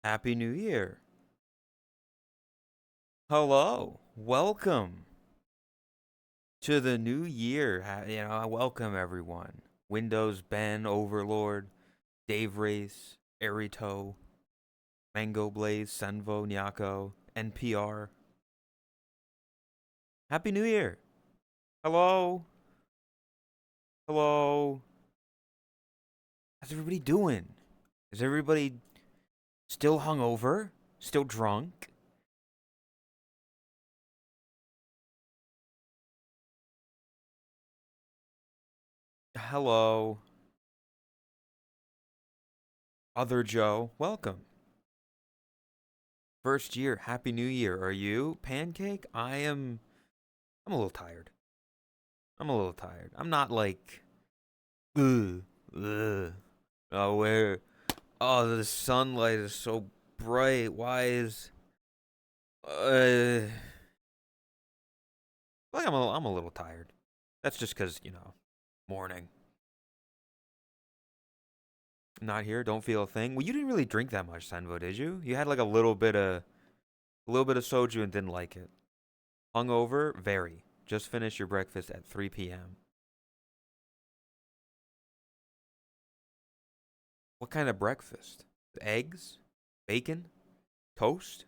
Happy New Year. Hello. Welcome to the new year. I welcome everyone. Windows, Ben, Overlord, Dave Race, Erito, Mango Blaze, Senvo, Nyako, NPR. Happy New Year. Hello. Hello. How's everybody doing? Is everybody still hungover? Still drunk? Hello. Other Joe. Welcome. First year. Happy New Year. Are you? Pancake? I'm a little tired. I'm a little tired. I'm not like, ugh, ugh. Oh, where? Oh, the sunlight is so bright. Why is? Like I'm a little tired. That's just because morning. Not here. Don't feel a thing. Well, you didn't really drink that much, Senvo, did you? You had like a little bit of soju and didn't like it. Hungover, very. Just finished your breakfast at 3 p.m. What kind of breakfast? Eggs, bacon, toast.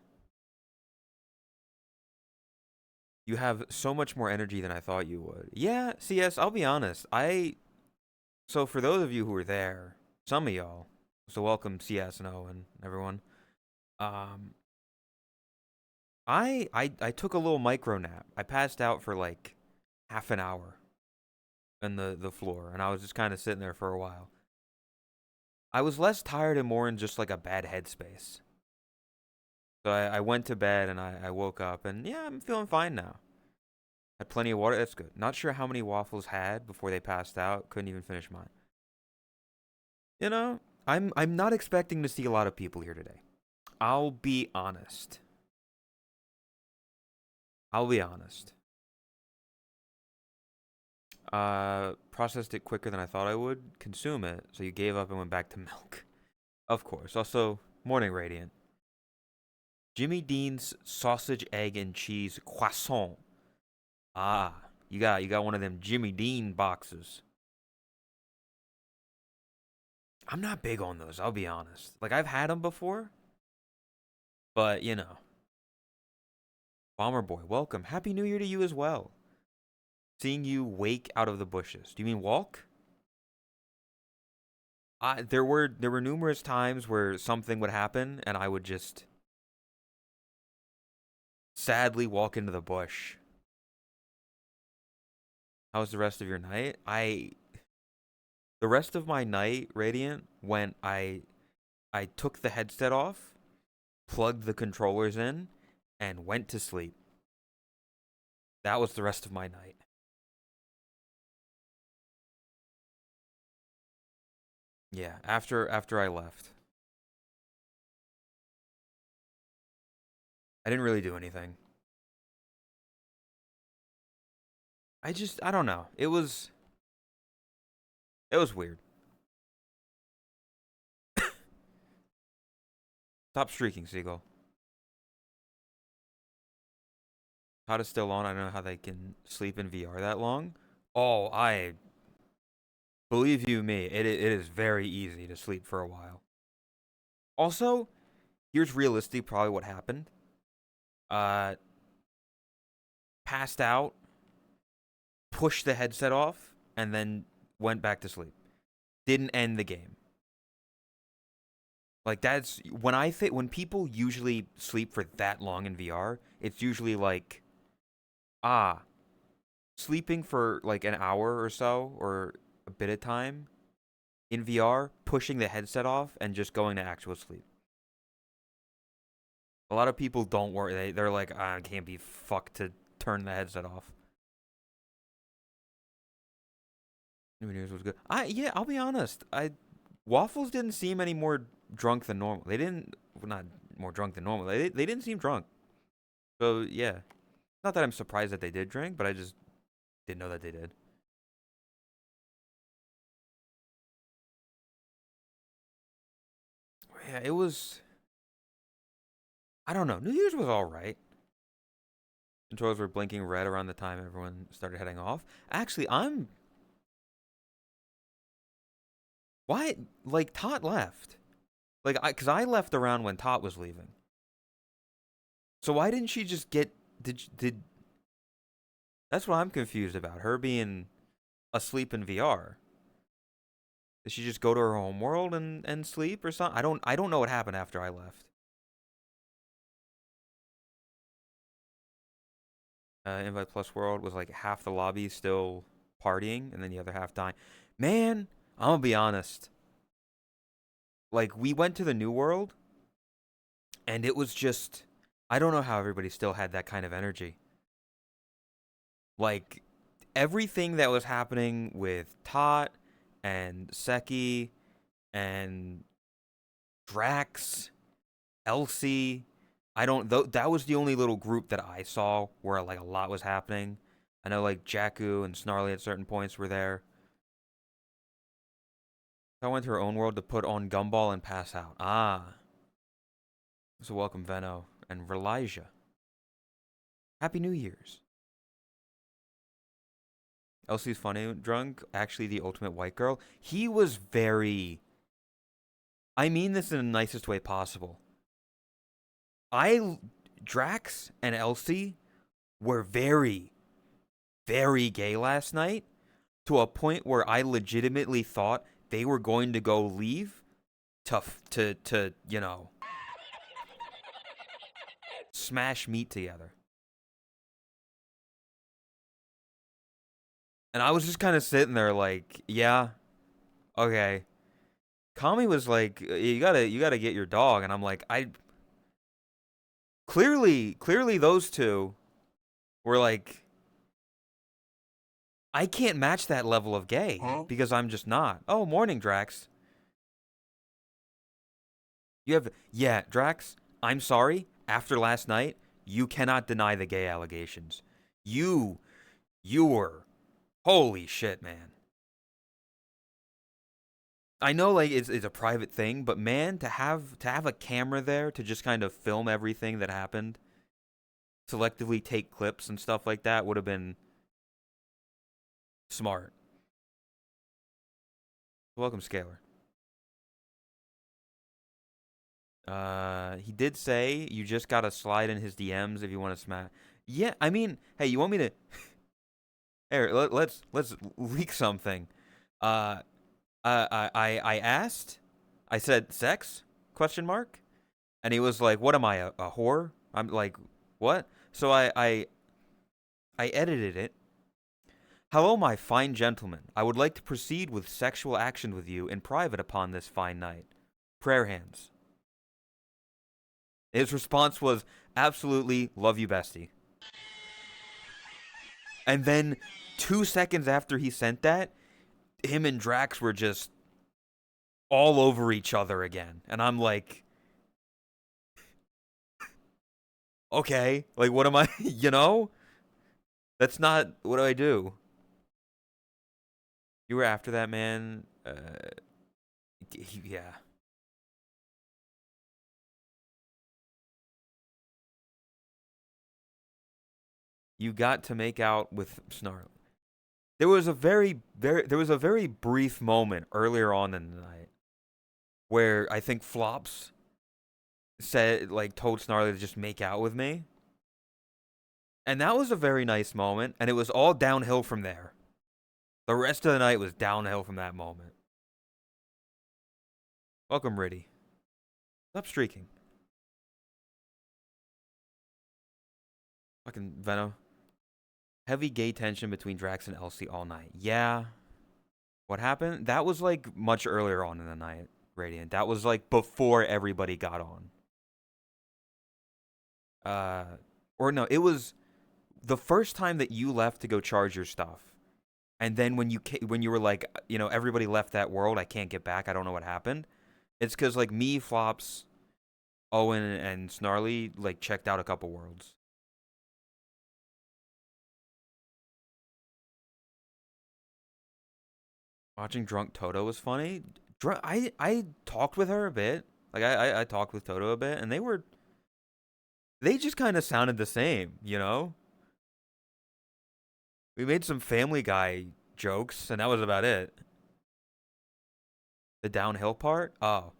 You have so much more energy than I thought you would. Yeah, CS, I'll be honest. So for those of you who were there, some of y'all, so welcome CS and Owen, everyone. Um I took a little micro nap. I passed out for like half an hour on the floor and I was just kind of sitting there for a while. I was less tired and more in just like a bad headspace. So I went to bed and I woke up and yeah, I'm feeling fine now. Had plenty of water. That's good. Not sure how many waffles had before they passed out. Couldn't even finish mine. You know, I'm not expecting to see a lot of people here today. I'll be honest. I'll be honest. Processed it quicker than I thought I would. Consume it, so you gave up and went back to milk. Of course. Also, morning radiant. Jimmy Dean's sausage, egg, and cheese croissant. Ah, you got one of them Jimmy Dean boxes. I'm not big on those. I'll be honest. Like I've had them before, but Bomber Boy, welcome. Happy New Year to you as well. Seeing you wake out of the bushes. Do you mean walk? There were numerous times where something would happen and I would just sadly walk into the bush. How was the rest of your night? The rest of my night, Radiant, when I took the headset off, plugged the controllers in, and went to sleep. That was the rest of my night. Yeah, after I left. I didn't really do anything. I don't know. It was weird. Stop streaking, Seagull. How to still on? I don't know how they can sleep in VR that long. Oh, I believe you me, it is very easy to sleep for a while. Also, here's realistically probably what happened. Uh, Passed out, pushed the headset off, and then went back to sleep. Didn't end the game. Like that's when people usually sleep for that long in VR, it's usually like ah, sleeping for like an hour or so or a bit of time in VR, pushing the headset off and just going to actual sleep. A lot of people don't worry. They're like, I can't be fucked to turn the headset off. New Year's was good. Yeah, I'll be honest. I Waffles didn't seem any more drunk than normal. They didn't well, not more drunk than normal. They didn't seem drunk. So yeah, not that I'm surprised that they did drink, but I just didn't know that they did. Yeah, it was. I don't know. New Year's was all right. Controls were blinking red around the time everyone started heading off. Actually, why like Tot left. Cause I left around when Tot was leaving. So why didn't she just get did that's what I'm confused about. Her being asleep in VR. Did she just go to her home world and sleep or something? I don't know what happened after I left. Invite Plus World was like half the lobby still partying and then the other half dying. Man, I'm gonna be honest. Like we went to the new world and it was just I don't know how everybody still had that kind of energy. Like everything that was happening with Tot and Seki and Drax, Elsie. I don't. That was the only little group that I saw where like a lot was happening. I know like Jakku and Snarly at certain points were there. I went to her own world to put on Gumball and pass out. Ah, so welcome Venno and Relija. Happy New Year's. Elsie's funny drunk. Actually, the ultimate white girl. He was very. I mean this in the nicest way possible. Drax and Elsie were very, very gay last night to a point where I legitimately thought they were going to go leave to smash meat together. And I was just kind of sitting there like, yeah, okay. Kami was like, you gotta get your dog, and I'm like, I clearly those two were like, I can't match that level of gay because I'm just not. Oh, morning, Drax. Yeah, Drax. I'm sorry. After last night, you cannot deny the gay allegations. You, you were, holy shit, man. I know like it's a private thing, but man, to have a camera there to just kind of film everything that happened, selectively take clips and stuff like that would have been smart. Welcome, Scalar. He did say you just gotta slide in his DMs if you want to smash. Yeah, I mean, hey, you want me to? Here, let's leak something. Uh, I asked. I said sex? Question mark. And he was like, "What am I, a whore?" I'm like, "What?" So I edited it. Hello, my fine gentleman. I would like to proceed with sexual action with you in private upon this fine night. Prayer hands. His response was, "Absolutely, love you, bestie." And then 2 seconds after he sent that, him and Drax were just all over each other again. And I'm like, okay, like, what am I, you know? That's not, what do I do? You were after that, man. Yeah. You got to make out with Snarl. There was a very brief moment earlier on in the night where I think Flops said, like, told Snarly to just make out with me. And that was a very nice moment, and it was all downhill from there. The rest of the night was downhill from that moment. Welcome, Riddy. Stop streaking. Fucking Venom. Heavy gay tension between Drax and Elsie all night. Yeah. What happened? That was like much earlier on in the night, Radiant. That was like before everybody got on. Or no, it was the first time that you left to go charge your stuff. And then when you were like, everybody left that world, I can't get back. I don't know what happened. It's because like me, Flops, Owen, and Snarly like checked out a couple worlds. Watching drunk Toto was funny. I talked with her a bit. Like I talked with Toto a bit, and They just kind of sounded the same, you know? We made some Family Guy jokes, and that was about it. The downhill part? Oh.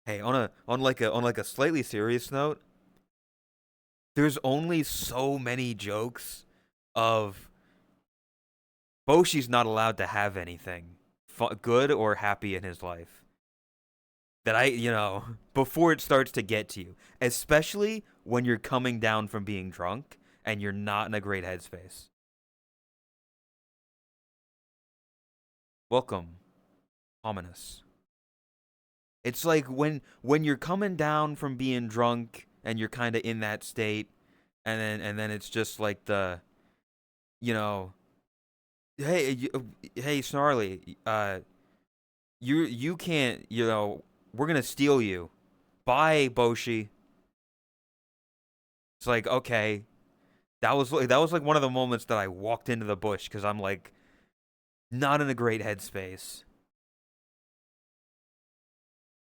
Hey, on like a slightly serious note, there's only so many jokes of Boshi's not allowed to have anything good or happy in his life. That before it starts to get to you, especially when you're coming down from being drunk and you're not in a great headspace. Welcome, ominous. It's like when you're coming down from being drunk and you're kind of in that state, and then it's just like you know, hey Snarly, you can't, we're gonna steal you. Bye, Boshi. It's like, okay, that was like one of the moments that I walked into the bush because I'm like not in a great headspace.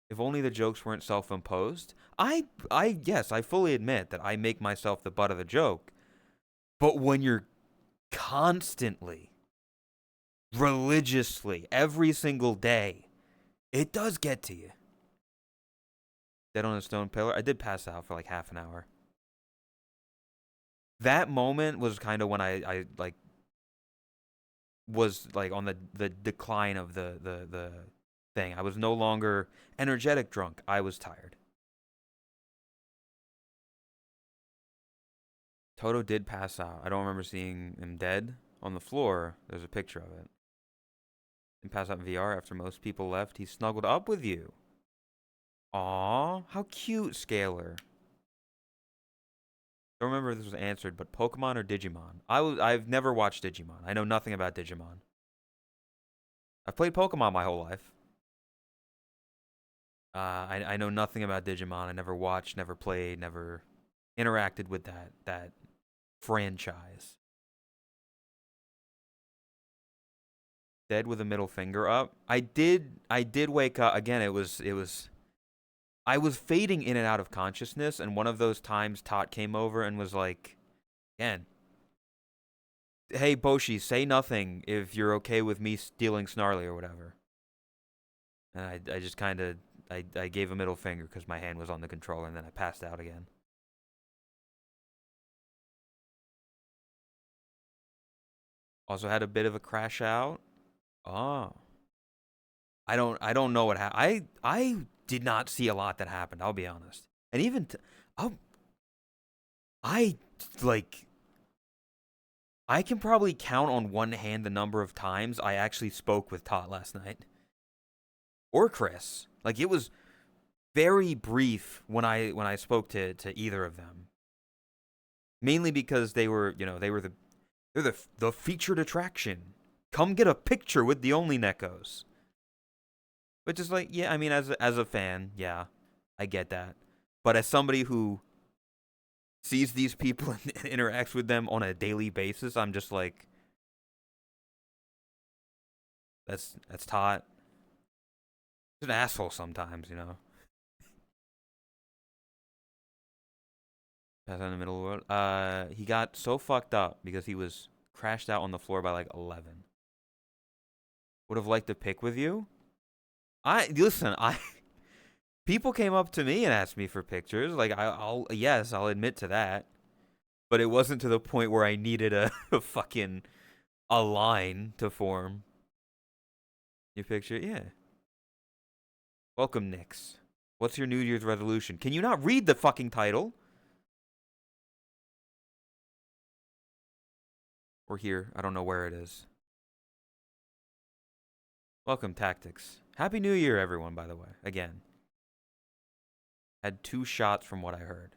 If only the jokes weren't self-imposed. Yes, I fully admit that I make myself the butt of the joke. But when you're constantly, religiously, every single day, it does get to you. Dead on a stone pillar. I did pass out for like half an hour. That moment was kind of when I like was like on the decline of the thing. I was no longer energetic drunk. I was tired. Toto did pass out. I don't remember seeing him dead on the floor. There's a picture of it. He passed out in VR after most people left. He snuggled up with you. Aw, how cute, Scalar. Don't remember if this was answered, but Pokemon or Digimon? I've never watched Digimon. I know nothing about Digimon. I've played Pokemon my whole life. I know nothing about Digimon. I never watched, never played, never interacted with that franchise. Dead with a middle finger up. I did wake up again. It was I was fading in and out of consciousness, and one of those times Tot came over and was like, again, hey Boshi, say nothing if you're okay with me stealing Snarly or whatever. And I just kind of I gave a middle finger because my hand was on the controller, and then I passed out again. Also had a bit of a crash out. Oh, I don't know what happened. I did not see a lot that happened. I'll be honest. And even I like I can probably count on one hand the number of times I actually spoke with Tot last night or Chris. Like it was very brief when I spoke to either of them. Mainly because they were, they're the featured attraction. Come get a picture with the Only Neckos. But just like, yeah, I mean as a fan, yeah, I get that. But as somebody who sees these people and interacts with them on a daily basis, I'm just like, that's Tot. He's an asshole sometimes, you know. Pass out in the middle of the road. He got so fucked up because he was crashed out on the floor by like 11. Would have liked to pick with you. I listen. I People came up to me and asked me for pictures. Like I'll admit to that. But it wasn't to the point where I needed a fucking a line to form. Your picture, yeah. Welcome, Nix. What's your New Year's resolution? Can you not read the fucking title? Or here, I don't know where it is. Welcome, Tactics. Happy New Year, everyone, by the way. Again. Had 2 shots from what I heard.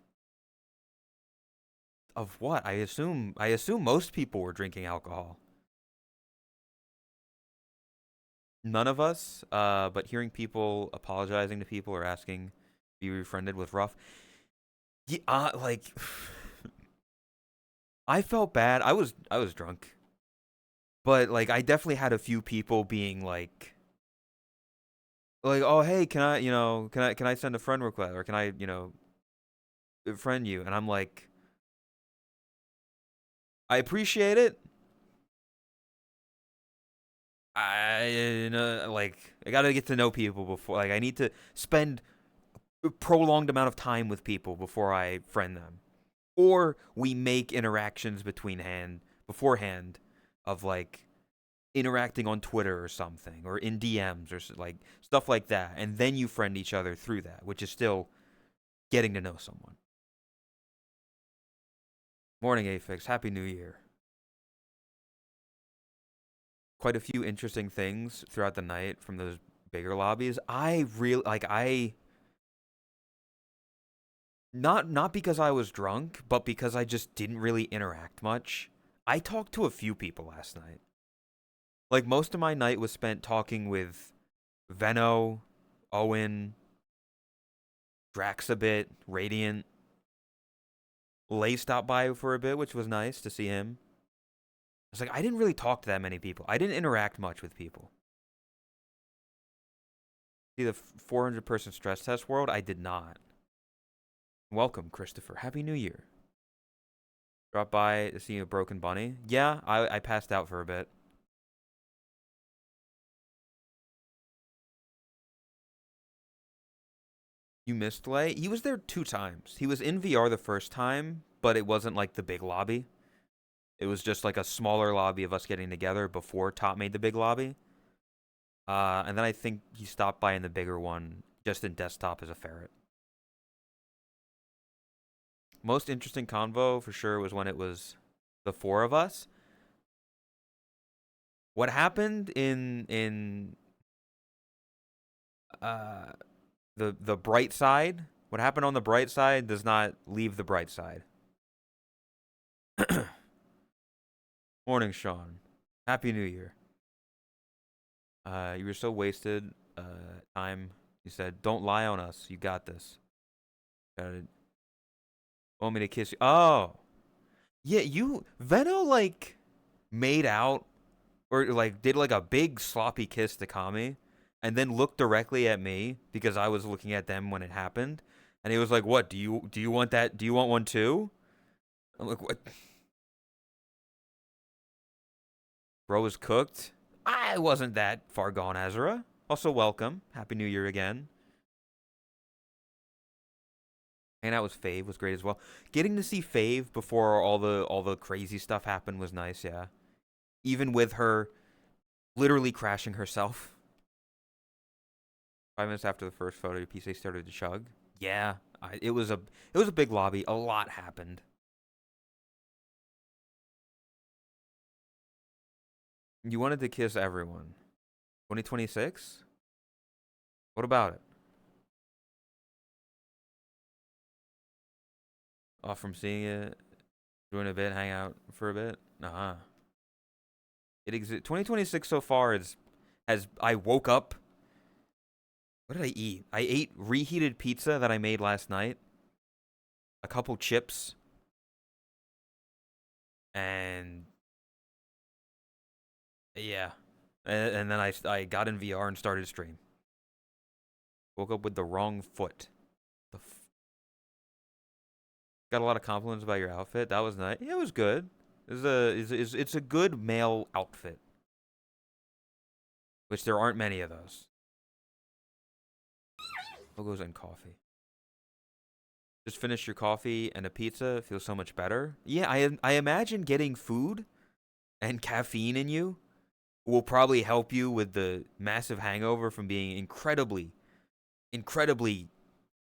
Of what? I assume most people were drinking alcohol. None of us, but hearing people apologizing to people or asking to be refriended was rough. Yeah, like I felt bad. I was drunk. But like I definitely had a few people being like Like, oh hey, can I, can I send a friend request, or can I, friend you? And I'm like, I appreciate it. Like, I gotta get to know people before, like, I need to spend a prolonged amount of time with people before I friend them. Or we make interactions beforehand of like interacting on Twitter or something, or in DMs, or like stuff like that, and then you friend each other through that, which is still getting to know someone. Morning, Afix. Happy New Year. Quite a few interesting things throughout the night from those bigger lobbies. I really like I not because I was drunk, but because I just didn't really interact much. I talked to a few people last night. Like most of my night was spent talking with Veno, Owen, Drax a bit, Radiant. Lay stopped by for a bit, which was nice to see him. I was like, I didn't really talk to that many people. I didn't interact much with people. See the 400-person stress test world? I did not. Welcome, Christopher. Happy New Year. Drop by to see a broken bunny. Yeah, I passed out for a bit. You missed Lay? He was there 2 times. He was in VR the first time, but it wasn't like the big lobby. It was just like a smaller lobby of us getting together before Top made the big lobby. And then I think he stopped by in the bigger one, just in desktop as a ferret. Most interesting convo for sure was when it was the four of us. What happened in uh the bright side? What happened on the bright side does not leave the bright side. Morning, Sean. Happy New Year. You were so wasted. Time. You said, "Don't lie on us. You got this." Gotta want me to kiss you? Oh, yeah. You Veno like made out or like did like a big sloppy kiss to Kami, and then looked directly at me because I was looking at them when it happened, and he was like, "What? Do you want that? Do you want one too?" I'm like, "What?" Bro was cooked. I wasn't that far gone, Azura. Also, welcome. Happy New Year again. Hanging out with Fave was great as well. Getting to see Fave before all the crazy stuff happened was nice. Yeah, even with her literally crashing herself. 5 minutes after the first photo, your PC started to chug. Yeah, it was a big lobby. A lot happened. You wanted to kiss everyone. 2026? What about it? Off from seeing it, doing a bit, hang out for a bit. Nah. It exists. 2026 so far is as I woke up. What did I eat? I ate reheated pizza that I made last night. A couple chips, and yeah, and then I got in VR and started stream. Woke up with the wrong foot. Got a lot of compliments about your outfit. That was nice. Yeah, it was good. It's a good male outfit, which there aren't many of those. Logos and coffee. Just finished your coffee and a pizza. Feels so much better. Yeah, I imagine getting food and caffeine in you will probably help you with the massive hangover from being incredibly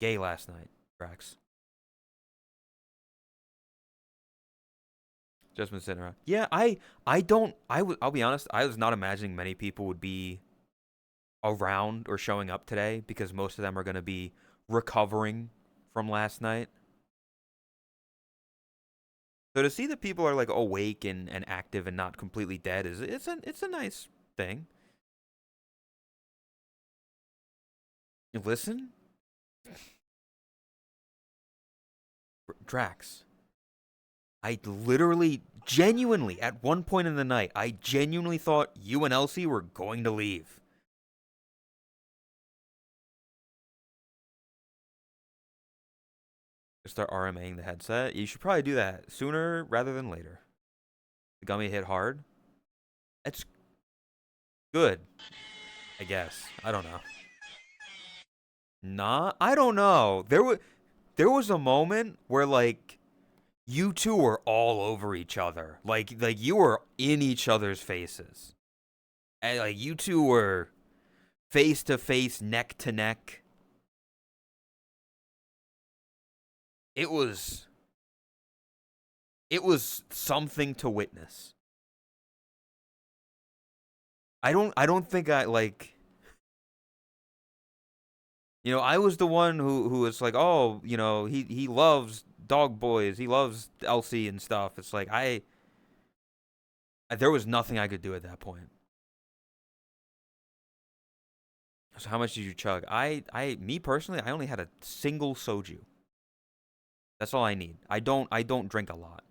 gay last night, Brax. Just been sitting around. Yeah, I don't I'll be honest, I was not imagining many people would be around or showing up today because most of them are going to be recovering from last night. So to see that people are like awake and active and not completely dead is it's a nice thing. Listen, Drax, I literally genuinely at one point in the night, I genuinely thought you and Elsie were going to leave. Start RMAing the headset. You should probably do that sooner rather than later. The gummy hit hard. It's good, I guess. I don't know. Nah, I don't know. There was a moment where like you two were all over each other. Like you were in each other's faces. And like you two were face to face, neck to neck. It was something to witness. I don't think I like, I was the one who was like, "Oh, he loves dog boys. He loves Elsie and stuff." It's like there was nothing I could do at that point. So how much did you chug? Me personally, I only had a single soju. That's all I need. I don't drink a lot.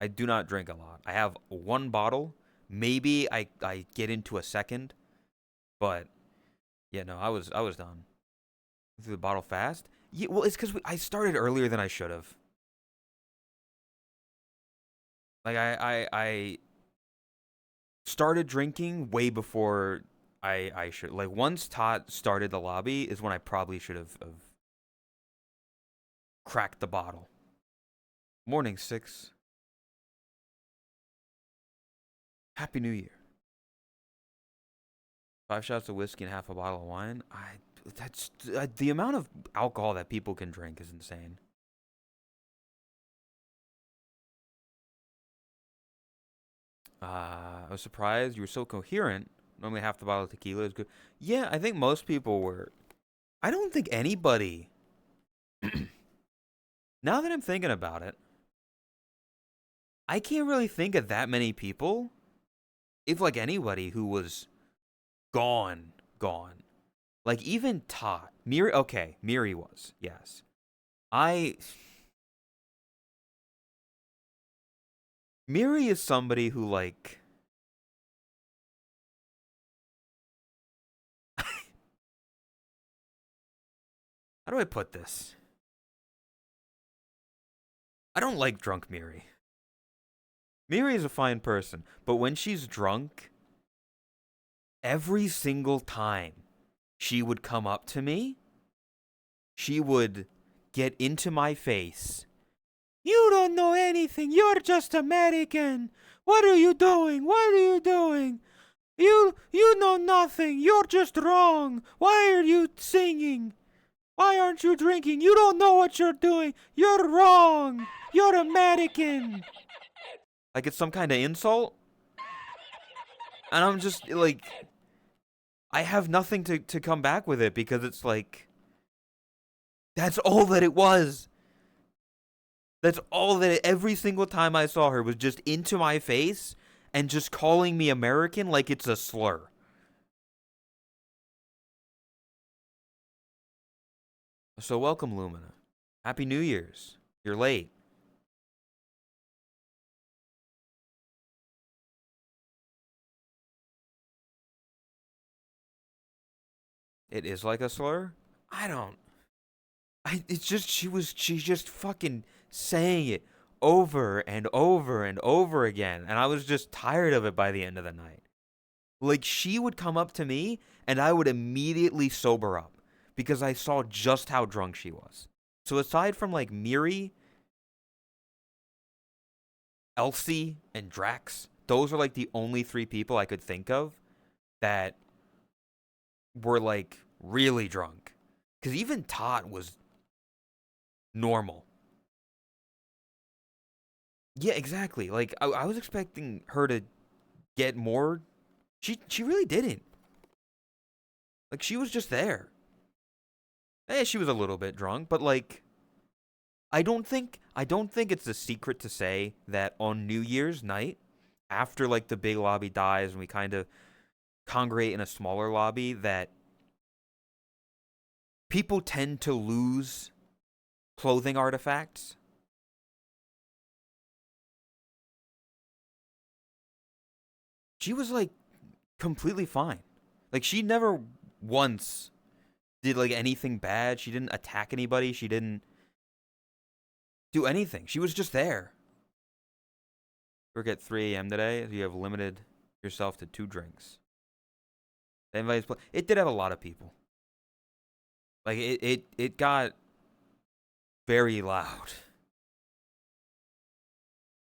I do not drink a lot. I have one bottle. Maybe I get into a second, but yeah, no, I was done. Through the bottle fast. Yeah, well, it's because I started earlier than I should have. Like I started drinking way before I should. Like once Todd started the lobby is when I probably should have cracked the bottle. Morning 6. Happy New Year. 5 shots of whiskey and half a bottle of wine. That's the amount of alcohol that people can drink is insane. I was surprised you were so coherent. Normally half the bottle of tequila is good. Yeah, I think most people were. I don't think anybody. Now that I'm thinking about it, I can't really think of that many people, if like anybody who was gone, gone. Like even Todd, Miri. Okay, Miri was, yes. I Miri is somebody who like. How do I put this? I don't like drunk Miri. Miri is a fine person, but when she's drunk, every single time she would come up to me, she would get into my face. You don't know anything. You're just American. What are you doing? What are you doing? You know nothing. You're just wrong. Why are you singing? Why aren't you drinking? You don't know what you're doing. You're wrong. You're American. Like it's some kind of insult. And I'm just like, I have nothing to come back with it because it's like, that's all that it was. That's all that every single time I saw her was just into my face and just calling me American like it's a slur. So welcome, Lumina. Happy New Year's. You're late. It is like a slur? I don't. It's just she's just fucking saying it over and over and over again, and I was just tired of it by the end of the night. Like she would come up to me and I would immediately sober up because I saw just how drunk she was. So aside from like Miri, Elsie, and Drax, those are like the only three people I could think of that were like really drunk. Cuz even Tot was normal. Yeah, exactly. Like I was expecting her to get more. She really didn't. Like she was just there. She was a little bit drunk, but like I don't think it's a secret to say that on New Year's night, after like the big lobby dies and we kind of congregate in a smaller lobby, that people tend to lose clothing artifacts. She was like completely fine. Like she never once did like anything bad. She didn't attack anybody. She didn't. do anything. She was just there. Work at 3 a.m. today. You have limited yourself to 2 drinks. It did have a lot of people. Like it got very loud.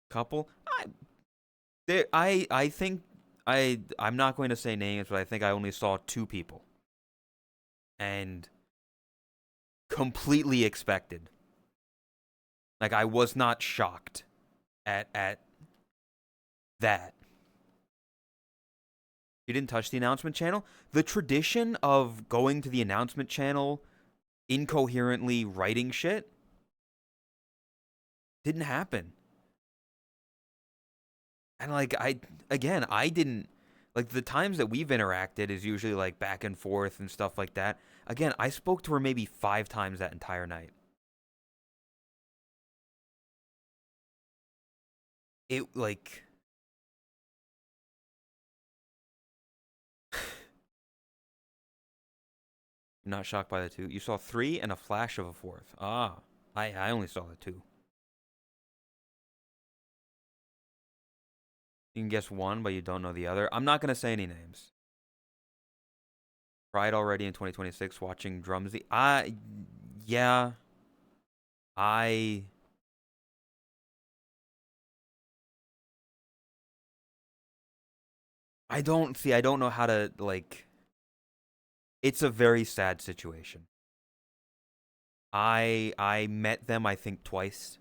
Couple. I think I'm not going to say names, but I think I only saw 2 people. And completely expected. Like I was not shocked at that. You didn't touch the announcement channel? The tradition of going to the announcement channel incoherently writing shit didn't happen. And like I didn't like the times that we've interacted is usually like back and forth and stuff like that. Again, I spoke to her maybe 5 times that entire night. It like you're not shocked by the 2. You saw 3 and a flash of a 4th. Ah, I only saw the 2. You can guess 1, but you don't know the other. I'm not gonna say any names. Tried already in 2026 watching Drumsy. Yeah. I I don't know how to like it's a very sad situation. I met them I think twice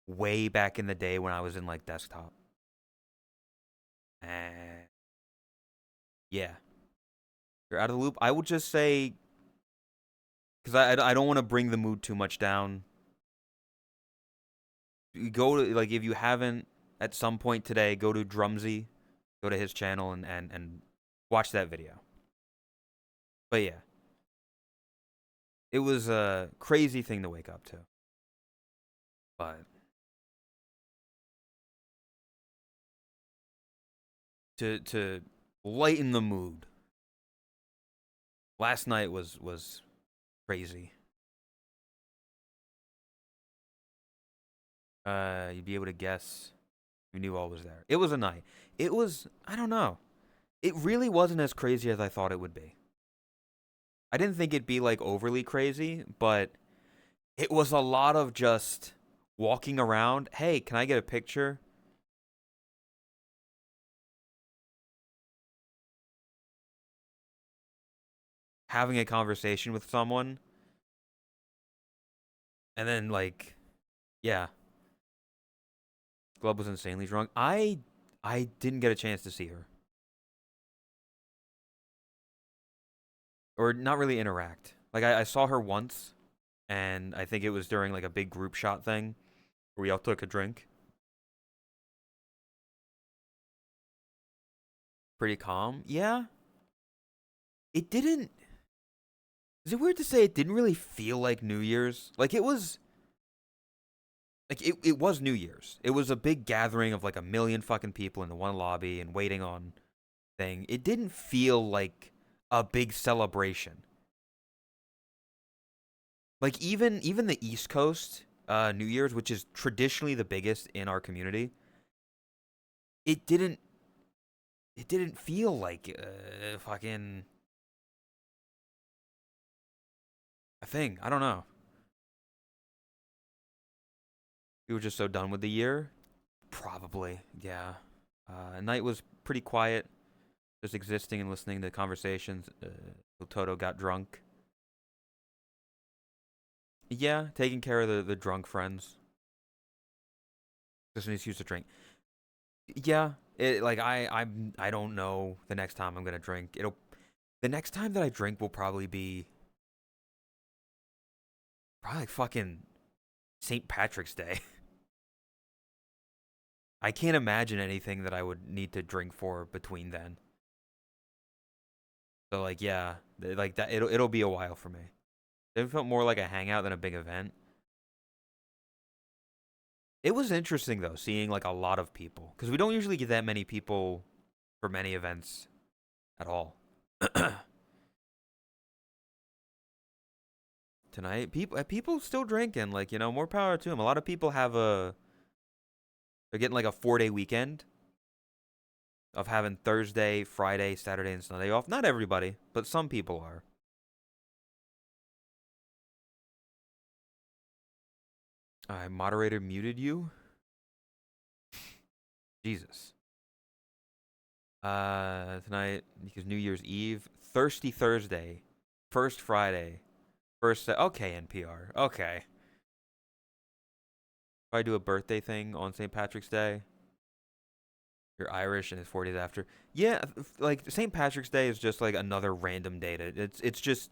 way back in the day when I was in like desktop. And yeah. You're out of the loop. I would just say cuz I don't want to bring the mood too much down. You go to like if you haven't at some point today go to Drumsy, go to his channel and watch that video. But yeah. It was a crazy thing to wake up to. But to lighten the mood. Last night was crazy. You'd be able to guess you knew all was there. It was a night. It was I don't know. It really wasn't as crazy as I thought it would be. I didn't think it'd be like overly crazy, but it was a lot of just walking around. Hey, can I get a picture? Having a conversation with someone. And then like yeah, Glub was insanely drunk. I didn't get a chance to see her. Or not really interact. Like I saw her once and I think it was during like a big group shot thing where we all took a drink. Pretty calm. Yeah. It didn't. Is it weird to say it didn't really feel like New Year's? Like it was. Like it was New Year's. It was a big gathering of like a million fucking people in the one lobby and waiting on thing. It didn't feel like a big celebration. Like even the East Coast New Year's, which is traditionally the biggest in our community, it didn't feel like fucking a thing. I don't know. We were just so done with the year. Probably, yeah. Night was pretty quiet, just existing and listening to conversations. Toto got drunk. Yeah, taking care of the drunk friends. Just needs to use to drink. Yeah, like I don't know the next time I'm gonna drink. The next time that I drink will probably be probably like fucking St. Patrick's Day. I can't imagine anything that I would need to drink for between then. So like yeah, like that it'll be a while for me. It felt more like a hangout than a big event. It was interesting though, seeing like a lot of people because we don't usually get that many people for many events at all. tonight. People still drinking. Like, more power to them. A lot of people they're getting like a 4-day weekend of having Thursday, Friday, Saturday, and Sunday off. Not everybody, but some people are. Moderator muted you. Jesus. Tonight because New Year's Eve, Thirsty Thursday, first Friday, okay, NPR, okay. If I do a birthday thing on St. Patrick's Day, you're Irish and it's 4 days after. Yeah, like St. Patrick's Day is just like another random day. It's just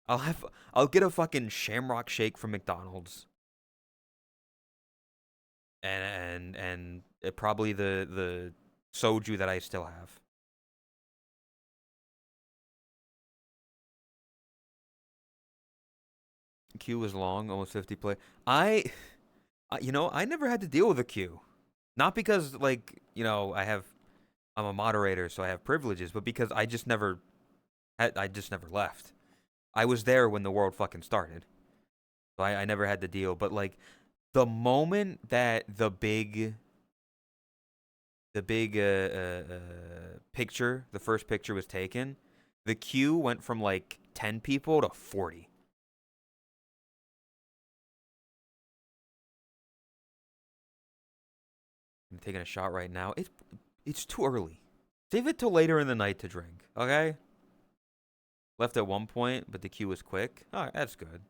I'll get a fucking Shamrock Shake from McDonald's, and probably the soju that I still have. Queue was long, almost 50 play. I never had to deal with a queue. Not because, like, I'm a moderator, so I have privileges, but because I just never left. I was there when the world fucking started. So I never had to deal. But, like, the moment that the big picture, the first picture was taken, the queue went from, like, 10 people to 40. I'm taking a shot right now. It's too early. Save it till later in the night to drink, okay? Left at one point, but the queue was quick. All right, that's good.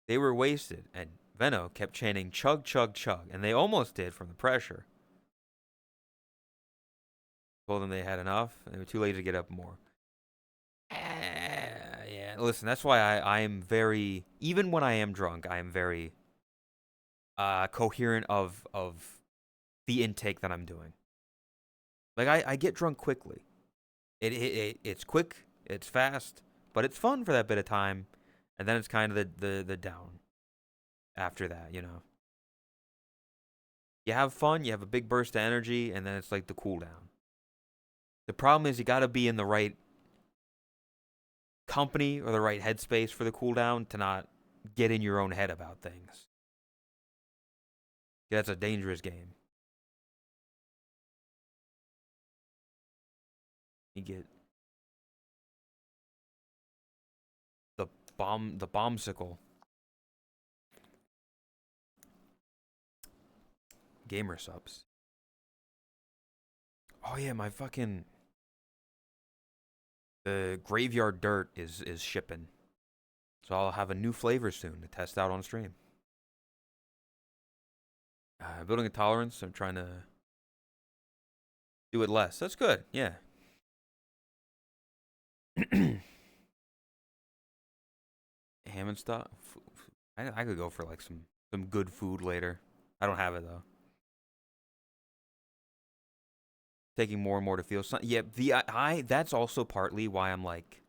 They were wasted, and Venno kept chanting chug, chug, chug, and they almost did from the pressure. Told them they had enough, and they were too late to get up more. Yeah, listen, that's why I am very, even when I am drunk, I am very coherent of the intake that I'm doing. Like, I get drunk quickly. It's quick, it's fast, but it's fun for that bit of time, and then it's kind of the down after that, You have fun, you have a big burst of energy, and then it's like the cool down. The problem is you got to be in the right company or the right headspace for the cool down to not get in your own head about things. That's a dangerous game. You get the bombsicle. Gamer subs. Oh yeah, my fucking the graveyard dirt is shipping. So I'll have a new flavor soon to test out on stream. Building a tolerance. I'm trying to do it less. That's good. Yeah. Ham and stuff. I could go for like some good food later. I don't have it though. Taking more and more to feel something. Yeah, that's also partly why I'm like,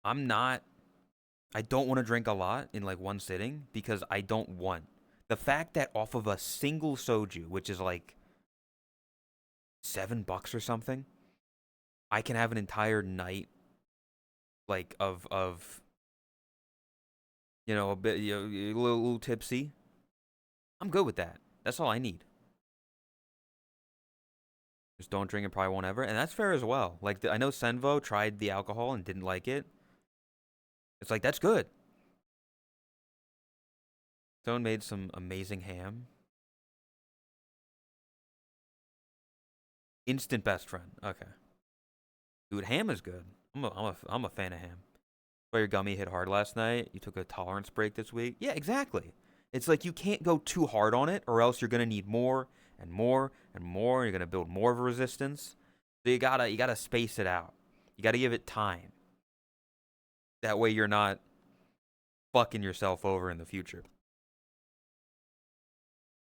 I don't want to drink a lot in like one sitting because I don't want the fact that off of a single soju, which is like $7 or something, I can have an entire night like of a bit a little tipsy. I'm good with that. That's all I need. Just don't drink and probably won't ever, and that's fair as well. Like I know Senvo tried the alcohol and didn't like it. It's like that's good. Someone made some amazing ham. Instant best friend. Okay, dude, ham is good. I'm a fan of ham. Why your gummy hit hard last night? You took a tolerance break this week? Yeah, exactly. It's like you can't go too hard on it, or else you're gonna need more and more and more. And you're gonna build more of a resistance. So you gotta space it out. You gotta give it time. That way you're not fucking yourself over in the future.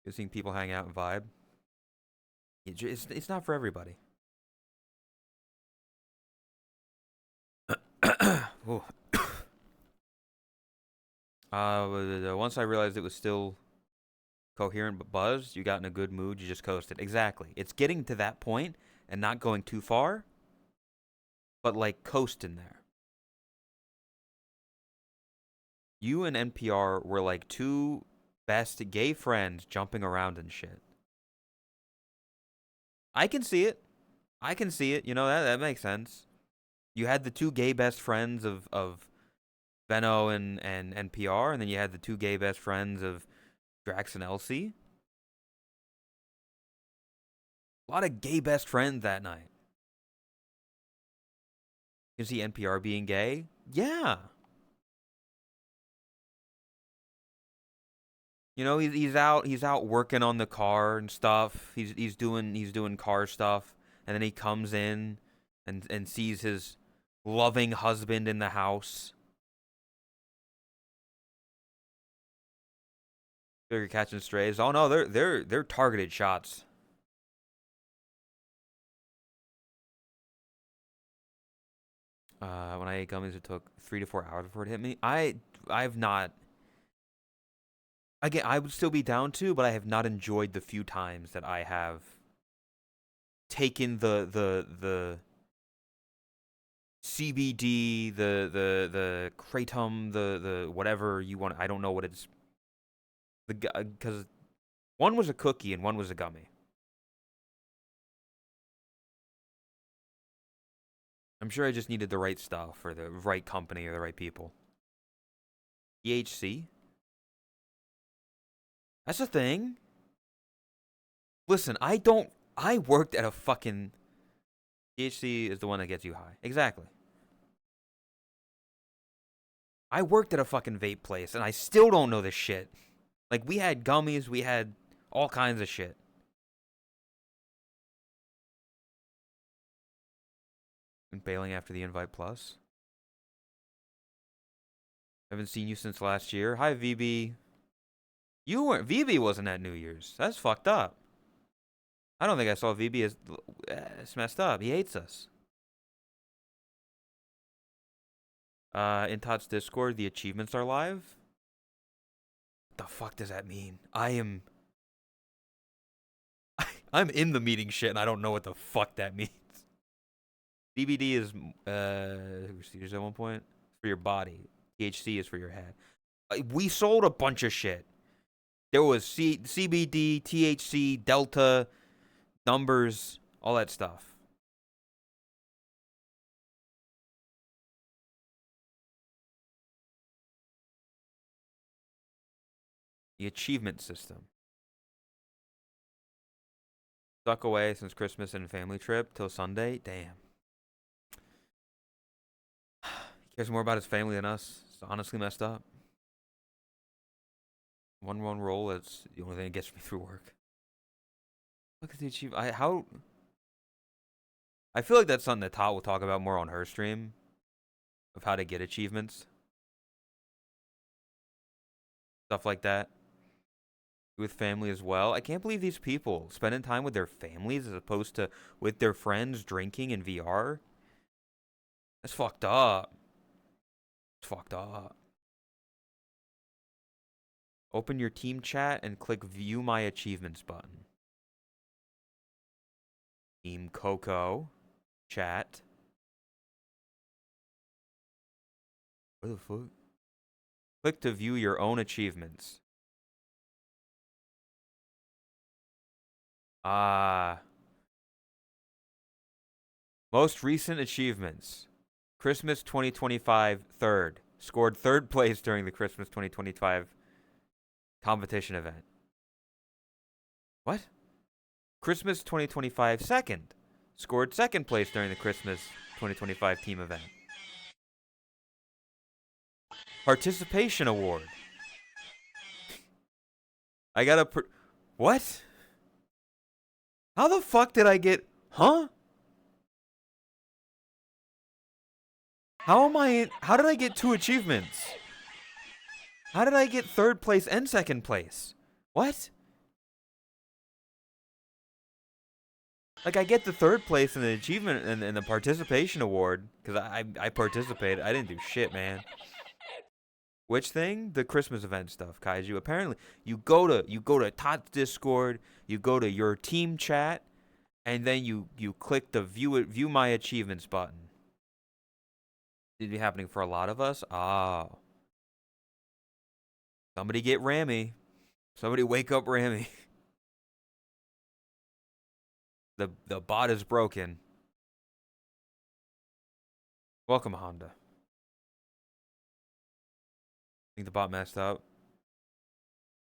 You're seeing people hang out and vibe. It's not for everybody. Once I realized it was still coherent but buzzed, you got in a good mood, you just coasted. Exactly. It's getting to that point and not going too far. but like coasting there. You and NPR were like two best gay friends jumping around and shit. I can see it. I can see it. You know, that makes sense. You had the two gay best friends of Benno and NPR, and then you had the two gay best friends of Drax and Elsie. A lot of gay best friends that night. You see NPR being gay? Yeah. You know, he's out working on the car and stuff. He's doing car stuff, and then he comes in and sees his loving husband in the house. They're catching strays. Oh no, they're targeted shots. When I ate gummies, it took 3 to 4 hours before it hit me. I've not. Again, I would still be down to, but I have not enjoyed the few times that I have taken the CBD, the kratom, the whatever you want. I don't know what it's because one was a cookie and one was a gummy. I'm sure I just needed the right stuff or the right company or the right people. THC? That's a thing. Listen, I worked at a fucking. THC is the one that gets you high. Exactly. I worked at a fucking vape place and I still don't know this shit. Like, we had gummies, we had all kinds of shit. And bailing after the invite plus. Haven't seen you since last year. Hi, VB. You weren't. VB wasn't at New Year's. That's fucked up. I don't think I saw VB as. It's messed up. He hates us. In Todd's Discord, the achievements are live. What the fuck does that mean? I'm in the meeting shit and I don't know what the fuck that means. CBD is procedures at one point for your body. THC is for your head. We sold a bunch of shit. There was CBD, THC, Delta, numbers, all that stuff. The achievement system. Stuck away since Christmas and family trip till Sunday. Damn. He cares more about his family than us. It's honestly messed up. 1-1 roll. That's the only thing that gets me through work. Look at the achievement. I feel like that's something that Tot will talk about more on her stream of how to get achievements. Stuff like that. With family as well. I can't believe these people spending time with their families as opposed to with their friends drinking in VR. That's fucked up. It's fucked up. Open your team chat and click view my achievements button. Team Coco chat. What the fuck? Click to view your own achievements. Most recent achievements. Christmas 2025 third. Scored third place during the Christmas 2025 competition event. What? Christmas 2025 second. Scored second place during the Christmas 2025 team event. Participation award. I got a what? How the fuck did I get... Huh? How did I get 2 achievements? How did I get third place and second place? What? Like, I get the third place in the achievement and the participation award because I participated. I didn't do shit, man. Which thing? The Christmas event stuff, Kaiju. Apparently, you go to Tot's Discord, you go to your team chat, and then you click the view my achievements button. It'd be happening for a lot of us. Oh. Somebody get Rammy. Somebody wake up Rammy. The bot is broken. Welcome, Honda. Think the bot messed up.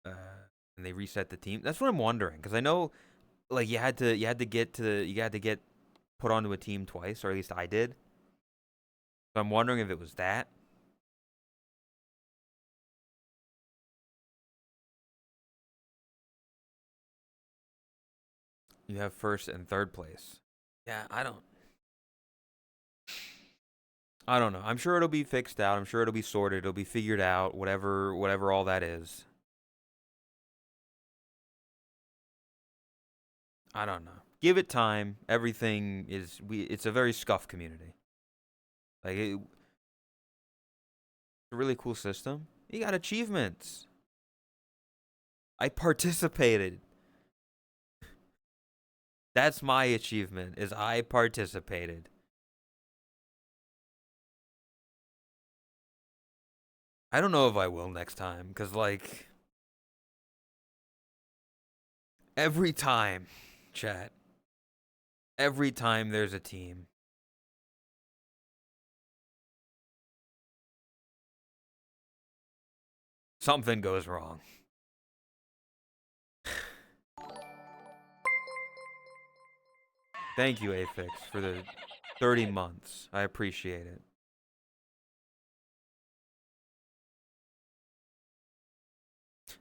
And they reset the team. That's what I'm wondering, because I know, like, you had to get put onto a team twice, or at least I did. So I'm wondering if it was that. You have first and third place. Yeah, I don't know. I'm sure it'll be fixed out. I'm sure it'll be sorted. It'll be figured out. Whatever all that is. I don't know. Give it time. Everything is it's a very scuffed community. Like it's a really cool system. You got achievements. I participated. That's my achievement. Is I participated. I don't know if I will next time, cuz like every time, chat. Every time there's a team, something goes wrong. Thank you, Afix, for the 30 months. I appreciate it.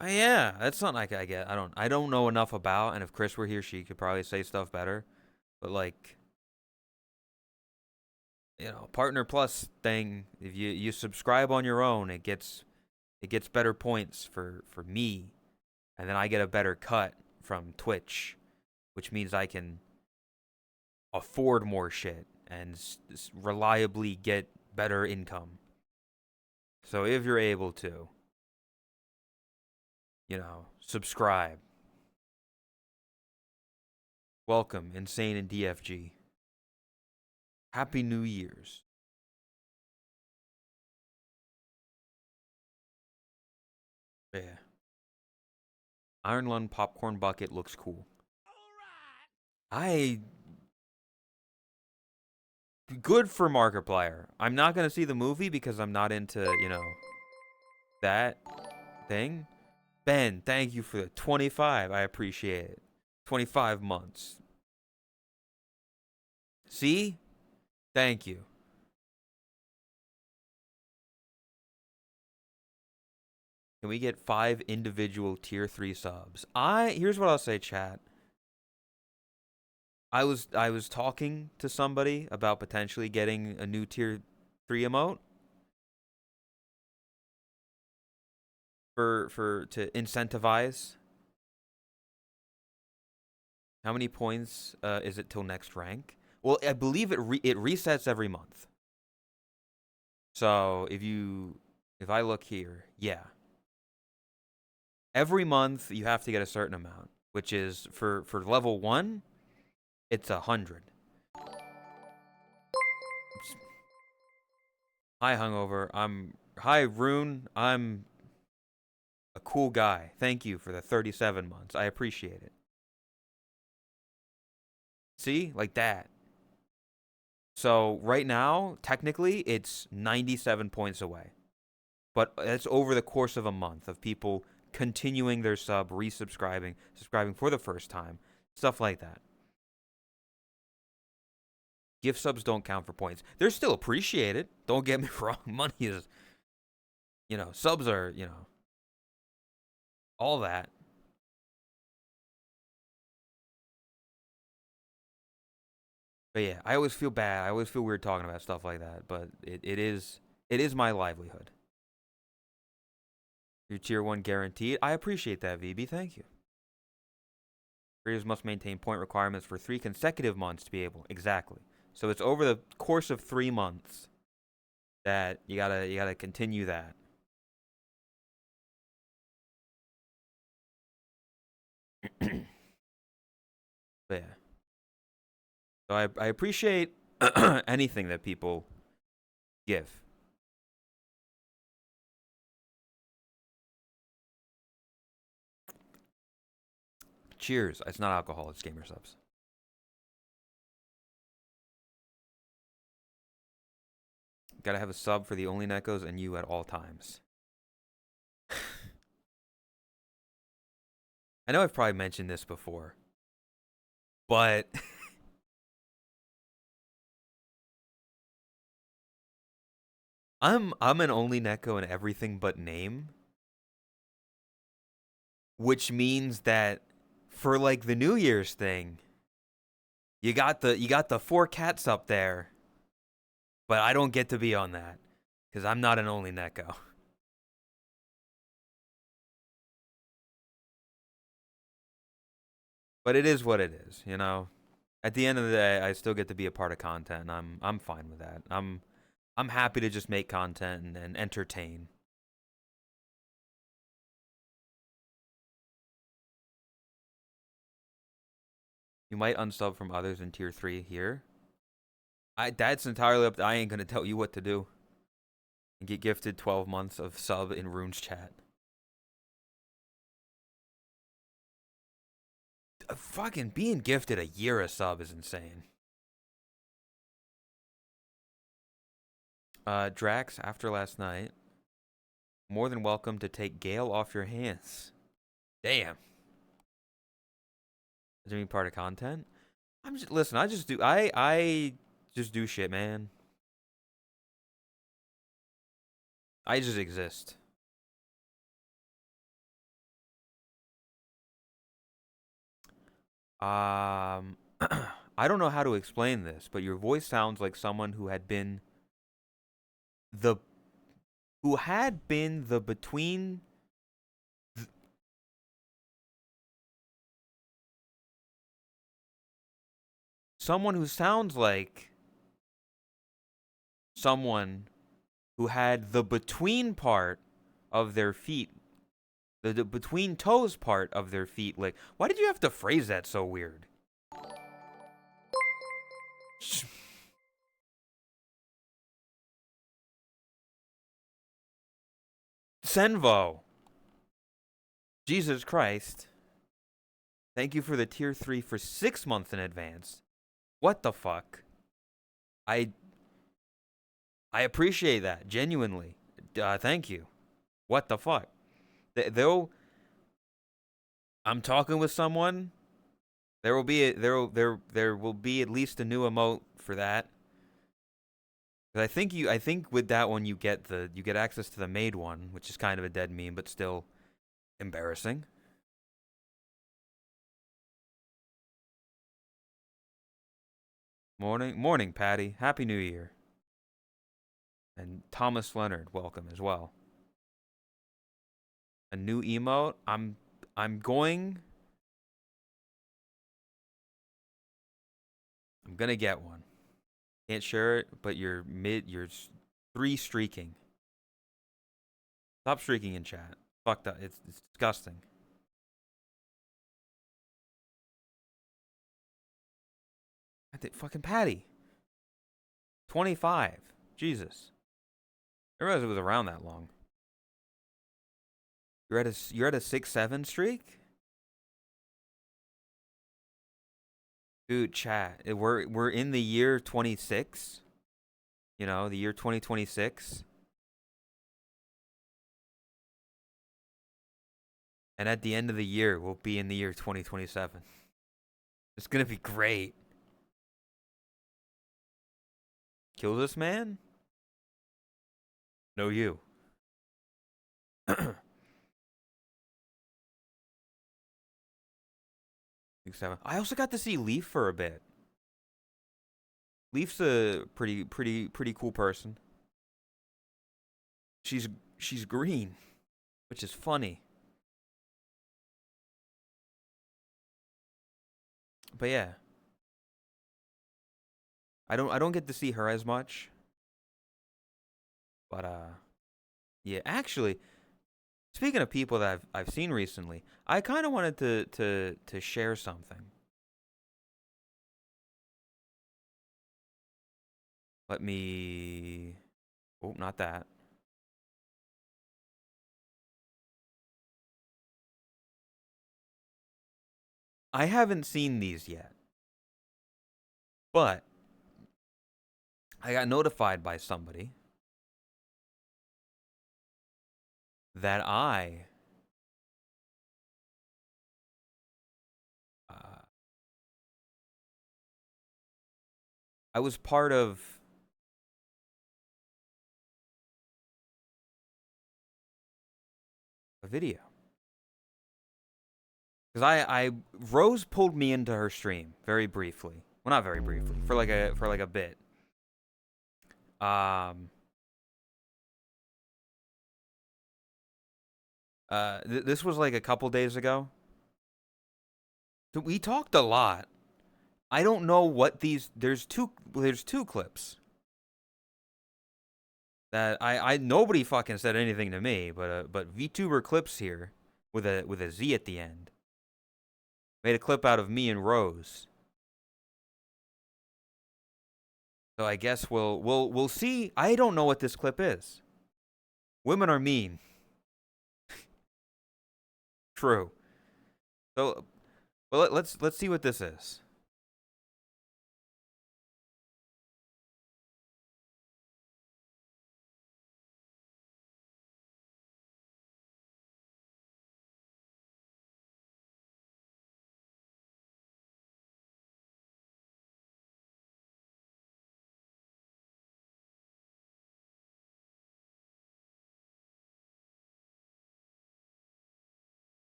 Yeah, that's something I get. I don't know enough about, and if Chris were here, she could probably say stuff better. But like, Partner Plus thing, if you subscribe on your own, it gets better points for me, and then I get a better cut from Twitch, which means I can afford more shit and reliably get better income. So if you're able to, subscribe. Welcome, Insane and DFG. Happy New Year's. Yeah. Iron Lung popcorn bucket looks cool. I Good for Markiplier. I'm not gonna see the movie because I'm not into, that thing. Ben, thank you for the 25. I appreciate it. 25 months. See? Thank you. Can we get 5 individual tier 3 subs? Here's what I'll say, chat. I was talking to somebody about potentially getting a new tier 3 emote to incentivize. How many points is it till next rank? Well, I believe it resets every month. So if I look here, yeah. Every month you have to get a certain amount, which is for level 1, it's 100. Hi Hungover. Hi Rune. I'm a cool guy. Thank you for the 37 months. I appreciate it. See? Like that. So right now, technically, it's 97 points away. But it's over the course of a month of people continuing their sub, resubscribing, subscribing for the first time, stuff like that. Gift subs don't count for points. They're still appreciated. Don't get me wrong. Money is, subs are, all that. But yeah, I always feel bad. I always feel weird talking about stuff like that. But it is my livelihood. Your tier 1 guaranteed. I appreciate that, VB. Thank you. Creators must maintain point requirements for 3 consecutive months to be able. Exactly. So it's over the course of 3 months that you gotta continue that. But yeah. So I appreciate anything that people Give. Cheers. It's not alcohol. It's gamer subs. Gotta have a sub for the only Nekos and you at all times. I know I've probably mentioned this before, but I'm an only Neko in everything but name, which means that for like the New Year's thing, you got the 4 cats up there, but I don't get to be on that because I'm not an only Neko. But it is what it is, you know. At the end of the day, I still get to be a part of content, and I'm fine with that. I'm happy to just make content and entertain. You might unsub from others in tier 3 here. That's entirely up to, I ain't gonna tell you what to do. And get gifted 12 months of sub in Rune's chat. Fucking being gifted a year of sub is insane. Drax, after last night, more than welcome to take Gale off your hands. Damn. Is there any part of content? Listen, I just do shit, man. I just exist. I don't know how to explain this, but your voice sounds like someone who had been the between someone who sounds like someone who had the between part of their feet, the between toes part of their feet. Like, why did you have to phrase that so weird? Senvo. Jesus Christ. Thank you for the tier 3 for 6 months in advance. What the fuck? I appreciate that, genuinely. Thank you. What the fuck? Though I'm talking with someone, there will be at least a new emote for that. I think with that one you get access to the maid one, which is kind of a dead meme, but still embarrassing. Morning, Patty. Happy New Year. And Thomas Leonard, welcome as well. A new emote. I'm gonna get one. Can't share it, but you're 3 streaking. Stop streaking in chat. Fuck that. It's disgusting. I think fucking Patty. 25. Jesus. I realized it was around that long. You're at a 6-7 streak? Dude, chat. We're in the year 26. You know, the year 2026. And at the end of the year, we'll be in the year 2027. It's gonna be great. Kill this man? No, you. I also got to see Leaf for a bit. Leaf's a pretty cool person. She's green, which is funny. But yeah. I don't get to see her as much. But yeah, actually, speaking of people that I've seen recently, I kind of wanted to share something. Let me Nope, not that. I haven't seen these yet. But I got notified by somebody that uh, I was part of a video. Because I Rose pulled me into her stream very briefly. Well, not very briefly, for like a bit. This was like a couple days ago. We talked a lot. I don't know what these. There's two clips that I nobody fucking said anything to me, but VTuber clips here with a Z at the end made a clip out of me and Rose. So I guess we'll see. I don't know what this clip is. Women are mean. True. So, well, let's see what this is.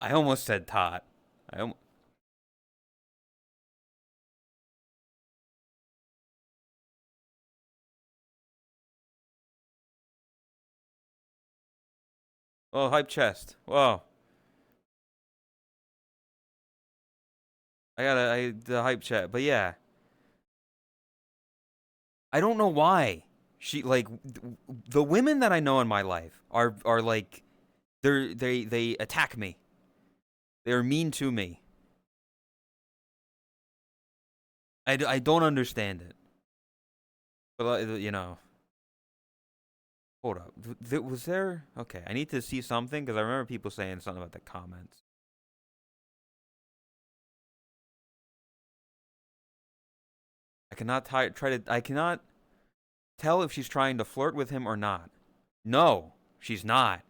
I almost said tot. Oh, hype chest. Whoa. The hype chat, but yeah. I don't know why. She like the women that I know in my life are like they attack me. They're mean to me. I don't understand it. But you know, hold up. Was there? Okay, I need to see something because I remember people saying something about the comments. I cannot tell if she's trying to flirt with him or not. No, she's not.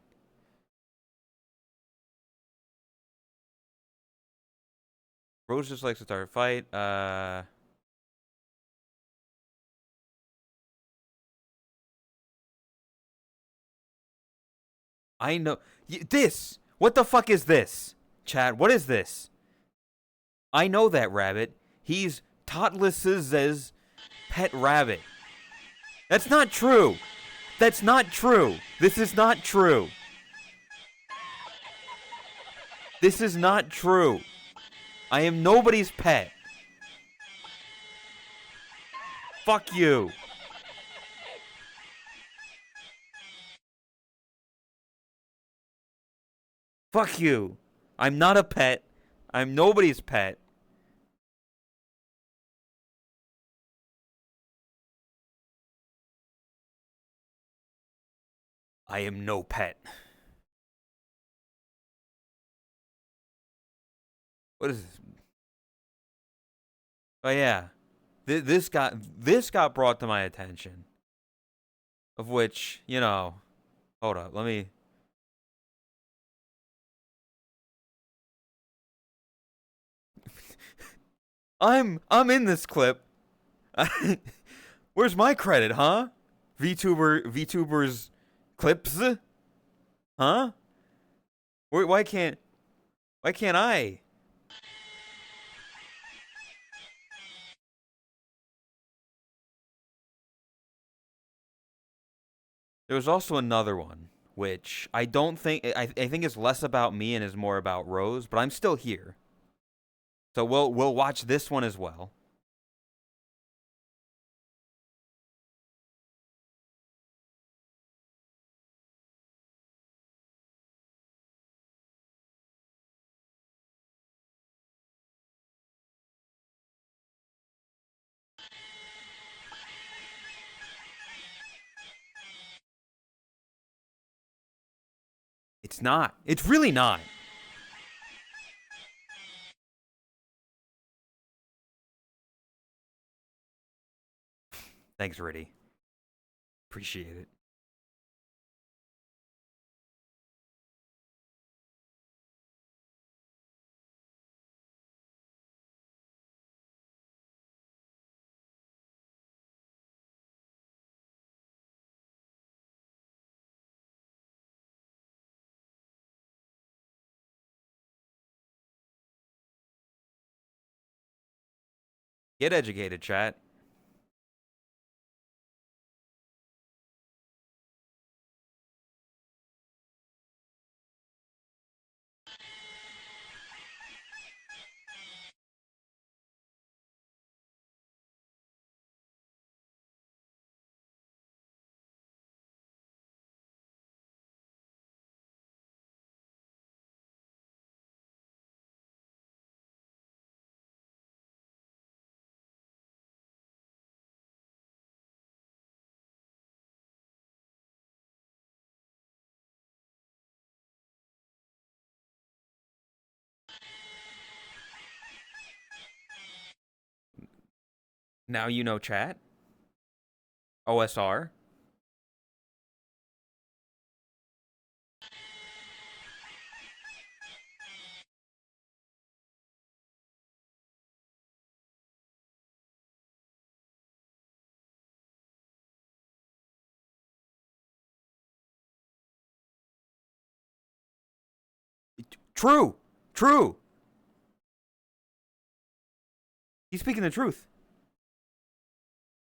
Rose just likes to start a fight. I know this. What the fuck is this, Chad? What is this? I know that rabbit. He's Totless's pet rabbit. That's not true. That's not true. This is not true. This is not true. I am nobody's pet. Fuck you. Fuck you. I'm not a pet. I'm nobody's pet. I am no pet. What is this? Oh yeah. This got brought to my attention. Of which, you know, hold up, let me I'm in this clip. Where's my credit, huh? VTuber's clips? Huh? Why can't I? There was also another one, which I don't think I think is less about me and is more about Rose, but I'm still here. So we'll watch this one as well. It's not. It's really not. Thanks, Riddy. Appreciate it. Get educated, chat. Now you know chat. OSR. True. True. He's speaking the truth.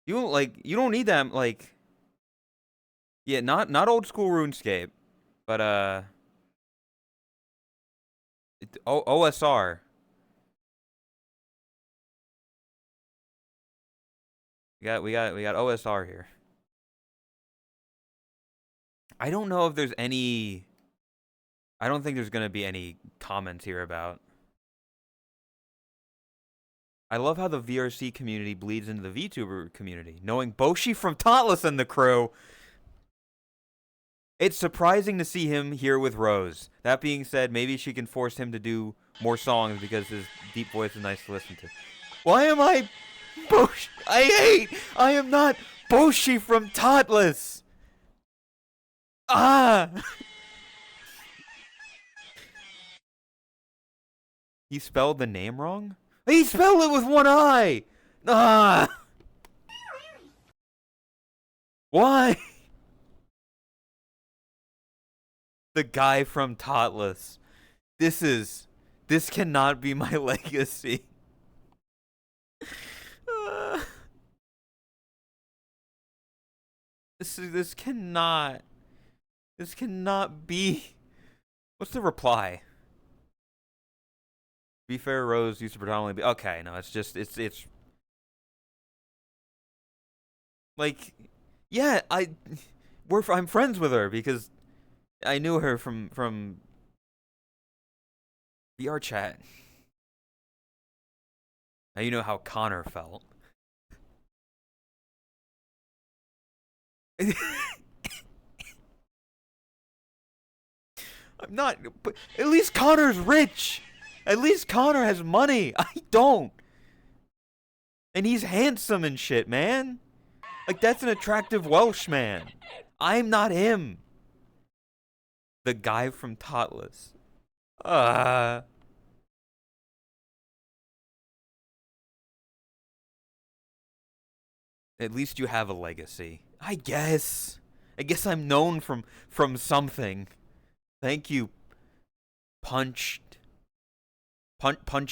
You don't need that like yeah, not old school RuneScape, but OSR. We got OSR here. I don't know if there's any I don't think there's going to be any comments here about. I love how the VRC community bleeds into the VTuber community. Knowing Boshi from Totless and the crew, it's surprising to see him here with Rose. That being said, maybe she can force him to do more songs because his deep voice is nice to listen to. Why am I Boshi? I am not Boshi from Totless. Ah! He spelled the name wrong? He spelled it with one eye! Ah! Why? The guy from Totless. This cannot be my legacy. This cannot be. What's the reply? Be fair, Rose used to predominantly be okay. No, it's like, yeah, I'm friends with her because I knew her from VR chat. Now you know how Connor felt. I'm not, but at least Connor's rich. At least Connor has money. I don't. And he's handsome and shit, man. Like, that's an attractive Welsh man. I'm not him. The guy from Totless. At least you have a legacy. I guess. I guess I'm known from something. Thank you. Punch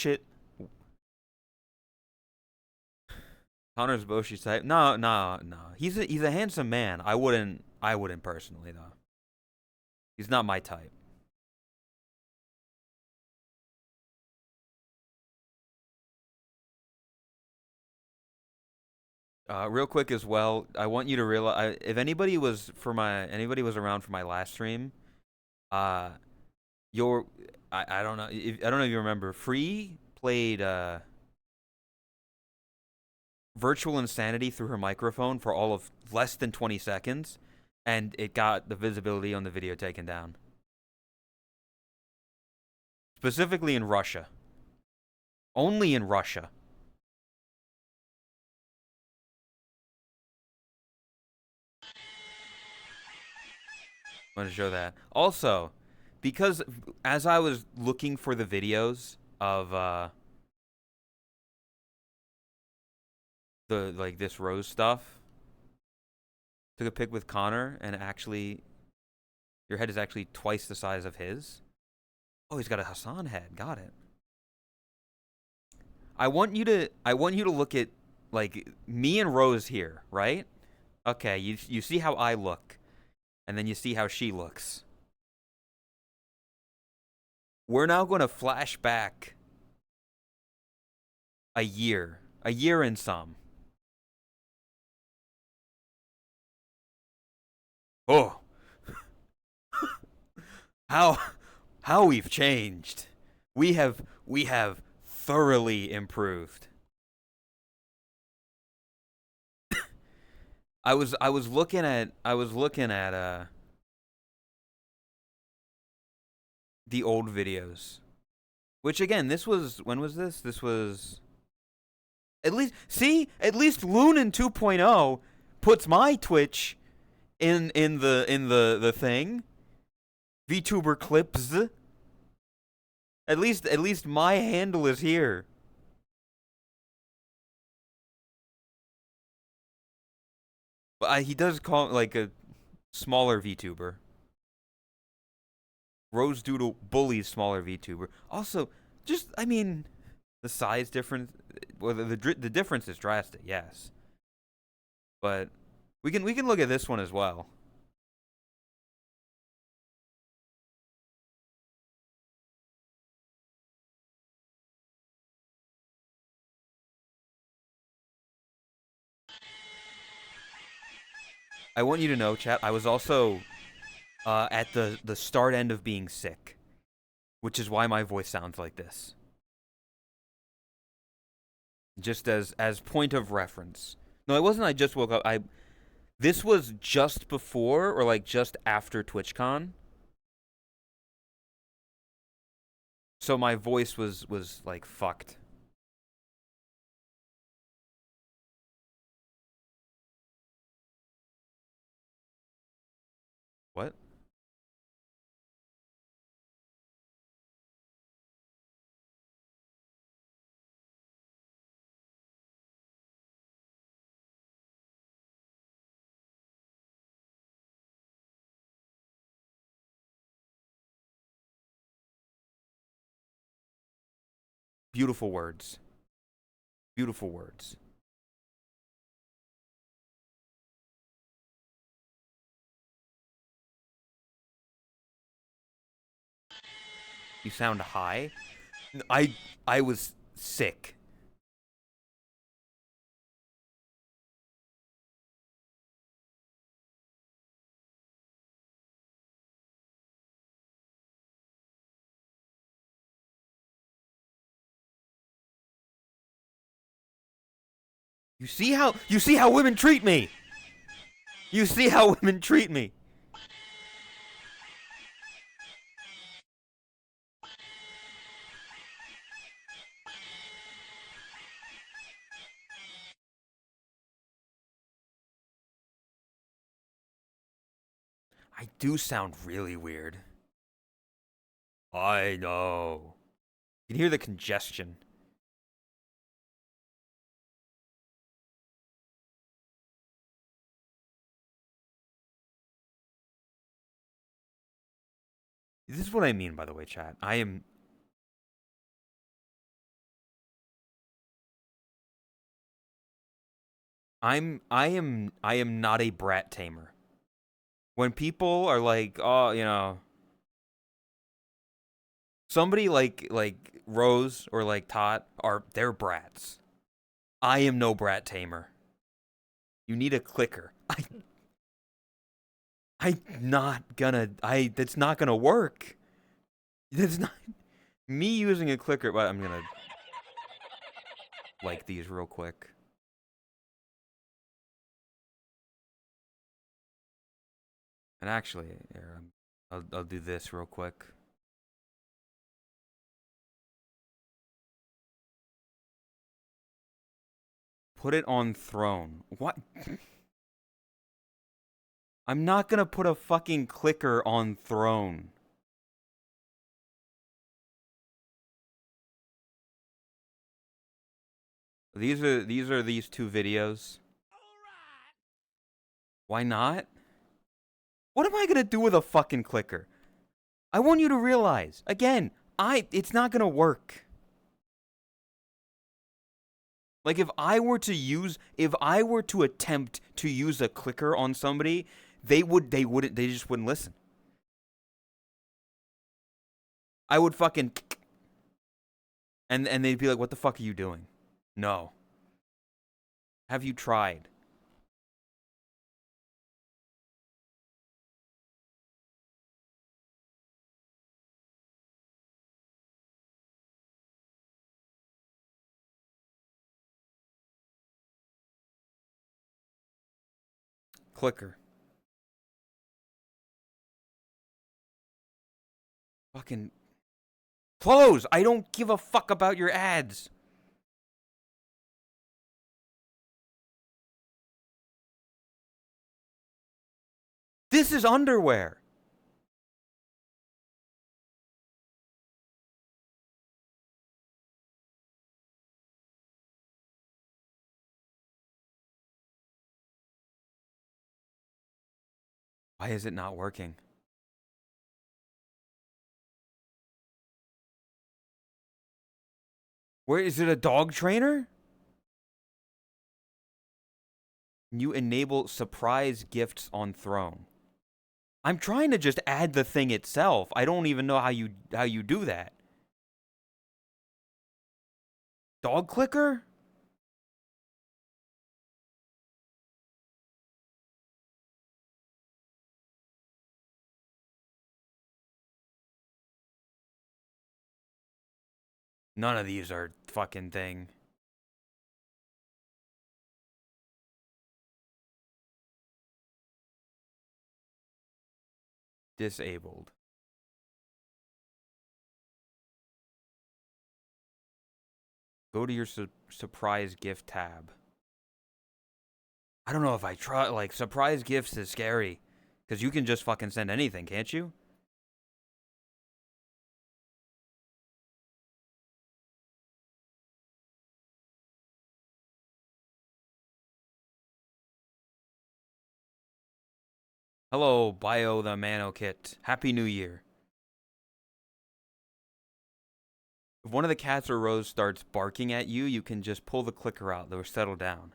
it. Connor's Boshi type. No. He's a handsome man. I wouldn't I wouldn't personally though. He's not my type. Real quick as well, I want you to realize if anybody was around for my last stream, uh, your I don't know if I don't know if you remember. Free played Virtual Insanity through her microphone for all of less than 20 seconds, and it got the visibility on the video taken down. Specifically in Russia. Only in Russia. I want to show that. Also, because as I was looking for the videos of the like this Rose stuff, took a pic with Connor, and actually, your head is actually twice the size of his. Oh, he's got a Hassan head. Got it. I want you to look at like me and Rose here, right? Okay, you see how I look, and then you see how she looks. We're now going to flash back a year and some. Oh, how we've changed. We have thoroughly improved. I was looking at the old videos. Which again, this was when was this? This was at least Lunan 2.0 puts my Twitch in the thing. VTuber clips. At least my handle is here. But he does call it like a smaller VTuber. Rose Doodle bullies smaller VTuber. Also, just I mean, the size difference. Well, the difference is drastic, yes. But we can look at this one as well. I want you to know, chat. I was also at the start end of being sick, which is why my voice sounds like this. Just as point of reference. No, it wasn't. I just woke up. This was just before or like just after TwitchCon. So my voice was like fucked. What? Beautiful words. Beautiful words. You sound high. I was sick. You see how women treat me. You see how women treat me. I do sound really weird. I know. You can hear the congestion. This is what I mean, by the way, chat. I am not a brat tamer. When people are like, oh, somebody like Rose or like Tot they're brats. I am no brat tamer. You need a clicker. That's not gonna work. That's not me using a clicker, but I'm gonna like these real quick. And actually, here, I'll do this real quick. Put it on throne. What? I'm not gonna put a fucking clicker on throne. These two videos. Why not? What am I gonna do with a fucking clicker? I want you to realize, again, it's not gonna work. Like if I were to attempt to use a clicker on somebody, they just wouldn't listen. I would fucking and they'd be like, "What the fuck are you doing?" No. Have you tried? Clicker. Fucking close. I don't give a fuck about your ads. This is underwear. Why is it not working? Where is it, a dog trainer? You enable surprise gifts on throne. I'm trying to just add the thing itself. I don't even know how you do that. Dog clicker? None of these are fucking thing. Disabled. Go to your surprise gift tab. I don't know if I try, like, surprise gifts is scary. Because you can just fucking send anything, can't you? Hello, Bio the Mano Kit. Happy New Year. If one of the cats or Rose starts barking at you, you can just pull the clicker out. They'll settle down.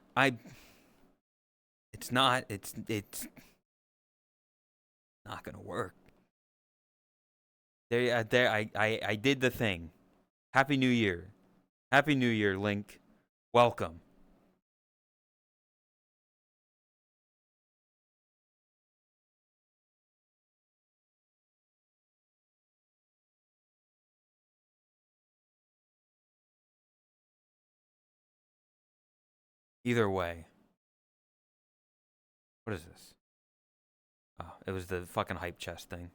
It's not gonna work. I did the thing. Happy New Year. Happy New Year, Link. Welcome. Either way. What is this? Oh, it was the fucking hype chest thing.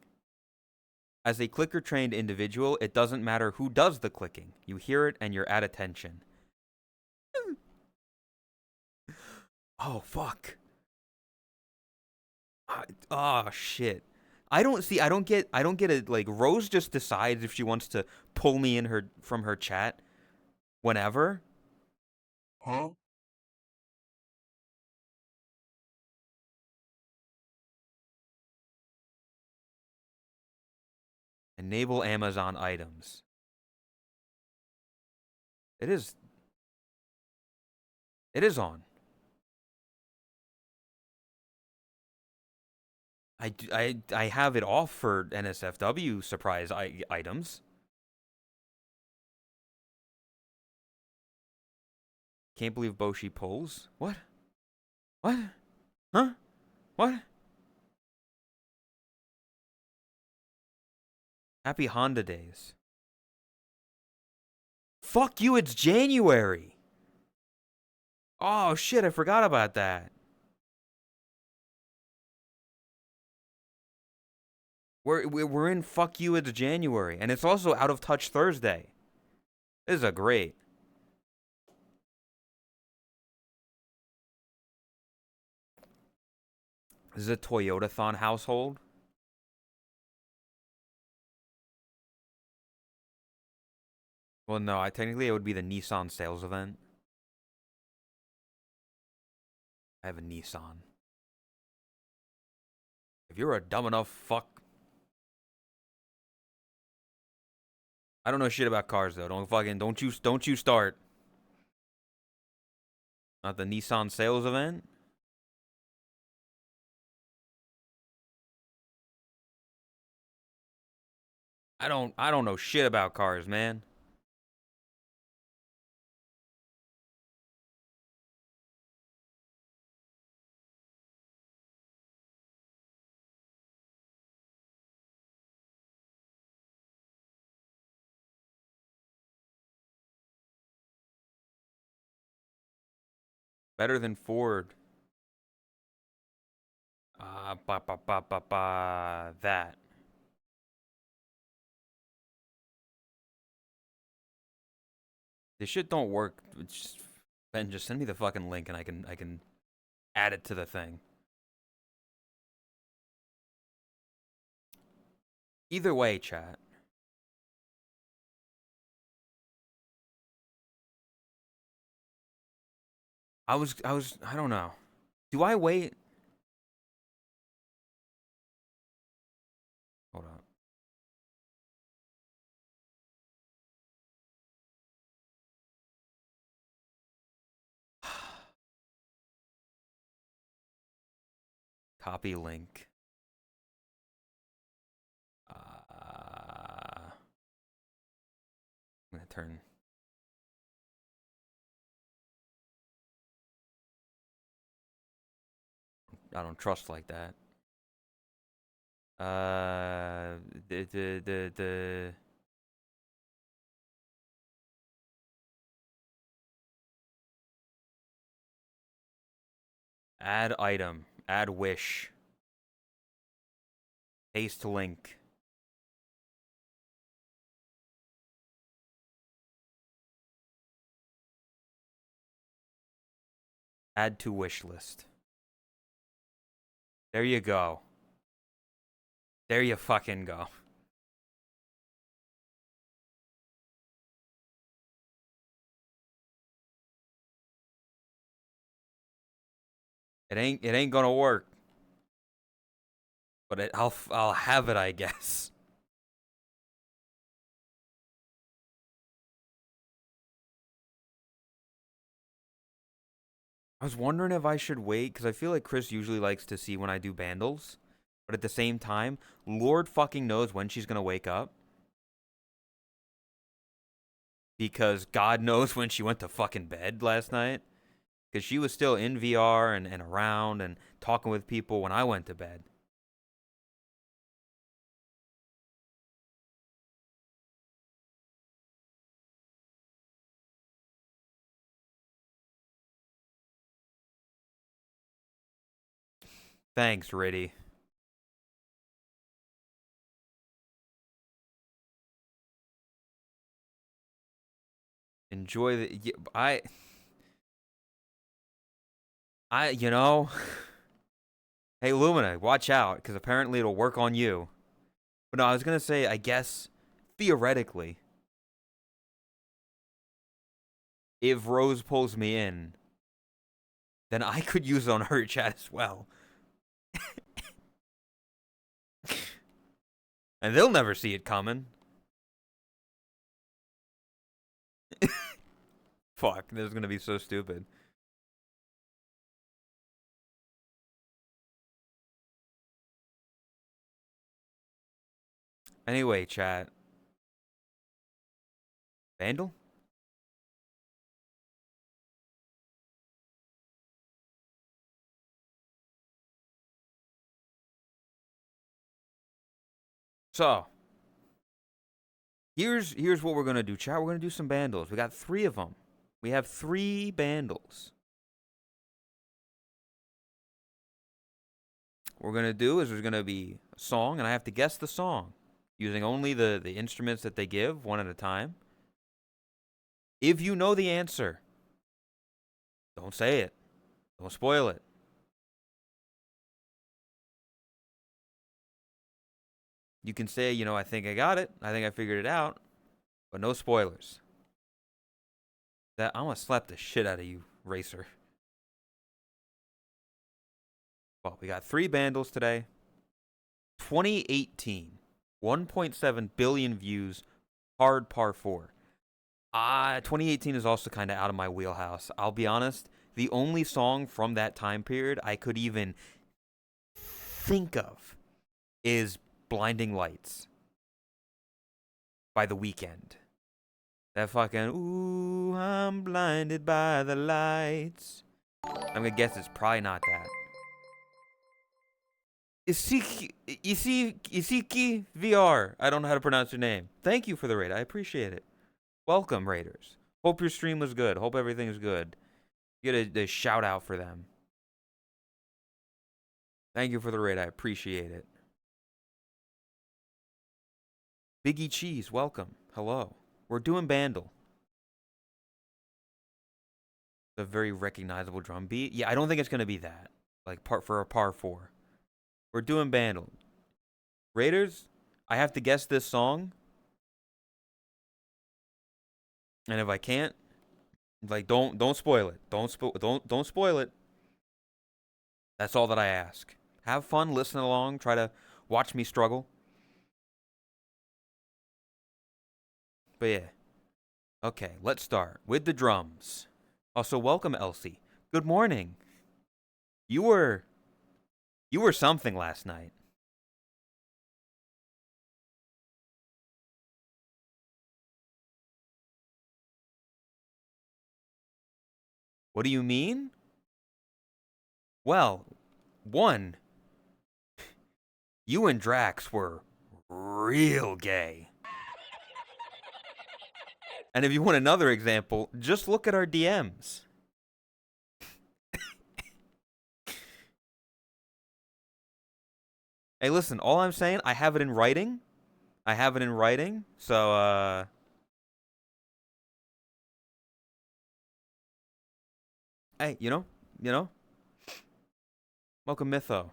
As a clicker-trained individual, it doesn't matter who does the clicking. You hear it and you're at attention. Oh, fuck. Oh, shit. I don't get it. Like, Rose just decides if she wants to pull me in from her chat whenever. Huh? Enable Amazon items. It is on. I have it off for NSFW surprise items. Can't believe Boshi pulls. What? What? Huh? What? Happy Honda days. Fuck you, it's January. Oh shit, I forgot about that. We're in fuck you, it's January, and it's also Out of Touch Thursday. This is a great. This is a Toyota-thon household. Well, no, technically it would be the Nissan sales event. I have a Nissan. If you're a dumb enough fuck. I don't know shit about cars though. Don't you start. Not the Nissan sales event. I don't know shit about cars, man. Better than Ford. That. This shit don't work. Ben, just send me the fucking link and I can add it to the thing. Either way, chat. I don't know. Do I wait? Hold on. Copy link. I'm gonna turn. I don't trust like that. The add item, add wish, paste link. Add to wish list. There you go. There you fucking go. It ain't gonna work. But I'll have it, I guess. I was wondering if I should wait because I feel like Chris usually likes to see when I do bandles, but at the same time, Lord fucking knows when she's gonna wake up. Because God knows when she went to fucking bed last night. Because she was still in VR and around and talking with people when I went to bed. Thanks, Riddy. Enjoy the. You know. Hey, Lumina, watch out, because apparently it'll work on you. But no, I was gonna say, I guess, theoretically, if Rose pulls me in, then I could use it on her chat as well. And they'll never see it coming. Fuck, this is gonna be so stupid. Anyway, chat. Vandal? So, here's what we're gonna do, chat. We're gonna do some bandles. We got 3 of them. We have 3 bandles. What we're gonna do is there's gonna be a song, and I have to guess the song using only the instruments that they give, one at a time. If you know the answer, don't say it. Don't spoil it. You can say, I think I got it. I think I figured it out. But no spoilers. I'm gonna slap the shit out of you, Racer. Well, we got 3 bandles today. 2018, 1.7 billion views, hard par 4. 2018 is also kind of out of my wheelhouse. I'll be honest, the only song from that time period I could even think of is Blinding Lights by The Weeknd. That fucking, ooh, I'm blinded by the lights. I'm gonna guess it's probably not that. Isiki VR. I don't know how to pronounce your name. Thank you for the raid. I appreciate it. Welcome, Raiders. Hope your stream was good. Hope everything is good. Get a shout out for them. Thank you for the raid. I appreciate it. Biggie Cheese, welcome. Hello. We're doing Bandle. A very recognizable drum beat. Yeah, I don't think it's gonna be that. Like for a par 4. We're doing Bandle. Raiders, I have to guess this song. And if I can't, like don't spoil it. Don't spoil it. That's all that I ask. Have fun, listen along, try to watch me struggle. But yeah. Okay, let's start with the drums. Also, welcome Elsie. Good morning. You were something last night. What do you mean? Well, one, you and Drax were real gay. And if you want another example, just look at our DMs. Hey, listen, all I'm saying, I have it in writing. So, hey, welcome Mytho.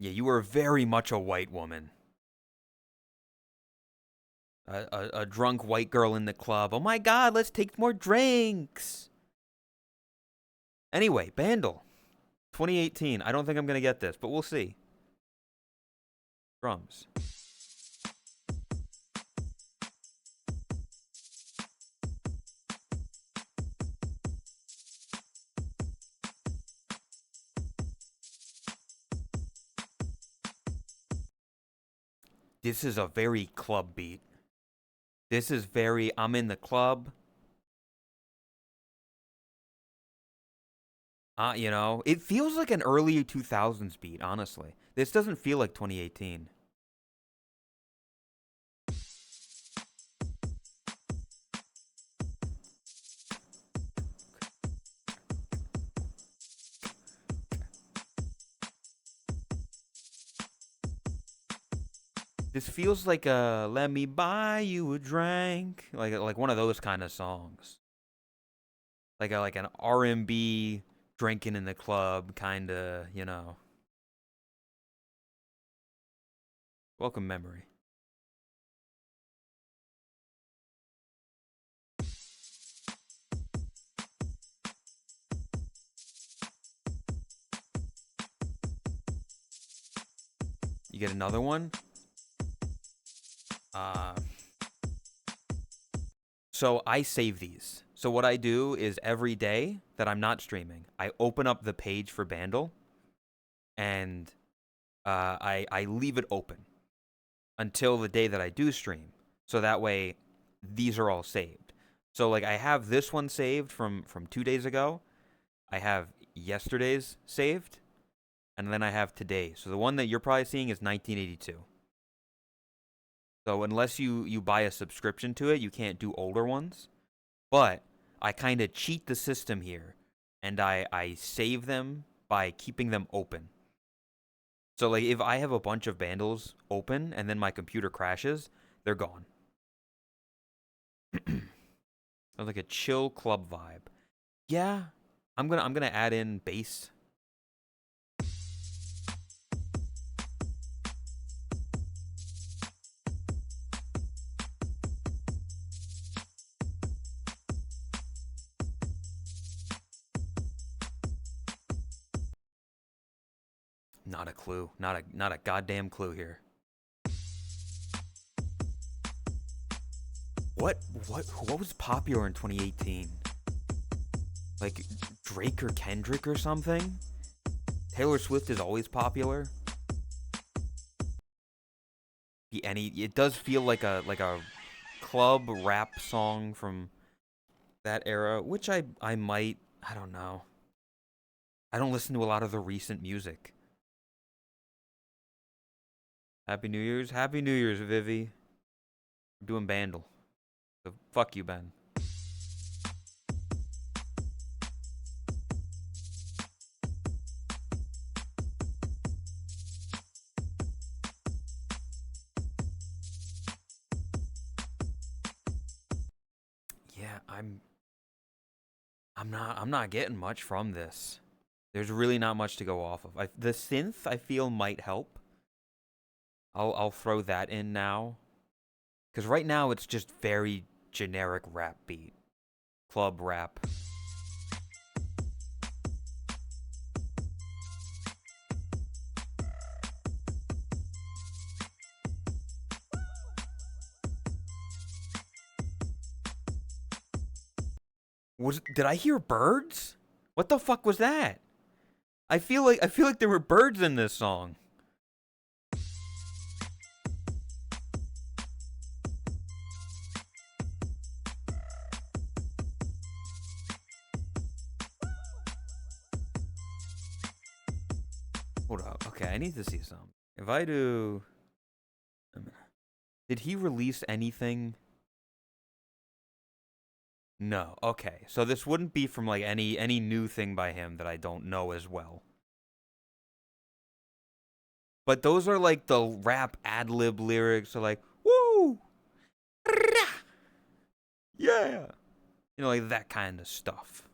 Yeah, you were very much a white woman. A drunk white girl in the club. Oh my god, let's take more drinks. Anyway, Bandle. 2018. I don't think I'm going to get this, but we'll see. Drums. This is a very club beat. This is very, I'm in the club. It feels like an early 2000s beat, honestly. This doesn't feel like 2018. This feels like a "Let me buy you a drink," like one of those kind of songs. Like an R&B drinking in the club kind of. Welcome memory. You get another one? So I save these. So what I do is every day that I'm not streaming, I open up the page for Bandle, and I leave it open until the day that I do stream. So that way, these are all saved. So like I have this one saved from 2 days ago. I have yesterday's saved, and then I have today. So the one that you're probably seeing is 1982. So unless you buy a subscription to it, you can't do older ones. But I kind of cheat the system here, and I save them by keeping them open. So like if I have a bunch of bundles open and then my computer crashes, they're gone. Sounds like a chill club vibe. Yeah, I'm gonna add in bass. Not a clue. Not a goddamn clue here. What was popular in 2018? Like Drake or Kendrick or something? Taylor Swift is always popular. It does feel like a club rap song from that era, which I might, I don't know. I don't listen to a lot of the recent music. Happy New Year's. Happy New Year's, Vivi. We're doing Bandle. So fuck you, Ben. Yeah, I'm not getting much from this. There's really not much to go off of. The synth I feel might help. I'll throw that in now. Cuz right now it's just very generic rap beat. Club rap. Did I hear birds? What the fuck was that? I feel like there were birds in this song. Hold up. Okay, I need to see some. If I do, did he release anything? No. Okay. So this wouldn't be from like any new thing by him that I don't know as well. But those are like the rap ad lib lyrics. So like, woo, yeah, like that kind of stuff.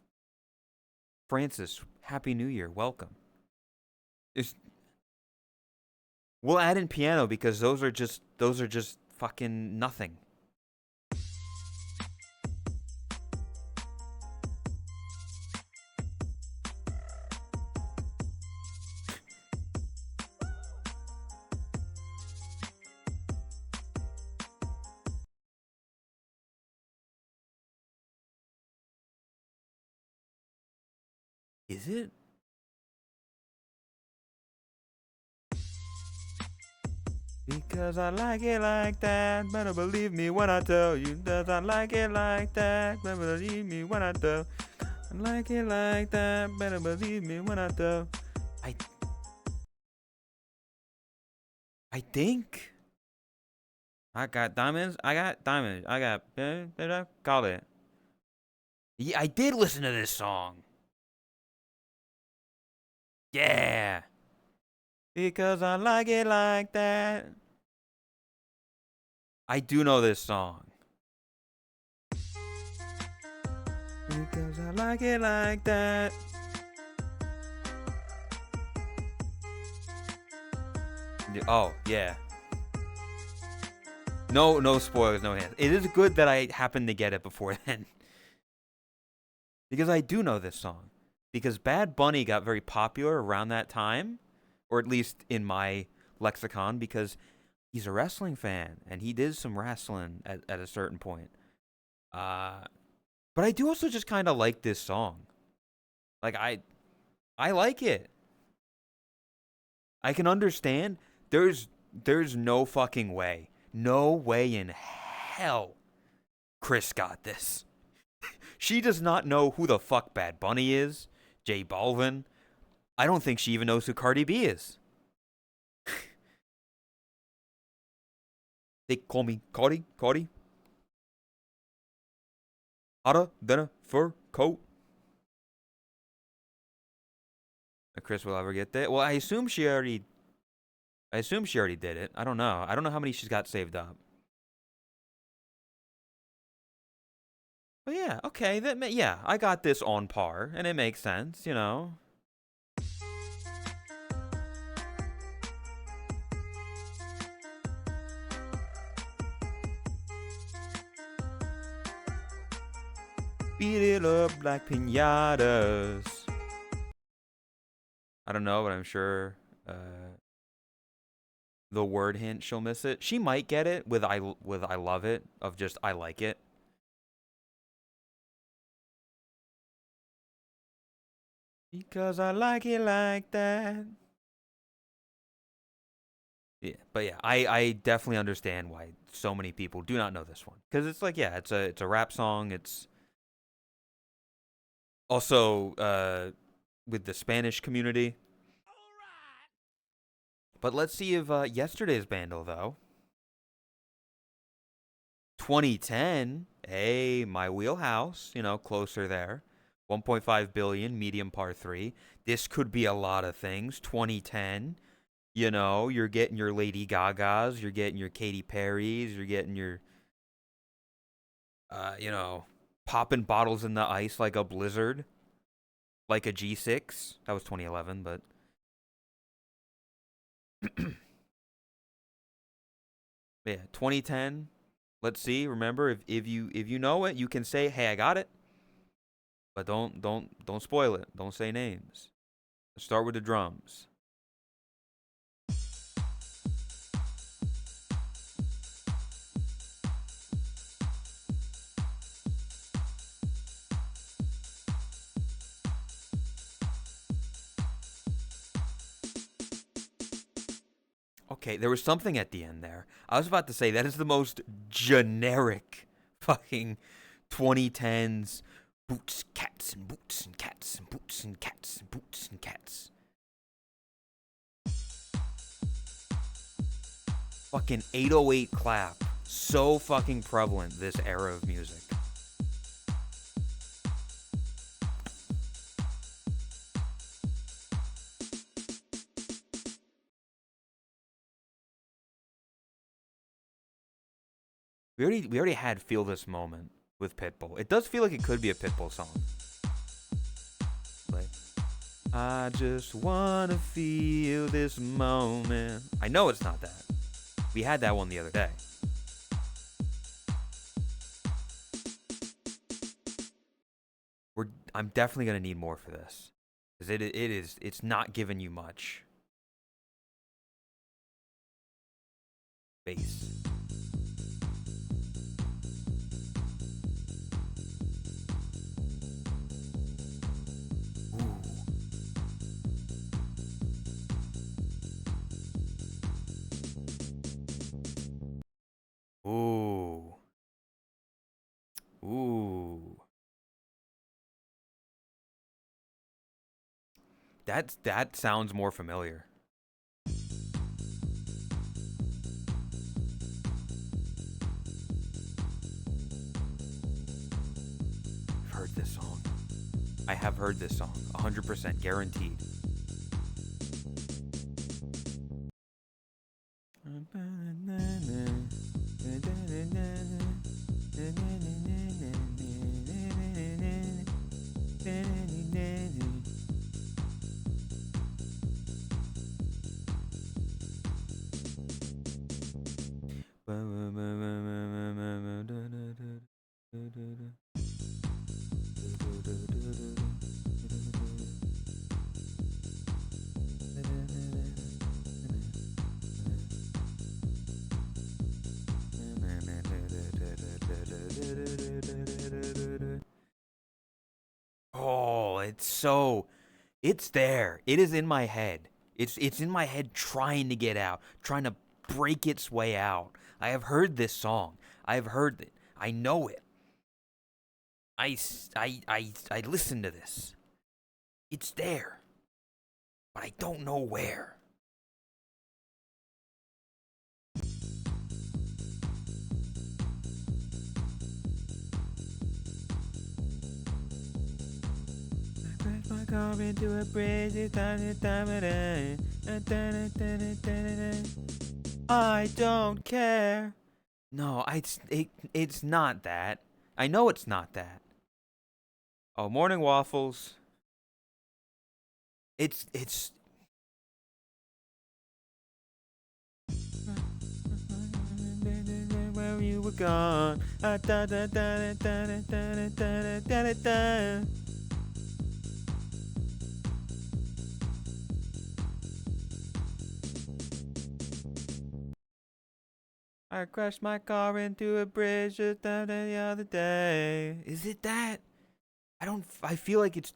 Francis, Happy New Year, welcome. It's, we'll add in piano because those are just fucking nothing. Is it? Because I like it like that. Better believe me when I tell you that I like it like that. Better believe me when I tell. I like it like that. Better believe me when I tell. I I think I got diamonds. I got diamonds. I got call it. Yeah, I did listen to this song. Yeah. Because I like it like that. I do know this song. Because I like it like that. Oh, yeah. No spoilers, no hands. It is good that I happened to get it before then. Because I do know this song. Because Bad Bunny got very popular around that time, or at least in my lexicon, because he's a wrestling fan and he did some wrestling at a certain point. But I do also just kind of like this song. Like I like it. I can understand. There's no fucking way. No way in hell Chris got this. She does not know who the fuck Bad Bunny is, J Balvin. I don't think she even knows who Cardi B is. They call me Cardi, Cardi. Hotter than a fur coat. Chris will ever get that. Well, I assume she already did it. I don't know. I don't know how many she's got saved up. But yeah, okay. Yeah, I got this on par, and it makes sense, you know. Beat it up like pinatas. I don't know, but I'm sure the word hint she'll miss it. She might get it with I love it of just I like it. Because I like it like that. Yeah, but yeah, I definitely understand why so many people do not know this one. Because it's like, yeah, it's a rap song. It's also with the Spanish community. But let's see if yesterday's bundle though. 2010, hey, my wheelhouse, you know, closer there. 1.5 billion, medium par 3. This could be a lot of things. 2010, you know, you're getting your Lady Gagas, you're getting your Katy Perrys, you're getting your you know, popping bottles in the ice like a blizzard, like a G6. That was 2011, but yeah, 2010. Let's see. Remember, if you know it, you can say, "Hey, I got it," but don't spoil it. Don't say names. Start with the drums. Okay, there was something at the end there. I was about to say that is the most generic fucking 2010s boots, cats, and boots, and cats, and boots, and cats, and boots, and cats. Fucking 808 clap. So fucking prevalent this era of music. We already had Feel This Moment with Pitbull. It does feel like it could be a Pitbull song. Like, I just wanna feel this moment. I know it's not that. We had that one the other day. I'm definitely gonna need more for this. Because it's not giving you much. Bass. Ooh. Ooh. That sounds more familiar. I've heard this song. I have heard this song. 100% guaranteed. Oh, it's there. It is in my head. It's in my head trying to get out, trying to break its way out. I have heard this song. I have heard it. I know it. I listen to this. It's there, but I don't know where. I crash my car into a bridge. It's time to time it in. I don't care. No, it's not that. I know it's not that. Oh, morning waffles. It's where you were gone. I crashed my car into a bridge just the other day. Is it that? I don't. I feel like it's.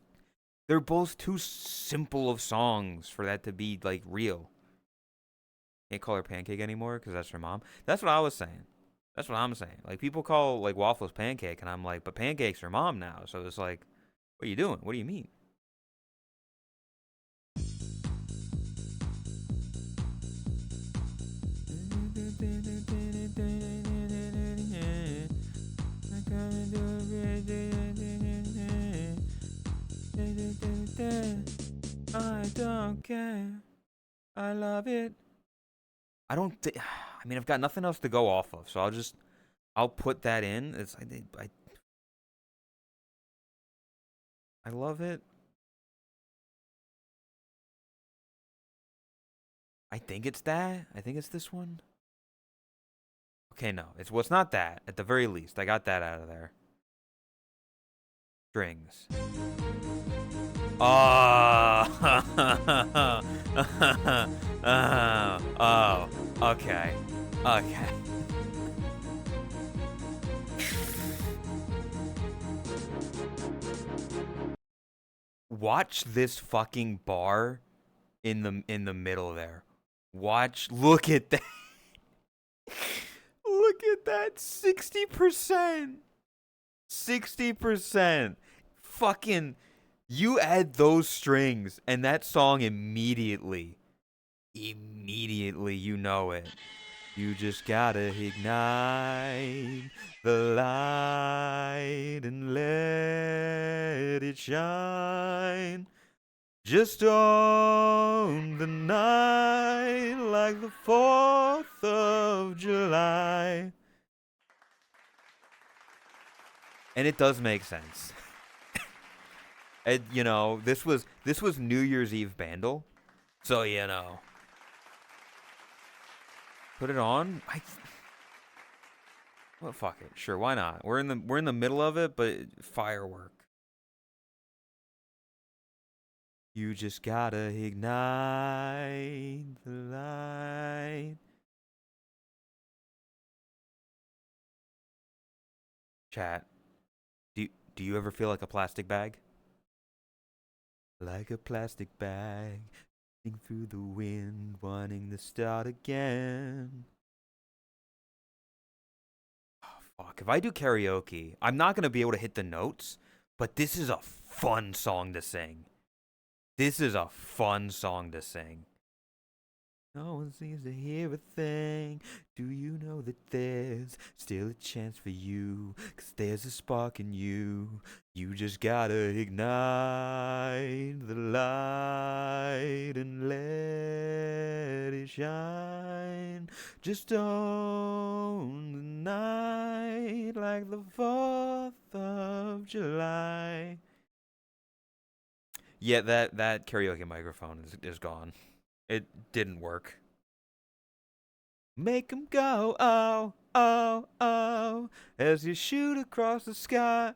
They're both too simple of songs for that to be like real. Can't call her pancake anymore because that's her mom. That's what I was saying. That's what I'm saying. Like people call like waffles pancake, and I'm like, but pancake's her mom now. So it's like, what are you doing? What do you mean? I don't care. I love it. I don't think. I mean, I've got nothing else to go off of, so I'll put that in. I love it. I think it's that. I think it's this one. Okay, no, it's not that. At the very least, I got that out of there. Strings. Oh. Oh. Okay. Okay. Watch this fucking bar in the middle there. Watch. Look at that. Look at that. 60%. 60%. Fucking. You add those strings and that song immediately. Immediately, you know it. You just gotta ignite the light and let it shine. Just on the night like the 4th of July. And it does make sense. And, this was New Year's Eve Bandle. So, put it on. Well, fuck it. Sure, why not? We're in the middle of it, but firework. You just gotta ignite the light. Chat. Do you ever feel like a plastic bag? Like a plastic bag, through the wind, wanting to start again. Fuck, if I do karaoke, I'm not gonna be able to hit the notes, but this is a fun song to sing. This is a fun song to sing. No one seems to hear a thing. Do you know that there's still a chance for you? 'Cause there's a spark in you. You just gotta ignite the light and let it shine. Just on the night like the 4th of July. Yeah, that karaoke microphone is gone. It didn't work. Make 'em go, oh, oh, oh, as you shoot across the sky.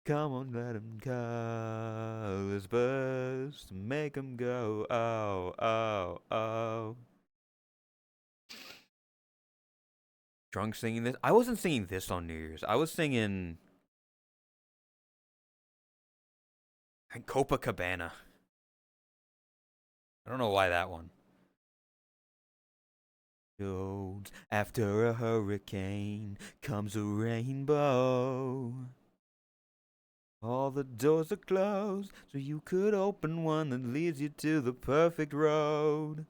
Come on, let 'em colors burst. Make 'em go, oh, oh, oh. Drunk singing this? I wasn't singing this on New Year's. I was singing. And Copacabana. I don't know why that one. After a hurricane comes a rainbow. All the doors are closed, so you could open one that leads you to the perfect road.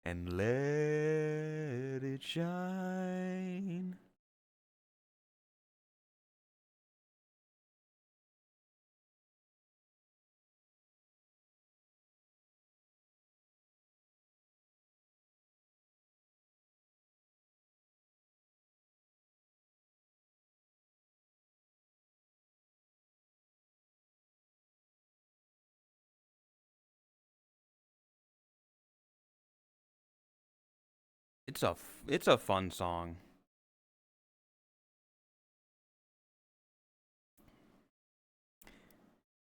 And let it shine. It's a fun song.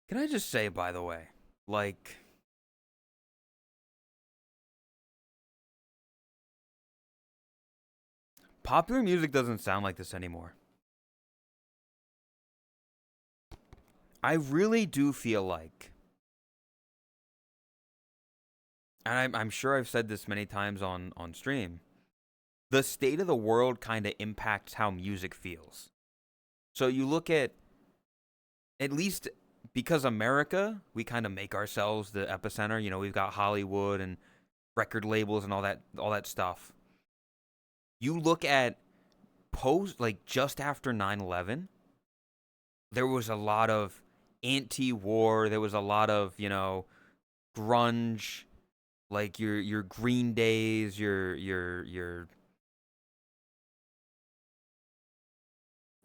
Can I just say, by the way, like, popular music doesn't sound like this anymore. I really do feel like, and I'm sure I've said this many times on stream, the state of the world kind of impacts how music feels. So you look at least because America, we kind of make ourselves the epicenter. You know, we've got Hollywood and record labels and all that stuff. You look at post like just after 9/11, there was a lot of anti-war, there was a lot of, you know, grunge, like your Green Days, your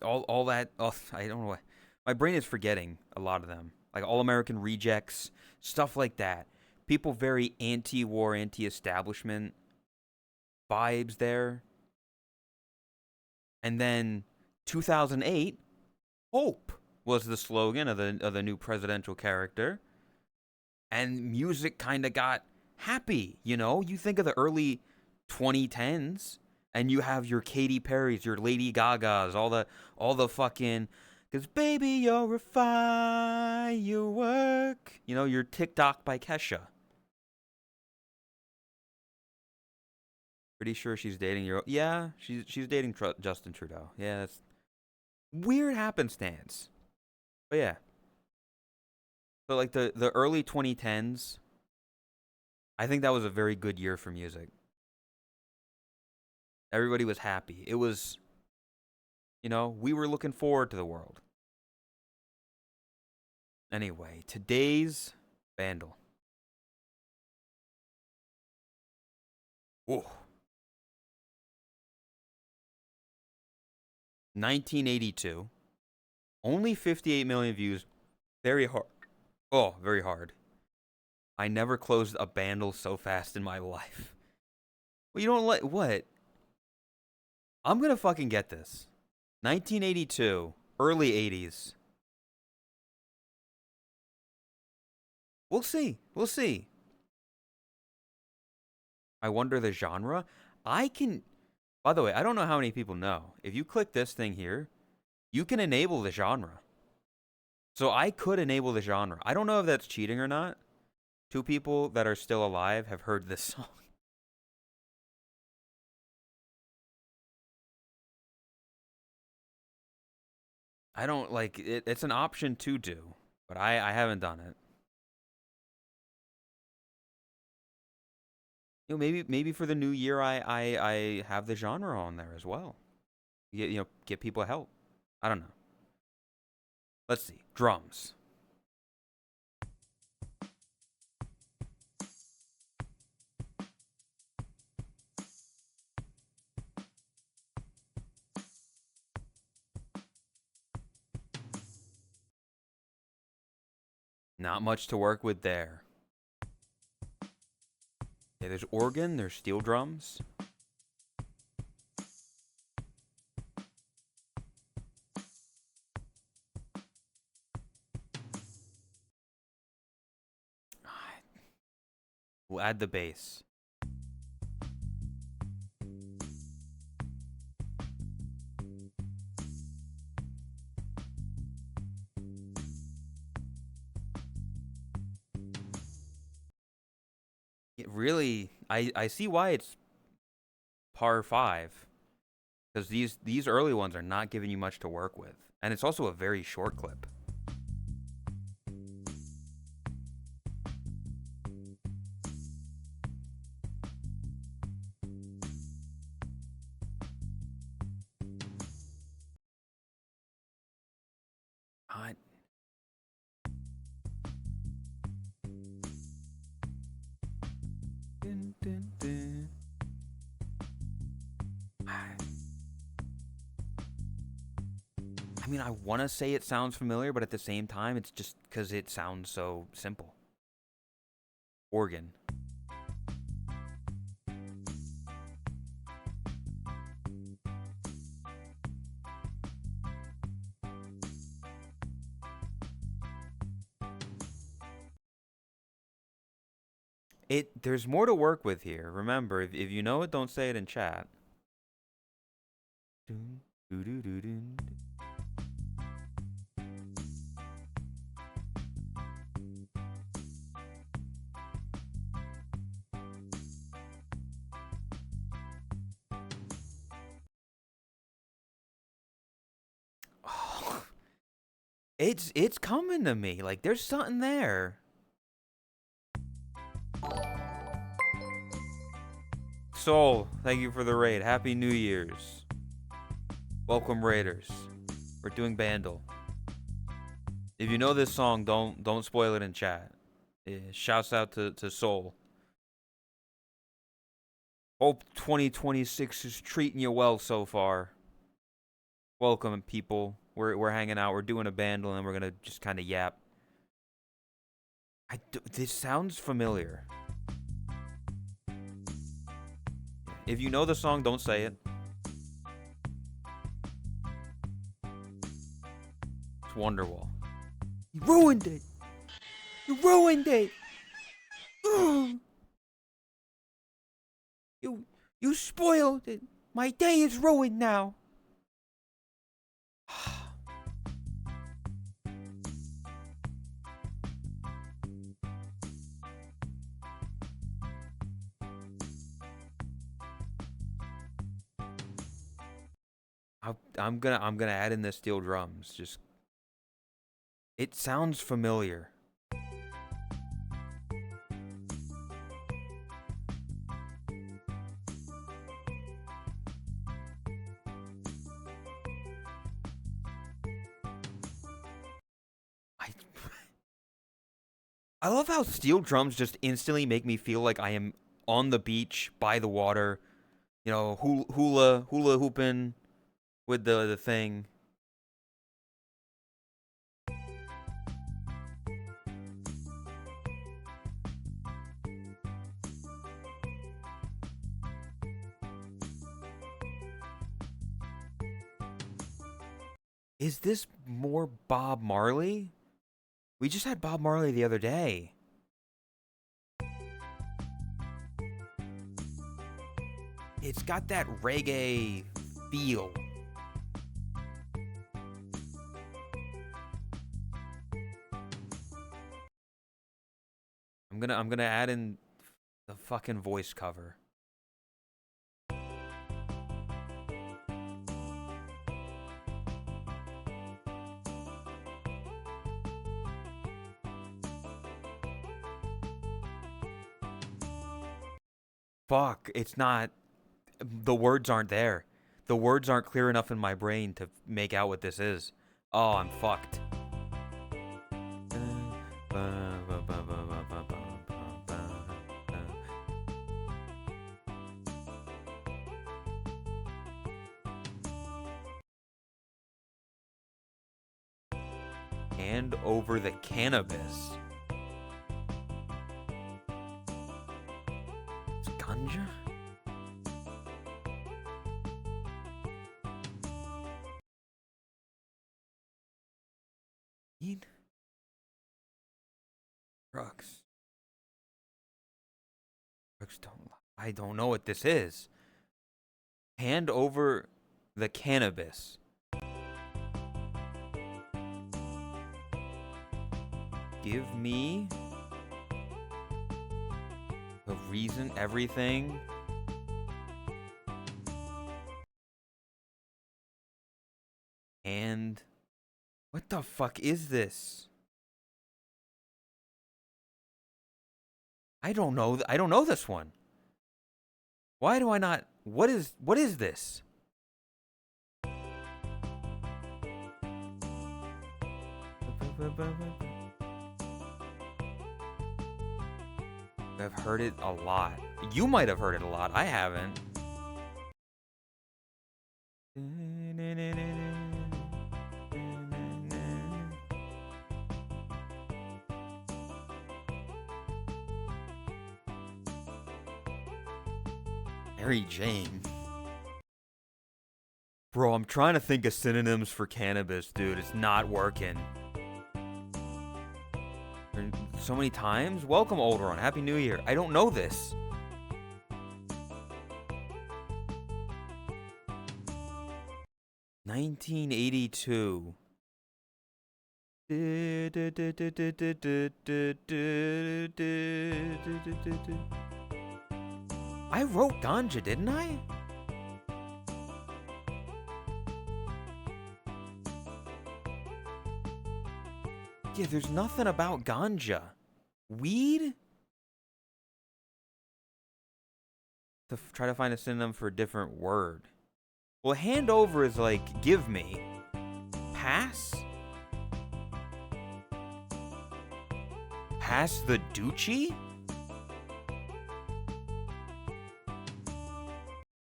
all that. Oh, I don't know why. My brain is forgetting a lot of them. Like All American Rejects, stuff like that. People very anti-war, anti-establishment vibes there. And then 2008, hope was the slogan of the new presidential character. And music kind of got happy, you know? You think of the early 2010s and you have your Katy Perry's, your Lady Gaga's, all the fucking cuz baby you're a firework. You know, your TikTok by Kesha. Pretty sure she's dating your yeah, she's dating Justin Trudeau. Yeah, that's weird happenstance. But yeah. So like the early 2010s, I think that was a very good year for music. Everybody was happy. It was, you know, we were looking forward to the world. Anyway, today's Vandal. Whoa. 1982. Only 58 million views. Very hard. Oh, very hard. I never closed a Vandal so fast in my life. Well, you don't like what? I'm gonna fucking get this. 1982, early 80s. We'll see. We'll see. I wonder the genre. I can. By the way, I don't know how many people know. If you click this thing here, you can enable the genre. So I could enable the genre. I don't know if that's cheating or not. Two people that are still alive have heard this song. I don't like it. It's an option to do, but I haven't done it. You know, maybe for the new year, I have the genre on there as well. You know, get people help. I don't know. Let's see. Drums. Not much to work with there. Yeah, there's organ, there's steel drums. We'll add the bass. It really, I see why it's par five, because these early ones are not giving you much to work with, and it's also a very short clip. I, dun, dun, dun. I mean, I want to say it sounds familiar, but at the same time, it's just because it sounds so simple. Organ. There's more to work with here. Remember, if you know it, don't say it in chat. Dun, doo, doo, doo, dun. Oh, it's coming to me. Like there's something there. Soul, thank you for the raid. Happy New Year's. Welcome Raiders. We're doing Bandle. If you know this song, don't spoil it in chat. Shouts out to Soul. Hope 2026 is treating you well so far. Welcome people. We're hanging out. We're doing a Bandle and we're gonna just kind of yap. This sounds familiar. If you know the song, don't say it. It's Wonderwall. You ruined it. You ruined it. You spoiled it. My day is ruined now. I'm gonna add in the steel drums. Just it sounds familiar. I love how steel drums just instantly make me feel like I am on the beach by the water, you know, hula hooping with the thing. Is this more Bob Marley? We just had Bob Marley the other day. It's got that reggae feel. I'm gonna add in the fucking voice cover. Fuck, it's not. The words aren't there. The words aren't clear enough in my brain to make out what this is. Oh, I'm fucked. Hand over the cannabis. It's ganja? Weed? Drugs. I don't know what this is. Hand over the cannabis. Give me The reason, everything. And what the fuck is this? I don't know. I don't know this one. Why do I not? What is this? I've heard it a lot. You might have heard it a lot. I haven't. Mary Jane. Bro, I'm trying to think of synonyms for cannabis, dude. It's not working. So many times? Welcome, Old Run. Happy New Year. I don't know this. $1982. I wrote ganja, didn't I? Yeah, there's nothing about ganja. Weed? Try to find a synonym for a different word. Well, hand over is like, give me. Pass? Pass the doochie?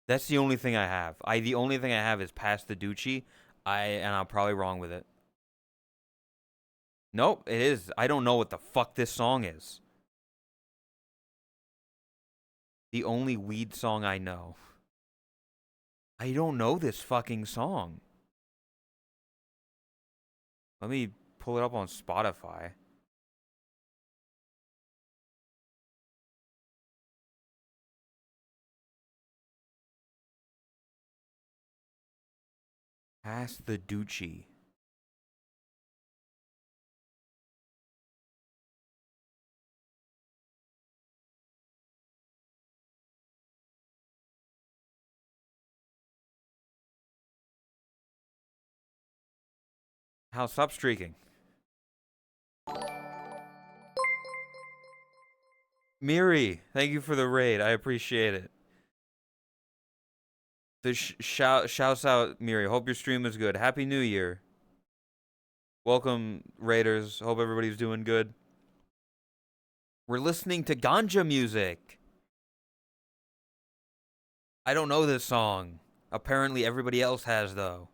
That's the only thing I have. The only thing I have is pass the doochie. And I'm probably wrong with it. Nope, it is. I don't know what the fuck this song is. The only weed song I know. I don't know this fucking song. Let me pull it up on Spotify. Pass the doochie. Hal, stop streaking. Miri, thank you for the raid. I appreciate it. The shouts out, Miri. Hope your stream is good. Happy New Year. Welcome, raiders. Hope everybody's doing good. We're listening to ganja music. I don't know this song. Apparently everybody else has, though.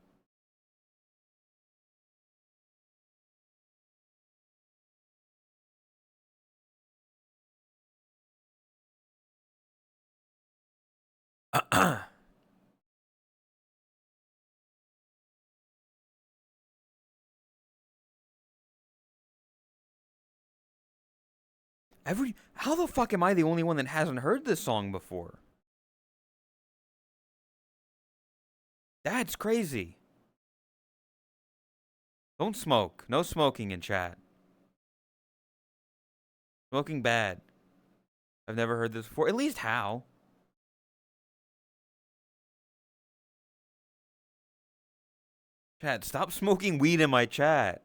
How the fuck am I the only one that hasn't heard this song before? That's crazy. Don't smoke. No smoking in chat. Smoking bad. I've never heard this before. At least how? Chat, stop smoking weed in my chat.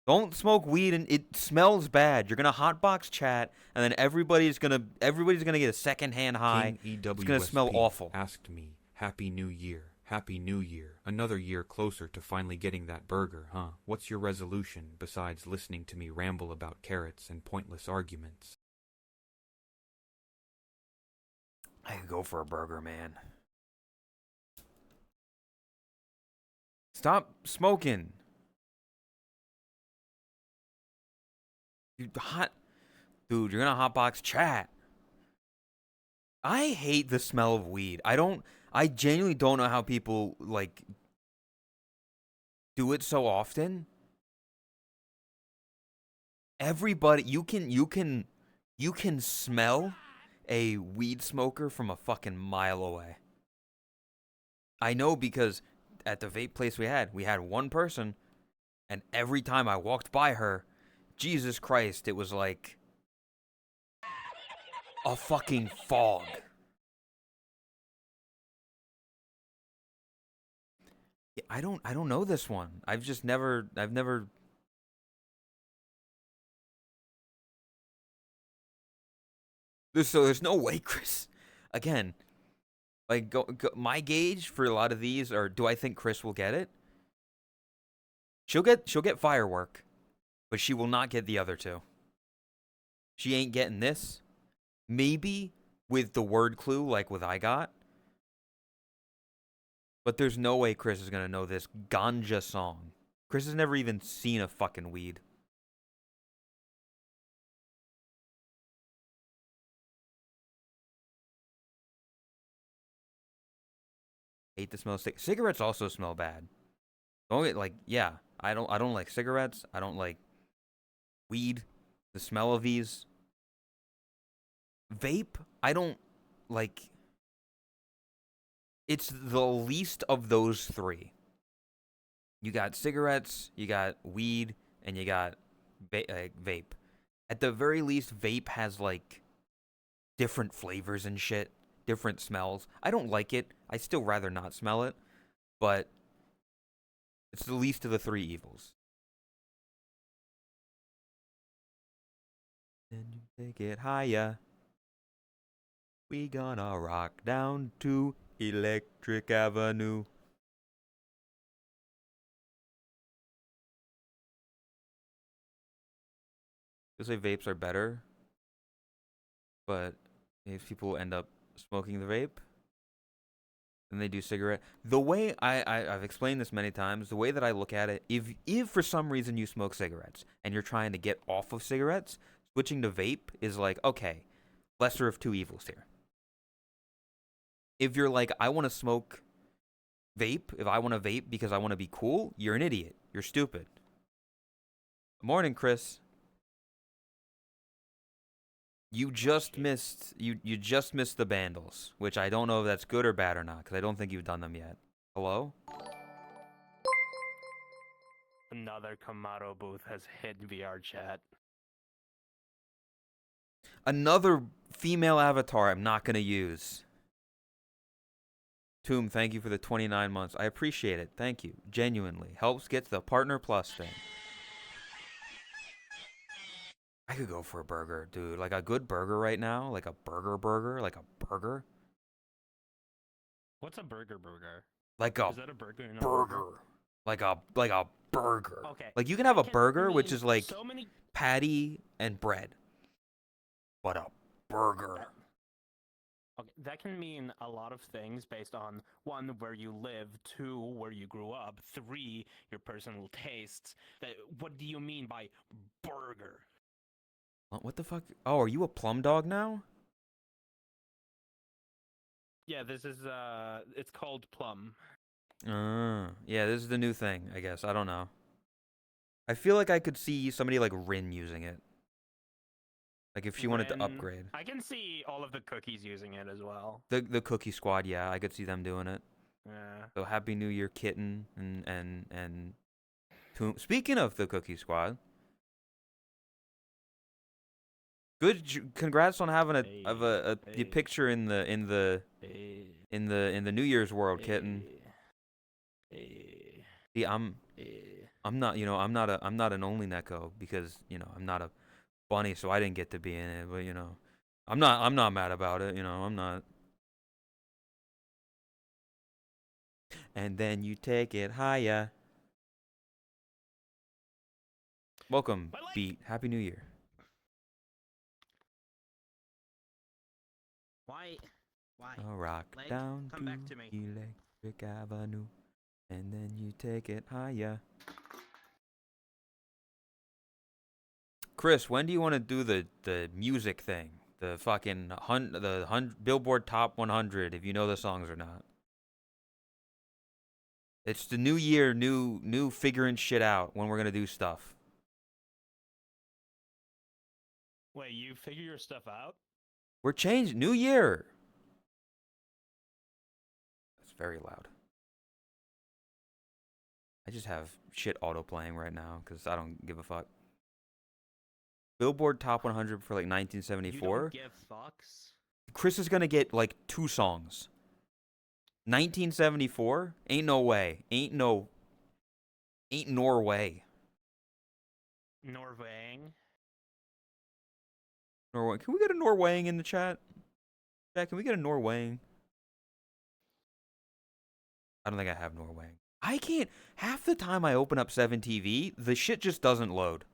Don't smoke weed, and it smells bad. You're gonna hotbox chat, and then everybody's gonna get a secondhand high. It's gonna smell awful. Asked me, "Happy New Year, Happy New Year. Another year closer to finally getting that burger, huh? What's your resolution besides listening to me ramble about carrots and pointless arguments?" I could go for a burger, man. Stop smoking. Dude, you're gonna hotbox chat. I hate the smell of weed. I genuinely don't know how people, like, do it so often. Everybody, you can smell a weed smoker from a fucking mile away. I know because at the vape place we had one person, and every time I walked by her, Jesus Christ, it was like, A fucking fog. Yeah, I don't know this one. I've never. There's no way, Chris. Again, like my gauge for a lot of these are, do I think Chris will get it? She'll get firework, but she will not get the other two. She ain't getting this. Maybe with the word clue like with I got. But there's no way Chris is gonna know this ganja song. Chris has never even seen a fucking weed. Hate the smell of cigarettes also smell bad. Don't get like, yeah, I don't like cigarettes. I don't like weed. The smell of these. Vape, I don't like. It's the least of those three. You got cigarettes, you got weed, and you got vape. At the very least, vape has like different flavors and shit, different smells. I don't like it. I still rather not smell it, but it's the least of the three evils. Then you take it higher. We gonna rock down to Electric Avenue. They say vapes are better, but if people end up smoking the vape, then they do cigarette. The way I've explained this many times, the way that I look at it, if for some reason you smoke cigarettes and you're trying to get off of cigarettes, switching to vape is like, okay, lesser of two evils here. If you're like, I want to smoke vape, if I want to vape because I want to be cool, you're an idiot. You're stupid. Morning, Chris. You just missed you just missed the Bandles, which I don't know if that's good or bad or not, because I don't think you've done them yet. Hello? Another Kamado booth has hit VR chat. Another female avatar I'm not gonna use. Tomb, thank you for the 29 months. I appreciate it. Thank you. Genuinely. Helps get the Partner Plus thing. I could go for a burger, dude. Like a good burger right now. Like a burger. Like a burger. What's a burger? Like a Is that a burger in a burger. Like a burger. Okay. Like you can have a That burger, mean which is like so many. patty and bread. But a burger. Okay, that can mean a lot of things based on one, where you live, two, where you grew up, three, your personal tastes. What do you mean by burger? What the fuck? Oh, are you a plum dog now? Yeah, this is it's called plum. Yeah, this is the new thing, I guess. I don't know. I feel like I could see somebody like Rin using it. Like if she wanted to Ren- upgrade. I can see all of the cookies using it as well. The Cookie Squad, yeah, I could see them doing it. Yeah. So Happy New Year, Kitten, and speaking of the Cookie Squad, congrats on having the picture in the New Year's world, Kitten. See, I'm not, I'm not an only Neko because, I'm not a bunny, so I didn't get to be in it, but I'm not mad about it, I'm not. And then you take it higher. Welcome, Beat. Happy New Year. Why? I'll rock Leg, down come back to me. Electric Avenue, and then you take it higher. Chris, when do you want to do the music thing? The fucking Billboard Top 100, if you know the songs or not. It's the new year, new figuring shit out when we're gonna do stuff. Wait, you figure your stuff out? We're changing. New year. That's very loud. I just have shit auto playing right now because I don't give a fuck. Billboard Top 100 for like You 1974. don't give fucks. Chris is gonna get like 2 songs. 1974? Ain't no way. Ain't Norway. Norvang. Norway. Can we get a Norwaying in the chat? Chat, can we get a Norwaying? I don't think I have Norwaying. I can't. Half the time I open up 7TV, the shit just doesn't load.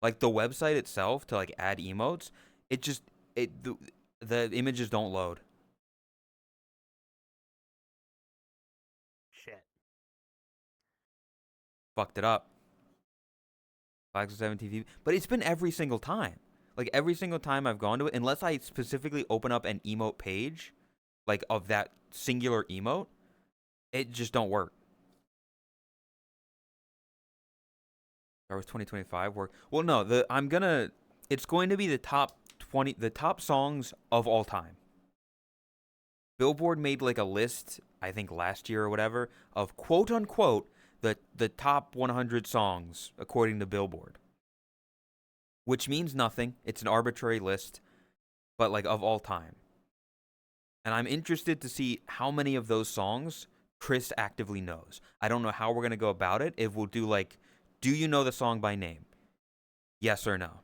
Like the website itself to like add emotes, the images don't load. Shit. Fucked it up. Flags of 7TV, but it's been every single time. Like every single time I've gone to it, unless I specifically open up an emote page, like of that singular emote, it just don't work. Or was 2025 work? Well, no, it's going to be the top 20, the top songs of all time. Billboard made like a list, I think last year or whatever, of quote unquote the top 100 songs according to Billboard. Which means nothing. It's an arbitrary list, but like of all time. And I'm interested to see how many of those songs Chris actively knows. I don't know how we're going to go about it. If we'll do like, do you know the song by name? Yes or no.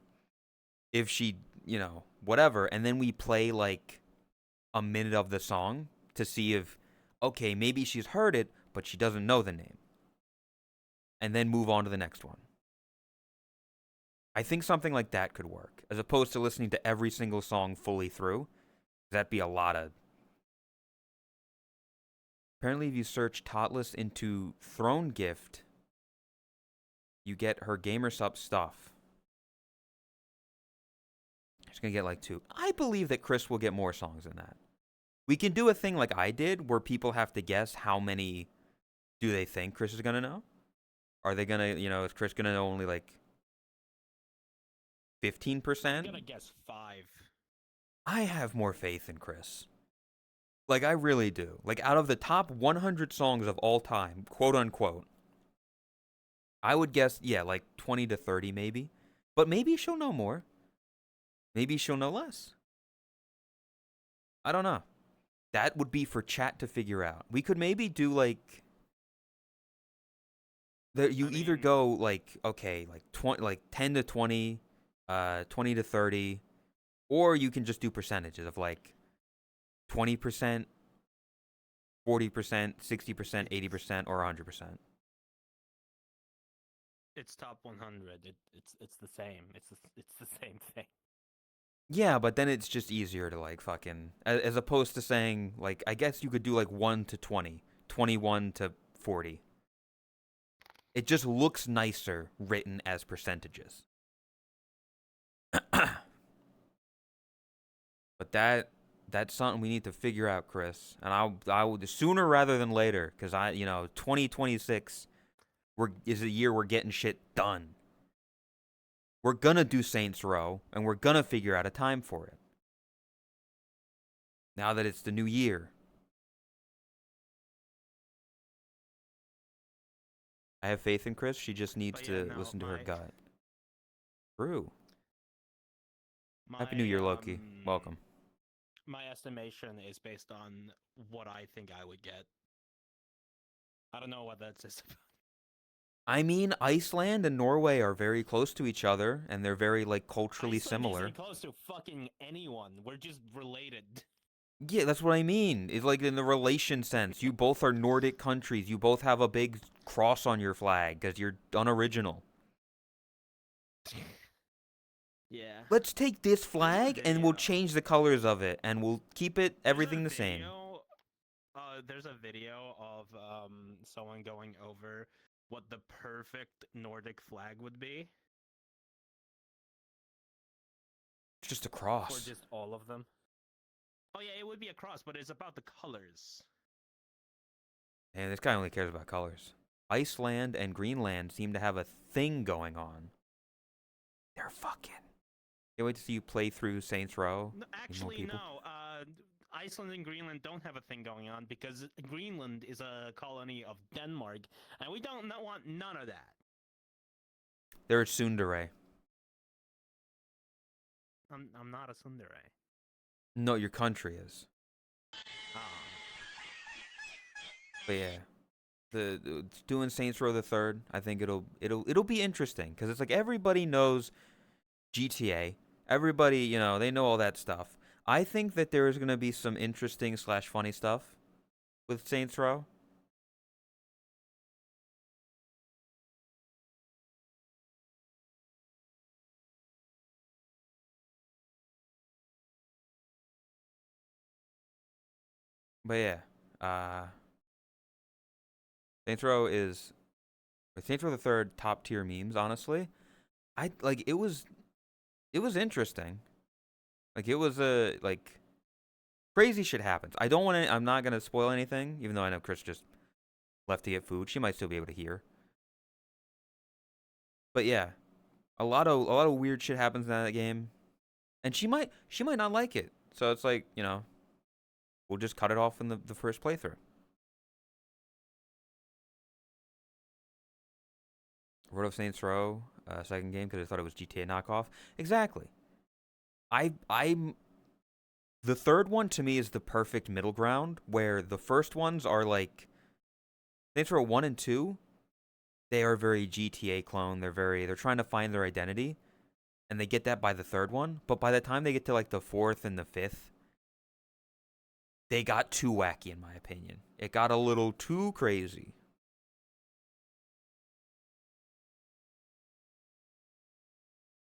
If she, whatever. And then we play like a minute of the song to see if, okay, maybe she's heard it, but she doesn't know the name. And then move on to the next one. I think something like that could work, as opposed to listening to every single song fully through. That'd be a lot of... Apparently, if you search Totless into Throne Gift, you get her Gamersub stuff. She's going to get like 2. I believe that Chris will get more songs than that. We can do a thing like I did, where people have to guess how many do they think Chris is going to know? Are they going to, is Chris going to know only like 15%? I'm gonna guess 5. I have more faith in Chris. Like, I really do. Like, out of the top 100 songs of all time, quote unquote, I would guess, yeah, like 20 to 30 maybe. But maybe she'll know more. Maybe she'll know less. I don't know. That would be for chat to figure out. We could maybe do like... You either go like, okay, like 20, like 10 to 20, 20 to 30, or you can just do percentages of like 20%, 40%, 60%, 80%, or 100%. It's top 100. It's the same. It's the same thing. Yeah, but then it's just easier to like fucking, as opposed to saying like, I guess you could do like 1 to 20, 21 to 40. It just looks nicer written as percentages. But that's something we need to figure out, Chris. And I will sooner rather than later, because 2026 is a year we're getting shit done. We're gonna do Saints Row, and we're gonna figure out a time for it. Now that it's the new year. I have faith in Chris. She just needs to listen to her gut. True. Happy New Year, Loki. Welcome. My estimation is based on what I think I would get. I don't know what that says about. I mean, Iceland and Norway are very close to each other, and they're very like culturally Iceland similar. isn't close to fucking anyone. We're just related. Yeah, that's what I mean. It's like in the relation sense. You both are Nordic countries. You both have a big cross on your flag because you're unoriginal. Yeah. Let's take this flag and we'll change the colors of it, and we'll keep it everything the same. There's a video of someone going over what the perfect Nordic flag would be. It's just a cross. Or just all of them. Oh yeah, it would be a cross, but it's about the colors. And this guy only cares about colors. Iceland and Greenland seem to have a thing going on. They're fucking. Can't wait to see you play through Saints Row. No, actually, no. Iceland and Greenland don't have a thing going on because Greenland is a colony of Denmark, and we don't want none of that. They're a tsundere. I'm not a tsundere. No, your country is. Oh. But yeah, doing Saints Row the Third, I think it'll be interesting because it's like everybody knows GTA. Everybody, they know all that stuff. I think that there is gonna be some interesting slash funny stuff with Saints Row. But yeah, uh, Saints Row is Saints Row the Third top tier memes. Honestly, I like it was interesting. Like it was a like crazy shit happens. I don't want to. I'm not gonna spoil anything, even though I know Chris just left to get food. She might still be able to hear. But yeah, a lot of weird shit happens in that game, and she might not like it. So it's like we'll just cut it off in the first playthrough. Road of Saints Row, second game because I thought it was GTA knockoff. Exactly. I'm the third one to me is the perfect middle ground where the first ones are like Saints Row 1 and 2. They are very GTA clone. They're trying to find their identity, and they get that by the third one. But by the time they get to like the fourth and the fifth, they got too wacky in my opinion. It got a little too crazy.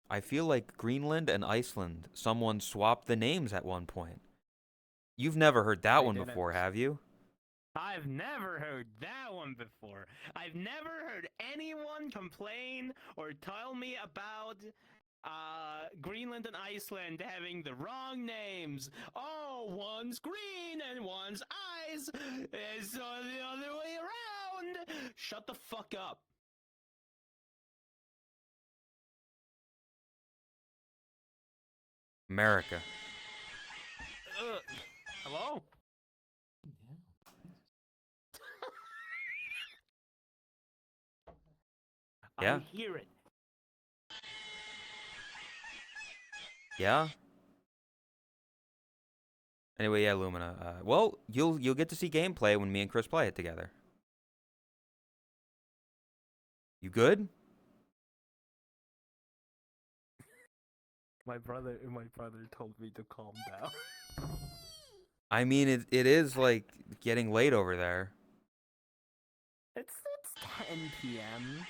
I feel like Greenland and Iceland, someone swapped the names at one point. You've never heard that They one didn't. before, have you? I've never heard that one before. I've never heard anyone complain or tell me about Greenland and Iceland having the wrong names. Oh, one's green and one's eyes is the other way around. Shut the fuck up. America. Hello? Yeah. I hear it. Yeah. Anyway, yeah, Lumina. Well, you'll get to see gameplay when me and Chris play it together. You good? My brother told me to calm down. I mean, it is like getting late over there. It's 10 p.m.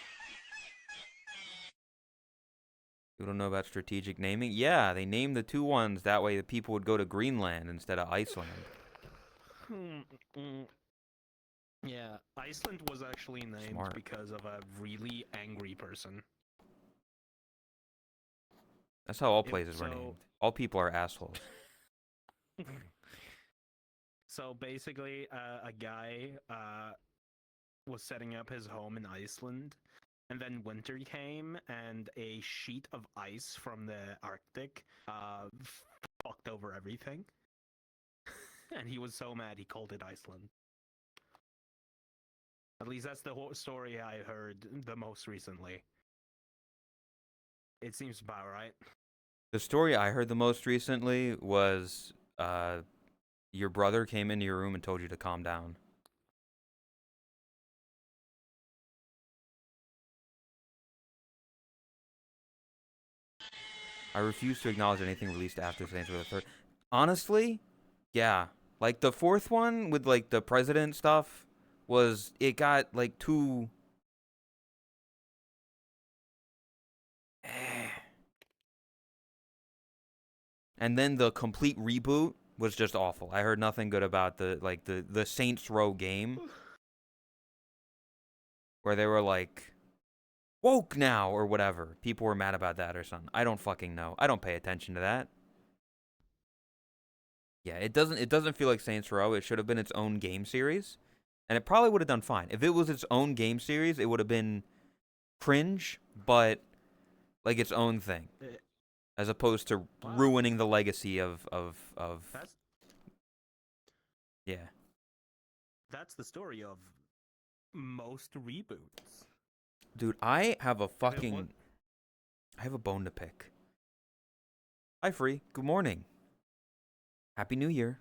You don't know about strategic naming? Yeah, they named the two ones that way the people would go to Greenland instead of Iceland. Yeah, Iceland was actually named Smart. because of a really angry person. That's how all places were named. All people are assholes. So basically, a guy was setting up his home in Iceland, and then winter came, and a sheet of ice from the Arctic fucked over everything. And he was so mad he called it Iceland. At least that's the whole story I heard the most recently. It seems about right. The story I heard the most recently was your brother came into your room and told you to calm down. I refuse to acknowledge anything released after Saints Row the Third. Honestly, yeah. Like the fourth one with like the president stuff it got like too and then the complete reboot was just awful. I heard nothing good about the Saints Row game where they were like woke now or whatever. People were mad about that or something. I don't fucking know. I don't pay attention to that. Yeah, it doesn't feel like Saints Row. It should have been its own game series. And it probably would have done fine. If it was its own game series, it would have been cringe, but like its own thing. As opposed to ruining the legacy of yeah. That's the story of most reboots. Dude, I have a bone to pick. Hi, Free. Good morning. Happy New Year.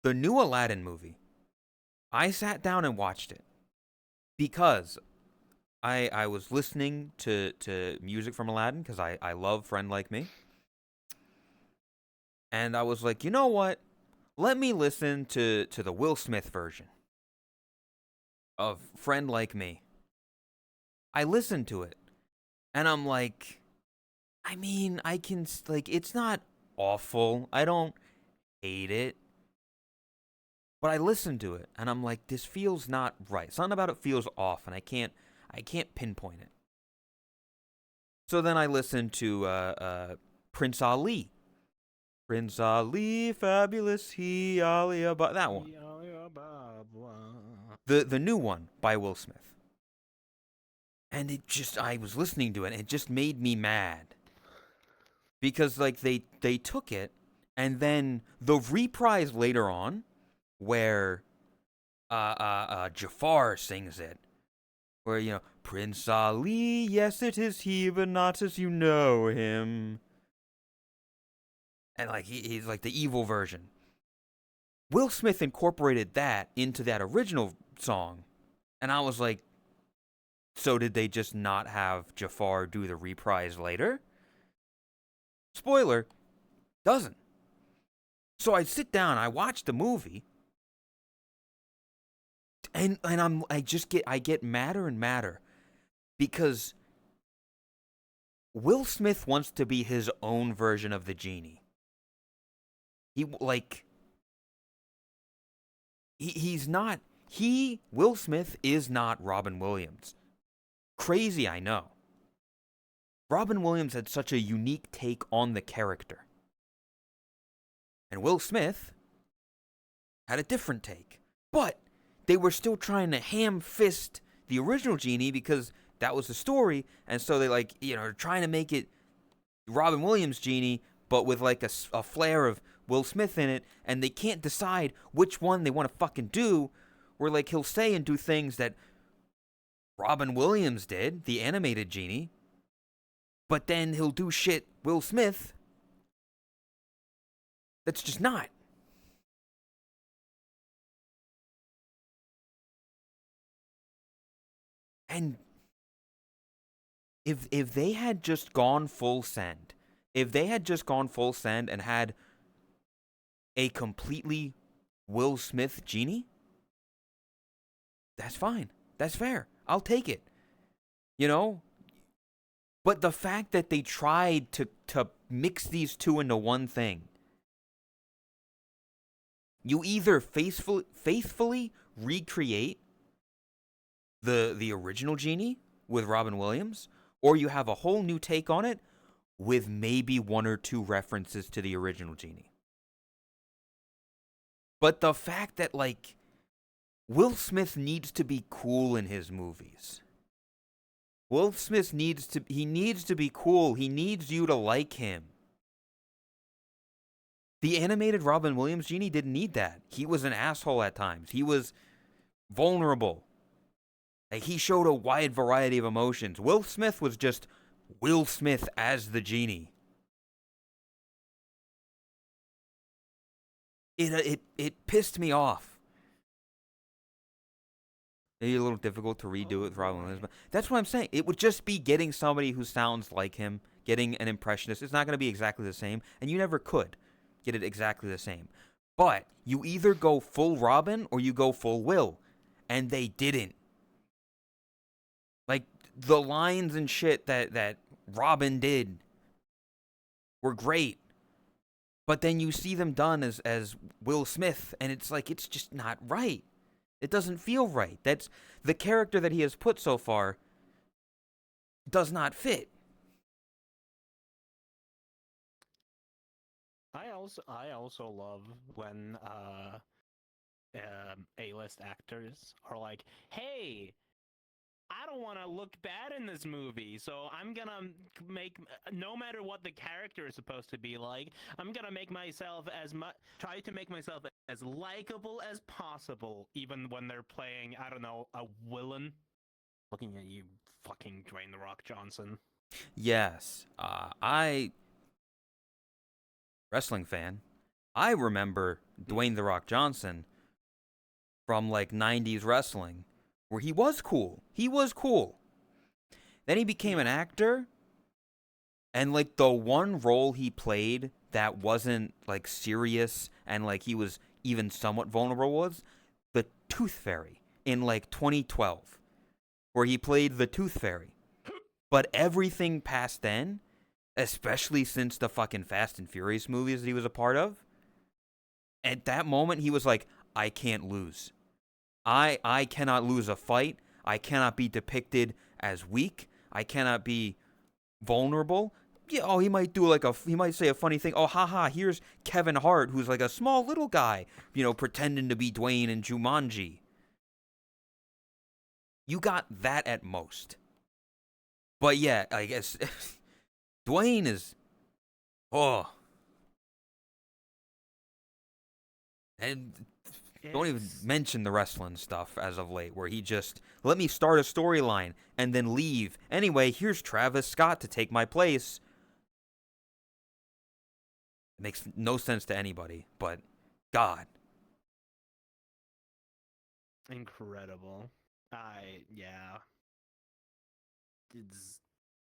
The new Aladdin movie. I sat down and watched it because I was listening to music from Aladdin because I love Friend Like Me. And I was like, you know what? Let me listen to the Will Smith version of Friend Like Me. I listened to it and I'm like, I mean, I can, like, it's not awful. I don't hate it. But I listened to it and I'm like, this feels not right. Something about it feels off, and I can't pinpoint it. So then I listened to Prince Ali. Prince Ali, fabulous he, Ali, that one. The new one by Will Smith. And it just, I was listening to it and it just made me mad. Because like they took it, and then the reprise later on where Jafar sings it, where, you know, Prince Ali, yes it is he, but not as you know him. And like he's like the evil version. Will Smith incorporated that into that original song, and I was like, so did they just not have Jafar do the reprise later? Spoiler, doesn't. So I sit down, I watch the movie, and I get madder and madder because Will Smith wants to be his own version of the genie. He's not. Will Smith is not Robin Williams. Crazy, I know. Robin Williams had such a unique take on the character. And Will Smith had a different take. But they were still trying to ham fist the original genie because that was the story, and so they, like, you know, are trying to make it Robin Williams genie, but with like a flair of Will Smith in it, and they can't decide which one they want to fucking do. Where like he'll say and do things that Robin Williams did, the animated genie, but then he'll do shit Will Smith that's just not. And if they had just gone full send, if they had just gone full send and had a completely Will Smith genie, that's fine. That's fair. I'll take it. You know? But the fact that they tried to mix these two into one thing, you either faithfully recreate the original genie with Robin Williams, or you have a whole new take on it with maybe one or two references to the original genie. But the fact that, like, Will Smith needs to be cool in his movies. Will Smith needs to be cool. He needs you to like him. The animated Robin Williams genie didn't need that. He was an asshole at times. He was vulnerable. Like, he showed a wide variety of emotions. Will Smith was just Will Smith as the genie. It pissed me off. Maybe a little difficult to redo it with Robin Williams, but that's what I'm saying. It would just be getting somebody who sounds like him, getting an impressionist. It's not going to be exactly the same, and you never could get it exactly the same. But you either go full Robin or you go full Will, and they didn't. Like, the lines and shit that Robin did were great, but then you see them done as Will Smith, and it's like, it's just not right. It doesn't feel right. That's the character that he has put so far does not fit. I also love when A-list actors are like, "Hey, I don't want to look bad in this movie, so I'm gonna make, no matter what the character is supposed to be like, I'm gonna make myself try to make myself as likable as possible, even when they're playing, I don't know, a villain." Looking at you, fucking Dwayne the Rock Johnson. Yes, I wrestling fan, I remember Dwayne The Rock Johnson from like 90s wrestling, where he was cool. He was cool. Then he became an actor, and like the one role he played that wasn't like serious and like he was even somewhat vulnerable was the Tooth Fairy in like 2012, where he played the Tooth Fairy. But everything past then, especially since the fucking Fast and Furious movies that he was a part of, at that moment he was like, I can't lose. I cannot lose a fight. I cannot be depicted as weak. I cannot be vulnerable. Yeah, oh, he might do he might say a funny thing. Oh, haha, here's Kevin Hart, who's like a small little guy, pretending to be Dwayne in Jumanji. You got that at most. But yeah, I guess Dwayne is, oh. And don't even mention the wrestling stuff as of late, where he just, let me start a storyline and then leave. Anyway, here's Travis Scott to take my place. It makes no sense to anybody, but God. Incredible. Yeah.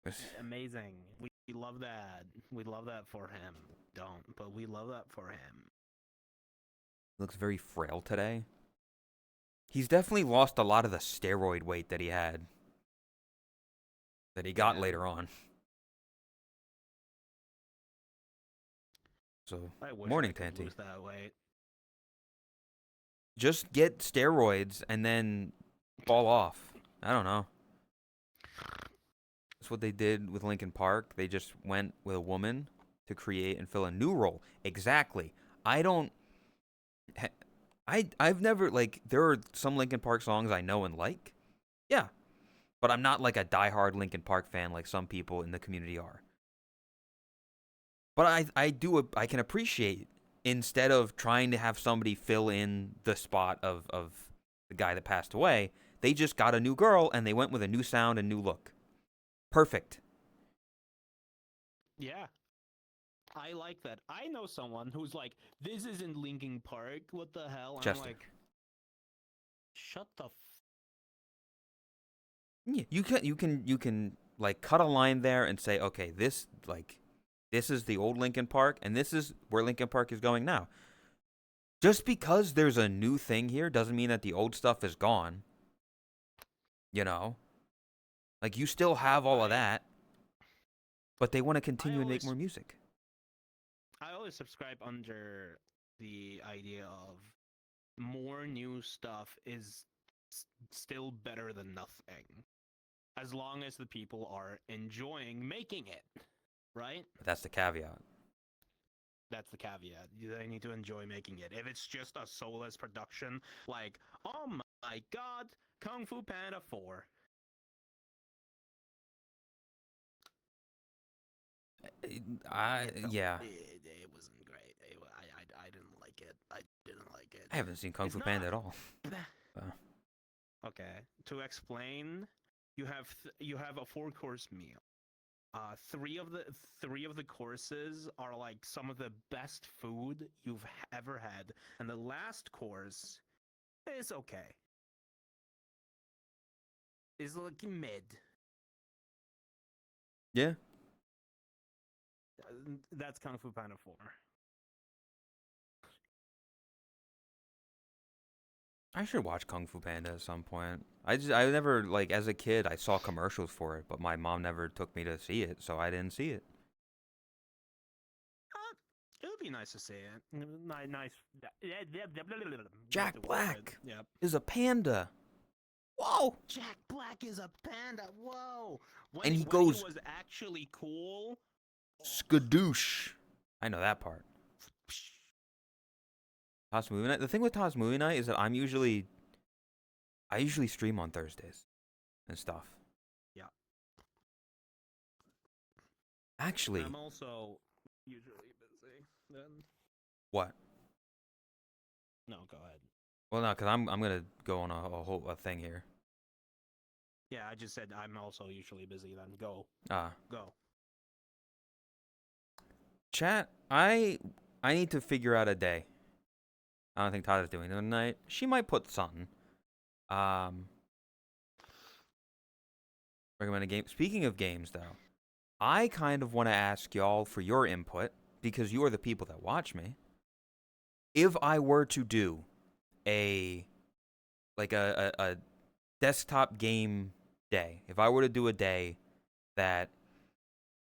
It's amazing. We love that. We love that for him. Don't, but we love that for him. Looks very frail today. He's definitely lost a lot of the steroid weight that he had. That he got later on. So, morning, Tanty. Lose that weight. Just get steroids and then fall off. I don't know. That's what they did with Linkin Park. They just went with a woman to create and fill a new role. Exactly. I've never, like, there are some Linkin Park songs I know and like. Yeah. But I'm not like a diehard Linkin Park fan like some people in the community are. But I can appreciate, instead of trying to have somebody fill in the spot of the guy that passed away, they just got a new girl and they went with a new sound and new look. Perfect. Yeah. I like that. I know someone who's like, this isn't Linkin Park. What the hell? Chester. I'm like, shut the Yeah, you can like cut a line there and say, okay, this is the old Linkin Park, and this is where Linkin Park is going now. Just because there's a new thing here doesn't mean that the old stuff is gone. You know? Like, you still have all of that, but they want to continue and make more music. I always subscribe under the idea of more new stuff is still better than nothing. As long as the people are enjoying making it, right? But that's the caveat. That's the caveat. They need to enjoy making it. If it's just a soulless production, like, oh my god, Kung Fu Panda 4. Yeah. It wasn't great. I didn't like it. I didn't like it. I haven't seen Kung Fu Panda at all. Okay. To explain, you have a 4-course meal. Three of the courses are like some of the best food you've ever had, and the last course is okay. Is like mid. Yeah. That's Kung Fu Panda 4. I should watch Kung Fu Panda at some point. I never, like, as a kid, I saw commercials for it, but my mom never took me to see it, so I didn't see it. It would be nice to see it. Nice. Jack Black Yep. is a panda. Whoa! Jack Black is a panda. Whoa! And he when goes, he was actually cool. Skadoosh. I know that part. Toss Movie Night. The thing with Toss Movie Night is that I usually stream on Thursdays and stuff. Yeah. Actually, I'm also usually busy then. What? No, go ahead. Well, no, because I'm gonna go on a whole thing here. Yeah, I just said I'm also usually busy then. Go. Ah. Go. Chat, I need to figure out a day. I don't think Tada's doing it tonight. She might put something. Um, recommend a game. Speaking of games, though, I kind of want to ask y'all for your input because you are the people that watch me. If I were to do a a desktop game day, if I were to do a day that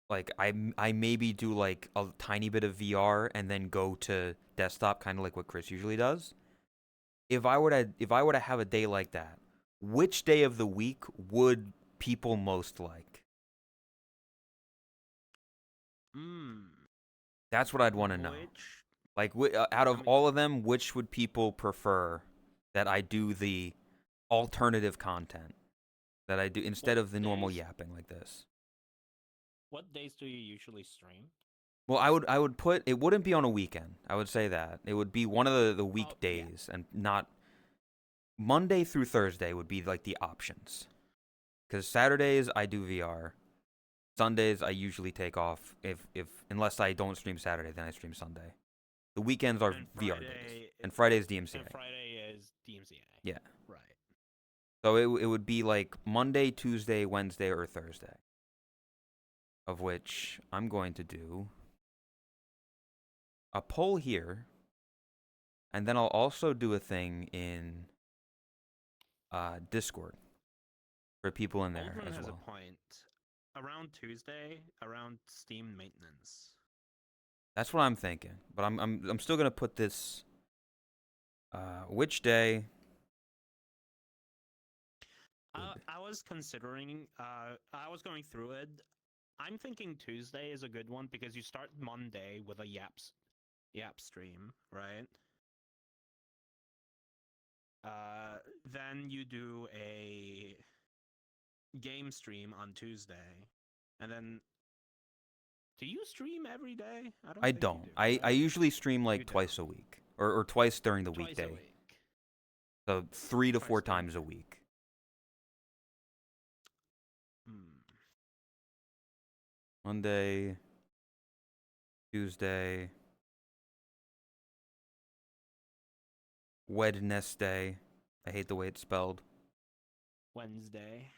like I maybe do like a tiny bit of VR and then go to desktop, kind of like what Chris usually does. If I were to have a day like that, which day of the week would people most like? Hmm. That's what I'd want to know. Which Like, out I of mean, all of them, which would people prefer that I do the alternative content that I do instead what of the normal days? yapping like this? What days do you usually stream? Well, I would put it wouldn't be on a weekend. I would say that. It would be one of the Oh yeah. weekdays and not Monday through Thursday would be like the options. Cuz Saturdays I do VR. Sundays I usually take off if unless I don't stream Saturday, then I stream Sunday. The weekends are And VR days. Friday And Friday's DMCA. and Friday is DMCA. Yeah. Right. So it would be like Monday, Tuesday, Wednesday, or Thursday. Of which I'm going to do a poll here, and then I'll also do a thing in Discord for people in there Aldrin as has a well. point. Around Tuesday, around Steam maintenance. That's what I'm thinking. But I'm still gonna put this. Which day? I was considering. I was going through it. I'm thinking Tuesday is a good one because you start Monday with a Yap stream, right? Then you do a game stream on Tuesday, and then do you stream every day? I don't I think you don't. do, I right? usually stream You like don't. twice a week, or twice during the Twice a weekday. week. So 3 to 4 Twice a week. times a week. Hmm. Monday, Tuesday, Wednesday. I hate the way it's spelled. Wednesday.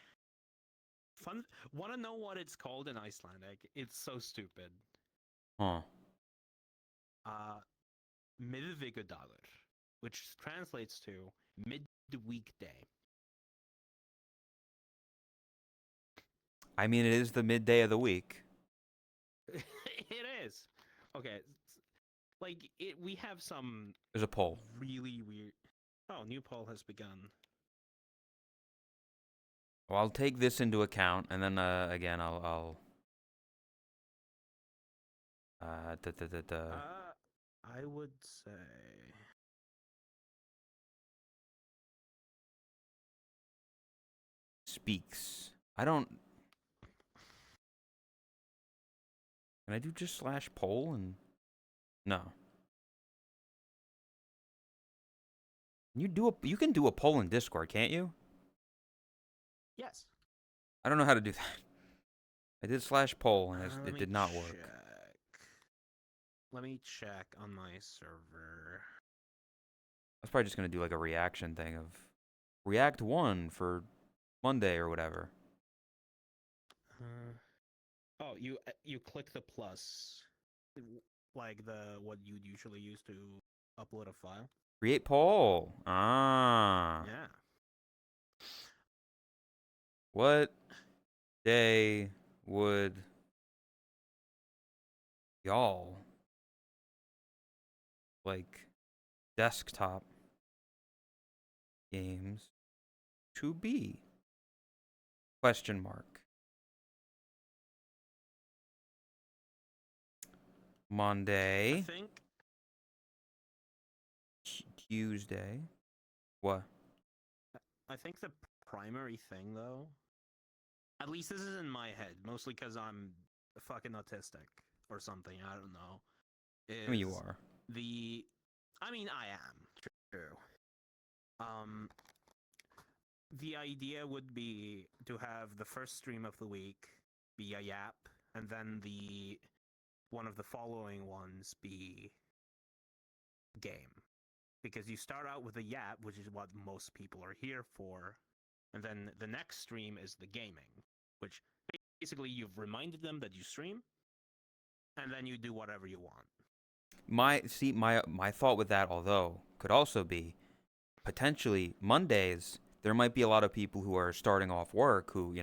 Fun. Want to know what it's called in Icelandic? It's so stupid. Huh. Miðvikudagur, which translates to midweek day. I mean, it is the midday of the week. It is. Okay, like we have some There's a poll. really weird. Oh, new poll has begun. Well, I'll take this into account, and then again, I'll I would say speaks. I don't. Can I do just slash poll and no? You can do a poll in Discord, can't you? yes. I don't know how to do that. I did slash poll and Let it me did not work. check. Let me check on my server. I was probably just gonna do like a reaction thing of react 1 for Monday or whatever. Oh, you click the plus, like the what you'd usually use to upload a file. Create poll. Ah. Yeah. What day would y'all like desktop games to be? Question mark. Monday. I think Tuesday. What? I think the primary thing though, at least this is in my head, mostly because I'm fucking autistic or something. I don't know. I mean, you Is are. the I mean I am true. Um, the idea would be to have the first stream of the week be a yap, and then the one of the following ones be game. Because you start out with a yap, which is what most people are here for, and then the next stream is the gaming, which basically you've reminded them that you stream, and then you do whatever you want. My thought with that, although, could also be potentially Mondays. There might be a lot of people who are starting off work who,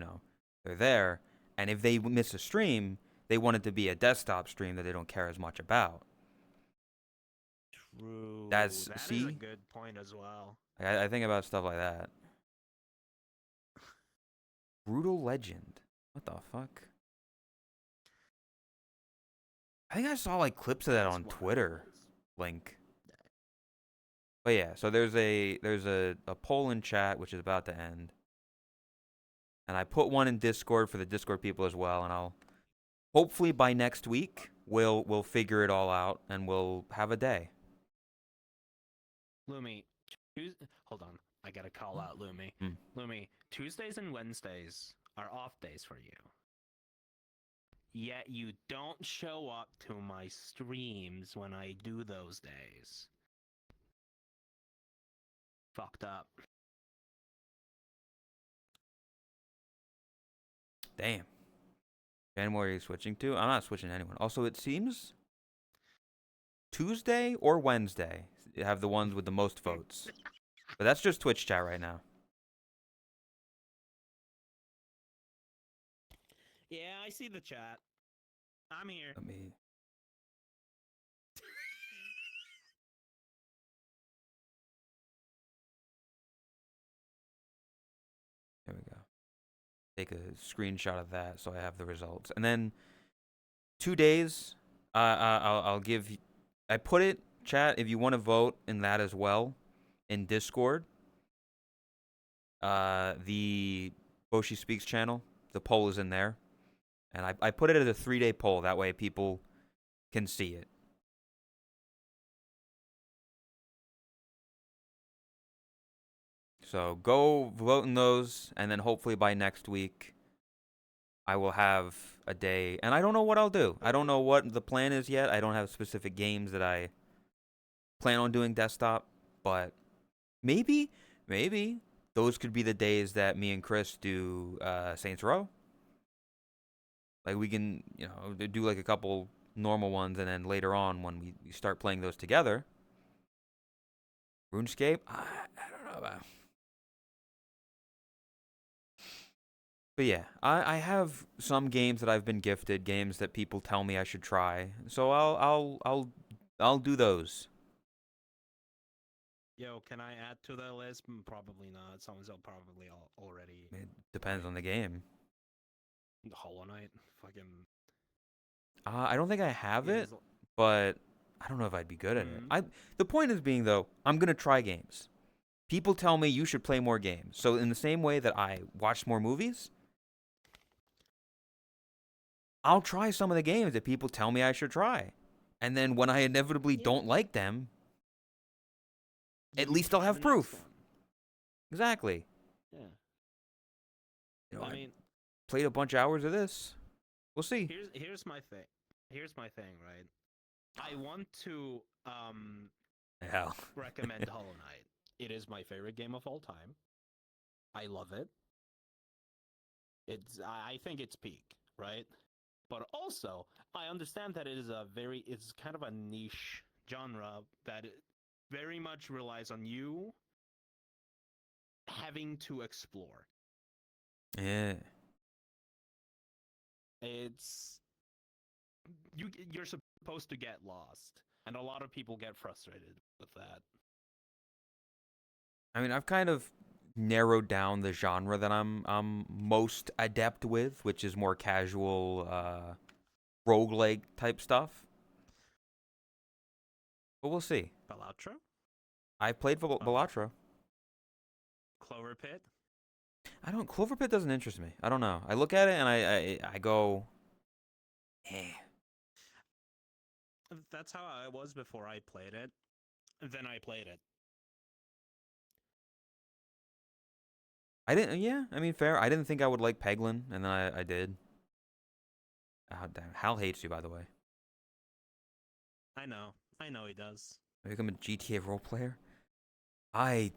they're there, and if they miss a stream, they want it to be a desktop stream that they don't care as much about. True. That's That see, is a good point as well. I think about stuff like that. Brutal Legend. What the fuck? I think I saw like clips of that That's on one of Twitter. those. Link. But yeah, so there's a poll in chat which is about to end. And I put one in Discord for the Discord people as well, and I'll hopefully by next week we'll figure it all out and we'll have a day. Lumi, hold on. I gotta call out Lumi. Lumi, Tuesdays and Wednesdays are off days for you. Yet you don't show up to my streams when I do those days. Fucked up. Damn. January are you switching to? I'm not switching to anyone. Also, it seems Tuesday or Wednesday have the ones with the most votes. But that's just Twitch chat right now. Yeah, I see the chat. I'm here. Let me. There we go. Take a screenshot of that so I have the results. And then 2 days, I'll give. I put it, chat, if you want to vote in that as well, in Discord. The Boshi Speaks channel, the poll is in there. And I put it as a 3-day poll. That way people can see it. So go vote in those, and then hopefully by next week, I will have a day. And I don't know what I'll do. I don't know what the plan is yet. I don't have specific games that I plan on doing desktop. But maybe those could be the days that me and Chris do Saints Row. Like we can, do like a couple normal ones, and then later on when we start playing those together. RuneScape, I don't know about. But yeah, I have some games that I've been gifted, games that people tell me I should try. So I'll do those. Yo, can I add to the list? Probably not. Someone's probably already. It depends on the game. Hollow Knight, fucking. I don't think I have it, is- but I don't know if I'd be good at it. The point is being though, I'm gonna try games. People tell me you should play more games. So in the same way that I watch more movies, I'll try some of the games that people tell me I should try. And then when I inevitably don't like them, at least I'll have proof. Exactly. Yeah. I mean, played a bunch of hours of this. We'll see. Here's my thing. Here's my thing, right? I want to Hell. recommend Hollow Knight. It is my favorite game of all time. I love it. I think it's peak, right? But also, I understand that it's kind of a niche genre that very much relies on you having to explore. Yeah. You're supposed to get lost, and a lot of people get frustrated with that. I mean, I've kind of narrowed down the genre that I'm most adept with, which is more casual roguelike type stuff. But we'll see. Balatro? I played Balatro. Clover Pit? Clover Pit doesn't interest me. I don't know. I look at it and I go, eh. That's how I was before I played it. Then I played it. I mean, fair. I didn't think I would like Peglin, and then I did. Oh, damn. Hal hates you, by the way. I know. I know he does. I become a GTA role player. I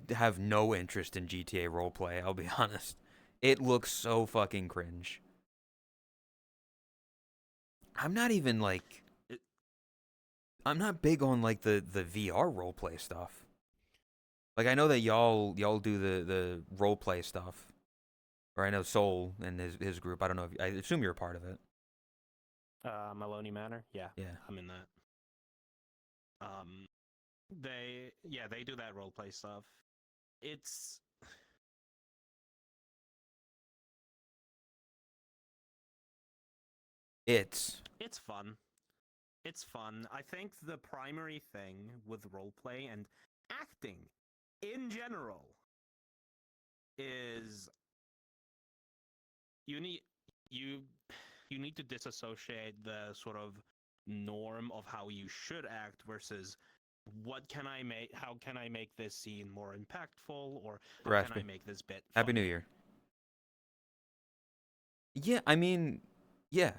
have no interest in GTA roleplay, I'll be honest. It looks so fucking cringe. I'm not even like It, I'm not big on like the VR roleplay stuff. Like I know that y'all do the roleplay stuff. Or I know Soul and his group. I don't know if I assume you're a part of it. Maloney Manor. Yeah, Yeah. I'm in that. They do that roleplay stuff. It's It's it's fun. It's fun. I think the primary thing with roleplay and acting in general is you need you you need to disassociate the sort of norm of how you should act versus how can I make this scene more impactful, or how can I Raspy. make this bit Happy New funnier? Year. Yeah, I mean, yeah.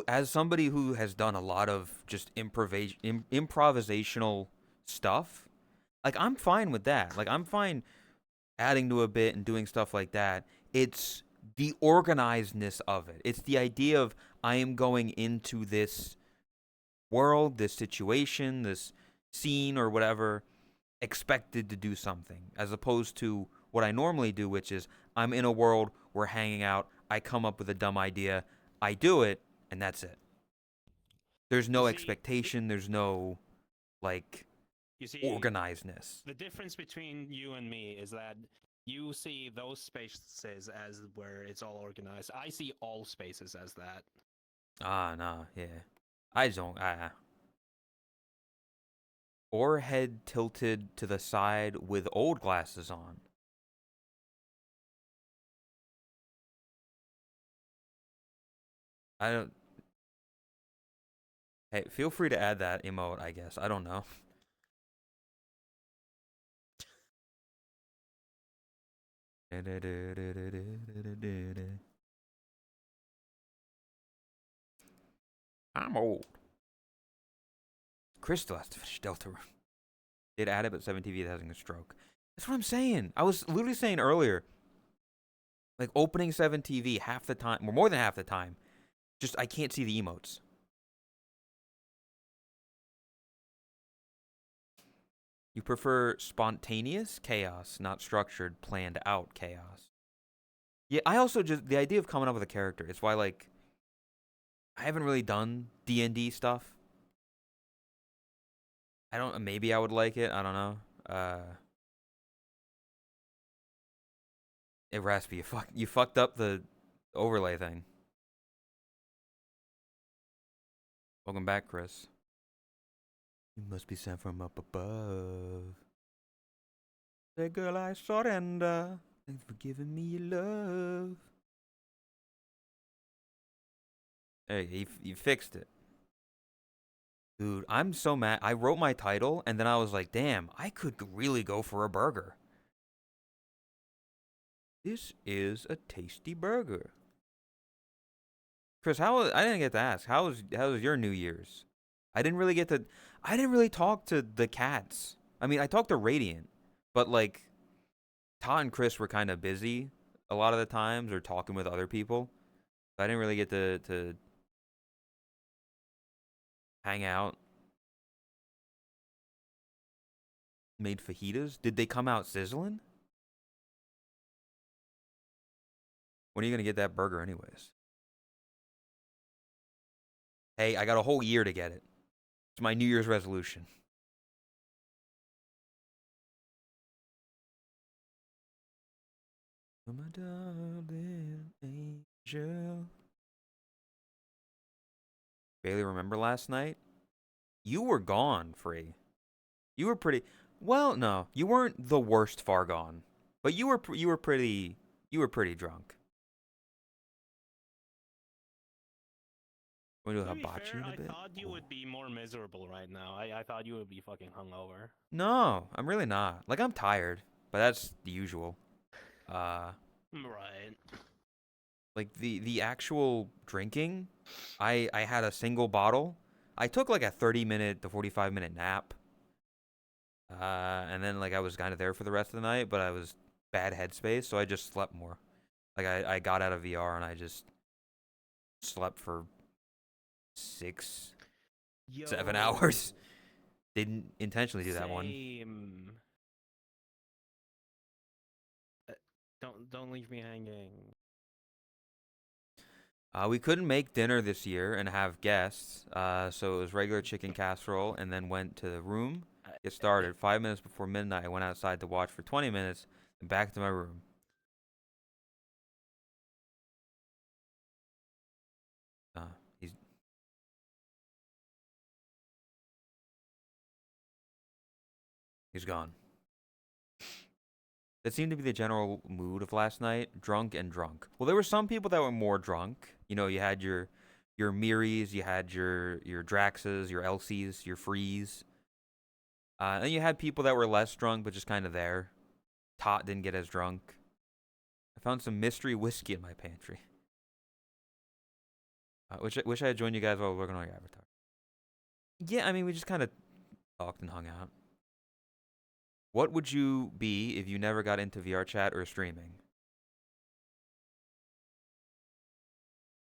As somebody who has done a lot of just improvisational stuff, like I'm fine with that. Like I'm fine adding to a bit and doing stuff like that. It's the organizedness of it. It's the idea of I am going into this world, this situation, this scene or whatever, expected to do something, as opposed to what I normally do, which is I'm in a world, we're hanging out, I come up with a dumb idea, I do it, and that's it. There's You no see, expectation, there's no like you see, organizedness. the difference between you and me is that you see those spaces as where it's all organized. I see all spaces as that. Ah, nah, yeah. I just don't. Or head tilted to the side with old glasses on. I don't. Hey, feel free to add that emote, I guess. I don't know. I'm old. Chris still has to finish Delta. Did add it, but 7TV is having a stroke. That's what I'm saying. I was literally saying earlier, like opening 7TV half the time, or more than half the time, just I can't see the emotes. You prefer spontaneous chaos, not structured, planned out chaos. Yeah, I also just the idea of coming up with a character. It's why like I haven't really done D&D stuff. I don't. Maybe I would like it. I don't know. Hey, Raspy, you fucked up the overlay thing. Welcome back, Chris. You must be sent from up above. Say, girl, I surrender. Thanks for giving me your love. Hey, you fixed it. Dude, I'm so mad. I wrote my title, and then I was like, damn, I could really go for a burger. This is a tasty burger. Chris, I didn't get to ask. How was your New Year's? I didn't really get to I didn't really talk to the cats. I mean, I talked to Radiant, but like Todd and Chris were kind of busy a lot of the times or talking with other people. So I didn't really get to hang out. Made fajitas. Did they come out sizzling? When are you gonna get that burger, anyways? Hey, I got a whole year to get it. It's my New Year's resolution. Oh, my darling angel. Bailey, remember last night? You were gone, Free. You were pretty. Well, no, you weren't the worst far gone, but you were pretty drunk. Want to do To be hibachi fair, in a I bit? thought you would be more miserable right now. I thought you would be fucking hungover. No, I'm really not. Like I'm tired, but that's the usual. Uh, Right. Like the actual drinking, I had a single bottle. I took like a 30-minute to 45-minute nap. And then like I was kind of there for the rest of the night, but I was bad headspace, so I just slept more. Like I got out of VR and I just slept for 6, 7 hours. Yo, Didn't intentionally do that one. same. Uh, don't leave me hanging. We couldn't make dinner this year and have guests, so it was regular chicken casserole, and then went to the room. Get started. 5 minutes before midnight, I went outside to watch for 20 minutes, and back to my room. Uh, he's he's gone. That seemed to be the general mood of last night. Drunk and drunk. Well, there were some people that were more drunk. You know, you had your Miris, you had your Draxes, your Elsies, your Frees. And you had people that were less drunk, but just kind of there. Tot didn't get as drunk. I found some mystery whiskey in my pantry. Wish I had joined you guys while working on your avatar. Yeah, I mean, we just kind of talked and hung out. What would you be if you never got into VR chat or streaming?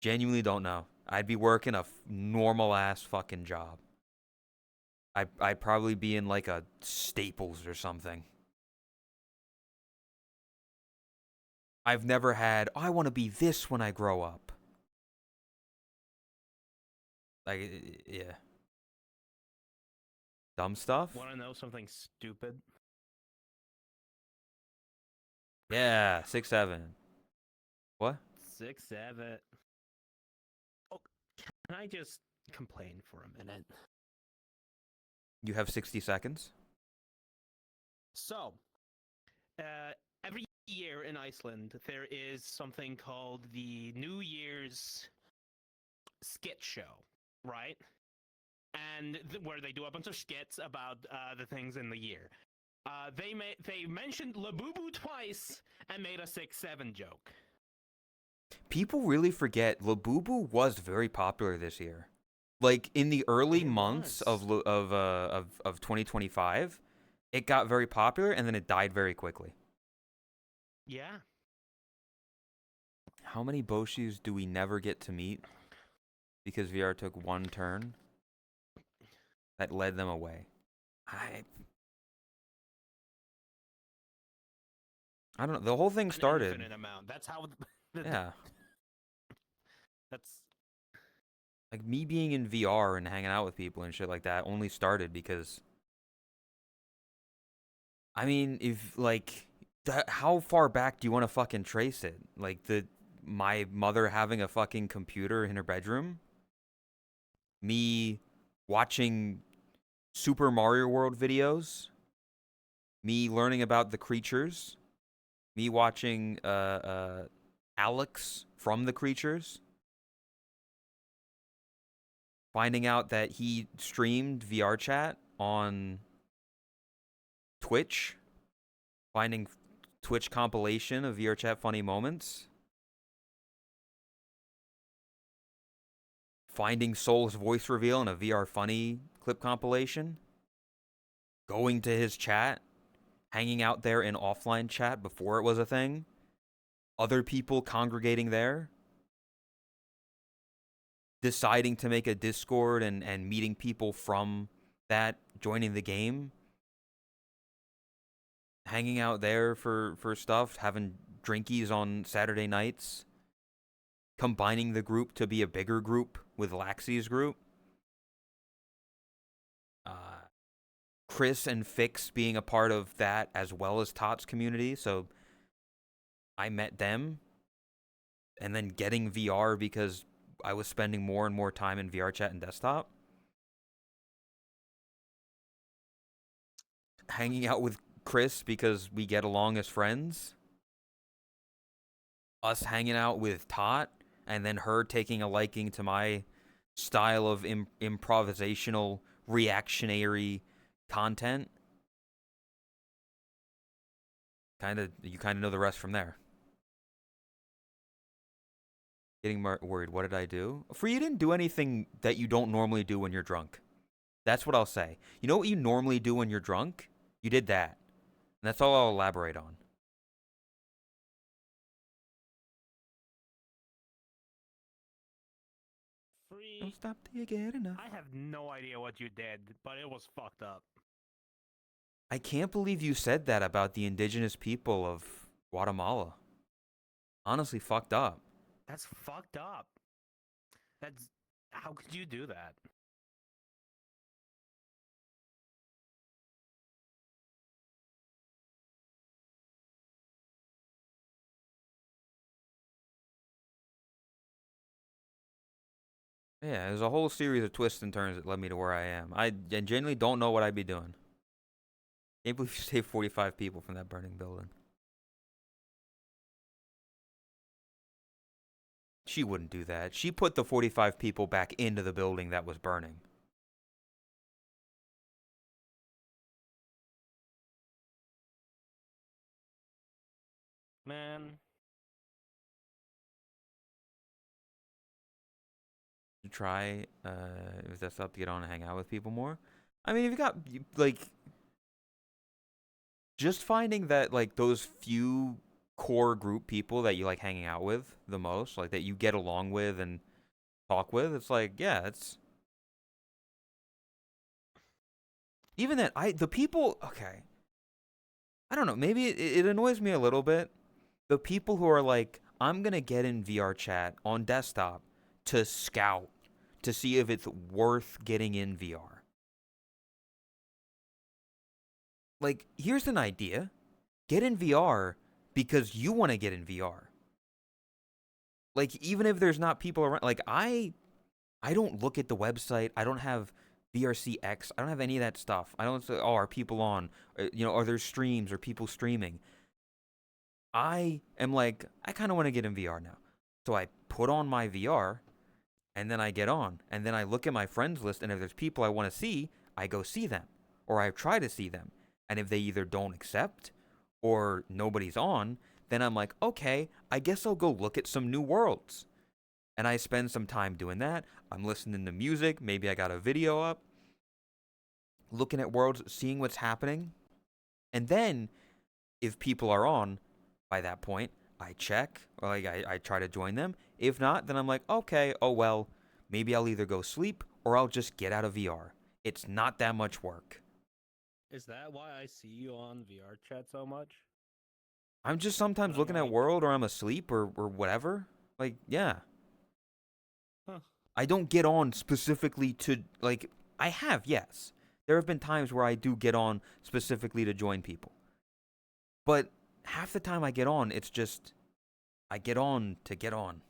Genuinely don't know. I'd be working a normal ass fucking job. I'd probably be in like a Staples or something. I've never had, I want to be this when I grow up. Like, yeah. Dumb stuff? Want to know something stupid? Yeah, 6'7". What? 6'7". Oh, can I just complain for a minute? You have 60 seconds? So, every year in Iceland, there is something called the New Year's skit show, right? And where they do a bunch of skits about the things in the year. They mentioned Labubu twice and made a 6'7" joke. People really forget Labubu was very popular this year. Like in the early It months was. of 2025, it got very popular and then it died very quickly. Yeah. How many Boshis do we never get to meet because VR took one turn that led them away? I don't know. The whole thing An started. infinite amount. That's how. Yeah. That's. Like me being in VR and hanging out with people and shit like that only started because I mean, if like how far back do you want to fucking trace it? Like my mother having a fucking computer in her bedroom, me watching Super Mario World videos, me learning about the creatures, me watching Alex from the creatures, finding out that he streamed VR chat on Twitch, finding Twitch compilation of VR chat funny moments, finding Soul's voice reveal in a VR funny clip compilation, going to his chat, hanging out there in offline chat before it was a thing, other people congregating there, deciding to make a Discord and meeting people from that, joining the game, hanging out there for stuff, having drinkies on Saturday nights, combining the group to be a bigger group with Laxy's group. Chris and Fix being a part of that as well as Tot's community. So I met them and then getting VR because I was spending more and more time in VR chat and desktop. Hanging out with Chris because we get along as friends. Us hanging out with Tot and then her taking a liking to my style of improvisational reactionary content. You kind of know the rest from there. Getting worried. What did I do? You didn't do anything that you don't normally do when you're drunk. That's what I'll say. You know what you normally do when you're drunk? You did that. And that's all I'll elaborate on. Don't Free. stop till you get enough. I have no idea what you did, but it was fucked up. I can't believe you said that about the indigenous people of Guatemala. Honestly, fucked up. That's fucked up. That's how could you do that? Yeah, there's a whole series of twists and turns that led me to where I am. I genuinely don't know what I'd be doing. Can't believe you saved 45 people from that burning building. She wouldn't do that. She put the 45 people back into the building that was burning. Man, To try, if that's up to get on and hang out with people more. I mean, if you got, like, just finding that, like, those few core group people that you like hanging out with the most, like, that you get along with and talk with, it's like, yeah, it's. Even that, the people, okay. I don't know, maybe it annoys me a little bit. The people who are like, I'm going to get in VR chat on desktop to scout to see if it's worth getting in VR. Like, here's an idea. Get in VR because you want to get in VR. Like, even if there's not people around, like, I don't look at the website. I don't have VRCX. I don't have any of that stuff. I don't say, oh, are people on? Are there streams or people streaming? I am like, I kind of want to get in VR now. So I put on my VR and then I get on. And then I look at my friends list, and if there's people I want to see, I go see them. Or I try to see them. And if they either don't accept or nobody's on, then I'm like, okay, I guess I'll go look at some new worlds. And I spend some time doing that. I'm listening to music. Maybe I got a video up. Looking at worlds, seeing what's happening. And then, if people are on, by that point, I check, or like I try to join them. If not, then I'm like, okay, oh well, maybe I'll either go sleep or I'll just get out of VR. It's not that much work. is that why I see you on VR chat so much? I'm just But sometimes I'm looking at like, world or I'm asleep or whatever. Like, yeah. huh. I don't get on specifically to, like, I have, yes. There have been times where I do get on specifically to join people. But half the time I get on, it's just, I get on to get on.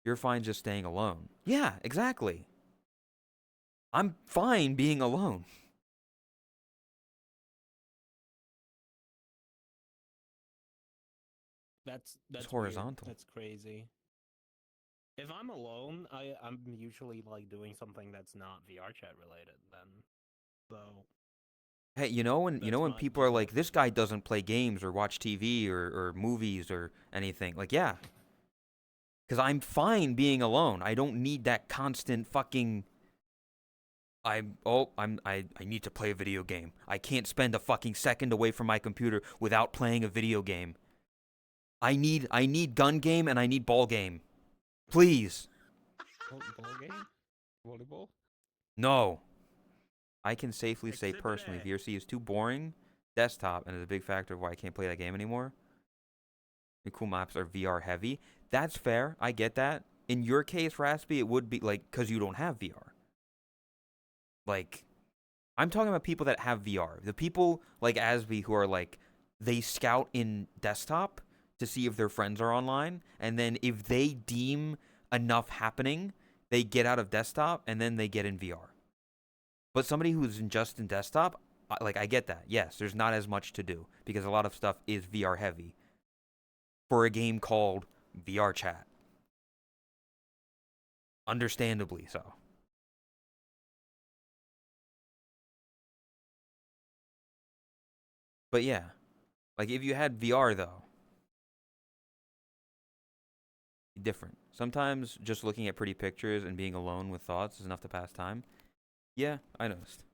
You're fine just staying alone. Yeah, exactly. I'm fine being alone. That's It's weird. horizontal. That's crazy. If I'm alone, I'm usually like doing something that's not VR chat related then. So Hey, you know when that's people are just my like, this guy doesn't play games or watch TV or movies or anything. Like, yeah. Because I'm fine being alone. I don't need that constant fucking. I need to play a video game. I can't spend a fucking second away from my computer without playing a video game. I need gun game and I need ball game. Please. ball game, volleyball. No. I can safely say Exhibit personally, A. VRC is too boring desktop and is a big factor of why I can't play that game anymore. The cool maps are VR heavy. That's fair. I get that. In your case, Raspy, it would be like because you don't have VR. Like, I'm talking about people that have VR. The people like Asby who are like, they scout in desktop to see if their friends are online, and then if they deem enough happening, they get out of desktop and then they get in VR. But somebody who's just in desktop, like, I get that. Yes, there's not as much to do because a lot of stuff is VR heavy for a game called VR Chat. Understandably so. But yeah, like if you had VR though, different. Sometimes just looking at pretty pictures and being alone with thoughts is enough to pass time. Yeah, I noticed.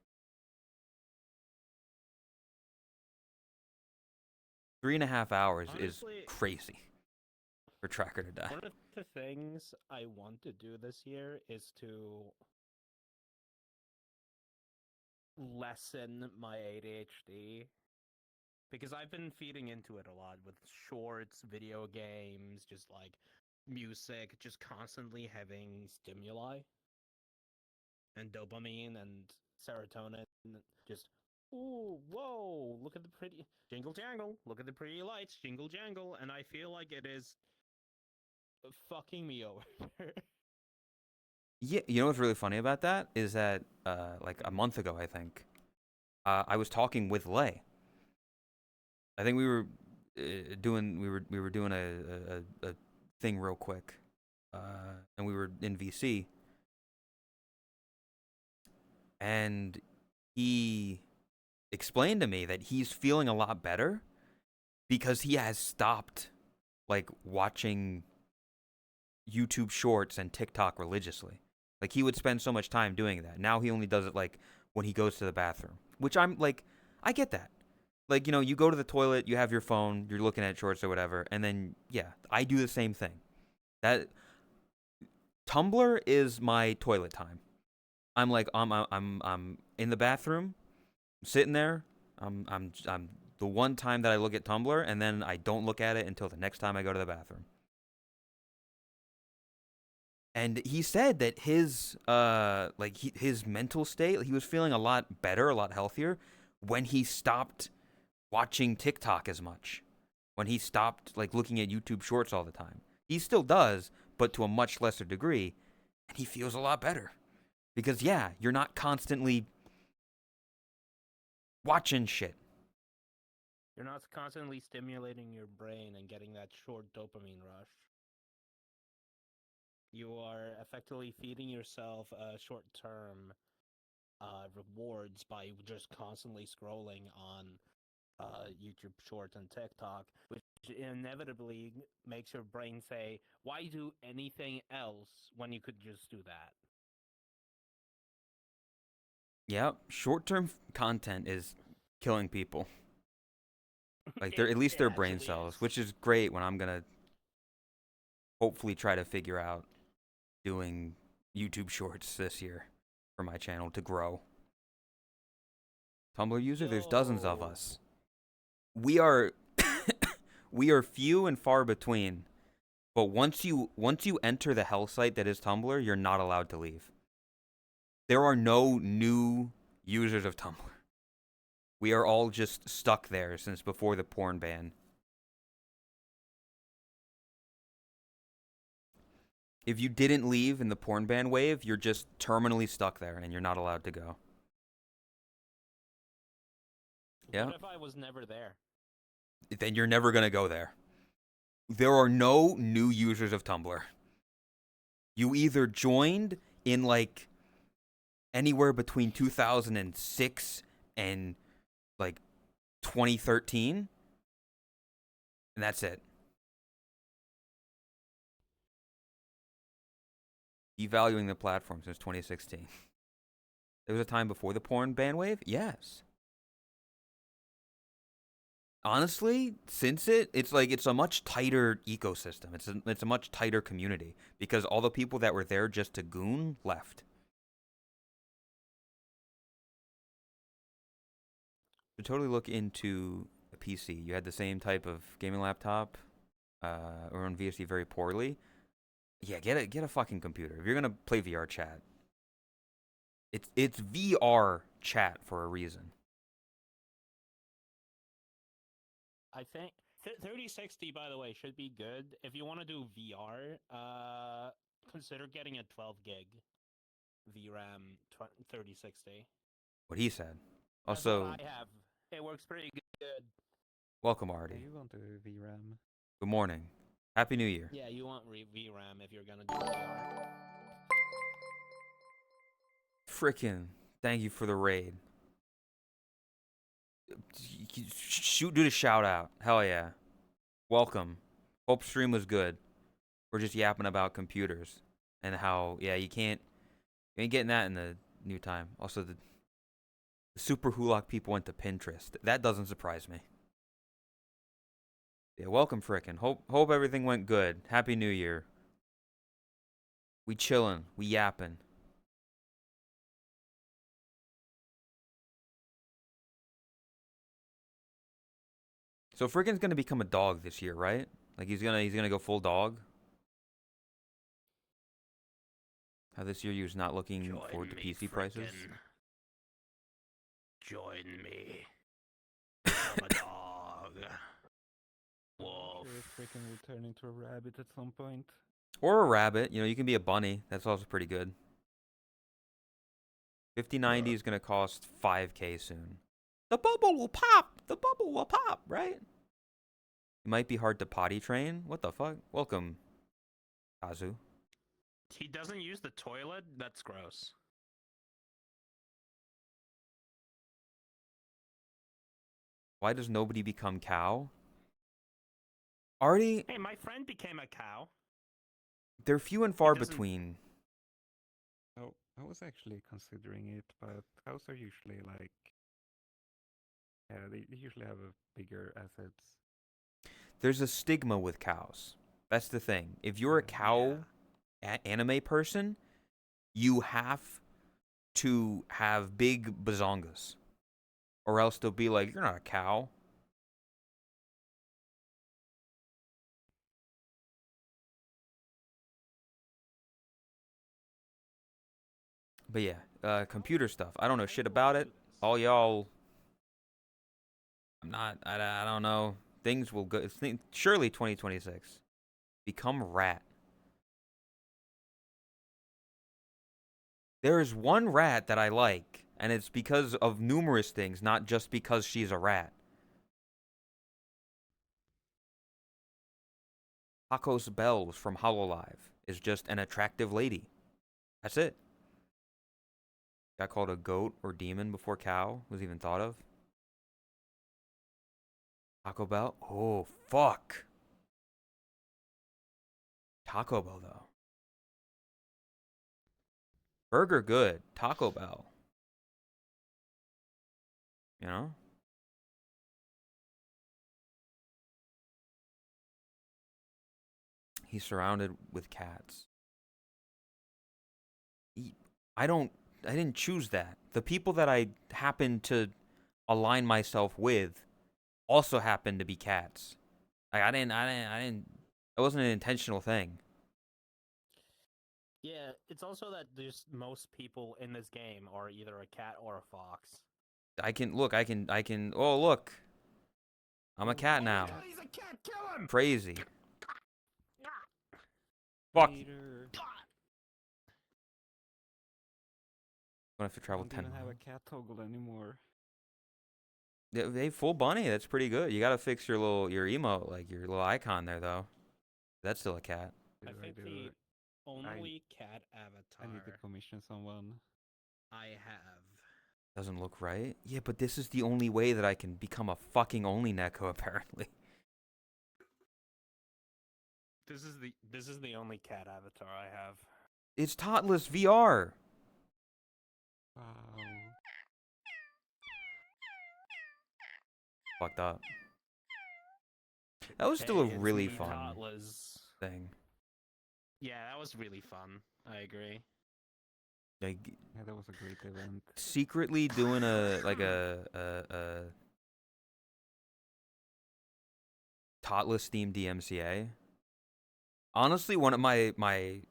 3.5 hours is Honestly, crazy for Tracker to die. one of the things I want to do this year is to lessen my ADHD because I've been feeding into it a lot with shorts, video games, just like music, just constantly having stimuli and dopamine and serotonin. Just, ooh, whoa, look at the pretty jingle jangle, look at the pretty lights, jingle jangle, and I feel like it is fucking me over. Yeah, you know what's really funny about that is that like a month ago, I think, I was talking with Lay. I think we were doing a thing real quick, and we were in VC, and he explained to me that he's feeling a lot better because he has stopped like watching YouTube Shorts and TikTok religiously. Like he would spend so much time doing that. Now he only does it like when he goes to the bathroom, which I'm like, I get that. Like, you know, you go to the toilet, you have your phone, you're looking at shorts or whatever, and then yeah, I do the same thing. That Tumblr is my toilet time. I'm like I'm in the bathroom, sitting there. I'm the one time that I look at Tumblr, and then I don't look at it until the next time I go to the bathroom. And he said that his his mental state, he was feeling a lot better, a lot healthier when he stopped watching TikTok as much. When he stopped like looking at YouTube shorts all the time. He still does, but to a much lesser degree, and he feels a lot better. Because yeah, you're not constantly watching shit. You're not constantly stimulating your brain and getting that short dopamine rush. You are effectively feeding yourself short-term rewards by just constantly scrolling on YouTube Shorts and TikTok, which inevitably makes your brain say, "Why do anything else when you could just do that?" Yep, short-term content is killing people. Like they're at least It their brain actually cells, is. which is great when I'm gonna hopefully try to figure out doing YouTube Shorts this year for my channel to grow. Tumblr user, there's dozens of Yo, us. We are we are few and far between. But once you enter the hell site that is Tumblr, you're not allowed to leave. There are no new users of Tumblr. We are all just stuck there since before the porn ban. If you didn't leave in the porn ban wave, you're just terminally stuck there and you're not allowed to go. Yeah. what if I was never there? Then you're never going to go there. There are no new users of Tumblr. You either joined in like anywhere between 2006 and like 2013, and that's it. Devaluing the platform since 2016. There was a time before the porn ban wave? Yes. Honestly, since it's like it's a much tighter ecosystem. It's a much tighter community because all the people that were there just to goon left. To totally look into a PC. You had the same type of gaming laptop, or on VSD very poorly. Yeah, get a fucking computer. If you're gonna play VR chat, it's VR chat for a reason. I think 3060, by the way, should be good. If you want to do VR, consider getting a 12 gig VRAM 3060. What he said. That's what Also, I have. It works pretty good. welcome, Yeah, Artie. you want the VRAM. Good morning. Happy New Year. Yeah, you want VRAM if you're gonna do VR. Frickin' thank you for the raid. Shoot, do the shout out. Hell yeah. Welcome. Hope stream was good. We're just yapping about computers and how you you ain't getting that in the new time. Also, the Super Hulock people went to Pinterest. That doesn't surprise me. Yeah, welcome, frickin'. Hope everything went good. Happy New Year. We chillin'. We yappin'. So frickin's gonna become a dog this year, right? Like he's gonna go full dog. How this year he was not looking Join forward to me, PC prices. frickin'. Join me. I'm a dog. Wolf. Sure, freaking will turn into a rabbit at some point. Or a rabbit. You can be a bunny. That's also pretty good. 5090 is gonna cost 5K soon. The bubble will pop. The bubble will pop, right? It might be hard to potty train. What the fuck? Welcome, Kazu. He doesn't use the toilet? That's gross. Why does nobody become cow? Already, Hey, my friend became a cow. they're few and far doesn't- between. Oh, I was actually considering it, but cows are usually like, yeah, they usually have a bigger assets. There's a stigma with cows. That's the thing. If you're a cow anime person, you have to have big bazongas. Or else they'll be like, you're not a cow. But yeah, computer stuff. I don't know shit about it. All y'all, I don't know. Things will go. Surely 2026. Become rat. There is one rat that I like, and it's because of numerous things, not just because she's a rat. Tacos Bells from Hololive is just an attractive lady. That's it. Got called a goat or demon before cow was even thought of. Taco Bell? Oh, fuck. Taco Bell, though. Burger good. Taco Bell. You know? He's surrounded with cats. I didn't choose that. The people that I happen to align myself with also happen to be cats. Like it wasn't an intentional thing. Yeah, it's also that there's most people in this game are either a cat or a fox. I can, oh, look. I'm a cat now. Oh, he's a cat! Kill him! Crazy. Fuck. Later. Gonna have to travel Don't 10 even have a miles. cat toggle anymore. They full bunny. That's pretty good. You gotta fix your emote, like your little icon there, though. That's still a cat. I think the only cat I avatar need to commission someone. I have. Doesn't look right. Yeah, but this is the only way that I can become a fucking only Neko, apparently. This is the only cat avatar I have. It's Totless VR. Wow. Fucked up. That was still a Hey, it's really me, fun Totless. thing. Yeah, that was really fun. I agree. Like Yeah, that was a great event. secretly doing a Totless themed DMCA. Honestly, one of my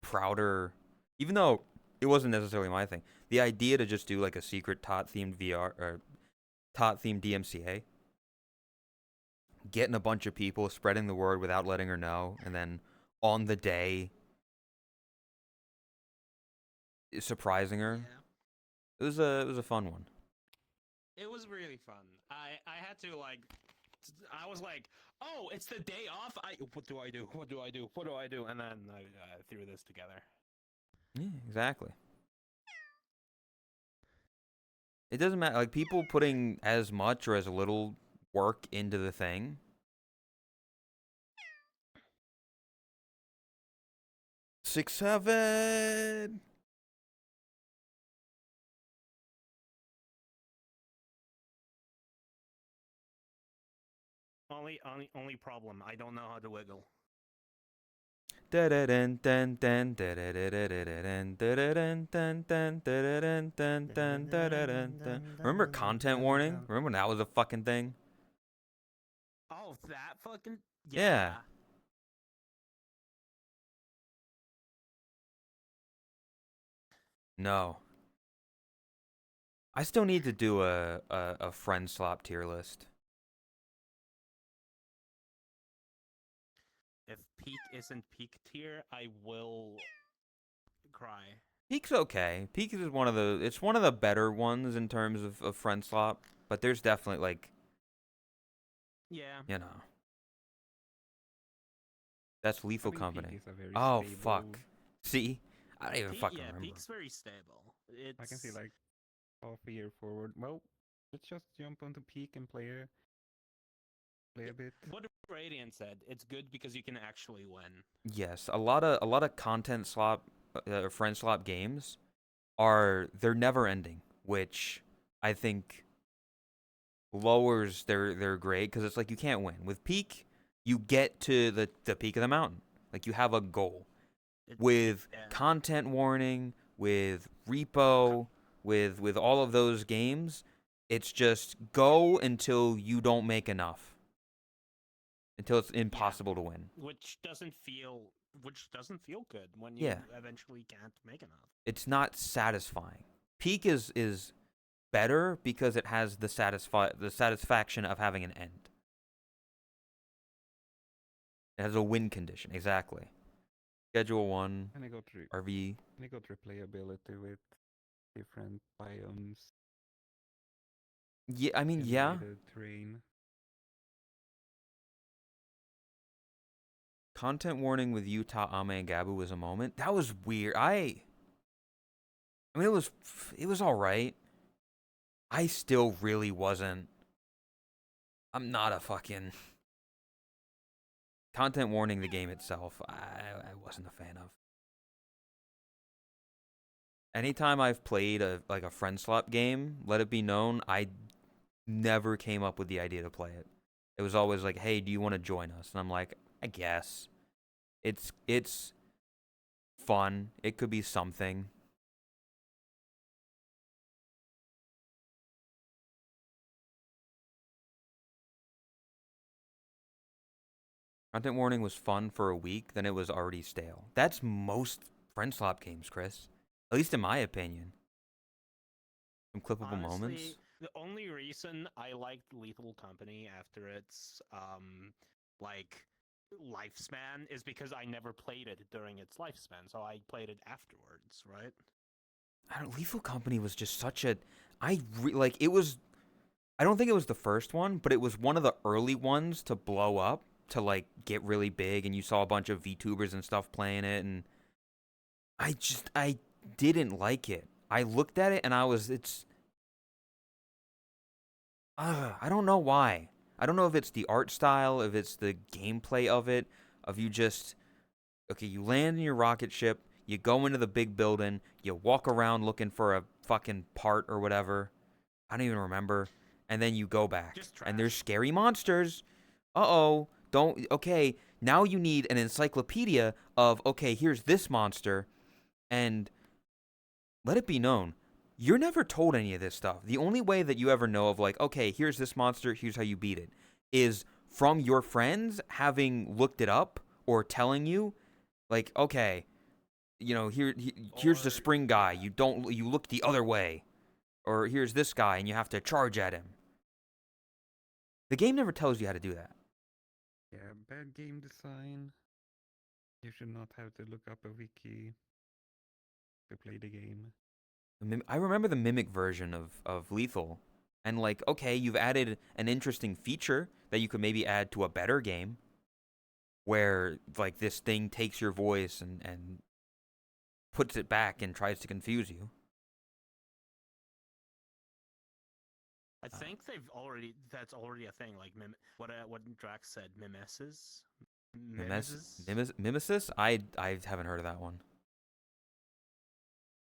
prouder, even though it wasn't necessarily my thing, the idea to just do like a secret Tot themed VR or Tot themed DMCA, getting a bunch of people, spreading the word without letting her know, and then on the day surprising her. Yeah. It was a fun one. It was really fun. I had to I was like, oh, it's the day off. What do I do? What do I do? What do I do? And then I threw this together. Yeah, exactly. It doesn't matter. Like people putting as much or as little work into the thing. 6, 7. Only problem. I don't know how to wiggle. Remember content warning? Remember when that was a fucking thing? Oh, that fucking Yeah. No. I still need to do a friend slop tier list. If peak isn't peak tier, I will cry. Peak's okay. Peak is one of the better ones in terms of friend slop, but there's definitely like, Yeah. you know. That's Lethal I think Peak Company. is a very Oh stable. fuck. See? I don't even fucking Yeah, remember. peak's very stable. It's I can see like half a year forward. Well, let's just jump onto Peak and play a bit. what Radiant said. It's good because you can actually win. Yes, a lot of content slop, friend slop games they're never ending, which I think lowers their grade because it's like you can't win. With Peak, you get to the peak of the mountain, like you have a goal. With content warning, with repo, with all of those games, it's just go until you don't make enough, until it's impossible to win. Which doesn't feel good when you Yeah. eventually can't make enough. It's not satisfying. Peak is better because it has the satisfaction of having an end. It has a win condition, exactly. Schedule 1, And RV. I got replayability with different biomes, Yeah, I mean, yeah. generated terrain. Content warning with Utah, Ame, and Gabu was a moment. That was weird. I mean, it was all right. I still really wasn't. I'm not a fucking content warning. The game itself, I wasn't a fan of. Anytime I've played a friend slap game, let it be known, I never came up with the idea to play it. It was always like, "Hey, do you want to join us?" And I'm like, "I guess." It's fun. It could be something. Content warning was fun for a week, then it was already stale. That's most friend slap games, Chris. At least in my opinion. Some clippable Honestly, moments. the only reason I liked Lethal Company after its like lifespan is because I never played it during its lifespan, so I played it afterwards, right? Lethal Company was just such a. Like it was. I don't think it was the first one, but it was one of the early ones to blow up, to like get really big, and you saw a bunch of VTubers and stuff playing it, and I didn't like it. I looked at it and I don't know why. I don't know if it's the art style, if it's the gameplay of it, of you just okay, you land in your rocket ship, you go into the big building, you walk around looking for a fucking part or whatever. I don't even remember. And then you go back. Just And there's trash. scary monsters. Uh-oh. Don't okay, now you need an encyclopedia of okay, here's this monster and let it be known, you're never told any of this stuff. The only way that you ever know of like, okay, here's this monster, here's how you beat it, is from your friends having looked it up or telling you, like, okay, you know, here's the spring guy. You look the other way, or here's this guy and you have to charge at him. The game never tells you how to do that. Yeah, bad game design. You should not have to look up a wiki to play the game. I remember the Mimic version of Lethal, and like, okay, you've added an interesting feature that you could maybe add to a better game, where like this thing takes your voice and puts it back and tries to confuse you. I think that's already a thing. Like what Drax said, mimesis. Mimesis? Mimesis? Mimesis? I haven't heard of that one.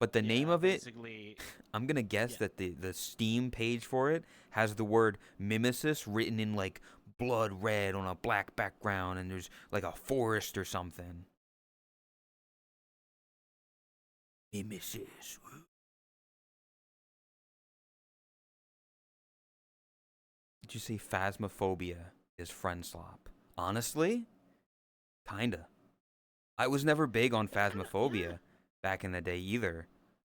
But the name Yeah, of it, basically. I'm gonna guess Yeah. that the Steam page for it has the word Mimesis written in like blood red on a black background, and there's like a forest or something. Mimesis. Did you say Phasmophobia is friend slop? Honestly, kinda. I was never big on It's kind of yeah. Phasmophobia back in the day either.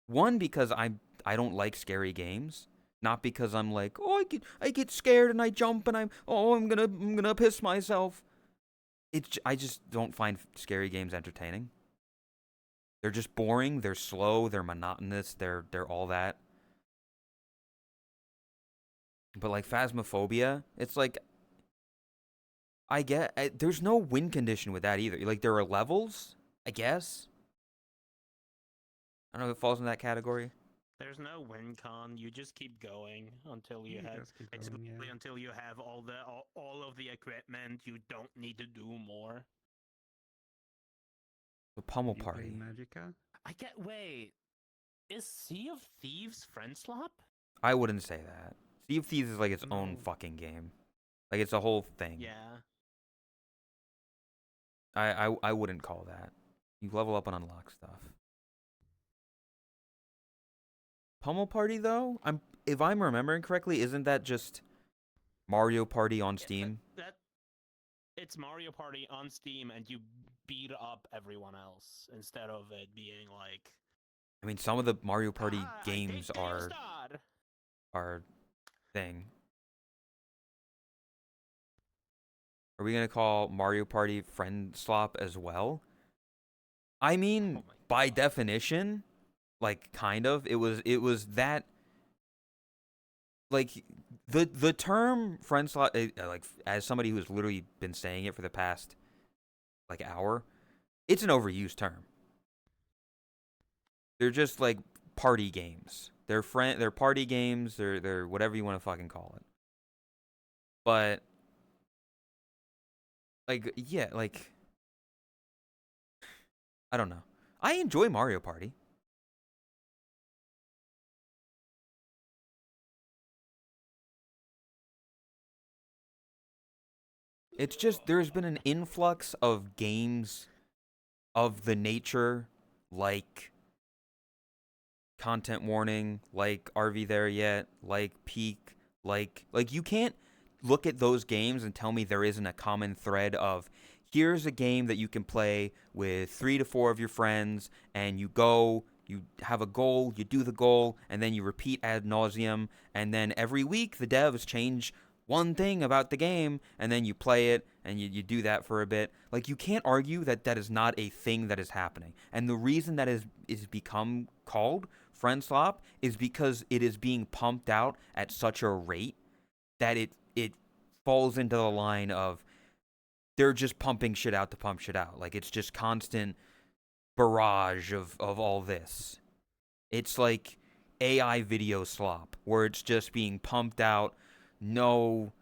One, because I don't like scary games. Not because I'm like, oh, I get scared and I jump and I'm gonna piss myself. I just don't find scary games entertaining. They're just boring. They're slow. They're monotonous. They're all that. But like Phasmophobia, it's like there's no win condition with that either. Like there are levels, I guess. I don't know if it falls in that category. There's no win con. You just keep going until you You have just keep basically going, yeah. until you have all of the equipment. You don't need to do more. The Pummel Did you play Party. Magica? Wait. Is Sea of Thieves friend slop? I wouldn't say that. Sea of Thieves is like its own No. fucking game. Like it's a whole thing. Yeah. I wouldn't call that. You level up and unlock stuff. Pummel Party though, if I'm remembering correctly, isn't that just Mario Party on Yeah, Steam? that it's Mario Party on Steam, and you beat up everyone else instead of it being like, I mean, some of the Mario Party I games take the star. are thing. Are we gonna call Mario Party friend slop as well? I mean, Oh my by god. definition, like kind of. It was that like the term friend slot like as somebody who's literally been saying it for the past like hour, it's an overused term. They're just like party games. They're party games, they're whatever you want to fucking call it. But like yeah, like I don't know. I enjoy Mario Party. It's just there's been an influx of games of the nature like content warning, like Are We There Yet, like Peak, like you can't look at those games and tell me there isn't a common thread of here's a game that you can play with 3 to 4 of your friends and you have a goal, you do the goal, and then you repeat ad nauseum, and then every week the devs change one thing about the game, and then you play it, and you do that for a bit. Like, you can't argue that that is not a thing that is happening. And the reason that is become called friend slop is because it is being pumped out at such a rate that it falls into the line of they're just pumping shit out to pump shit out. Like, it's just constant barrage of all this. It's like AI video slop, where it's just being pumped out. No,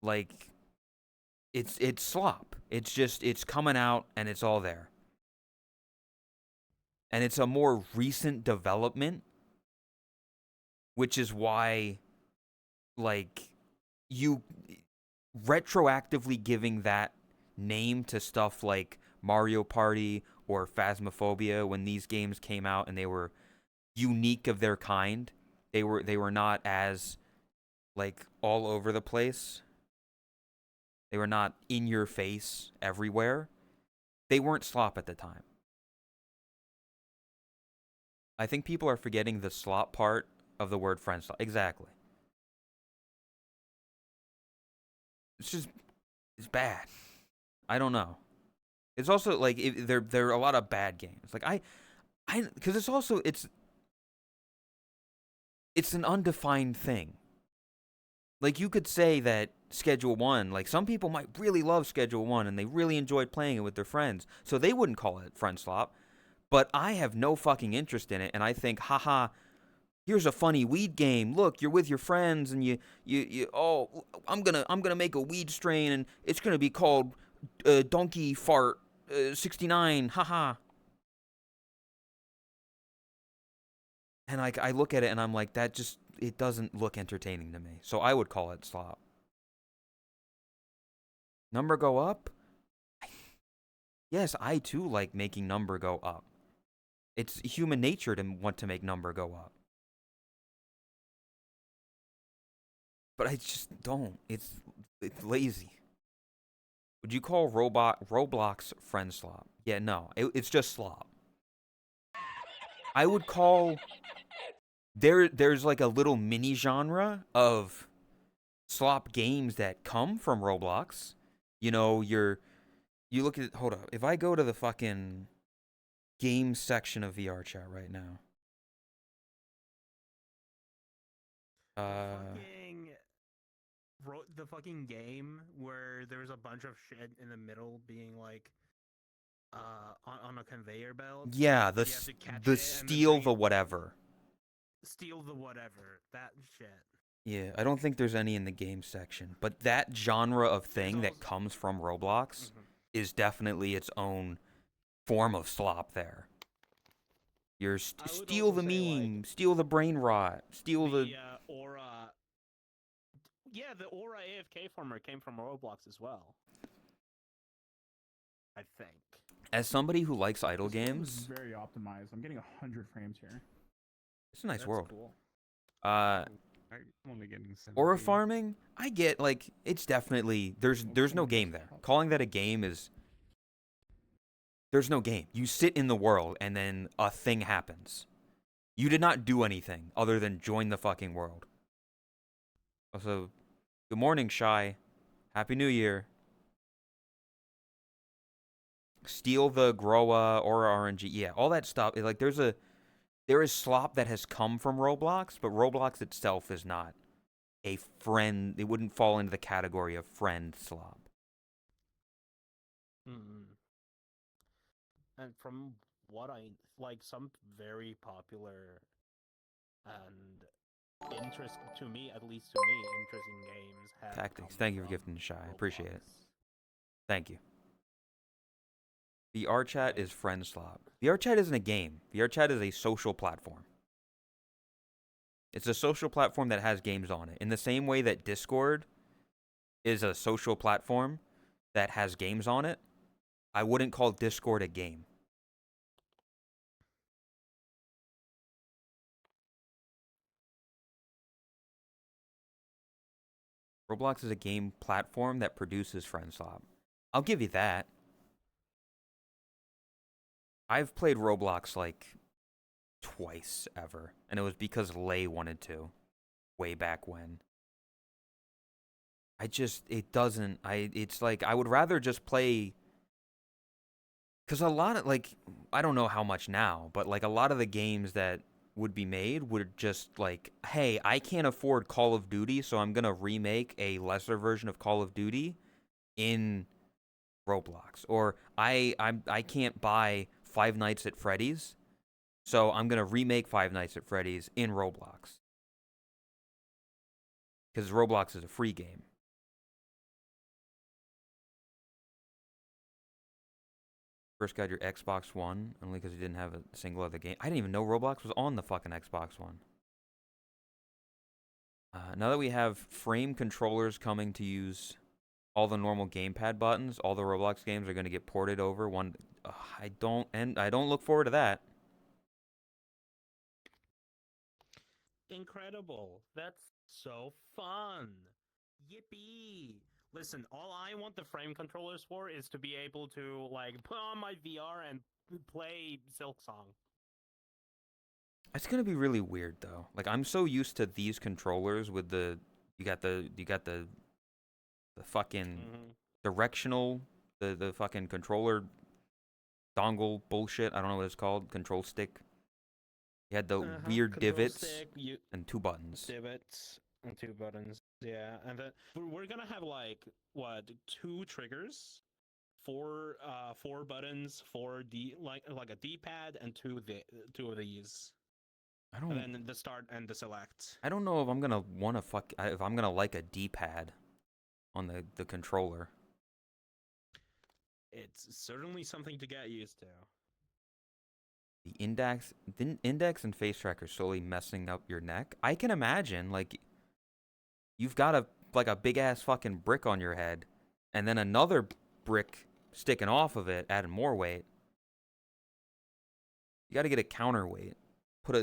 like it's slop. It's coming out and it's all there. And it's a more recent development, which is why like you retroactively giving that name to stuff like Mario Party or Phasmophobia when these games came out and they were unique of their kind. They were not as like all over the place. They were not in your face everywhere. They weren't slop at the time. I think people are forgetting the slop part of the word friend slop. Exactly. It's bad. I don't know. It's also like there are a lot of bad games. Like I because it's an undefined thing. Like you could say that Schedule 1, like some people might really love Schedule 1 and they really enjoyed playing it with their friends, so they wouldn't call it friend slop. But I have no fucking interest in it, and I think, haha, here's a funny weed game. Look, you're with your friends, and you oh, I'm gonna make a weed strain, and it's gonna be called donkey fart 69, haha. And like I look at it and I'm like, that just it doesn't look entertaining to me. So I would call it slop. Number go up? Yes, I too like making number go up. It's human nature to want to make number go up. But I just don't. It's lazy. Would you call Roblox friend slop? Yeah, no. It's just slop. I would call there's like a little mini genre of slop games that come from Roblox. You know, you look at hold up. If I go to the fucking game section of VR chat right now. The fucking game where there's a bunch of shit in the middle being like on a conveyor belt. Yeah, You have to catch the it and steal the whatever. Steal the whatever. That shit. Yeah, I don't think there's any in the game section, but that genre of thing that comes from Roblox is definitely its own form of slop there. You're steal the meme, like, steal the brain rot, steal the aura. Yeah, the aura AFK former came from Roblox as well. I think. As somebody who likes idle games, very optimized. I'm getting 100 frames here. It's a nice world. Cool. I'm only getting 17. Aura farming, I get like it's definitely there's no game there. Calling that a game is there's no game. You sit in the world and then a thing happens. You did not do anything other than join the fucking world. Also, good morning, Shy. Happy New Year. Steal the Growa, Aura RNG. Yeah, all that stuff. Like there is slop that has come from Roblox, but Roblox itself is not a friend. It wouldn't fall into the category of friend slop. And from what I like, some very popular and interesting to me, at least to me, interesting games have Tactics. Thank you for gifting the Shy. I appreciate it. Thank you. VR chat is friend slop. VR chat isn't a game. VR chat is a social platform. It's a social platform that has games on it. In the same way that Discord is a social platform that has games on it, I wouldn't call Discord a game. Roblox is a game platform that produces friend slop. I'll give you that. I've played Roblox like twice ever, and it was because Lay wanted to, way back when. It's like, I would rather just play, because a lot of, like, I don't know how much now, but like a lot of the games that would be made would just like, hey, I can't afford Call of Duty, so I'm going to remake a lesser version of Call of Duty in Roblox. Or I can't buy Five Nights at Freddy's, so I'm going to remake Five Nights at Freddy's in Roblox. Because Roblox is a free game. First got your Xbox One, only because you didn't have a single other game. I didn't even know Roblox was on the fucking Xbox One. Now that we have frame controllers coming to use all the normal gamepad buttons, all the Roblox games are going to get ported over. I don't look forward to that. Incredible. That's so fun. Yippee. Listen, all I want the frame controllers for is to be able to, like, put on my VR and play Silksong. It's gonna be really weird though. Like I'm so used to these controllers with you got the fucking directional the fucking controller dongle bullshit. I don't know what it's called. Control stick. You had the weird divots and two buttons. Divots and two buttons. Yeah, and then we're gonna have like what, 2 triggers, 4 buttons, 4 like a D-pad, and two of these. And then the start and the select. I don't know if I'm gonna if I'm gonna like a D-pad on the controller. It's certainly something to get used to. The index and face tracker slowly messing up your neck. I can imagine, like, you've got a big ass fucking brick on your head, and then another brick sticking off of it, adding more weight. You got to get a counterweight.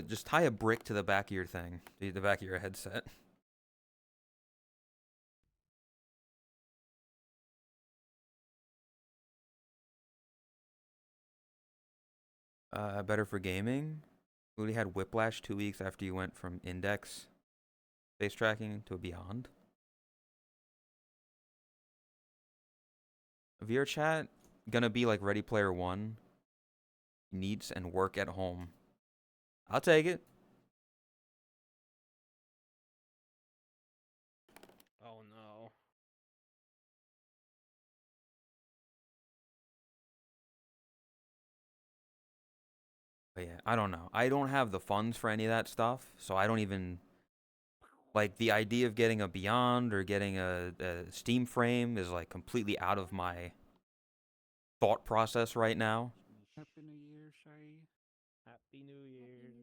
Just tie a brick to the back of your thing, the back of your headset. Better for gaming. We had whiplash 2 weeks after you went from index face tracking to a beyond. VR chat gonna be like Ready Player One. Needs and work at home. I'll take it. Oh no. But yeah, I don't know. I don't have the funds for any of that stuff, so I don't even like the idea of getting a Beyond or getting a Steam frame is like completely out of my thought process right now. Happy New Year, Shy. Happy New Year's.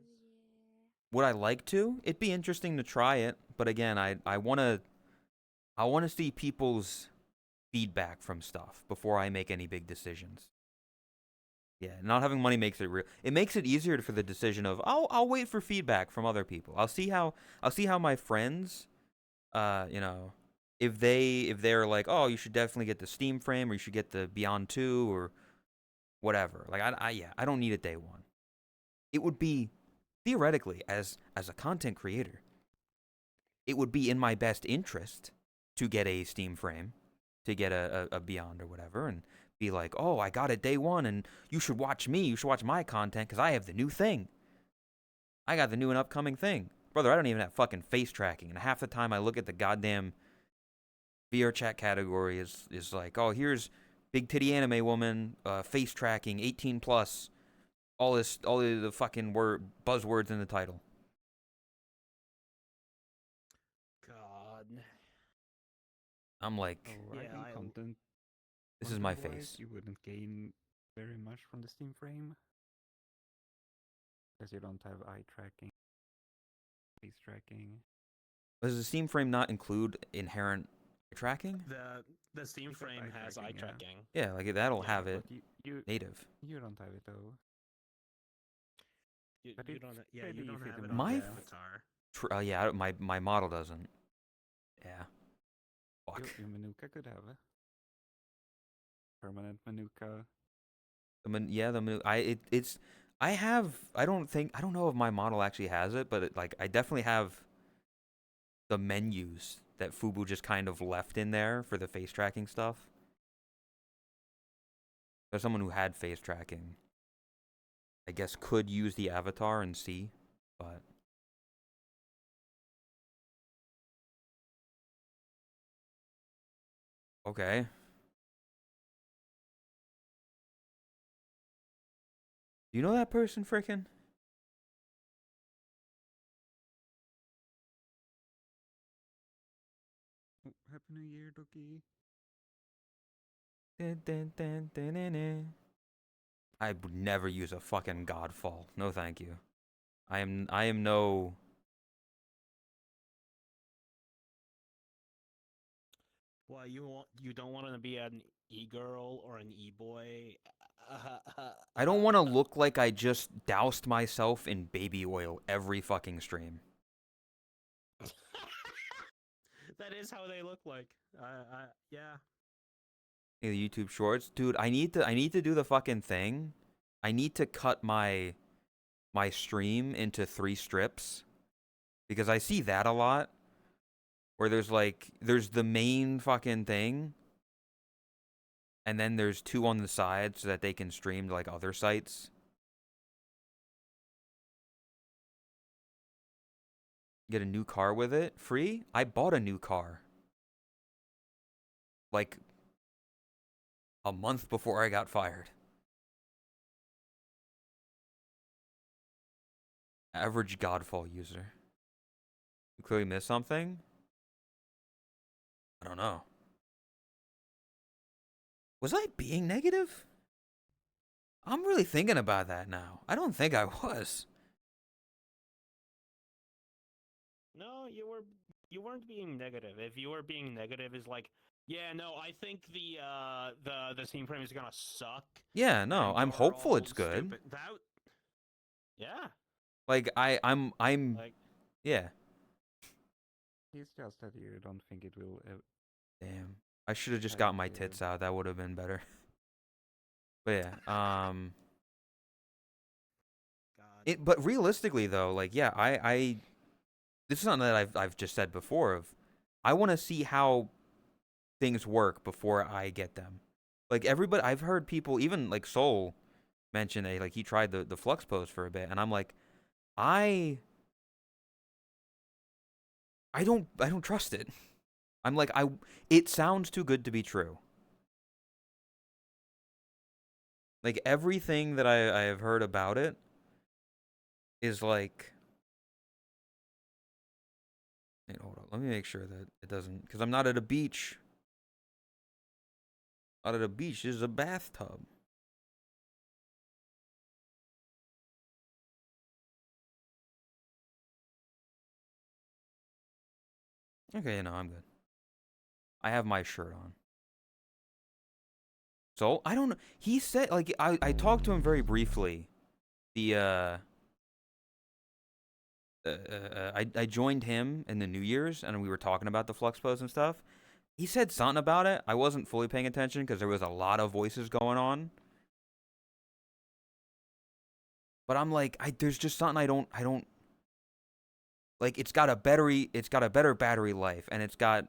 Would I like to? It'd be interesting to try it, but again, I wanna see people's feedback from stuff before I make any big decisions. Yeah, not having money makes it real. It makes it easier for the decision of I'll wait for feedback from other people. I'll see how my friends, you know, if they're like, oh, you should definitely get the Steam frame or you should get the Beyond 2 or whatever. Like I don't need it day one. It would be theoretically as a content creator, it would be in my best interest to get a Steam frame, to get a Beyond or whatever, and be like, oh, I got it day one, and you should watch me. You should watch my content because I have the new thing. I got the new and upcoming thing. Brother, I don't even have fucking face tracking, and half the time I look at the goddamn VR chat category is like, oh, here's big titty anime woman, face tracking, 18 plus, all of the fucking buzzwords in the title. God. I'm like, Oh, I Yeah, think this is my content-wise, face. you wouldn't gain very much from the Steam frame. Because you don't have eye tracking, face tracking. Does the Steam frame not include inherent tracking? The Steam It got frame eye has eye tracking, yeah. tracking. Yeah, like that'll Yeah, have it But you native. don't have it though. You, But you it's don't. Yeah, pretty you don't easy have to it make on My the f- avatar. Yeah, my model doesn't. Yeah. Fuck. Your Manuka could have a permanent Manuka. I don't know if my model actually has it, but I definitely have the menus that Fubu just kind of left in there for the face tracking stuff. There's someone who had face tracking, I guess could use the avatar and see, but okay. Do you know that person, frickin'? Oh, Happy New Year, Doki. Dun, dun, dun, dun, dun, dun. I would never use a fucking Godfall. No, thank you. I am no. Well, you don't want to be an e-girl or an e-boy. I don't want to look like I just doused myself in baby oil every fucking stream. That is how they look like. Yeah. The YouTube Shorts, dude. I need to do the fucking thing. I need to cut my stream into 3 strips because I see that a lot. Where there's the main fucking thing, and then there's 2 on the side so that they can stream to like other sites. Get a new car with it free. I bought a new car like a month before I got fired. Average Godfall user. You clearly missed something. I don't know. Was I being negative? I'm really thinking about that now. I don't think I was. No, you weren't being negative. If you were being negative, is like, yeah, no, I think the scene frame is gonna suck. Yeah, no, And I'm you're hopeful all it's good. stupid. Yeah, Like I'm like yeah. It's just that you don't think it will. Damn. I should have just Like, got my tits out. That would have been better. But yeah, God. but realistically though, like yeah, I this is something that I've just said before of I want to see how things work before I get them. Like everybody I've heard people even like Soul mention that like he tried the flux pose for a bit and I'm like I don't trust it. I'm like it sounds too good to be true. Like everything that I have heard about it is like wait, hold on. Let me make sure that it doesn't because I'm not at a beach. Not at a beach, this is a bathtub. Okay, no, I'm good. I have my shirt on. So I don't know. He said like I talked to him very briefly. The I joined him in the New Year's and we were talking about the flux pose and stuff. He said something about it. I wasn't fully paying attention because there was a lot of voices going on. But I'm like, there's just something I don't like. It's got a better battery life, and it's got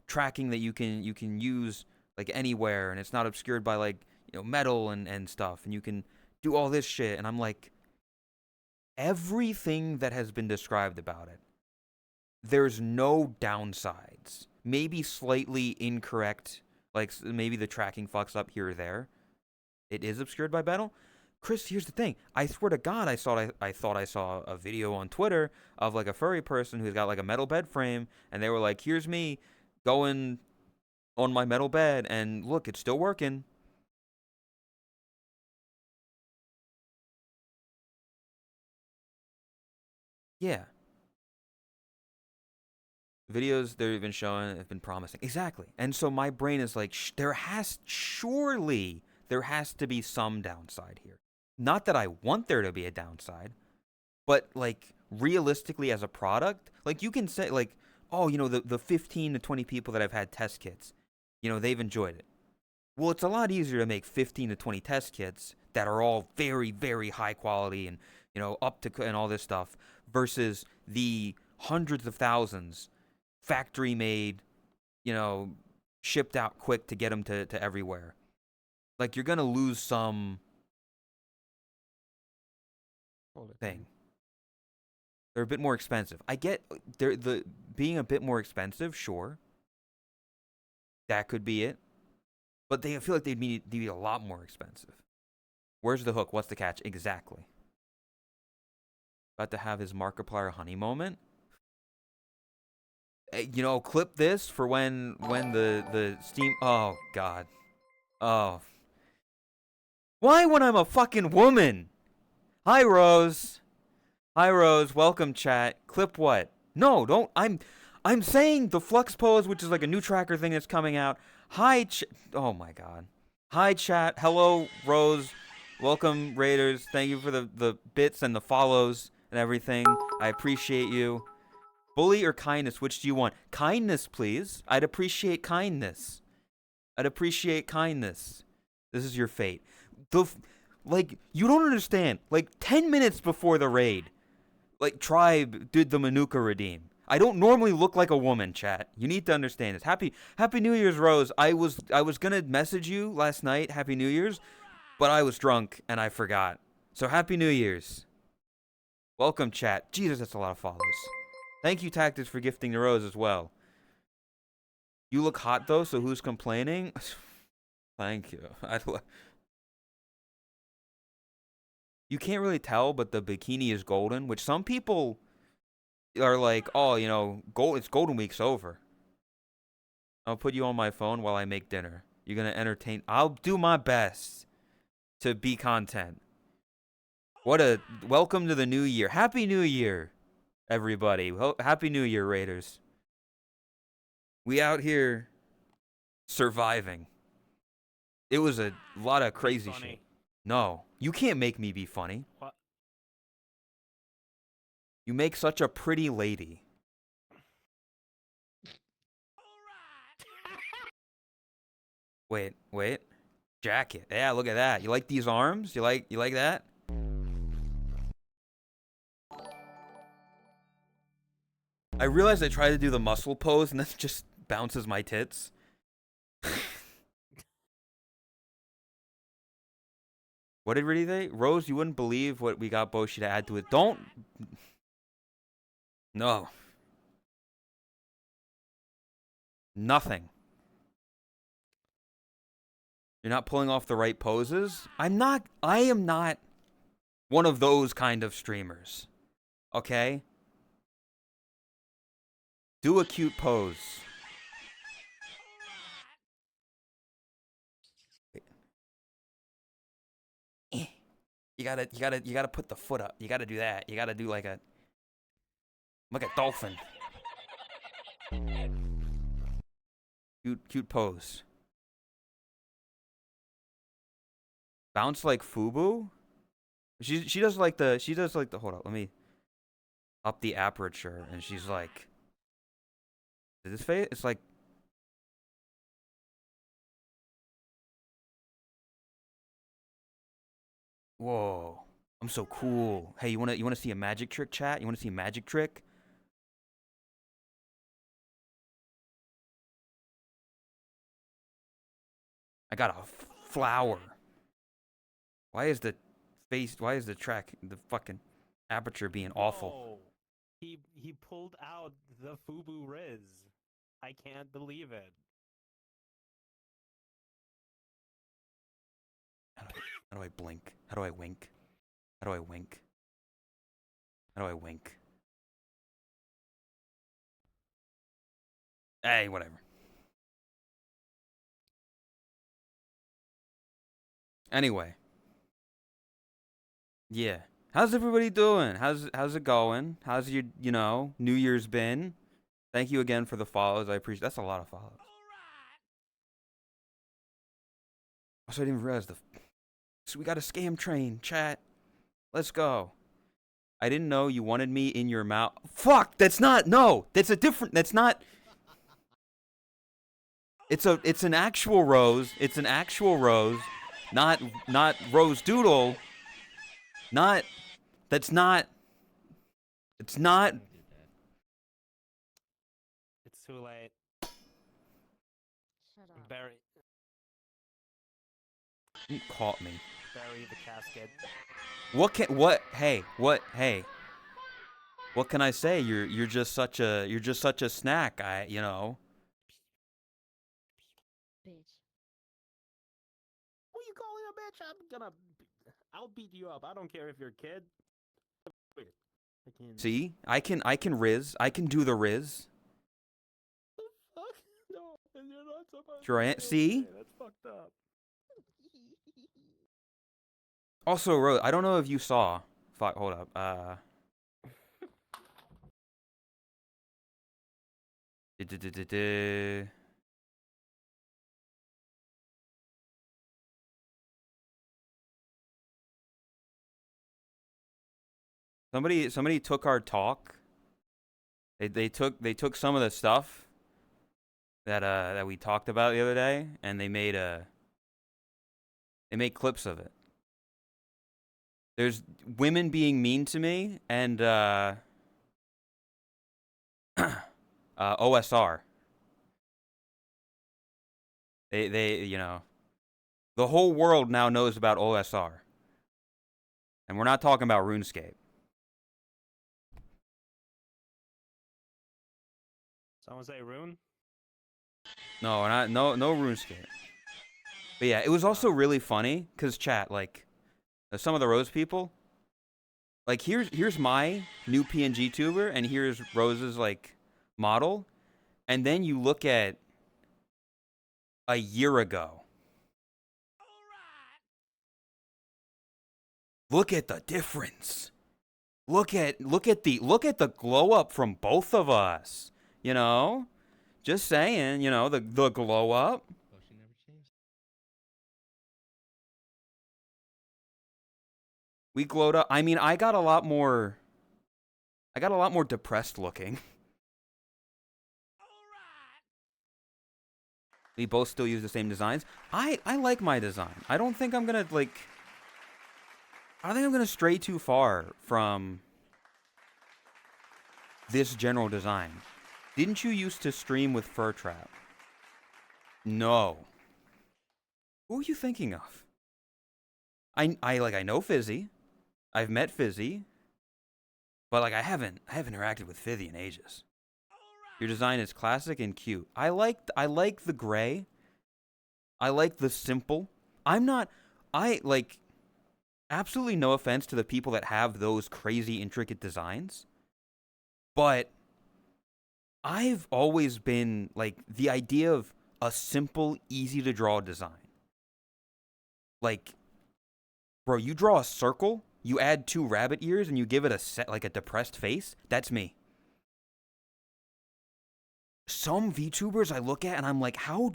tracking that you can use like anywhere, and it's not obscured by like metal and stuff, and you can do all this shit. And I'm like, everything that has been described about it, there's no downsides. Maybe slightly incorrect, like maybe the tracking fucks up here or there. It is obscured by metal. Chris, here's the thing. I swear to God, I thought I saw a video on Twitter of like a furry person who's got like a metal bed frame, and they were like, "Here's me going on my metal bed, and look, it's still working." Yeah, videos they've been showing have been promising. Exactly, and so my brain is like, surely there has to be some downside here. Not that I want there to be a downside, but like realistically as a product, like you can say like, oh, the 15 to 20 people that have had test kits, they've enjoyed it. Well, it's a lot easier to make 15 to 20 test kits that are all very, very high quality and, up to and all this stuff versus the hundreds of thousands factory made, you know, shipped out quick to get them to everywhere. Like you're going to lose some thing. They're a bit more expensive. I get the being a bit more expensive, sure. That could be it. But I feel like they'd be a lot more expensive. Where's the hook? What's the catch? Exactly. About to have his Markiplier honey moment. Clip this for when the Steam. Oh God. Oh. Why when I'm a fucking woman? Hi Rose. Hi Rose. Welcome chat. Clip what? No, don't. I'm saying the Flux Pose, which is like a new tracker thing that's coming out. Hi, oh my God. Hi, chat. Hello, Rose. Welcome, Raiders. Thank you for the bits and the follows and everything. I appreciate you. Bully or kindness, which do you want? Kindness, please. I'd appreciate kindness. I'd appreciate kindness. This is your fate. You don't understand. Like, 10 minutes before the raid, like, Tribe did the Manuka redeem. I don't normally look like a woman, chat. You need to understand this. Happy New Year's, Rose. I was gonna message you last night, Happy New Year's, but I was drunk and I forgot. So Happy New Year's. Welcome, chat. Jesus, that's a lot of follows. Thank you, Tactics, for gifting the Rose as well. You look hot though, so who's complaining? Thank you. You can't really tell, but the bikini is golden, which some people are like, oh, it's Golden Week's over. I'll put you on my phone while I make dinner. You're gonna entertain. I'll do my best to be content. Welcome to the new year. Happy New Year, everybody. Happy New Year, Raiders. We out here surviving. It was a lot of crazy shit. No, you can't make me be funny. What? You make such a pretty lady. Wait. Jacket. Yeah, look at that. You like these arms? You like that? I realized I tried to do the muscle pose and then it just bounces my tits. What did Riddy say? Rose, you wouldn't believe what we got Boshi to add to it. Don't. No. Nothing. You're not pulling off the right poses? I am not one of those kind of streamers. Okay? Do a cute pose. You gotta put the foot up. You gotta do that. You gotta do like a dolphin. Cute pose. Bounce like Fubu? She does like the hold up, let me up the aperture and she's like, is this face? It's like, whoa, I'm so cool. Hey, you wanna see a magic trick, chat? You wanna see a magic trick? I got a flower. Why is the fucking aperture being awful? Whoa. He pulled out the Fubu Riz. I can't believe it. How do I blink? How do I wink? How do I wink? How do I wink? Hey, whatever. Anyway. Yeah. How's everybody doing? How's it going? How's your, New Year's been? Thank you again for the follows. I appreciate. That's a lot of follows. Also, I didn't realize so we got a scam train, chat. Let's go. I didn't know you wanted me in your mouth. Fuck, that's not. No, that's a different. That's not. It's an actual rose. It's an actual rose, not Rose Doodle. Not. That's not. It's not. It's too late. Shut up. You caught me. Bury the casket. Hey. What can I say? You're just such a snack. Bitch. What are you calling a bitch? I'll beat you up. I don't care if you're a kid. Wait, I can't. See? I can riz. I can do the riz. Fuck? No, you're not supposed Sure I am. See? That's fucked up. Also, Rose, I don't know if you saw. Fuck, hold up. Somebody took our talk. They took some of the stuff that we talked about the other day, and they made clips of it. There's women being mean to me and OSR. They the whole world now knows about OSR. And we're not talking about RuneScape. Someone say Rune? No, no RuneScape. But yeah, it was also really funny cuz chat, like, some of the Rose people, like, here's my new PNG tuber and here's Rose's like model, and then you look at a year ago. Look at the difference. Look at the glow up from both of us. You know? Just saying, you know, the glow up. Oh, she never changed. We glowed up. I mean, I got a lot more depressed looking. We both still use the same designs. I like my design. I don't think I'm gonna stray too far from this general design. Didn't you used to stream with Fur Trap? No. Who are you thinking of? I know Fizzy. I've met Fizzy. But like I haven't interacted with Fizzy in ages. Your design is classic and cute. I like the gray. I like the simple. Absolutely no offense to the people that have those crazy intricate designs. But I've always been like the idea of a simple, easy to draw design. Like, bro, you draw a circle, you add 2 rabbit ears, and you give it a depressed face. That's me. Some VTubers I look at and I'm like, how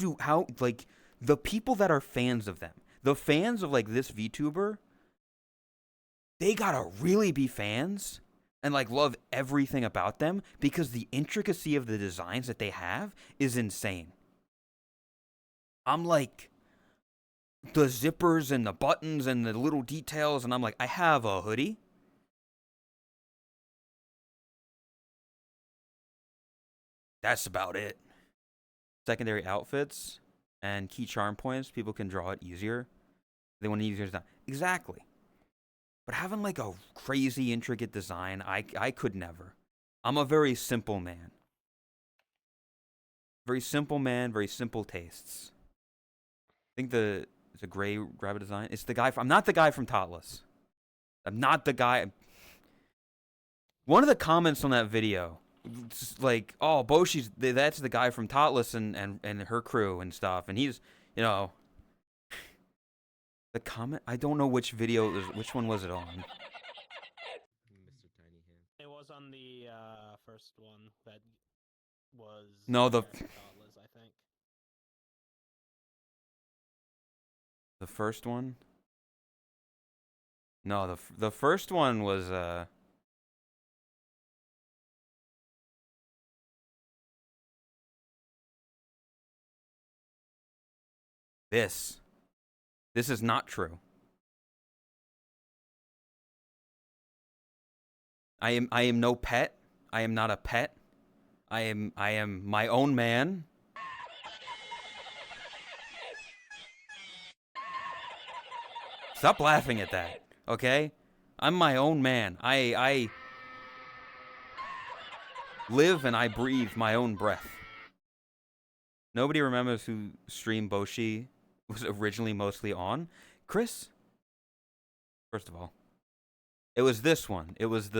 the people that are fans of them, the fans of like this VTuber, they gotta really be fans and like love everything about them because the intricacy of the designs that they have is insane. I'm like, the zippers and the buttons and the little details, and I'm like, I have a hoodie. That's about it. Secondary outfits and key charm points, people can draw it easier. They want to use yours. Exactly. But having like a crazy intricate design, I could never. I'm a very simple man. Very simple man, very simple tastes. I think it's a gray rabbit design. It's the guy I'm not the guy from Totless. I'm not the guy. One of the comments on that video, like, oh, Boshi's, that's the guy from Totless and her crew and stuff. And he's, you know, the comment, I don't know which video it was, which one was it on? Mr. Tiny Hand. It was on the first one that was. No, the Thoughtless, I think. The first one? No, the first one was this. This is not true. I am no pet. I am not a pet. I am my own man. Stop laughing at that, okay? I'm my own man. I live and I breathe my own breath. Nobody remembers who stream Boshi was originally mostly on. Chris? First of all, it was this one. It was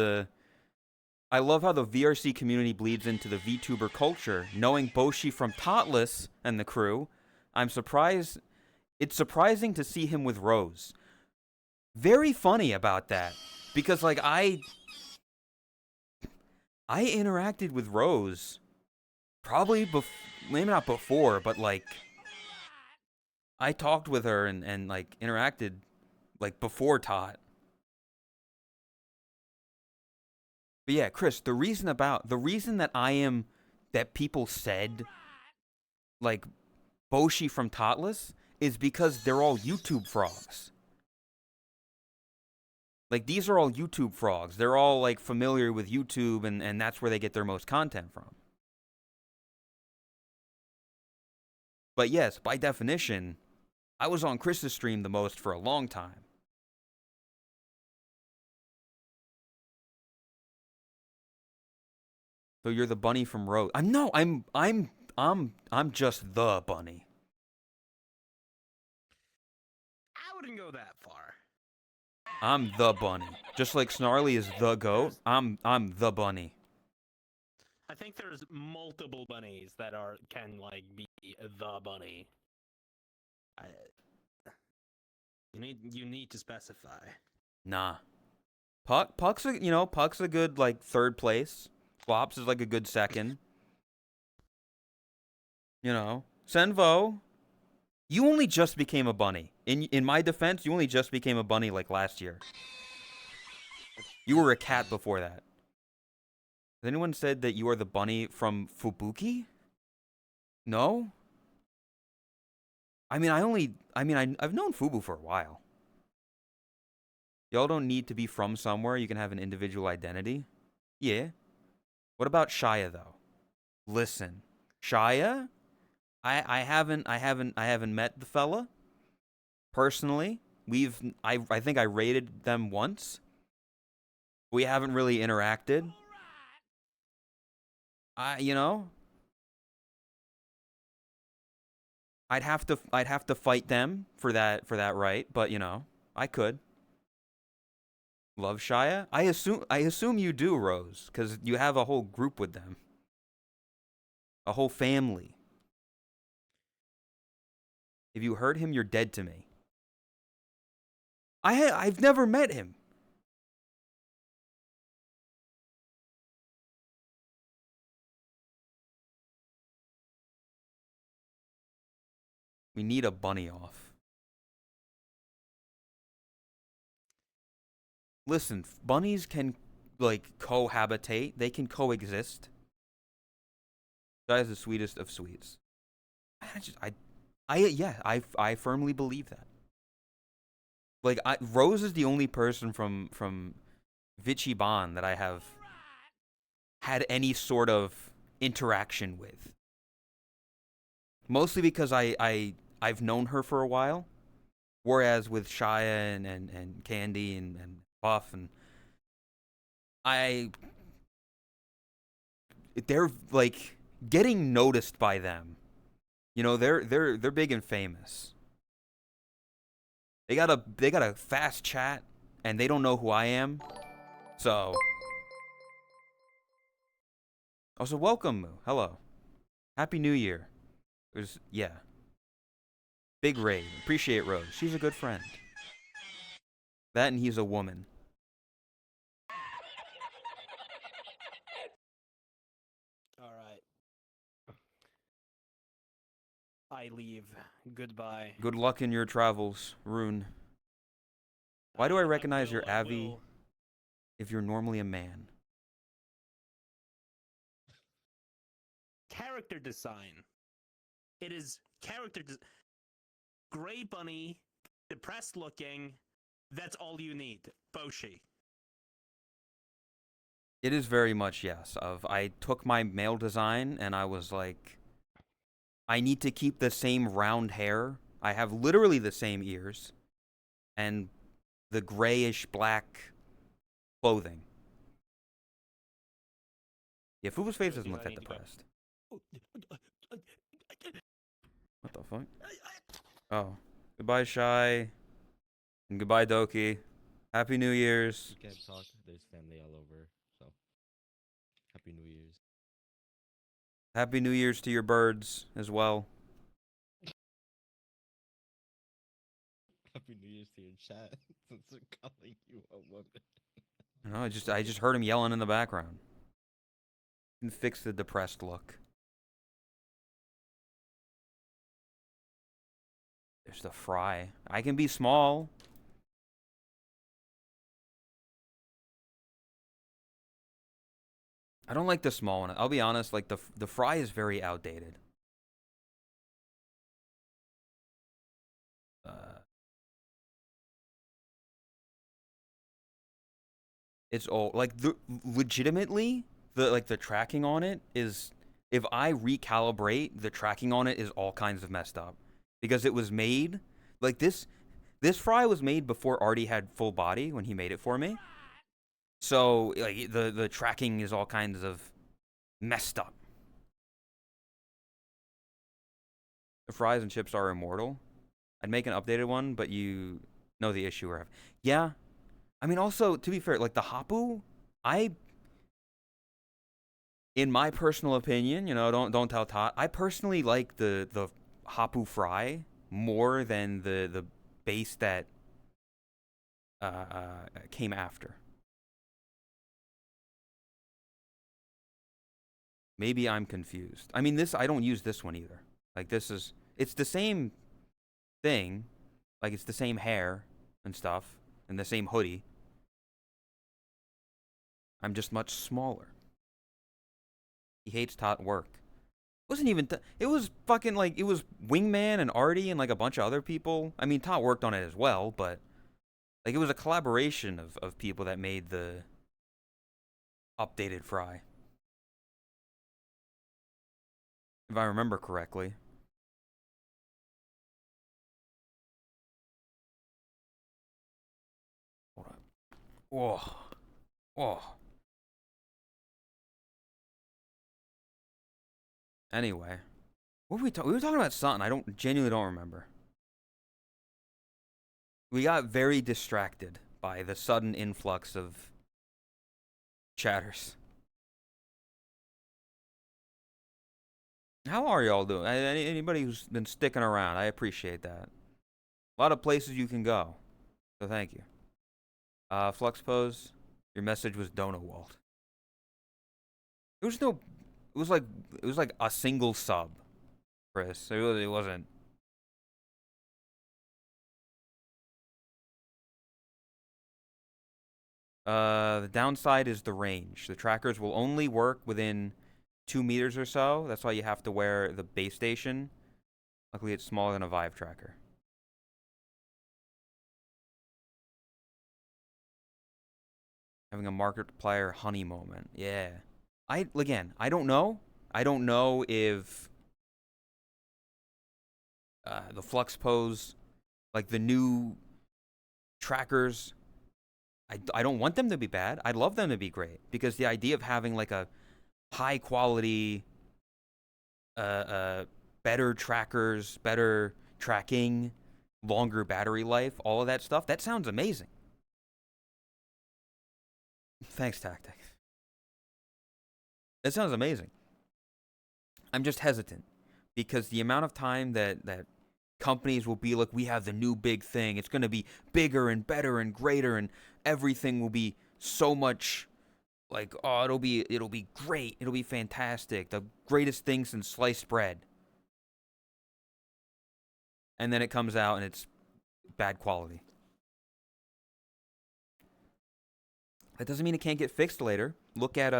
I love how the VRC community bleeds into the VTuber culture. Knowing Boshi from Totless and the crew, I'm surprised. It's surprising to see him with Rose. Very funny about that. Because, like, I interacted with Rose probably maybe not before, but, like, I talked with her and like, interacted, like, before Tot. But yeah, Chris, the reason that people said, like, Boshi from Totless is because they're all YouTube frogs. Like, these are all YouTube frogs. They're all, like, familiar with YouTube, and that's where they get their most content from. But yes, by definition, I was on Chris's stream the most for a long time. So you're the bunny from Rose. I'm just the bunny. I wouldn't go that far. I'm the bunny. Just like Snarly is the goat, I'm the bunny. I think there's multiple bunnies that can like be the bunny. I, you need to specify. Nah. Puck's a good like third place. Flops is like a good second. Senvo, you only just became a bunny. In my defense, you only just became a bunny like last year. You were a cat before that. Has anyone said that you are the bunny from Fubuki? No? I've known Fubu for a while. Y'all don't need to be from somewhere. You can have an individual identity. Yeah. What about Shia though? Listen, Shia, I haven't met the fella personally. I think I rated them once. We haven't really interacted. I'd have to fight them for that right, but I could. Love Shia? I assume you do, Rose, cuz you have a whole group with them. A whole family. If you hurt him, you're dead to me. I've never met him. We need a bunny off. Listen, bunnies can like cohabitate. They can coexist. That is the sweetest of sweets. I firmly believe that. Like Rose is the only person from Vichiban that I have had any sort of interaction with. Mostly because I've known her for a while. Whereas with Shia and Candy and Buff and they're like getting noticed by them. They're big and famous. They got a fast chat and they don't know who I am. So also welcome, Moo. Hello. Happy New Year. Yeah. Big raid. Appreciate Rose. She's a good friend. That and he's a woman. All right. I leave. Goodbye. Good luck in your travels, Rune. Why do I recognize your Avi if you're normally a man? Character design. It is character design. Gray bunny, depressed looking. That's all you need. Boshi. It is very much yes. I took my male design and I was like, I need to keep the same round hair. I have literally the same ears and the grayish black clothing. Yeah, Fubu's face doesn't look that depressed. What the fuck? Oh. Goodbye, Shy. And goodbye, Doki. Happy New Year's. You can't talk. There's family all over. So, Happy New Year's. Happy New Year's to your birds as well. Happy New Year's to your chat. Since they're calling you a woman. No, I just heard him yelling in the background. And fix the depressed look. There's the fry. I can be small. I don't like the small one. I'll be honest, like the fry is very outdated. It's old. Like legitimately, the tracking on it is, if I recalibrate, the tracking on it is all kinds of messed up. Because it was made like this fry was made before Artie had full body when he made it for me. So like the tracking is all kinds of messed up. The fries and chips are immortal. I'd make an updated one, but you know the issue we're having. Yeah. I mean, also, to be fair, like the Hapu, in my personal opinion, don't tell Todd, I personally like the Hapu fry more than the base that came after. Maybe I'm confused. I mean, I don't use this one either. Like, it's the same thing. Like, it's the same hair and stuff, and the same hoodie. I'm just much smaller. He hates Tot work. It wasn't even, it was fucking like, it was Wingman and Artie and like a bunch of other people. I mean, Tot worked on it as well, but like, it was a collaboration of people that made the updated Fry. If I remember correctly. Hold on. Whoa. Whoa. Anyway. What were we talking? We were talking about something. I genuinely don't remember. We got very distracted by the sudden influx of chatters. How are y'all doing? Anybody who's been sticking around, I appreciate that. A lot of places you can go, so thank you. Flux Pose, your message was Donowald. It was no, it was like a single sub, Chris. It wasn't. The downside is the range. The trackers will only work within 2 meters or so. That's why you have to wear the base station. Luckily, it's smaller than a Vive tracker. Having a Markiplier honey moment. Yeah. I don't know. I don't know if the Flux Pose, like the new trackers, I don't want them to be bad. I'd love them to be great, because the idea of having like a high quality, better trackers, better tracking, longer battery life, all of that stuff, that sounds amazing. Thanks, Tactic. That sounds amazing. I'm just hesitant because the amount of time that companies will be like, we have the new big thing. It's going to be bigger and better and greater, and everything will be so much like, oh, it'll be great. It'll be fantastic. The greatest thing since sliced bread. And then it comes out and it's bad quality. That doesn't mean it can't get fixed later. Look at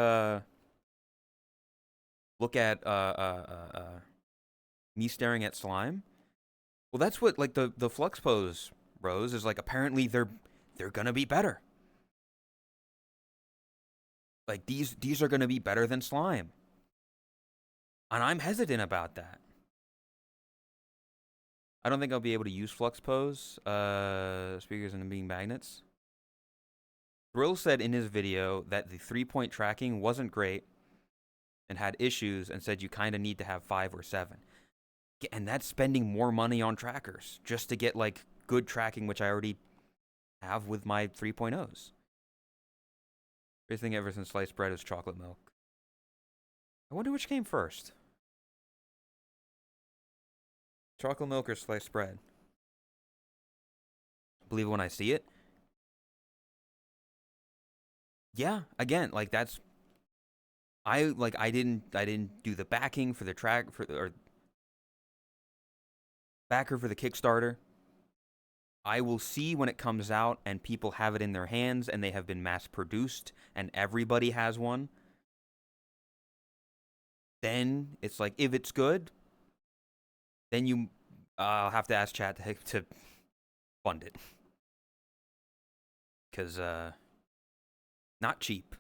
me staring at slime. Well, that's what like the Flux Pose Rose is like. Apparently they're gonna be better. Like these are gonna be better than slime. And I'm hesitant about that. I don't think I'll be able to use Flux Pose speakers and being magnets. Thrill said in his video that the 3-point tracking wasn't great and had issues, and said you kind of need to have 5 or 7. And that's spending more money on trackers just to get like good tracking, which I already have with my 3.0s. Greatest thing ever since sliced bread is chocolate milk. I wonder which came first. Chocolate milk or sliced bread? Believe it when I see it. Yeah, again, like that's I didn't do the backing for the track or backer for the Kickstarter. I will see when it comes out and people have it in their hands and they have been mass produced and everybody has one. Then it's like, if it's good, then I'll have to ask chat to fund it. Because, not cheap.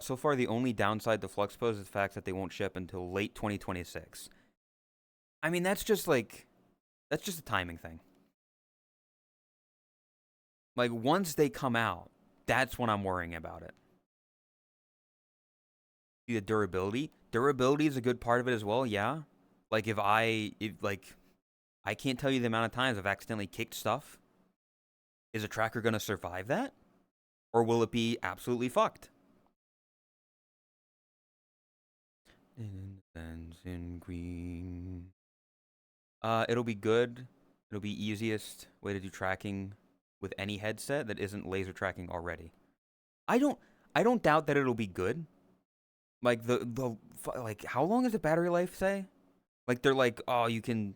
So far, the only downside to Flux Pose is the fact that they won't ship until late 2026. I mean, that's just a timing thing. Like, once they come out, that's when I'm worrying about it. The durability. Durability is a good part of it as well, yeah. Like, I can't tell you the amount of times I've accidentally kicked stuff. Is a tracker going to survive that? Or will it be absolutely fucked? In green. It'll be good. It'll be easiest way to do tracking with any headset that isn't laser tracking already. I don't doubt that it'll be good. Like like how long does the battery life say? Like they're like, oh, you can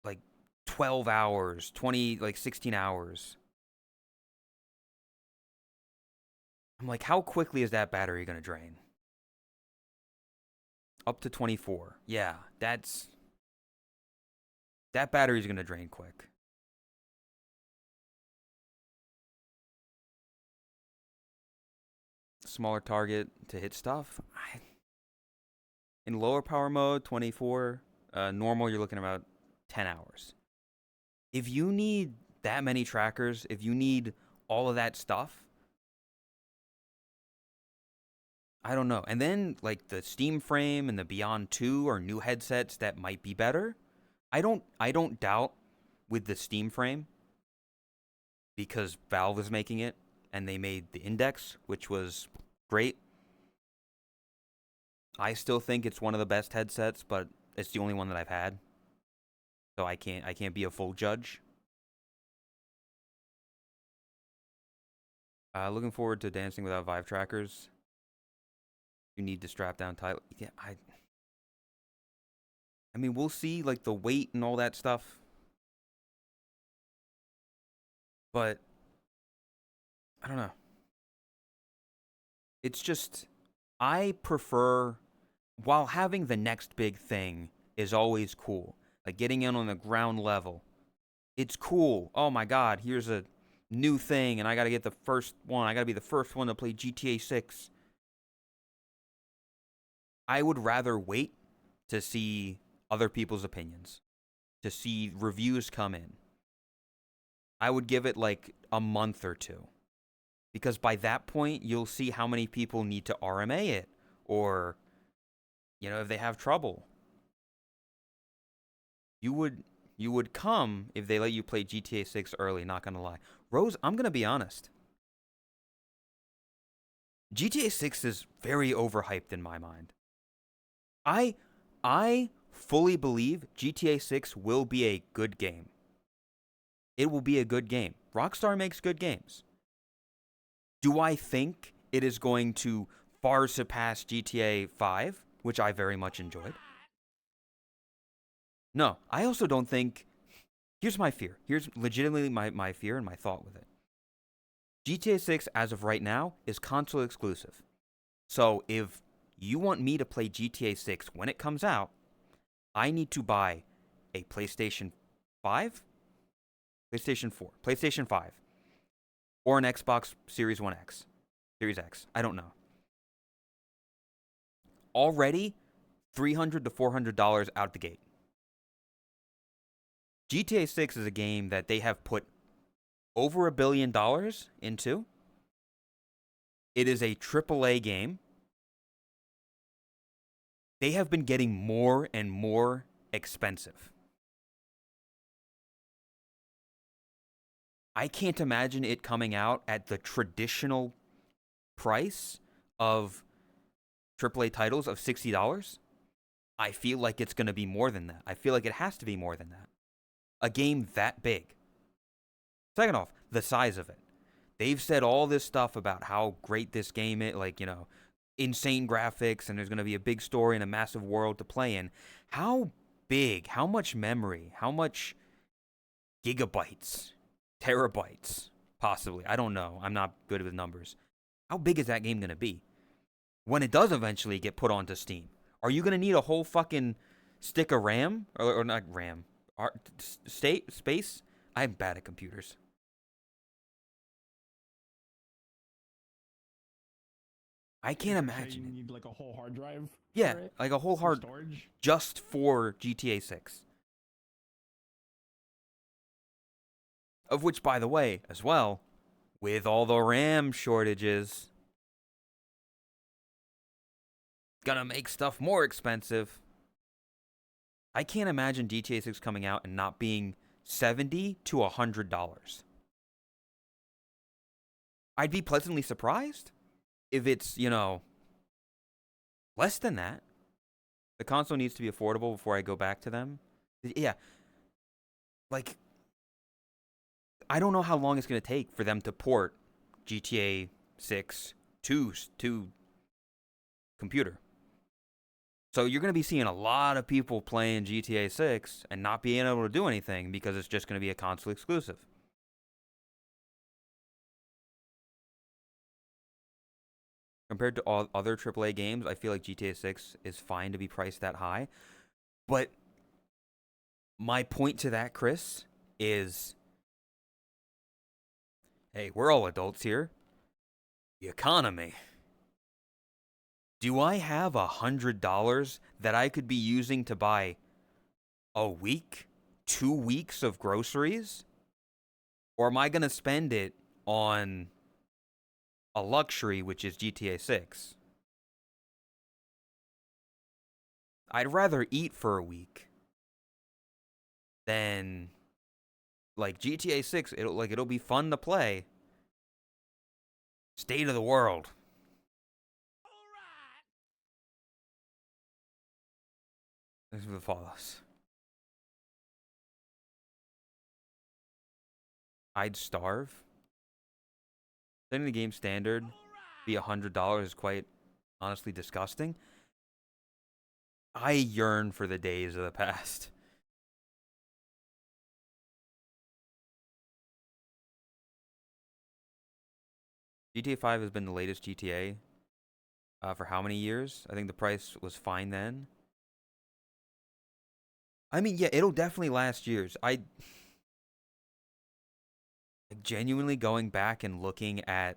like 12 hours, 20, like 16 hours. I'm like, how quickly is that battery going to drain? Up to 24. Yeah, that battery's going to drain quick. Smaller target to hit stuff. In lower power mode, 24. Normal, you're looking about 10 hours. If you need that many trackers, if you need all of that stuff, I don't know. And then like the Steam Frame and the Beyond 2 are new headsets that might be better. I don't doubt with the Steam Frame because Valve is making it and they made the Index, which was great. I still think it's one of the best headsets, but it's the only one that I've had. So I can't be a full judge. Looking forward to Dancing Without Vive Trackers. You need to strap down title. Yeah, I mean, we'll see, like, the weight and all that stuff. But, I don't know. It's just, I prefer, while having the next big thing is always cool, like getting in on the ground level, it's cool. Oh my god, here's a new thing, and I gotta get the first one. I gotta be the first one to play GTA 6. I would rather wait to see other people's opinions, to see reviews come in. I would give it like a month or two. Because by that point, you'll see how many people need to RMA it. Or, you know, if they have trouble. You would come if they let you play GTA 6 early, not gonna lie. Rose, I'm gonna be honest. GTA 6 is very overhyped in my mind. I fully believe GTA 6 will be a good game. It will be a good game. Rockstar makes good games. Do I think it is going to far surpass GTA 5, which I very much enjoyed? No, I also don't think... Here's my fear. Here's legitimately my fear and my thought with it. GTA 6, as of right now, is console exclusive. So if you want me to play GTA 6 when it comes out, I need to buy a PlayStation 5? PlayStation 4. PlayStation 5. Or an Xbox Series 1X. Series X. I don't know. Already, $300 to $400 out the gate. GTA 6 is a game that they have put over $1 billion into. It is a AAA game. They have been getting more and more expensive. I can't imagine it coming out at the traditional price of AAA titles of $60. I feel like it's going to be more than that. I feel like it has to be more than that. A game that big. Second off, the size of it. They've said all this stuff about how great this game is, like, you know, insane graphics, and there's going to be a big story and a massive world to play in. How big, how much memory, how much gigabytes, terabytes, possibly. I don't know. I'm not good with numbers. How big is that game going to be when it does eventually get put onto Steam? Are you going to need a whole fucking stick of RAM? Or not RAM. Space? I'm bad at computers. I can't imagine You it. need like a whole hard drive. Yeah, for it? like a whole Some hard storage. just for GTA 6. Of which, by the way, as well, with all the RAM shortages, gonna make stuff more expensive. I can't imagine GTA 6 coming out and not being $70 to $100. I'd be pleasantly surprised if it's, you know, less than that. The console needs to be affordable before I go back to them. Yeah, like, I don't know how long it's going to take for them to port GTA 6 to computer. So you're going to be seeing a lot of people playing GTA 6 and not being able to do anything because it's just going to be a console exclusive. Compared to all other AAA games, I feel like GTA 6 is fine to be priced that high. But my point to that, Chris, is, hey, we're all adults here. The economy. Do I have $100 that I could be using to buy a week, 2 weeks of groceries? Or am I going to spend it on a luxury, which is GTA 6? I'd rather eat for a week than, like, GTA 6. It'll be fun to play. State of the world. This is what follows. I'd starve. Setting the game standard be $100 is quite honestly disgusting. I yearn for the days of the past. GTA 5 has been the latest GTA for how many years? I think the price was fine then. I mean, yeah, it'll definitely last years. Genuinely going back and looking at...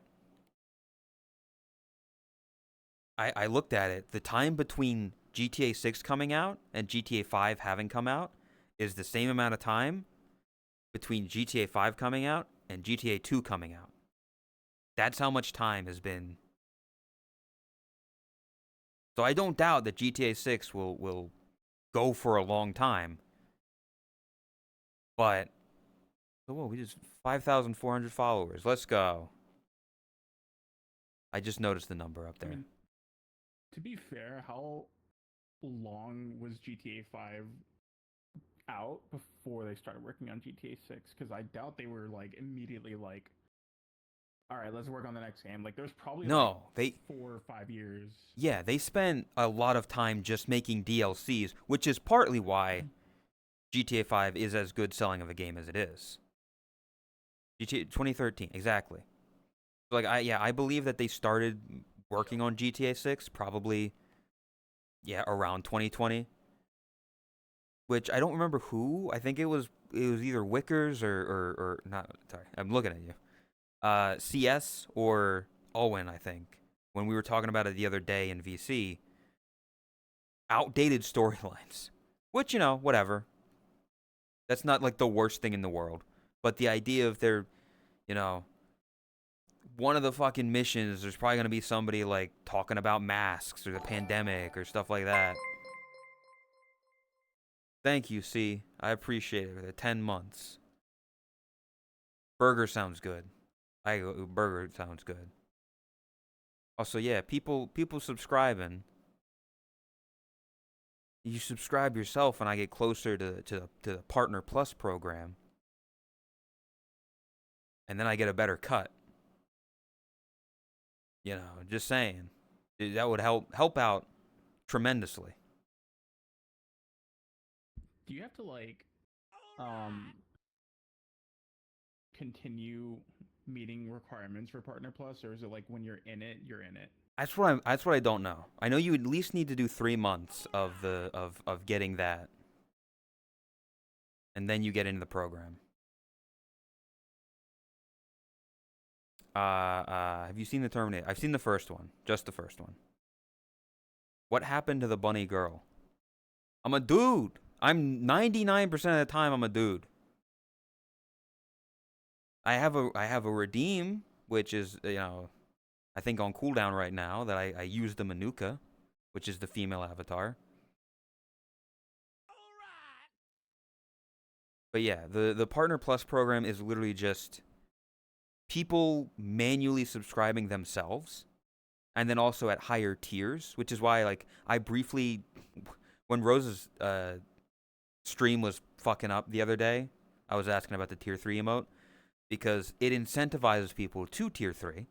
I looked at it. The time between GTA 6 coming out and GTA 5 having come out is the same amount of time between GTA 5 coming out and GTA 2 coming out. That's how much time has been. So I don't doubt that GTA 6 will go for a long time. But, whoa, we just 5,400 followers. Let's go. I just noticed the number up there. I mean, to be fair, how long was GTA 5 out before they started working on GTA 6? Because I doubt they were like immediately like, all right, let's work on the next game. Like, there's probably No, like 4 or 5 years. Yeah, they spent a lot of time just making DLCs, which is partly why GTA 5 is as good selling of a game as it is. GTA 2013, exactly. Like, I believe that they started working on GTA 6 probably, around 2020. Which I don't remember who. I think it was either Wickers or not. Sorry, I'm looking at you. CS or Owen, I think. When we were talking about it the other day in VC. Outdated storylines. Which, whatever. That's not like the worst thing in the world. But the idea of their, one of the fucking missions, there's probably going to be somebody like talking about masks or the pandemic or stuff like that. Thank you, C. I appreciate it for the 10 months. Burger sounds good. Burger sounds good. Also, yeah, people subscribing. You subscribe yourself, and I get closer to the Partner Plus program, and then I get a better cut. Just saying, that would help out tremendously. Do you have to like continue meeting requirements for Partner Plus, or is it like when you're in it, you're in it? That's what I don't know. I know you at least need to do 3 months of getting that, and then you get into the program. Have you seen the Terminator? I've seen the first one, just the first one. What happened to the bunny girl? I'm a dude. I'm 99% of the time I'm a dude. I have a redeem, which is I think on cooldown right now that I use the Manuka, which is the female avatar. But yeah, the Partner Plus program is literally just people manually subscribing themselves, and then also at higher tiers, which is why like I briefly, when Rose's stream was fucking up the other day I was asking about the tier 3 emote because it incentivizes people to tier 3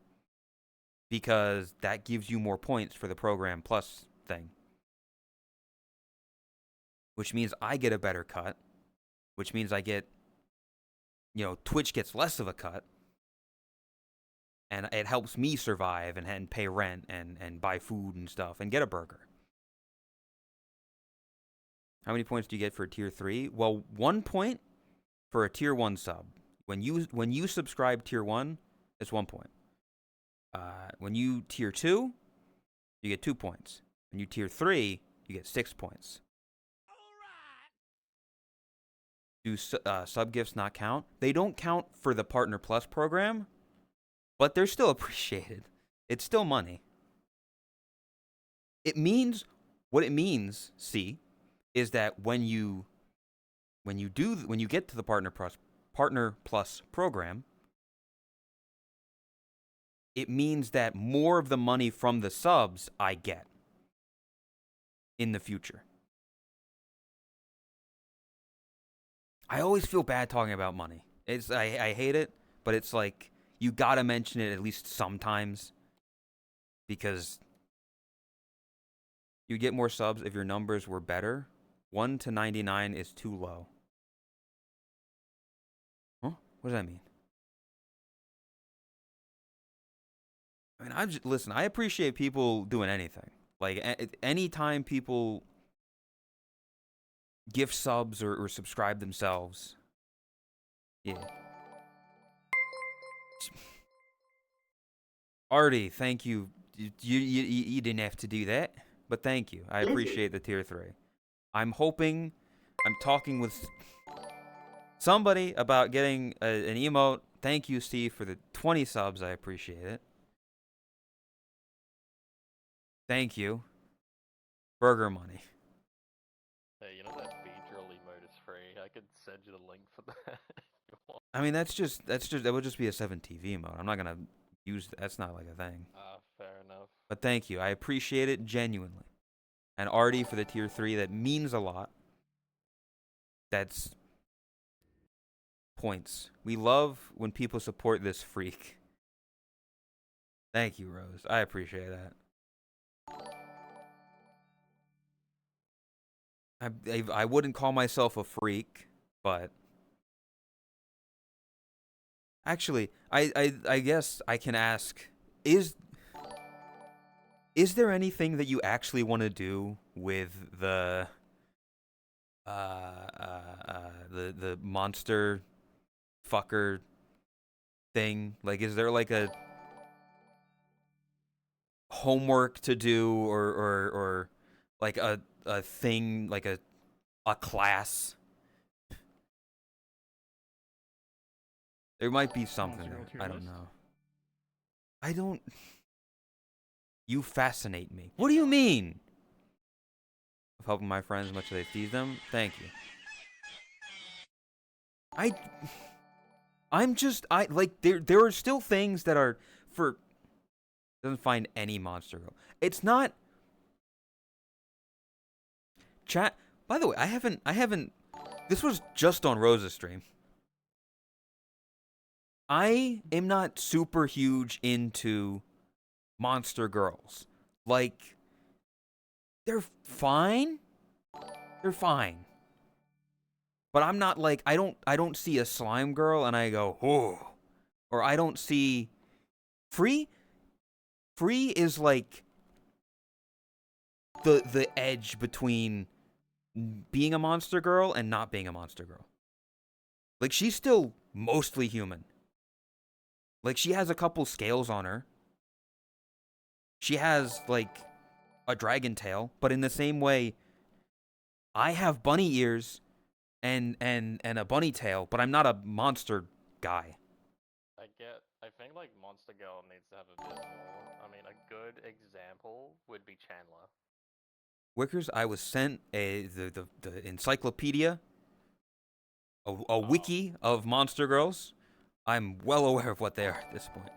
because that gives you more points for the program plus thing. Which means I get a better cut, which means I get, Twitch gets less of a cut. And it helps me survive and pay rent and buy food and stuff and get a burger. How many points do you get for a tier 3? Well, 1 point for a tier 1 sub. When you subscribe tier 1, it's 1 point. When you tier 2, you get 2 points. When you tier 3, you get 6 points. Do sub gifts not count? They don't count for the Partner Plus program, but they're still appreciated. It's still money. What it means, is that when you get to the Partner Plus program, it means that more of the money from the subs I get in the future. I always feel bad talking about money. I hate it, but it's like you gotta mention it at least sometimes because you get more subs if your numbers were better. 1 to 99 is too low. Huh? What does that mean? I mean, listen, I appreciate people doing anything. Like, anytime people gift subs or subscribe themselves. Yeah. Artie, thank you. You didn't have to do that, but thank you. I appreciate the tier 3. I'm talking with somebody about getting an emote. Thank you, Steve, for the 20 subs. I appreciate it. Thank you. Burger money. Hey, you know that feed drill emote is free. I could send you the link for that. if you want. I mean, that would just be a 7TV emote. I'm not gonna use that's not like a thing. Fair enough. But thank you. I appreciate it genuinely. And Artie for the tier 3, that means a lot. That's points. We love when people support this freak. Thank you, Rose. I appreciate that. I wouldn't call myself a freak, but actually, I guess I can ask, is there anything that you actually want to do with the monster fucker thing? Like, is there like a homework to do or like a thing, like a class? There might be something there. I don't know. You fascinate me. What do you mean? Of helping my friends as much as they tease them? Thank you. There are still things that are for doesn't find any monster girl. It's not chat. By the way, I haven't this was just on Rosa's stream. I am not super huge into monster girls. Like, they're fine. They're fine. But I'm not like, I don't see a slime girl and I go, oh. Or I don't see Free is like the edge between being a monster girl and not being a monster girl. Like, she's still mostly human. Like, she has a couple scales on her. She has, like, a dragon tail, but in the same way, I have bunny ears and a bunny tail, but I'm not a monster guy. I think, like, Monster Girl needs to have a bit more. I mean, a good example would be Chandler. Wickers, I was sent the encyclopedia, a wiki of monster girls. I'm well aware of what they are at this point.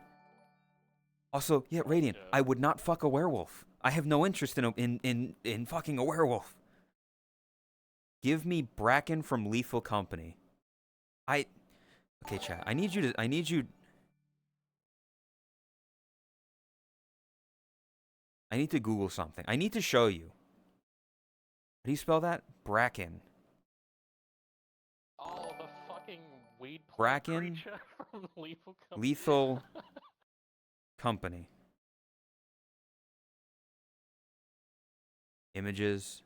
Also, yeah, Radiant, I would not fuck a werewolf. I have no interest in fucking a werewolf. Give me Bracken from Lethal Company. Okay, chat. I need you. I need to Google something. I need to show you. How do you spell that? Bracken. Oh, the fucking weed plant Bracken? creature from Lethal Company. Lethal Company. Images.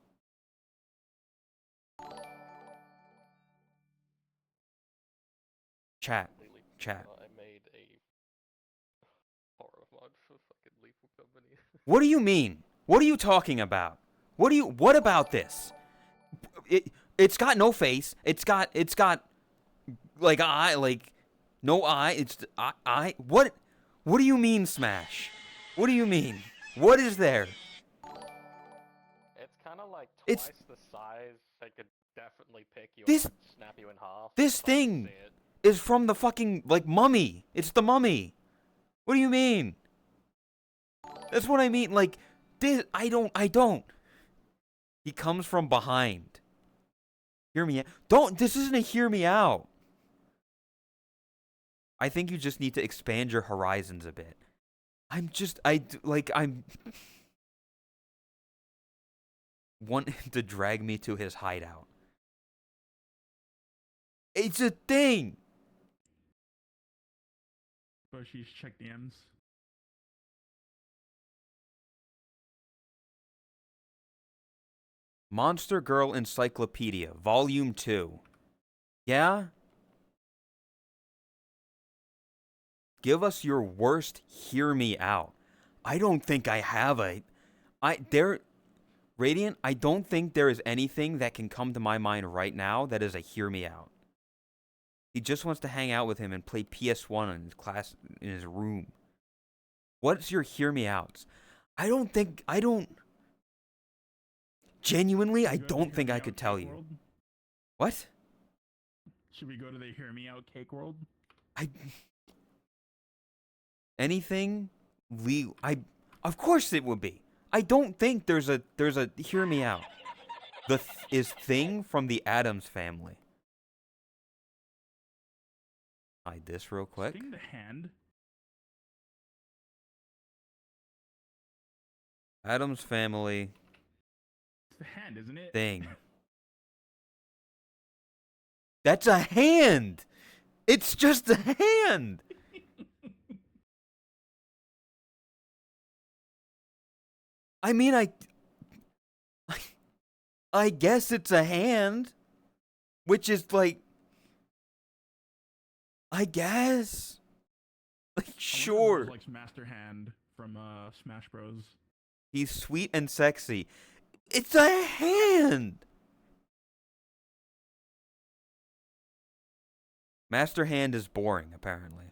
Chat. Completely Chat. forgot I made a horror mod for fucking Lethal Company. What do you mean? What are you talking about? What about this? It's got no face. It's got like no eye. It's eye. What do you mean, Smash? What do you mean? What is there? It's kind of like It's- twice the size. They could definitely pick you This- up and snap you in half. this if I could thing- see it. Is from the fucking like Mummy. It's the Mummy. What do you mean? That's what I mean. Like this. I don't. He comes from behind. Hear me out. Don't. This isn't a hear me out. I think you just need to expand your horizons a bit. I'm want him to drag me to his hideout. It's a thing. Bushies, check DMs. Monster Girl Encyclopedia, Volume 2. Yeah? Give us your worst hear me out. I don't think I have Radiant, I don't think there is anything that can come to my mind right now that is a hear me out. He just wants to hang out with him and play PS1 in his class, in his room. What's your hear me outs? Genuinely, I don't think I could tell you. World? What? Should we go to the Hear Me Out Cake World? Anything legal? Of course it would be. I don't think there's a hear me out. Is Thing from the Addams Family. Hide this real quick. Sting the Hand. Addams Family It's the hand, isn't it? Thing. That's a hand. It's just a hand. I mean, I guess it's a hand, which is like, I guess. Like, sure. Like Master Hand from Smash Bros. He's sweet and sexy. It's a hand. Master Hand is boring, apparently.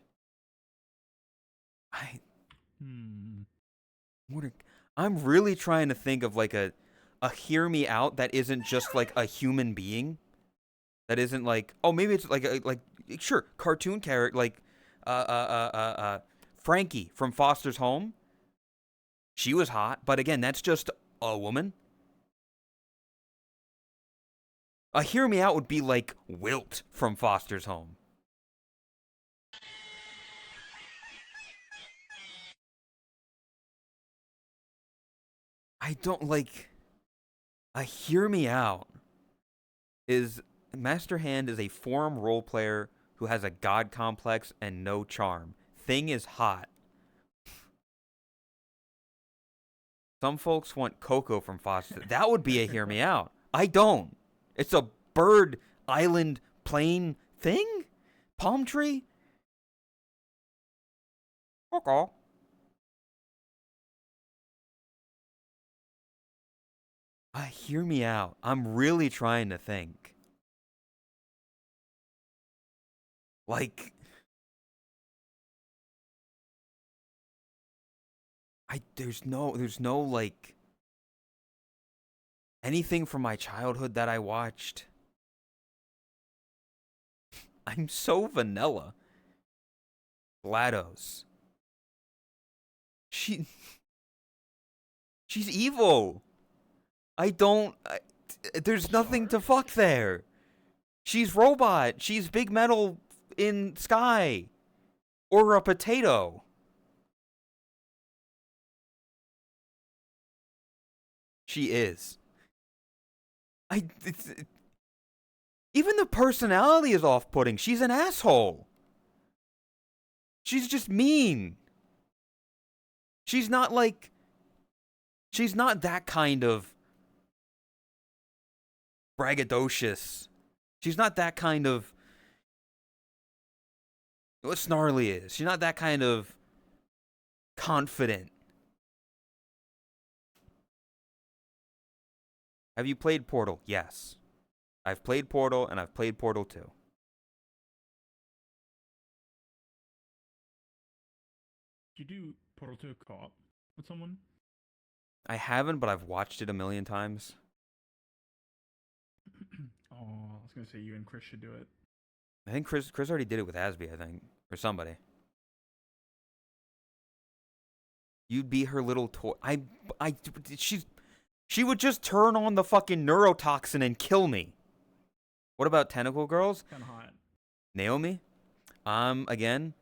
I'm really trying to think of like a hear me out that isn't just like a human being. That isn't like, oh, maybe it's like sure, cartoon character like Frankie from Foster's Home. She was hot, but again, that's just a woman. A hear me out would be like Wilt from Foster's Home. I don't like. A hear me out is Master Hand is a forum role player who has a god complex and no charm. Thing is hot. Some folks want Coco from Foster. That would be a hear me out. I don't. It's a bird island plane thing? Palm tree? Coco. Hear me out. I'm really trying to think. Like, there's no like anything from my childhood that I watched. I'm so vanilla. GLaDOS. She's evil. There's nothing to fuck there. She's robot. She's big metal in sky. Or a potato. She is. Even the personality is off-putting. She's an asshole. She's just mean. She's not that kind of braggadocious. She's not that kind of what Snarly is. She's not that kind of confident. Have you played Portal? Yes. I've played Portal, and I've played Portal 2. Did you do Portal 2 co-op with someone? I haven't, but I've watched it a million times. Oh, I was gonna say you and Chris should do it. I think Chris already did it with Asby, I think. Or somebody. You'd be her little toy. She would just turn on the fucking neurotoxin and kill me. What about Tentacle Girls? Kinda hot. Naomi? Again,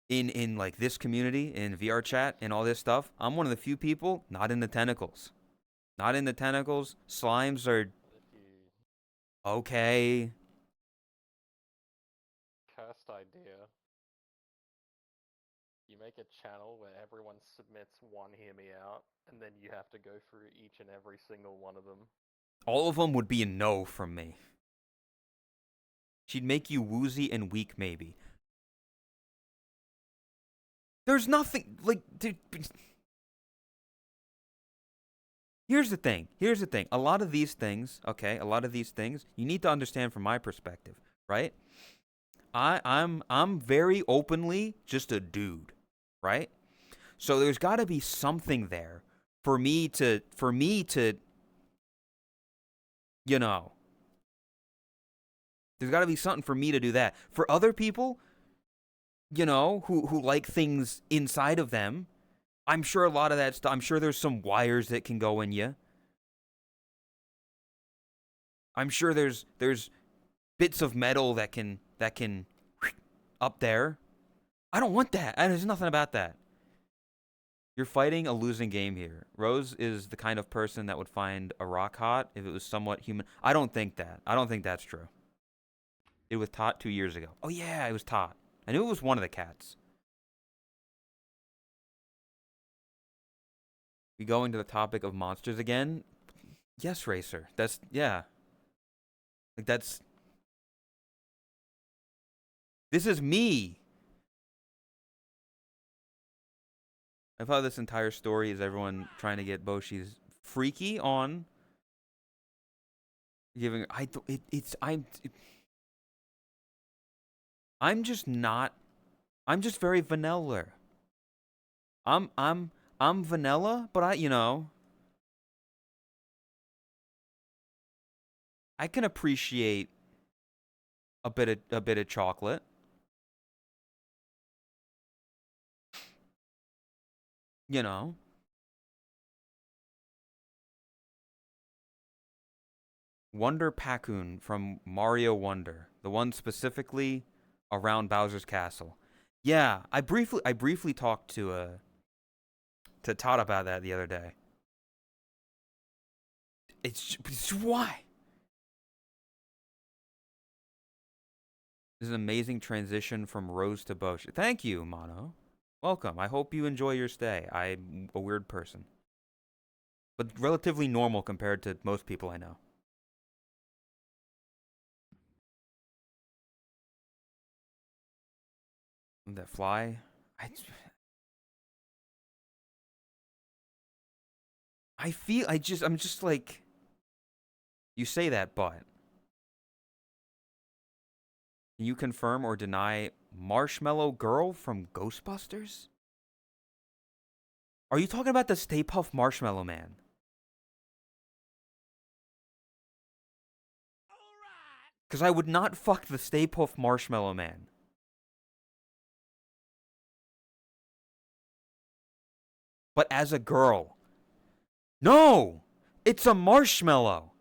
in like this community, in VR chat and all this stuff, I'm one of the few people not in the tentacles. Not in the tentacles. Slimes are If you okay. cast idea, you make a channel where everyone submits one hear me out, and then you have to go through each and every single one of them. All of them would be a no from me. She'd make you woozy and weak, maybe. There's nothing, like, dude. Here's the thing. A lot of these things, okay, you need to understand from my perspective, right? I'm very openly just a dude, right? So there's got to be something there for me to, you know, there's got to be something for me to do that. For other people, you know, who like things inside of them, I'm sure a lot of that stuff, I'm sure there's some wires that can go in you. I'm sure there's bits of metal that can up there. I don't want that. There's nothing about that. You're fighting a losing game here. Rose is the kind of person that would find a rock hot if it was somewhat human. I don't think that. I don't think that's true. It was Tot 2 years ago. Oh yeah, it was Tot. I knew it was one of the cats. We go into the topic of monsters again? Yes, Racer. Yeah. Like, this is me. I thought this entire story is everyone trying to get Boshi's freaky on giving. I'm just not. I'm just very vanilla. I'm vanilla, but I can appreciate a bit of chocolate. You know. Wonder Pacoon from Mario Wonder, the one specifically around Bowser's Castle. Yeah, I briefly talked to Todd about that the other day. It's why. This is an amazing transition from Rose to Bosch. Thank you, Mono. Welcome. I hope you enjoy your stay. I'm a weird person, but relatively normal compared to most people I know. That fly? I'm just like, you say that, but can you confirm or deny Marshmallow Girl from Ghostbusters? Are you talking about the Stay Puft Marshmallow Man? Because I would not fuck the Stay Puft Marshmallow Man. But as a girl. No! It's a marshmallow!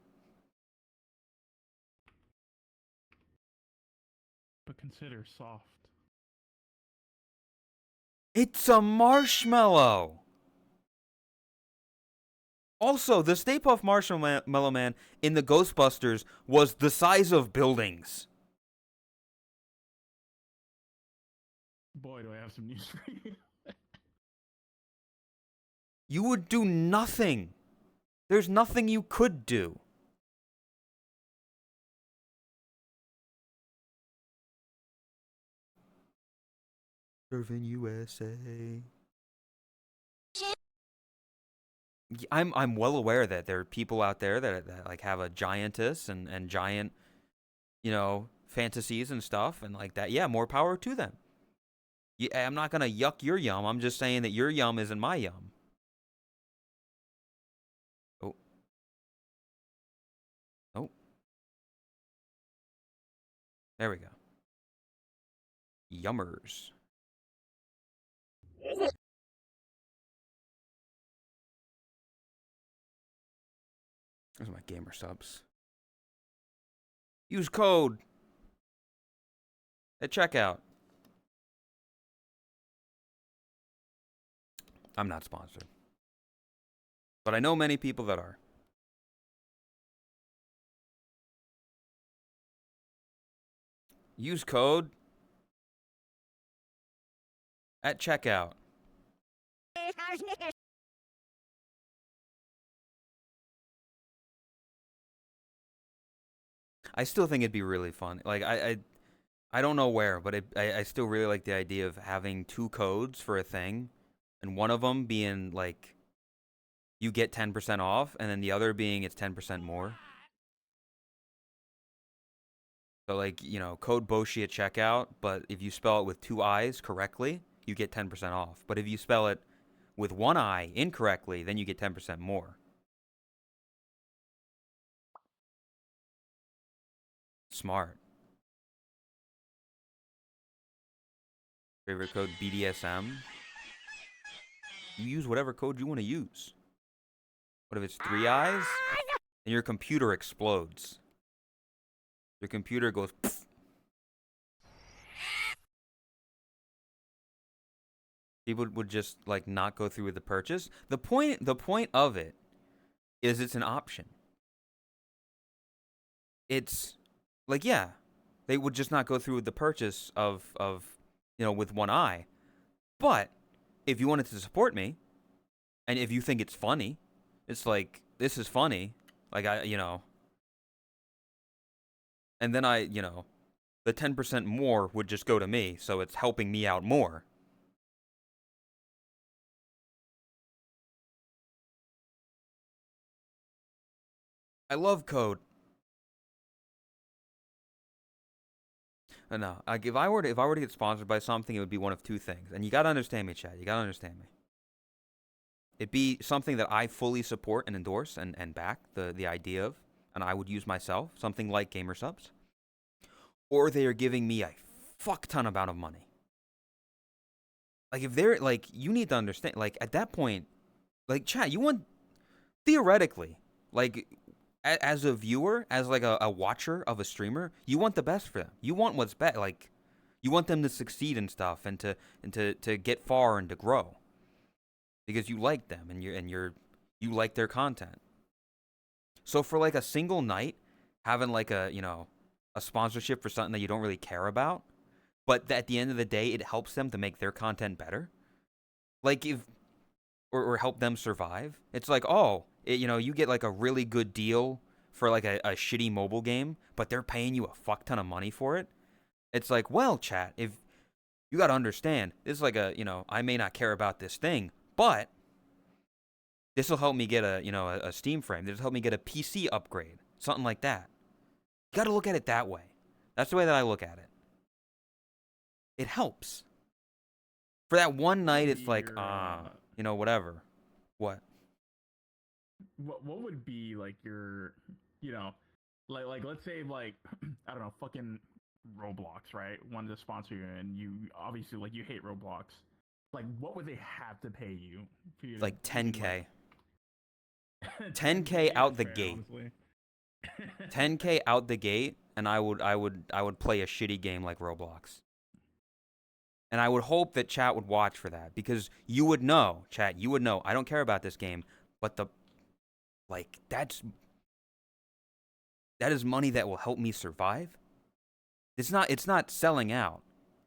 consider soft? It's a marshmallow. Also, the Stay Puft Marshmallow Man in the Ghostbusters was the size of buildings. Boy, do I have some news for you. You would do nothing. There's nothing you could do. Serving USA. I'm well aware that there are people out there that like have a giantess and giant, fantasies and stuff and like that. Yeah, more power to them. Yeah, I'm not gonna yuck your yum. I'm just saying that your yum isn't my yum. Oh. Oh. There we go. Yummers. There's my gamer subs. Use code at checkout. I'm not sponsored, but I know many people that are. Use code at checkout. I still think it'd be really fun. Like I don't know where, but I still really like the idea of having 2 codes for a thing, and one of them being like you get 10% off, and then the other being it's 10% more. So like, code Boshi at checkout, but if you spell it with 2 I's correctly, you get 10% off. But if you spell it with 1 I incorrectly, then you get 10% more. Smart. Favorite code BDSM? You use whatever code you want to use. What if it's 3 I's? And your computer explodes. Your computer goes pfft. People would just like not go through with the purchase. The point of it is it's an option. It's like, yeah, they would just not go through with the purchase of with 1 eye. But if you wanted to support me, and if you think it's funny, it's like, this is funny, like and then the 10% more would just go to me, so it's helping me out more. I love code. No, like if I were to get sponsored by something, it would be one of 2 things. And you gotta understand me, Chad. You gotta understand me. It'd be something that I fully support and endorse and back the idea of, and I would use myself, something like gamer subs. Or they are giving me a fuck ton amount of money. Like if they're like, you need to understand, like at that point, like Chad, you want, theoretically, like as a viewer, as like a watcher of a streamer, you want the best for them. You want what's best. Like you want them to succeed and stuff, and to get far and to grow, because you like them and you like their content. So for like a single night, having like a sponsorship for something that you don't really care about, but at the end of the day, it helps them to make their content better. Like or help them survive. It's like, you get like a really good deal for like a shitty mobile game, but they're paying you a fuck ton of money for it. It's like, well, chat, if you got to understand, this is like I may not care about this thing, but this will help me get a Steam frame. This will help me get a PC upgrade, something like that. You got to look at it that way. That's the way that I look at it. It helps. For that one night, it's like, whatever. What? What would be like your, like let's say like I don't know, fucking Roblox, right? Wanted to sponsor you, and you obviously like you hate Roblox. Like, what would they have to pay you? For you Like to even, 10K. like, 10K out the fair, gate. honestly. 10K out the gate, and I would play a shitty game like Roblox. And I would hope that chat would watch for that, because you would know, chat, you would know, I don't care about this game, but that is money that will help me survive. It's not selling out.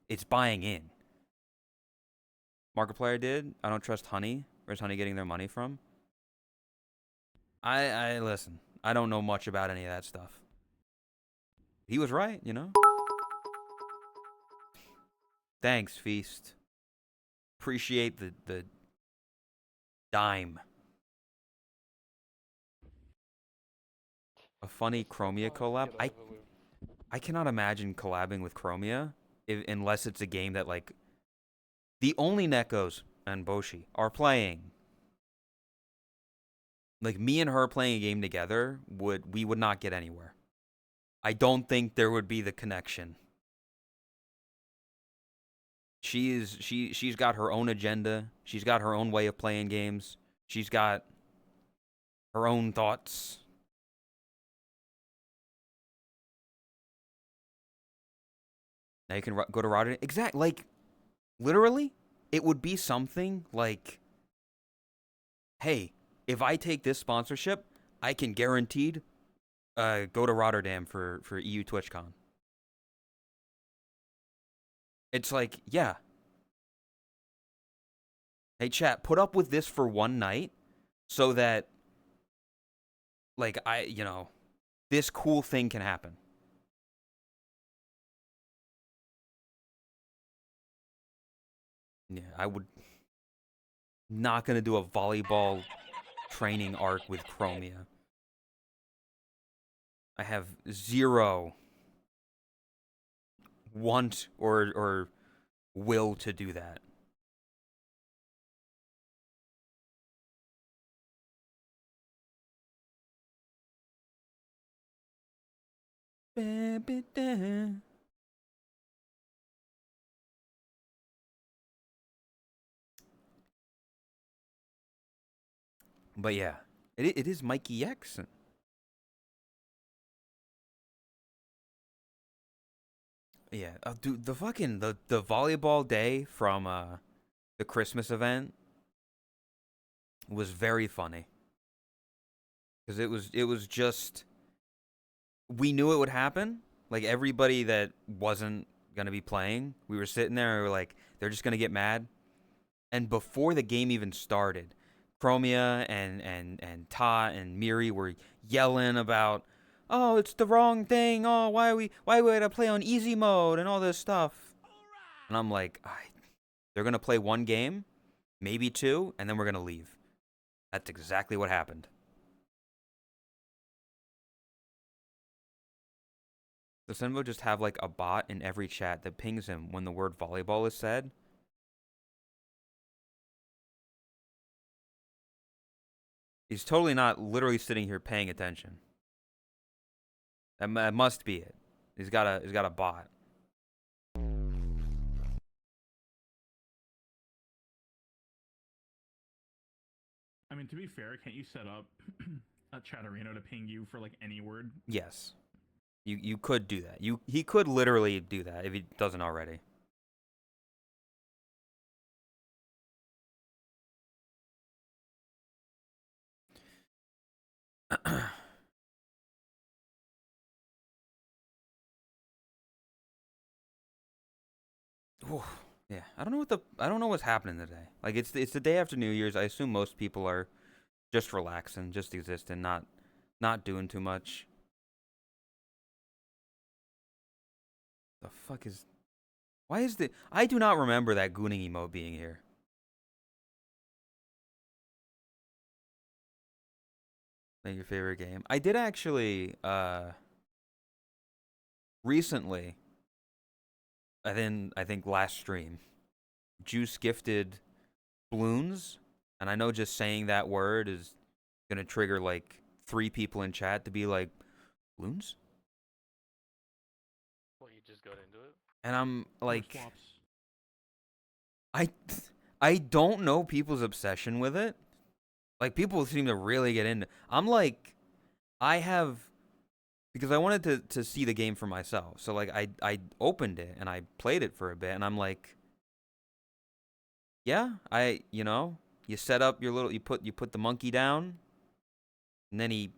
It's buying in. Markiplier did. I don't trust Honey. Where's Honey getting their money from? I listen. I don't know much about any of that stuff. He was right, you know? Thanks, Feast. Appreciate the dime. A funny Chromia collab. I cannot imagine collabing with Chromia unless it's a game that, like, the only Nekos and Boshi are playing. Like, me and her playing a game together, we would not get anywhere. I don't think there would be the connection. She's got her own agenda. She's got her own way of playing games. She's got her own thoughts. Now you can go to Rotterdam. Exactly. Like, literally, it would be something like, hey, if I take this sponsorship, I can guaranteed go to Rotterdam for EU TwitchCon. It's like, yeah. Hey, chat, put up with this for one night so that, like, this cool thing can happen. Yeah, I would not gonna do a volleyball training arc with Chromia. I have zero want or will to do that. But yeah, it is Mikey X. Yeah, dude, the volleyball day from the Christmas event was very funny, because it was just, we knew it would happen. Like, everybody that wasn't gonna be playing, we were sitting there and we were like, they're just gonna get mad. And before the game even started, Chromia and Ta and Miri were yelling about, oh, it's the wrong thing. Oh, why would I play on easy mode and all this stuff? And I'm like, they're gonna play one game, maybe two, and then we're gonna leave. That's exactly what happened. Does Senvo just have, like, a bot in every chat that pings him when the word volleyball is said? He's totally not literally sitting here paying attention. That must be it. He's got a bot. I mean, to be fair, can't you set up a Chatterino to ping you for, like, any word? Yes. You could do that. He could literally do that if he doesn't already. Ooh, yeah, I don't know what's happening today. Like, it's the day after New Year's. I assume most people are just relaxing, just existing, not doing too much. The fuck is? Why is the? I do not remember that gooning emote being here. Like, your favorite game? I did actually recently. I think last stream, Juice gifted balloons, and I know just saying that word is gonna trigger like 3 people in chat to be like, balloons? Well, you just got into it. And I'm like, Swaps. I don't know people's obsession with it. Like, people seem to really get into. I'm like, I have because I wanted to see the game for myself. So like I opened it and I played it for a bit, and I'm like, yeah, you set up your little, you put the monkey down, and then he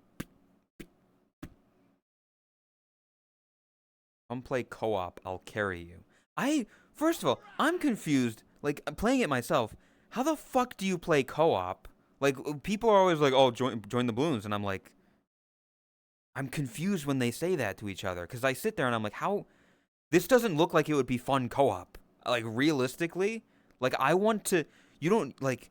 come play co-op. I'll carry you. First of all, I'm confused. Like, I'm playing it myself. How the fuck do you play co-op? Like, people are always like, oh, join the balloons, and I'm like, I'm confused when they say that to each other, because I sit there and I'm like, how? This doesn't look like it would be fun co-op. Like, realistically, like, I want to. You don't like.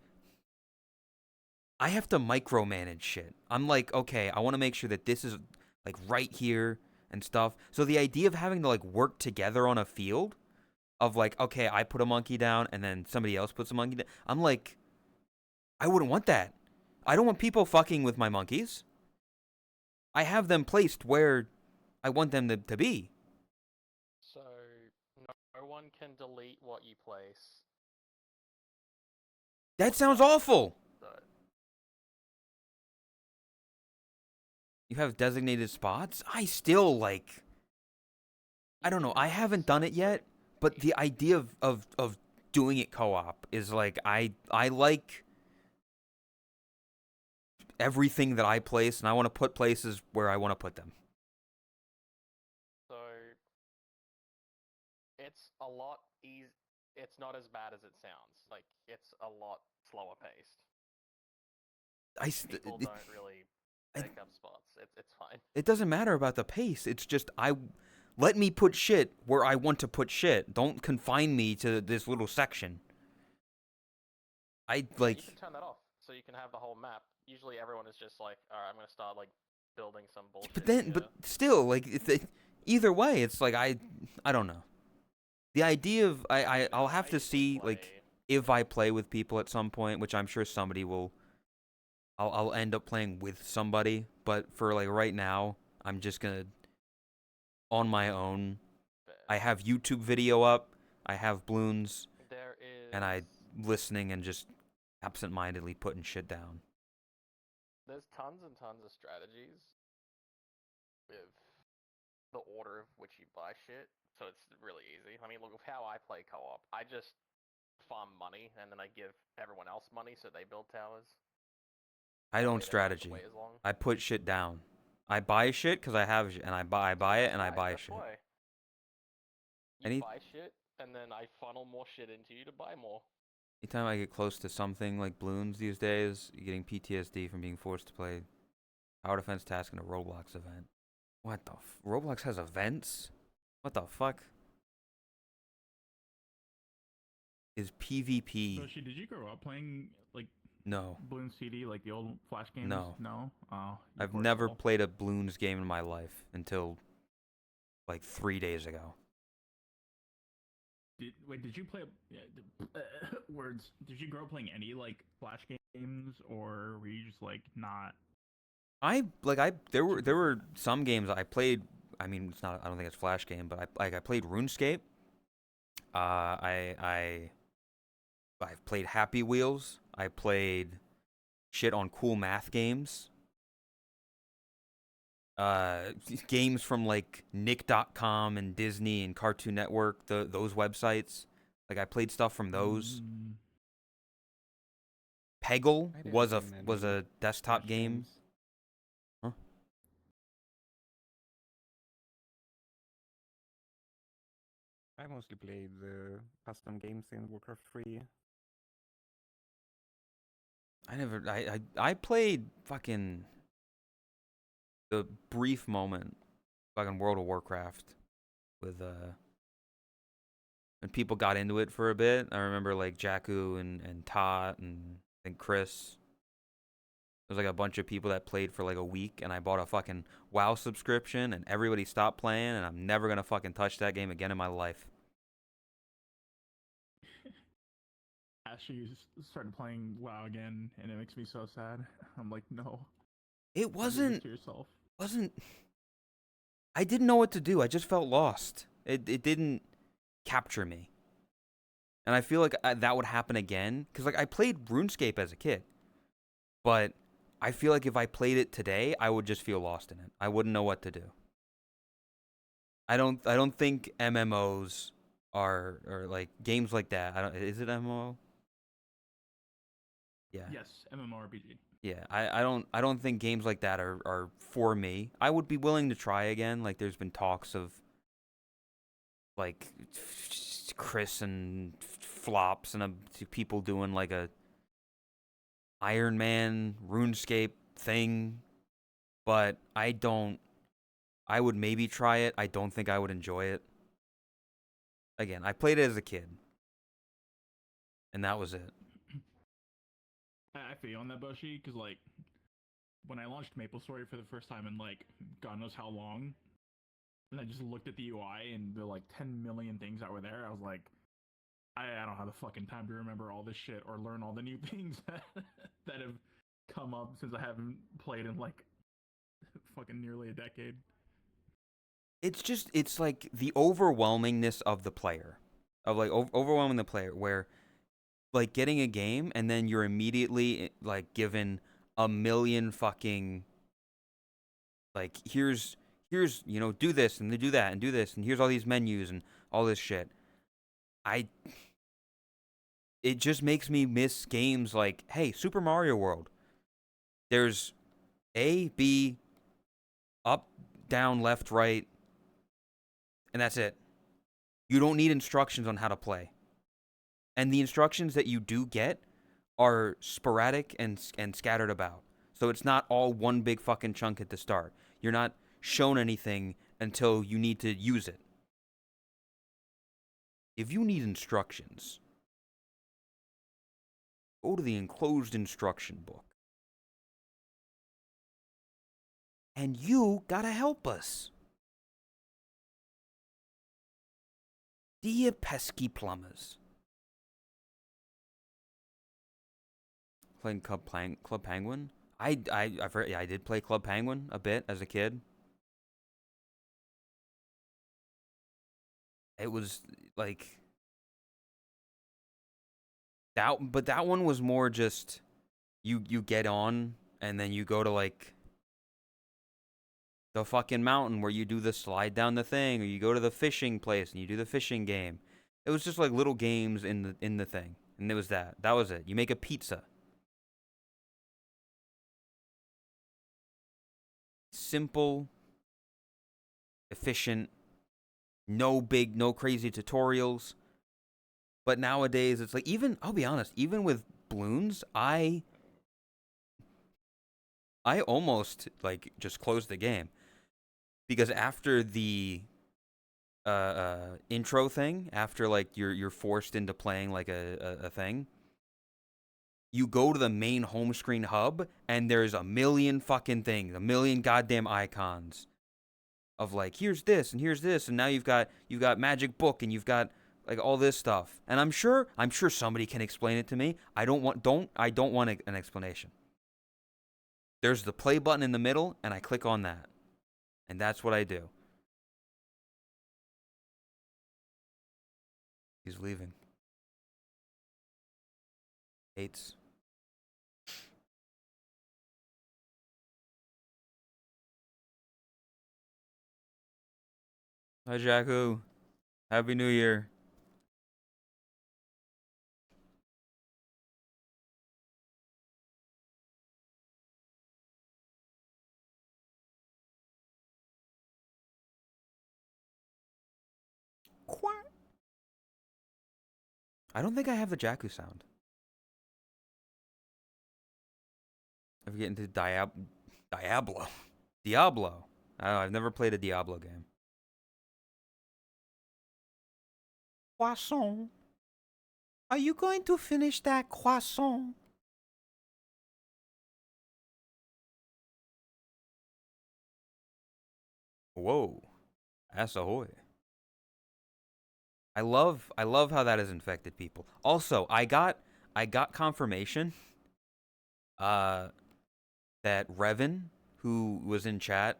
I have to micromanage shit. I'm like, okay, I want to make sure that this is like right here and stuff. So the idea of having to like work together on a field, of like, okay, I put a monkey down and then somebody else puts a monkey down. I'm like, I wouldn't want that. I don't want people fucking with my monkeys. I have them placed where I want them to be. So no one can delete what you place. That sounds awful. So You have designated spots? I still like, I don't know. I haven't done it yet, but the idea of doing it co-op is like, I like everything that I place, and I want to put places where I want to put them. So it's a lot easy. It's not as bad as it sounds. Like, it's a lot slower paced. People don't really pick up spots. It's fine. It doesn't matter about the pace. It's just let me put shit where I want to put shit. Don't confine me to this little section. I like. You can turn that off, so you can have the whole map. Usually, everyone is just like, "All right, I'm gonna start like building some bullshit." But still, like, either way, it's like I don't know. The idea of I'll have to see like if I play with people at some point, which I'm sure somebody will. I'll end up playing with somebody, but for like right now, I'm just gonna on my own. I have YouTube video up. I have balloons, There is. and I listening and just absent-mindedly putting shit down. There's tons and tons of strategies with the order of which you buy shit, so it's really easy. I mean, look at how I play co-op. I just farm money, and then I give everyone else money so they build towers. I That way don't they have to strategy. wait as long. I put shit down. I buy shit because I have, and I buy it, and I Right, buy that's shit. why. You buy shit, and then I funnel more shit into you to buy more. Anytime I get close to something like balloons these days, you're getting PTSD from being forced to play Tower Defense Task in a Roblox event. What the Roblox has events? What the fuck? Is PvP? Yoshi, did you grow up playing like No. Balloon CD, like the old Flash games? No. No. Oh, you I've poor never soul. played a balloons game in my life until like 3 days ago. Did you play words? Did you grow up playing any like Flash games, or were you just like not? There were some games I played. I mean, it's not. I don't think it's a Flash game, but I played RuneScape. I've played Happy Wheels. I played shit on cool math games. Games from like Nick.com and Disney and Cartoon Network, those websites. Like, I played stuff from those. Peggle I was didn't was any a desktop Flash game. games. Huh? I mostly played the custom games in Warcraft 3. I played fucking the brief moment fucking World of Warcraft with when people got into it for a bit. I remember like Jakku and Tot and Chris. There was like a bunch of people that played for like a week, and I bought a fucking WoW subscription, and everybody stopped playing, and I'm never gonna fucking touch that game again in my life. Ashley started playing WoW again, and it makes me so sad. I'm like, no. It Don't do this wasn't to yourself. I didn't know what to do. I just felt lost. It didn't capture me. And I feel like that would happen again, cuz like I played RuneScape as a kid. But I feel like if I played it today, I would just feel lost in it. I wouldn't know what to do. I don't think MMOs are or like games like that. I don't. Is it MMO? Yeah. Yes, MMORPG. Yeah, I don't think games like that are for me. I would be willing to try again. Like there's been talks of like Chris and Flops and people doing like a Iron Man RuneScape thing, but I would maybe try it. I don't think I would enjoy it. Again, I played it as a kid, and that was it. I feel you on that, Boshi, because like when I launched MapleStory for the first time in like God knows how long, and I just looked at the UI and the like 10 million things that were there, I was like, I don't have the fucking time to remember all this shit or learn all the new things that have come up since I haven't played in like fucking nearly a decade. It's like the overwhelmingness of the player, of like overwhelming the player, where like getting a game and then you're immediately like given a million fucking like you know, do this and do that and do this and here's all these menus and all this shit. I It just makes me miss games like, hey, Super Mario World. There's A, B, up, down, left, right, and that's it. You don't need instructions on how to play. And the instructions that you do get are sporadic and scattered about. So it's not all one big fucking chunk at the start. You're not shown anything until you need to use it. If you need instructions, go to the enclosed instruction book. And you gotta help us. Dear pesky plumbers. Playing Club Penguin? I did play Club Penguin a bit as a kid. It was like that, but that one was more just you get on and then you go to like the fucking mountain where you do the slide down the thing, or you go to the fishing place and you do the fishing game. It was just like little games in the thing, and it was that. That was it. You make a pizza. Simple, efficient, no crazy tutorials. But nowadays it's like, even I'll be honest, even with balloons, I almost like just closed the game because after the intro thing, after like you're forced into playing like a thing, you go to the main home screen hub and there's a million fucking things, a million goddamn icons of like, here's this and now you've got magic book and you've got like all this stuff. And I'm sure somebody can explain it to me. I don't want an explanation. There's the play button in the middle and I click on that. And that's what I do. He's leaving. Hates. Hi, Jakku. Happy New Year. I don't think I have the Jakku sound. I forget into Diablo. Diablo. I don't know, I've never played a Diablo game. Croissant. Are you going to finish that croissant? Whoa. Ass ahoy. I love how that has infected people. Also, I got confirmation that Revan, who was in chat,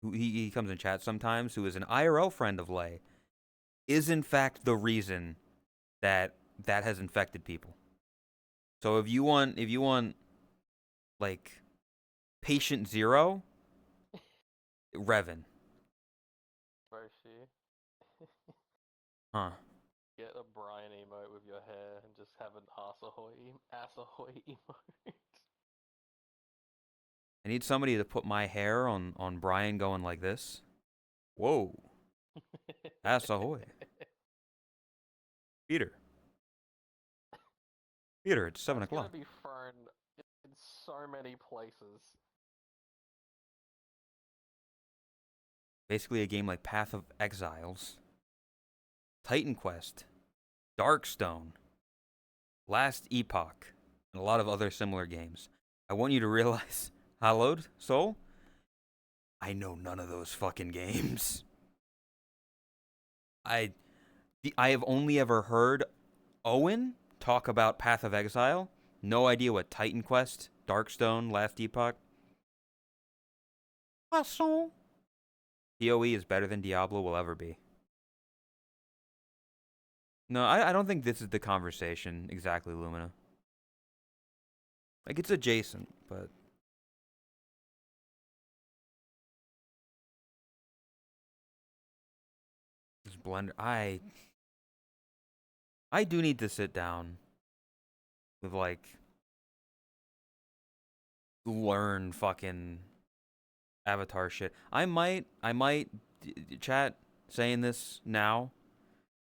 who he comes in chat sometimes, who is an IRL friend of Lay, is in fact the reason that has infected people. So if you want like patient zero, Revan. Bro, Yoshi. Huh. Get a Brian emote with your hair and just have an ass-ahoy emote. I need somebody to put my hair on Brian going like this. Whoa. Ass ahoy. Peter. Peter, it's 7 That's o'clock. gonna be thrown in so many places. Basically a game like Path of Exiles, Titan Quest, Darkstone, Last Epoch, and a lot of other similar games. I want you to realize, Hallowed Soul, I know none of those fucking games. I have only ever heard Owen talk about Path of Exile. No idea what Titan Quest, Darkstone, Last Epoch. Poisson. PoE is better than Diablo will ever be. No, I don't think this is the conversation exactly, Lumina. Like, it's adjacent, but... This Blender... I do need to sit down with, like... learn fucking Avatar shit. I might... Chat, saying this now...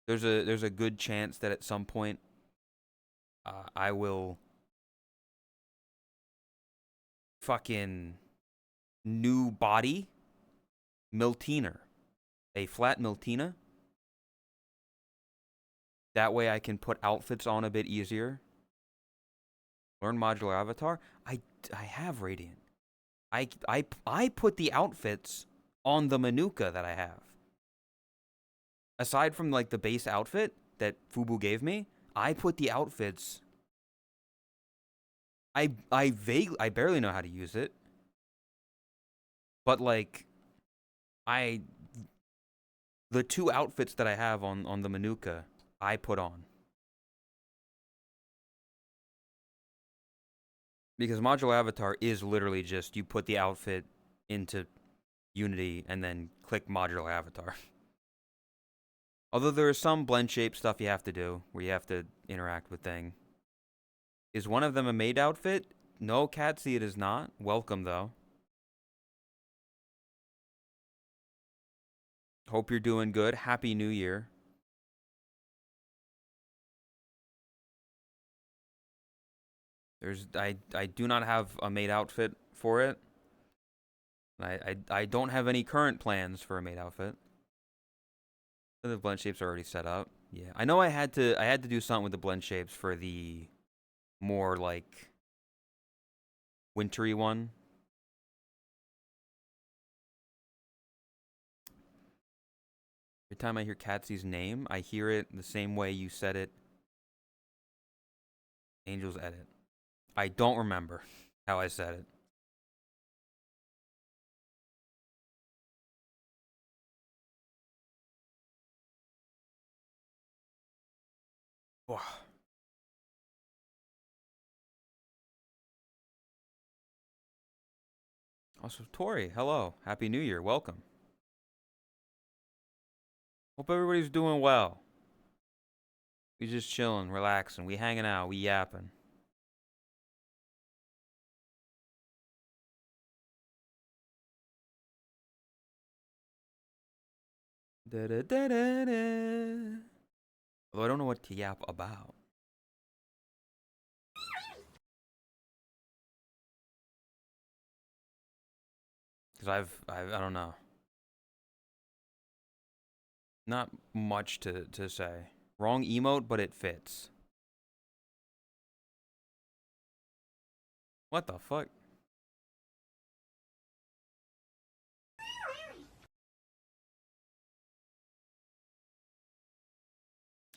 There's a good chance that at some point... I will... fucking... new body... Miltiner. A flat Miltina. That way I can put outfits on a bit easier. Learn modular avatar. I have Radiant. I put the outfits on the Manuka that I have. Aside from like the base outfit that Fubu gave me, I put the outfits. I barely know how to use it. But like the two outfits that I have on the Manuka, I put on. Because modular avatar is literally just you put the outfit into Unity and then click modular avatar. Although there is some blend shape stuff you have to do where you have to interact with thing. Is one of them a maid outfit? No, Catsy, it is not. Welcome though. Hope you're doing good. Happy New Year. I do not have a maid outfit for it. I don't have any current plans for a maid outfit. The blend shapes are already set up. Yeah, I know I had to do something with the blend shapes for the more like wintry one. Every time I hear Catsy's name, I hear it the same way you said it. Angel's Edit. I don't remember how I said it. Wow. Also, Tori, hello. Happy New Year. Welcome. Hope everybody's doing well. We just chilling, relaxing. We hanging out. We yapping. Da -da -da -da -da. Although I don't know what to yap about. Because I don't know. Not much to say. Wrong emote, but it fits. What the fuck?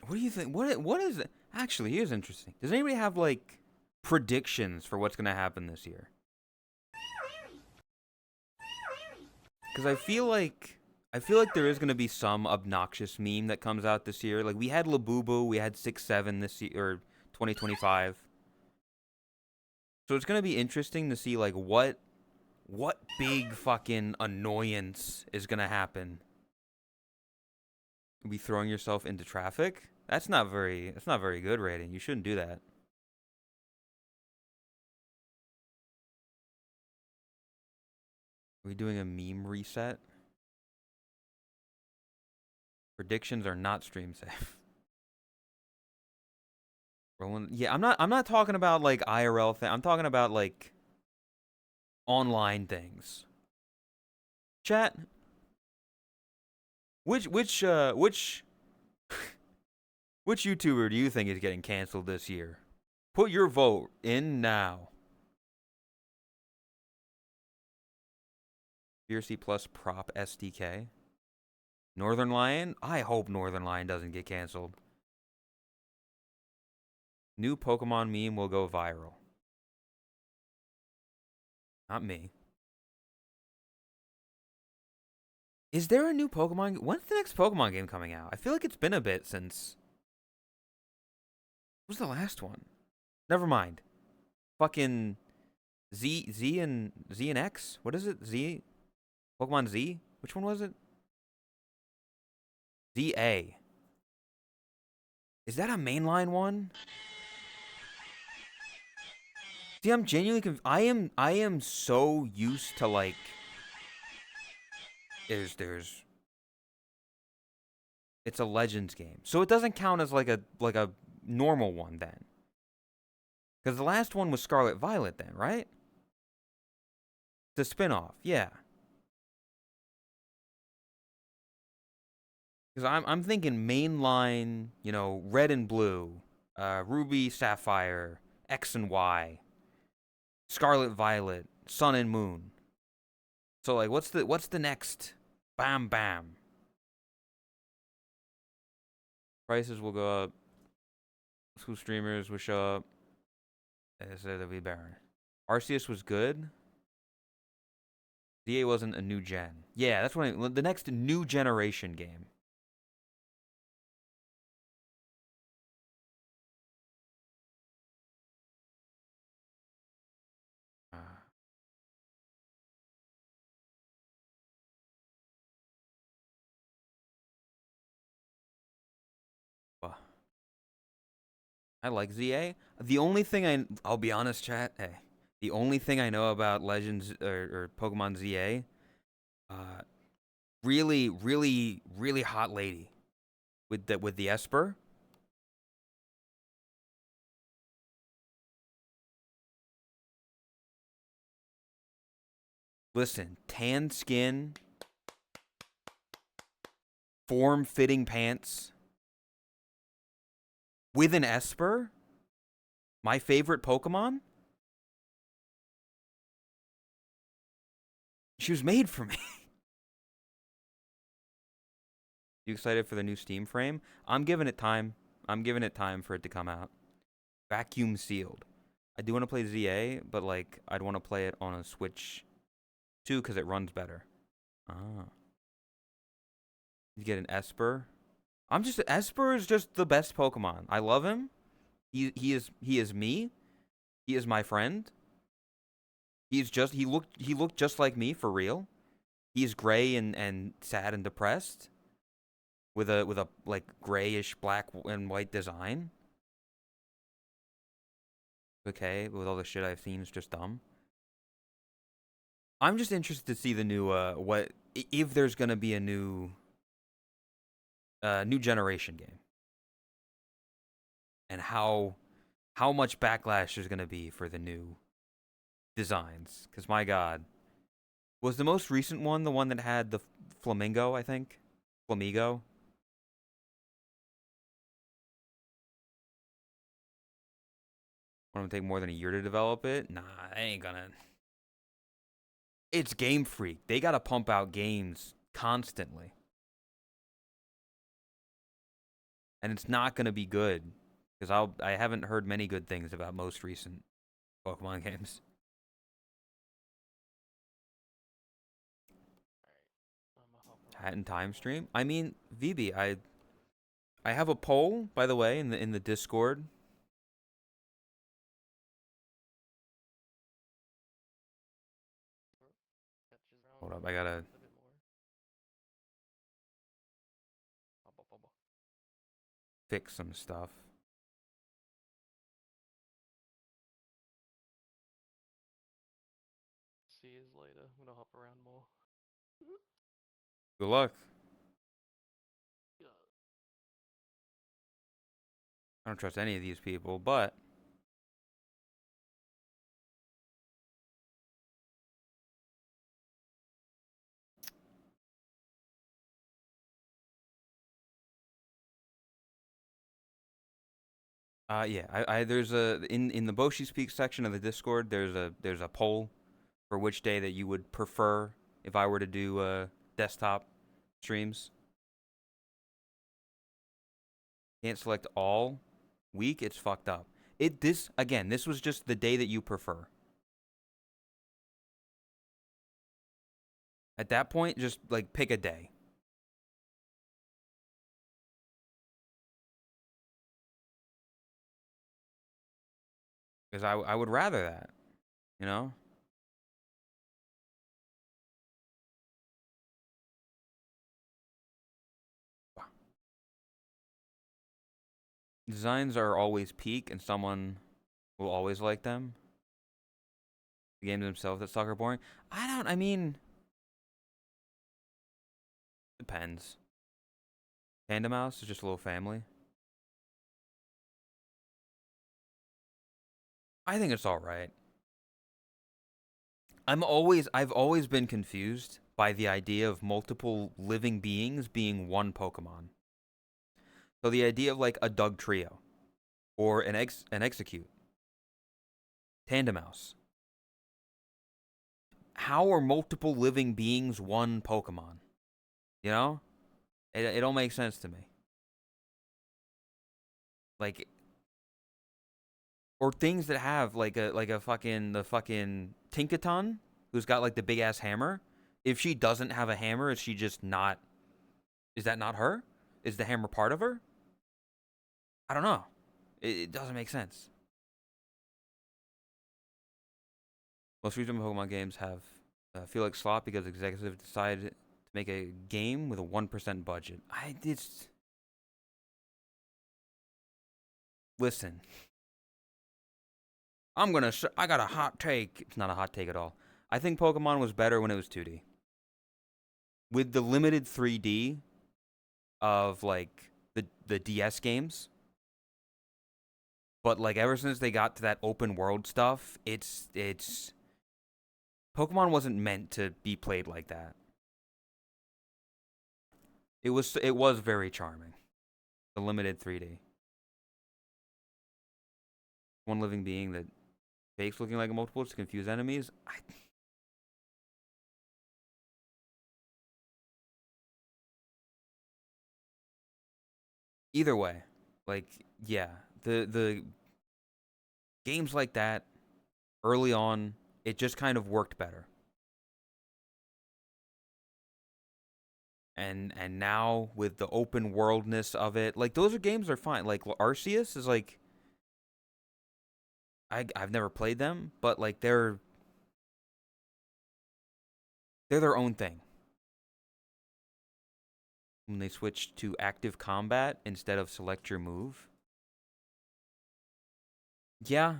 What do you think? What is it? Actually, here's interesting. Does anybody have like predictions for what's gonna happen this year? Because I feel like there is gonna be some obnoxious meme that comes out this year. Like we had Labubu, we had 6-7 this year or 2025. So it's gonna be interesting to see like what big fucking annoyance is gonna happen Be throwing yourself into traffic. That's not very good rating. You shouldn't do that. Are we doing a meme reset? Predictions are not stream safe. Rolling. Yeah, I'm not talking about like IRL thing. I'm talking about like online things. Chat. Which which YouTuber do you think is getting canceled this year? Put your vote in now. VRC Plus prop SDK. Northern Lion? I hope Northern Lion doesn't get canceled. New Pokemon meme will go viral. Not me. Is there a new Pokemon? When's the next Pokemon game coming out? I feel like it's been a bit since. What was the last one? Never mind. Fucking Z and X? What is it? Z? Pokemon Z? Which one was it? ZA. Is that a mainline one? See, I'm genuinely I am so used to like there's it's a Legends game. So it doesn't count as like a normal one then. Cuz the last one was Scarlet Violet then, right? The spin-off. Yeah. Cuz I'm thinking mainline, you know, Red and Blue, Ruby, Sapphire, X and Y, Scarlet Violet, Sun and Moon. So like what's the next bam bam? Prices will go up. School streamers will show up. They said they'll be barren. Arceus was good. DA wasn't a new gen. Yeah, that's what the next new generation game. I like ZA. The only thing I'll be honest, chat. Hey, the only thing I know about Legends or Pokemon ZA, really, really, really hot lady with the Esper. Listen, tan skin, form-fitting pants, with an Esper. My favorite Pokemon. She was made for me. You excited for the new Steam frame? I'm giving it time. I'm giving it time for it to come out. Vacuum sealed. I do want to play ZA, but like I'd want to play it on a Switch 2 because it runs better. Ah. You get an Esper. Esper is just the best Pokemon. I love him. He is me. He is my friend. He looked just like me for real. He's gray and sad and depressed. With a like grayish black and white design. Okay, with all the shit I've seen, it's just dumb. I'm just interested to see the new what if there's gonna be a new generation game, and how much backlash there's gonna be for the new designs. Because my God, was the most recent one the one that had the flamingo? I think Flamigo. Want to take more than a year to develop it? Nah, I ain't gonna. It's Game Freak. They gotta pump out games constantly. And it's not gonna be good. Because I haven't heard many good things about most recent Pokemon games. Hat and time stream? I mean, VB, I have a poll, by the way, in the Discord. Hold up, I gotta. fix some stuff. See you later. I'm gonna hop around more. Good luck. Yeah. I don't trust any of these people, but yeah, I there's a in the Boshi Speak section of the Discord, there's a poll for which day that you would prefer if I were to do desktop streams. Can't select all week, it's fucked up. This again, this was just the day that you prefer. At that point, just like pick a day. Because I would rather that, you know? Designs are always peak, and someone will always like them. The games themselves that suck are boring. I mean, depends. Panda Mouse is just a little family. I think it's alright. I've always been confused by the idea of multiple living beings being one Pokemon. So the idea of like a Doug Trio, or an Execute, Tandemouse. How are multiple living beings one Pokemon? You know? It don't make sense to me. Like, or things that have like a fucking the fucking Tinkaton, who's got like the big ass hammer. If she doesn't have a hammer, is she just not? Is that not her? Is the hammer part of her? I don't know. It doesn't make sense. Most recent Pokemon games have feel like slop because executives decided to make a game with a 1% budget. Listen. I got a hot take. It's not a hot take at all. I think Pokemon was better when it was 2D. With the limited 3D of like the DS games. But like ever since they got to that open world stuff, it's Pokemon wasn't meant to be played like that. It was very charming. The limited 3D. One living being that fakes looking like a multiple to confuse enemies. Either way, like yeah, the games like that early on, it just kind of worked better. And now with the open worldness of it, like those games are fine. Like Arceus is like I've never played them, but like they're their own thing. When they switch to active combat instead of select your move. Yeah.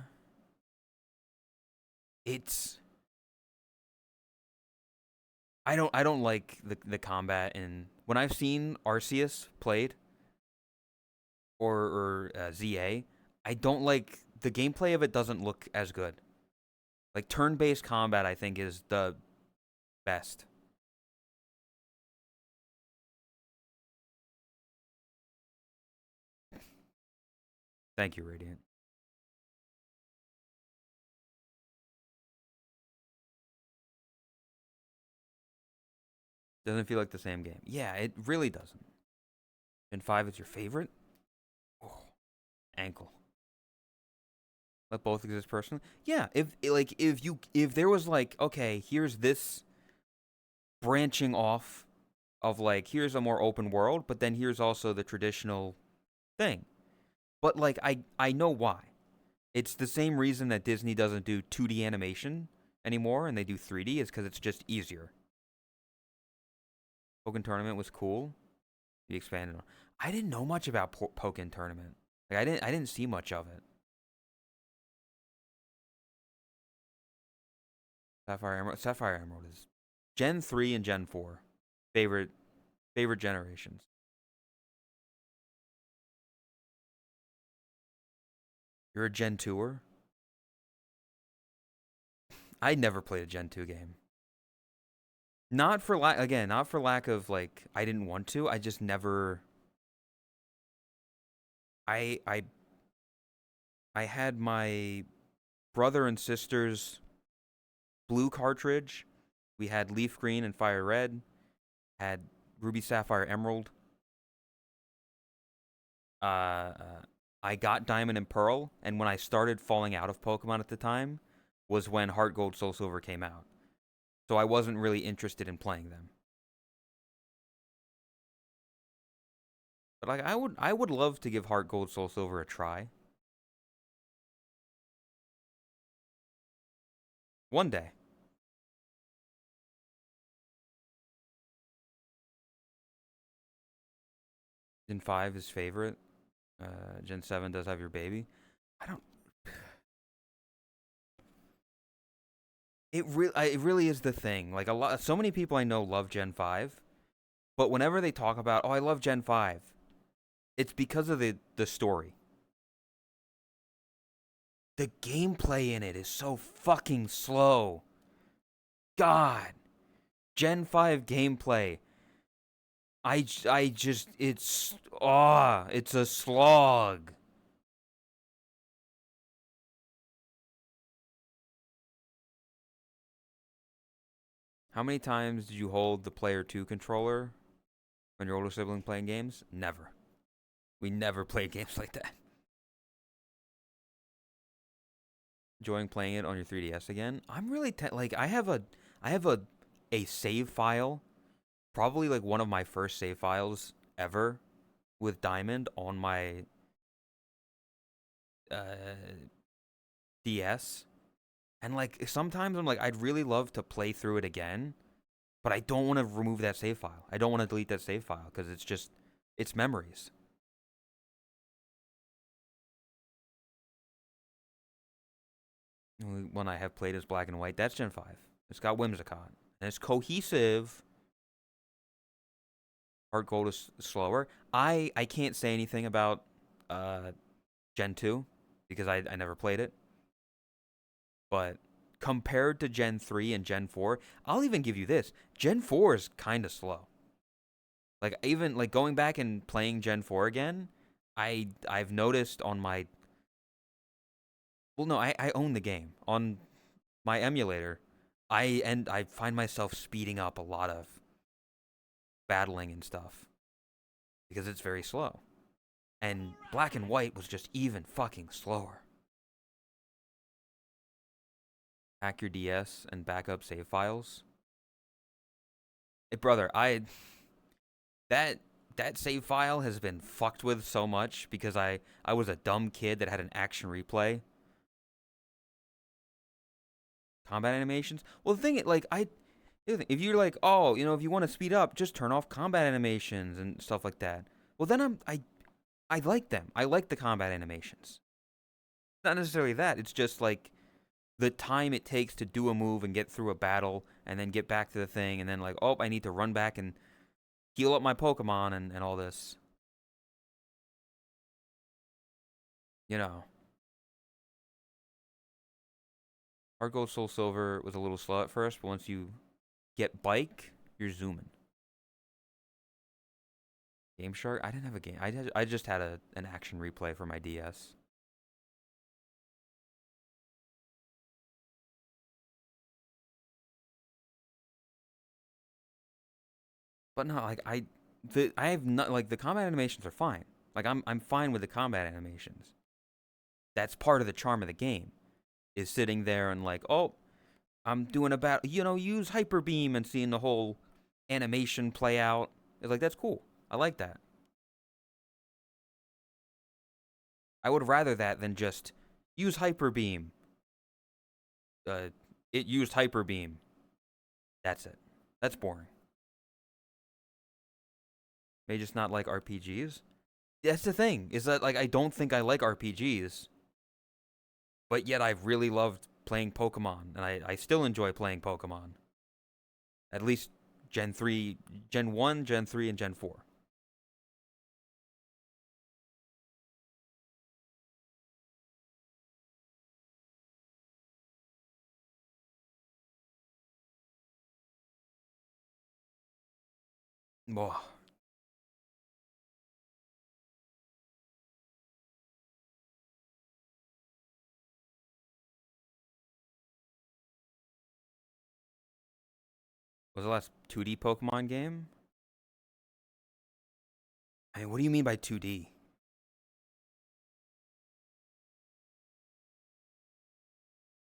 It's I don't like the combat in when I've seen Arceus played or ZA, I don't like the gameplay of it doesn't look as good. Like turn-based combat I think is the best. Thank you, Radiant. Doesn't feel like the same game. Yeah, it really doesn't. And 5 is your favorite? Oh, ankle. Let both exist personally? Yeah, if there was like, okay, here's this branching off of like here's a more open world, but then here's also the traditional thing. But like I know why. It's the same reason that Disney doesn't do 2D animation anymore and they do 3D is because it's just easier. Pokemon Tournament was cool. be expanded on. I didn't know much about Pokken Tournament. Like I didn't see much of it. Sapphire Emerald is Gen 3 and Gen 4. Favorite generations. You're a Gen 2er? I never played a Gen 2 game. Not for lack of like I didn't want to. I just never I had my brother and sister's blue cartridge. We had Leaf Green and Fire Red. Had Ruby Sapphire Emerald. I got Diamond and Pearl, and when I started falling out of Pokemon at the time was when Heart Gold Soul Silver came out. So I wasn't really interested in playing them. But like I would love to give Heart Gold Soul Silver a try. One day. Gen 5 is favorite. Gen 7 does have your baby. I don't. It really is the thing. Like so many people I know love Gen 5, but whenever they talk about, oh, I love Gen 5, it's because of the story. The gameplay in it is so fucking slow. God, Gen 5 gameplay. I just it's a slog. How many times did you hold the player 2 controller when your older sibling playing games? Never. We never played games like that. Enjoying playing it on your 3DS again? I'm really like I have a save file, probably like one of my first save files ever with Diamond on my DS. And like sometimes I'm like I'd really love to play through it again, but I don't want to remove that save file. I don't want to delete that save file because it's memories. The only one I have played is Black and White. That's Gen 5. It's got Whimsicott. And it's cohesive. Heart Gold is slower. I can't say anything about Gen 2 because I never played it. But compared to Gen 3 and Gen 4, I'll even give you this. Gen 4 is kind of slow. Like even like going back and playing Gen 4 again, I've noticed on my I own the game. On my emulator, I find myself speeding up a lot of battling and stuff because it's very slow. And Black and White was just even fucking slower. Hack your DS and back up save files. Hey brother, that save file has been fucked with so much because I was a dumb kid that had an action replay. Combat animations? Well, the thing, like, if you're like, oh, you know, if you want to speed up, just turn off combat animations and stuff like that. Well, then I like them. I like the combat animations. Not necessarily that. It's just like the time it takes to do a move and get through a battle and then get back to the thing and then like, oh, I need to run back and heal up my Pokemon and all this. You know. Heart Gold Soul Silver was a little slow at first, but once you get Bike, you're zooming. Game Shark? I didn't have a game. I just had an action replay for my DS. But no, like I have not like the combat animations are fine. Like I'm fine with the combat animations. That's part of the charm of the game. Is sitting there and like, oh, I'm doing a battle, you know, use Hyper Beam and seeing the whole animation play out. It's like that's cool. I like that. I would rather that than just use Hyper Beam. It used Hyper Beam. That's it. That's boring. May just not like RPGs. That's the thing. Is that like I don't think I like RPGs, but yet I've really loved playing Pokemon, and I still enjoy playing Pokemon. At least Gen 3, Gen 1, Gen 3, and Gen 4. Whoa. Was the last 2D Pokemon game? I mean, what do you mean by 2D?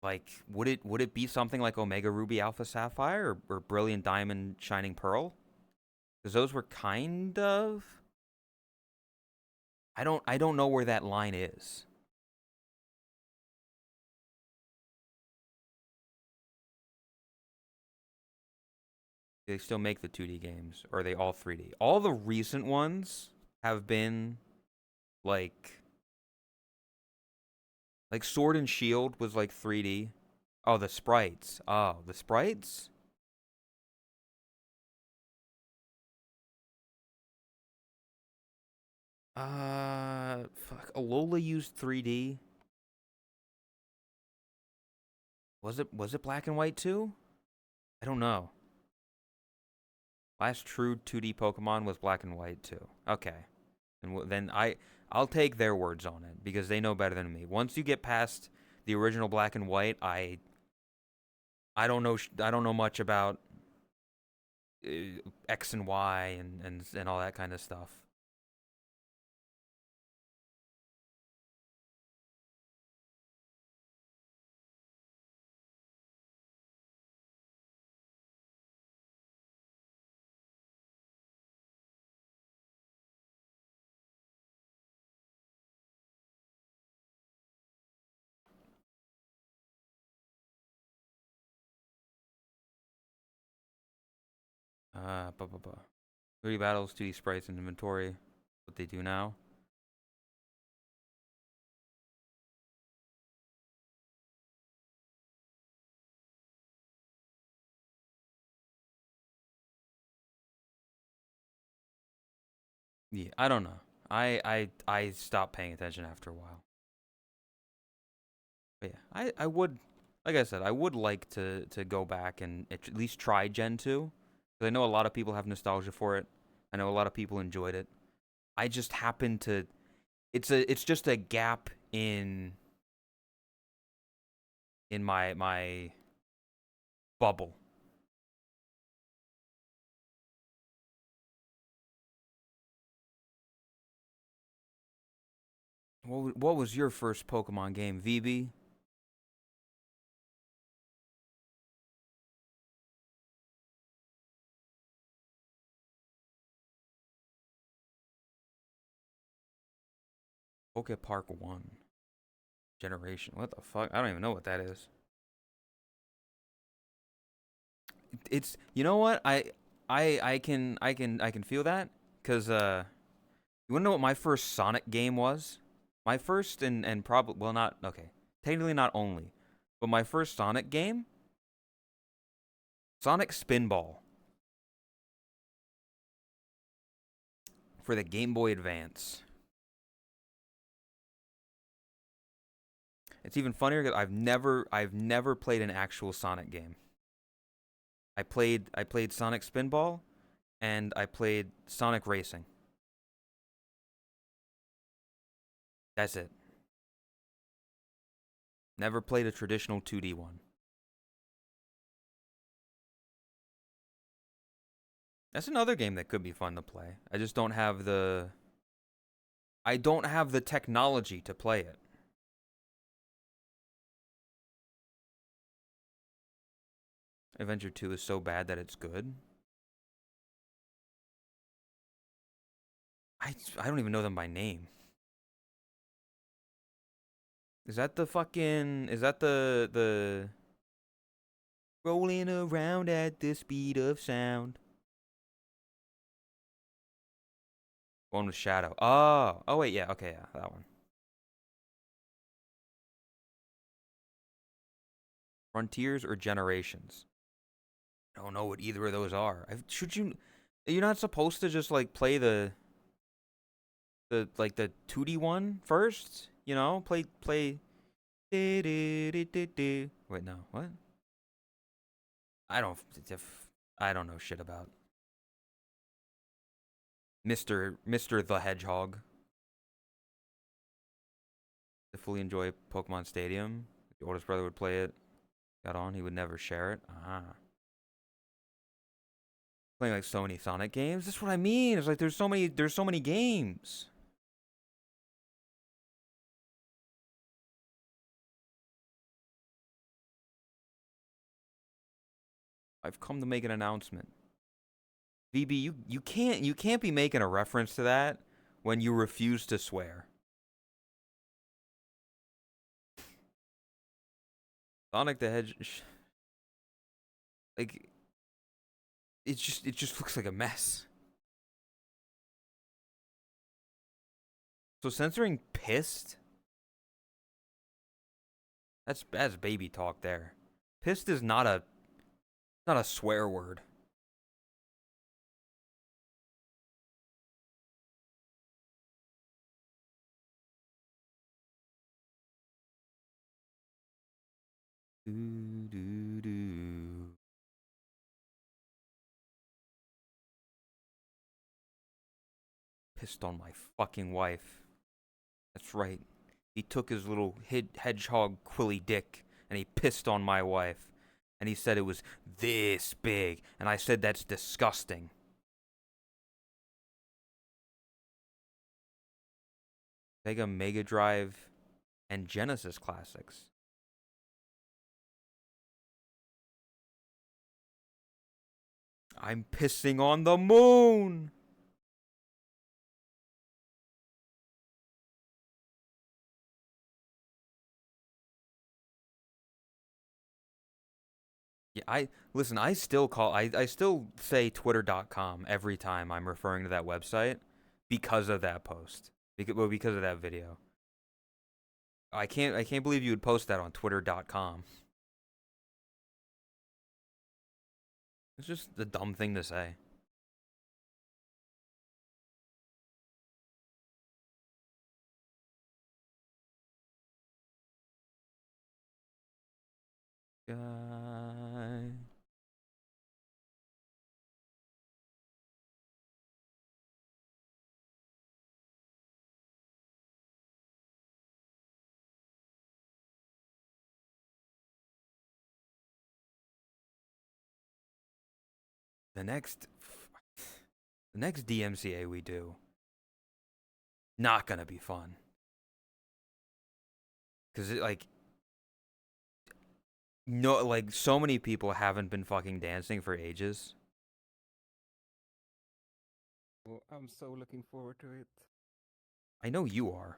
Like, would it be something like Omega Ruby Alpha Sapphire or Brilliant Diamond Shining Pearl? Because those were kind of. I don't know where that line is. Do they still make the 2D games, or are they all 3D? All the recent ones have been like Sword and Shield was like 3D. Oh, the sprites. Oh, the sprites? Fuck. Alola used 3D. Was it black and white too? I don't know. Last true 2D Pokemon was black and white too. Okay. And then I'll take their words on it because they know better than me. Once you get past the original black and white, I don't know I don't know much about X and Y and all that kind of stuff. Blah, blah, blah. 3D battles, 2D sprites, and inventory. What they do now. Yeah, I don't know. I stopped paying attention after a while. But yeah, I would, like I said, I would like to go back and at least try Gen 2. Because I know a lot of people have nostalgia for it. I know a lot of people enjoyed it. I just happen to, it's just a gap in my bubble. What was your first Pokemon game, VB? Poke Park 1 Generation. What the fuck? I don't even know what that is. It's, you know what? I can feel that cuz you want to know what my first Sonic game was? My first and probably, well, not, okay. Technically not only, but my first Sonic game, Sonic Spinball for the Game Boy Advance. It's even funnier because I've never played an actual Sonic game. I played Sonic Spinball and I played Sonic Racing. That's it. Never played a traditional 2D one. That's another game that could be fun to play. I just don't have the technology to play it. Adventure 2 is so bad that it's good. I don't even know them by name. Is that the rolling around at the speed of sound? One with Shadow. Oh. Oh, wait, yeah. Okay, yeah. That one. Frontiers or Generations? I don't know what either of those are. Should you... You're not supposed to just, like, play the 2D one first? You know? Play... Wait, no. What? I don't... I don't know shit about Mr. the Hedgehog. To fully enjoy Pokemon Stadium. If the oldest brother would play it. Got on, he would never share it. Playing like so many Sonic games. That's what I mean. It's like there's so many games. I've come to make an announcement. VB, you can't be making a reference to that when you refuse to swear. Sonic the Hedge, like it just looks like a mess. So censoring pissed? That's baby talk there. Pissed is not a swear word. Pissed on my fucking wife. That's right. He took his little hedgehog quilly dick and he pissed on my wife. And he said it was this big. And I said that's disgusting. Sega Mega Drive and Genesis classics. I'm pissing on the moon. Yeah, I still say twitter.com every time I'm referring to that website because of that post. Because of that video. I can't believe you would post that on twitter.com. It's just the dumb thing to say. Guy. The next DMCA we do, not gonna be fun. Cause so many people haven't been fucking dancing for ages. Well, I'm so looking forward to it. I know you are.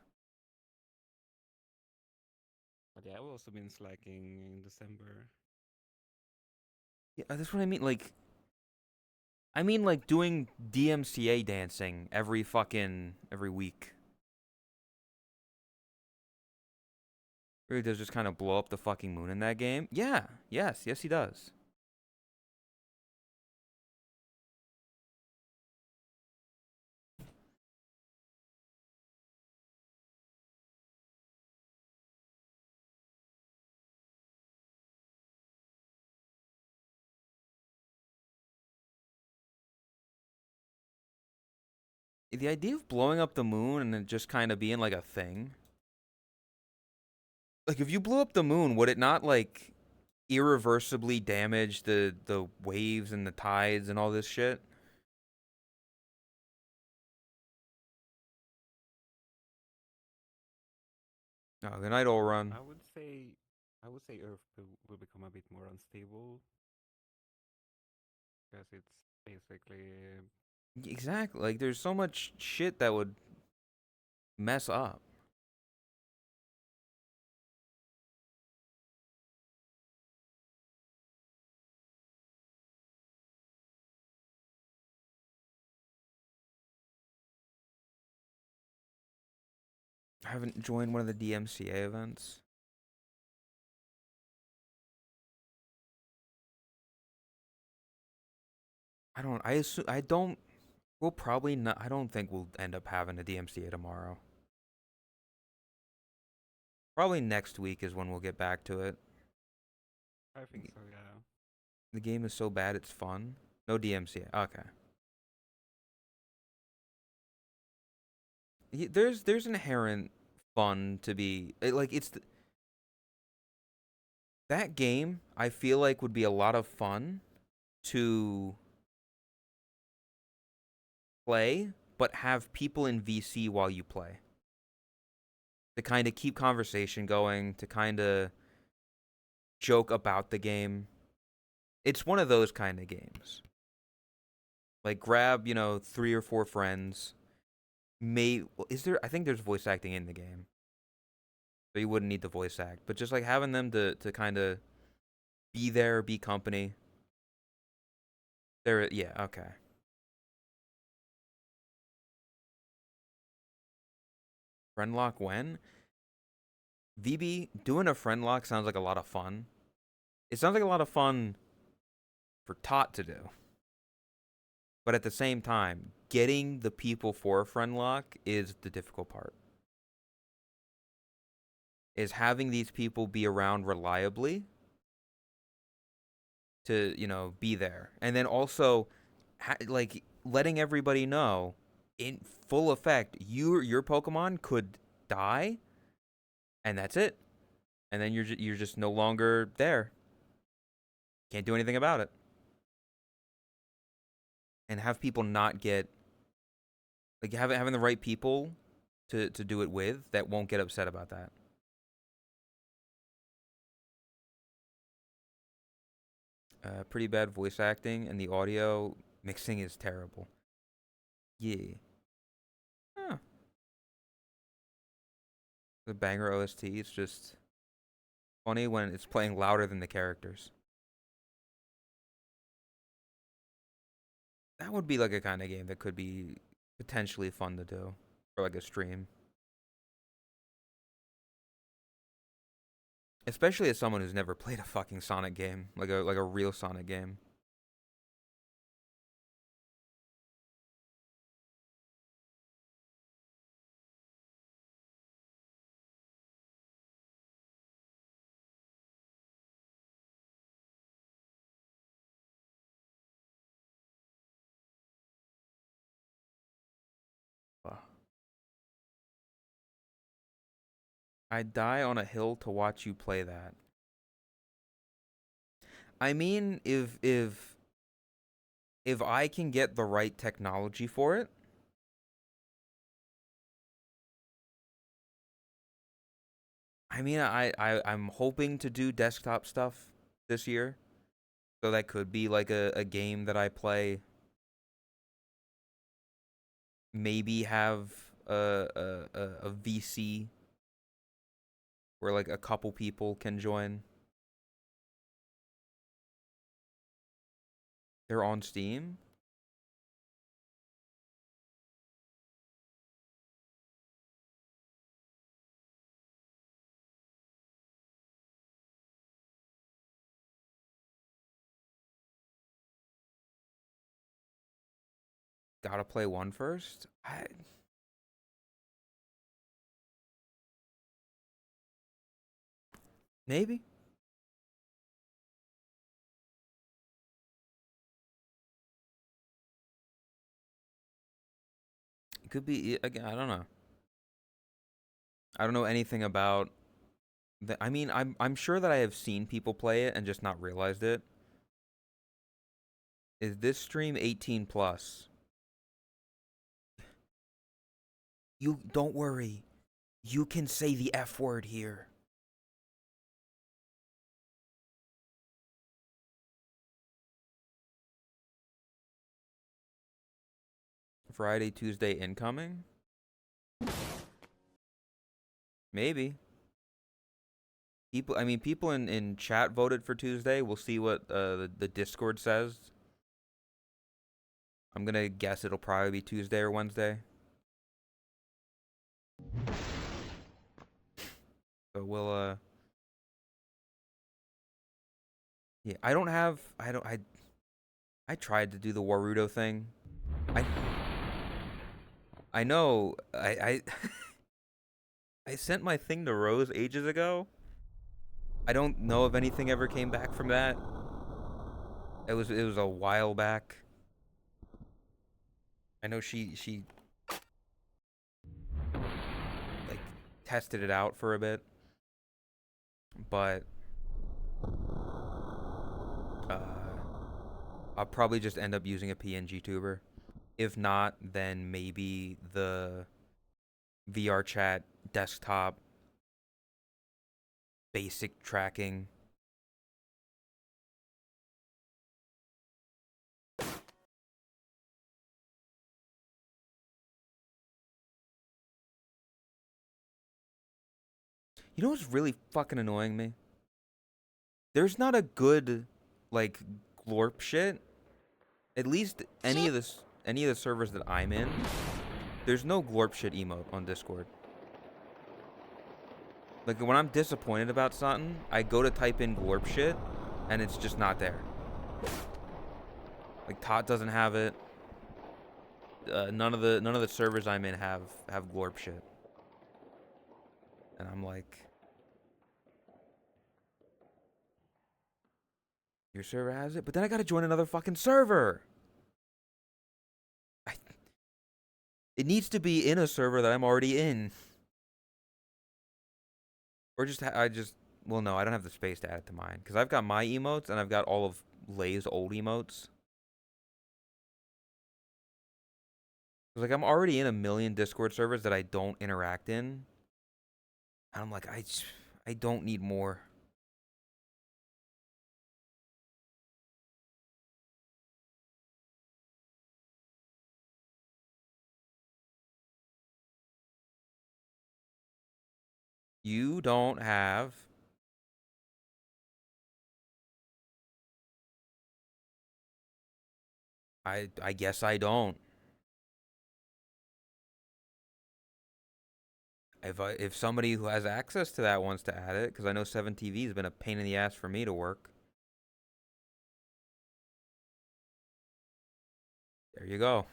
But yeah, I've also been slacking in December. Yeah, that's what I mean. Like doing DMCA dancing every week. Really does just kind of blow up the fucking moon in that game. Yeah. Yes, he does. The idea of blowing up the moon and it just kind of being like a thing. Like if you blew up the moon, would it not like irreversibly damage the waves and the tides and all this shit? Oh, the night will run. I would say Earth will become a bit more unstable because it's basically Exactly. Like there's so much shit that would mess up. haven't joined one of the DMCA events. We'll probably not. I don't think we'll end up having a DMCA tomorrow. Probably next week is when we'll get back to it. I think so, yeah. The game is so bad it's fun. No DMCA. Okay. There's inherent fun to be like that game. I feel like would be a lot of fun to play, but have people in VC while you play. To kind of keep conversation going, to kind of joke about the game. It's one of those kind of games. Like grab, 3 or 4 friends. I think there's voice acting in the game. So you wouldn't need the voice act, but just like having them to kind of be there, be company. Yeah, okay. Friend lock when? VB, doing a friend lock sounds like a lot of fun. It sounds like a lot of fun for Tot to do. But at the same time, getting the people for a friend lock is the difficult part. Is having these people be around reliably to, be there. And then also, like, letting everybody know, in full effect, your Pokemon could die, and that's it. And then you're just no longer there. Can't do anything about it. And have people not get, like, having the right people to do it with that won't get upset about that. Pretty bad voice acting, and the audio mixing is terrible. Yeah. Huh. The banger OST, it's just funny when it's playing louder than the characters. That would be like a kind of game that could be potentially fun to do for like a stream. Especially as someone who's never played a fucking Sonic game, like a real Sonic game. I'd die on a hill to watch you play that. I mean, if I can get the right technology for it, I mean, I'm hoping to do desktop stuff this year. So that could be like a game that I play. Maybe have a VC where like a couple people can join. They're on Steam. Gotta play one first. Maybe. It could be again. I don't know. I don't know anything about the. I mean, I'm sure that I have seen people play it and just not realized it. Is this stream 18 plus? You don't worry. You can say the F word here. Friday, Tuesday incoming? Maybe. People in chat voted for Tuesday. We'll see what the Discord says. I'm gonna guess it'll probably be Tuesday or Wednesday. So we'll yeah, I don't have I tried to do the Warudo thing. I know I I sent my thing to Rose ages ago. I don't know if anything ever came back from that. It was a while back. I know she like tested it out for a bit, but uh I'll probably just end up using a PNG tuber. If not, then maybe the VR chat desktop basic tracking. You know what's really fucking annoying me? There's not a good like glorp shit. At least any of the servers that I'm in, there's no glorp shit emote on Discord. Like when I'm disappointed about something, I go to type in glorp shit and it's just not there. Like Tot doesn't have it. None of the servers I'm in have glorp shit. And I'm like, your server has it, but then I gotta join another fucking server. It needs to be in a server that I'm already in. Or just well, no, I don't have the space to add it to mine because I've got my emotes and I've got all of Lay's old emotes. Like I'm already in a million Discord servers that I don't interact in, and I'm like, I don't need more. You don't have. I guess I don't. If somebody who has access to that wants to add it, because I know 7TV has been a pain in the ass for me to work. There you go.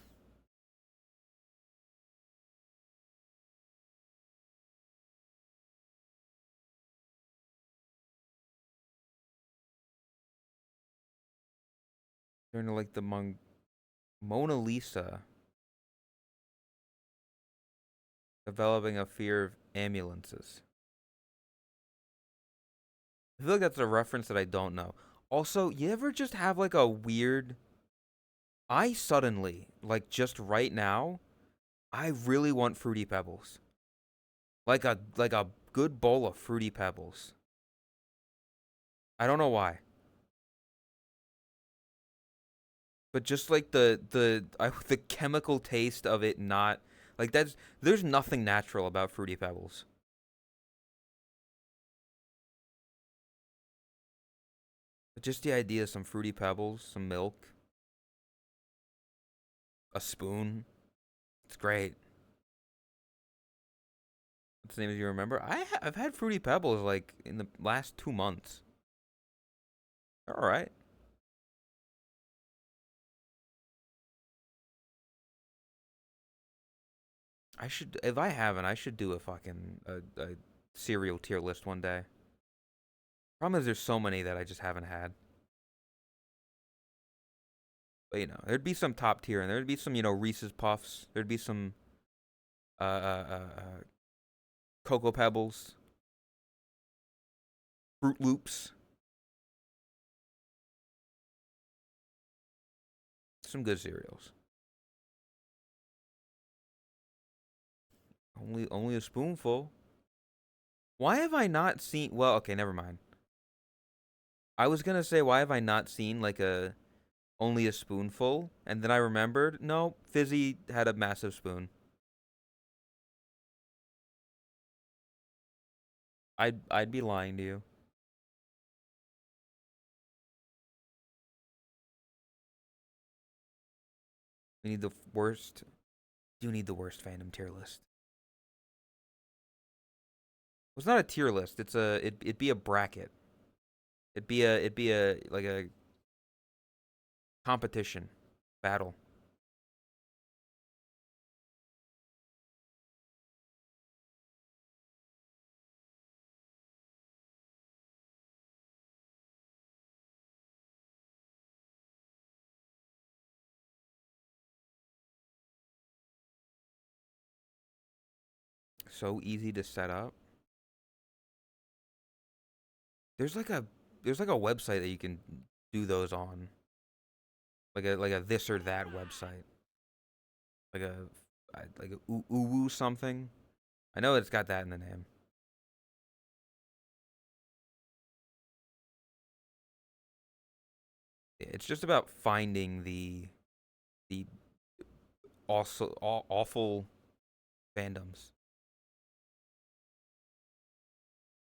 Turn to like the Mona Lisa developing a fear of ambulances. I feel like that's a reference that I don't know. Also, you ever just have like a weird. I suddenly, like just right now, I really want Fruity Pebbles. Like a good bowl of Fruity Pebbles. I don't know why. But just like the chemical taste of it not like there's nothing natural about Fruity Pebbles. But just the idea of some Fruity Pebbles, some milk, a spoon. It's great. What's the name of you remember? I've had Fruity Pebbles like in the last 2 months. They're all right. I should if I haven't, I should do a fucking a cereal tier list one day. Problem is there's so many that I just haven't had. But you know, there'd be some top tier and there'd be some, Reese's Puffs. There'd be some uh uh uh, uh Cocoa Pebbles, Fruit Loops, some good cereals. Only a spoonful. Why have I not seen? Well, okay, never mind. I was gonna say why have I not seen like a only a spoonful, and then I remembered no, Fizzy had a massive spoon. I'd be lying to you. We need the worst. You need the worst fandom tier list. It's not a tier list. It'd be a bracket. It'd be a like a competition battle. So easy to set up. There's like a website that you can do those on. Like a this or that website. Like a uwu something. I know it's got that in the name. It's just about finding the also awful fandoms.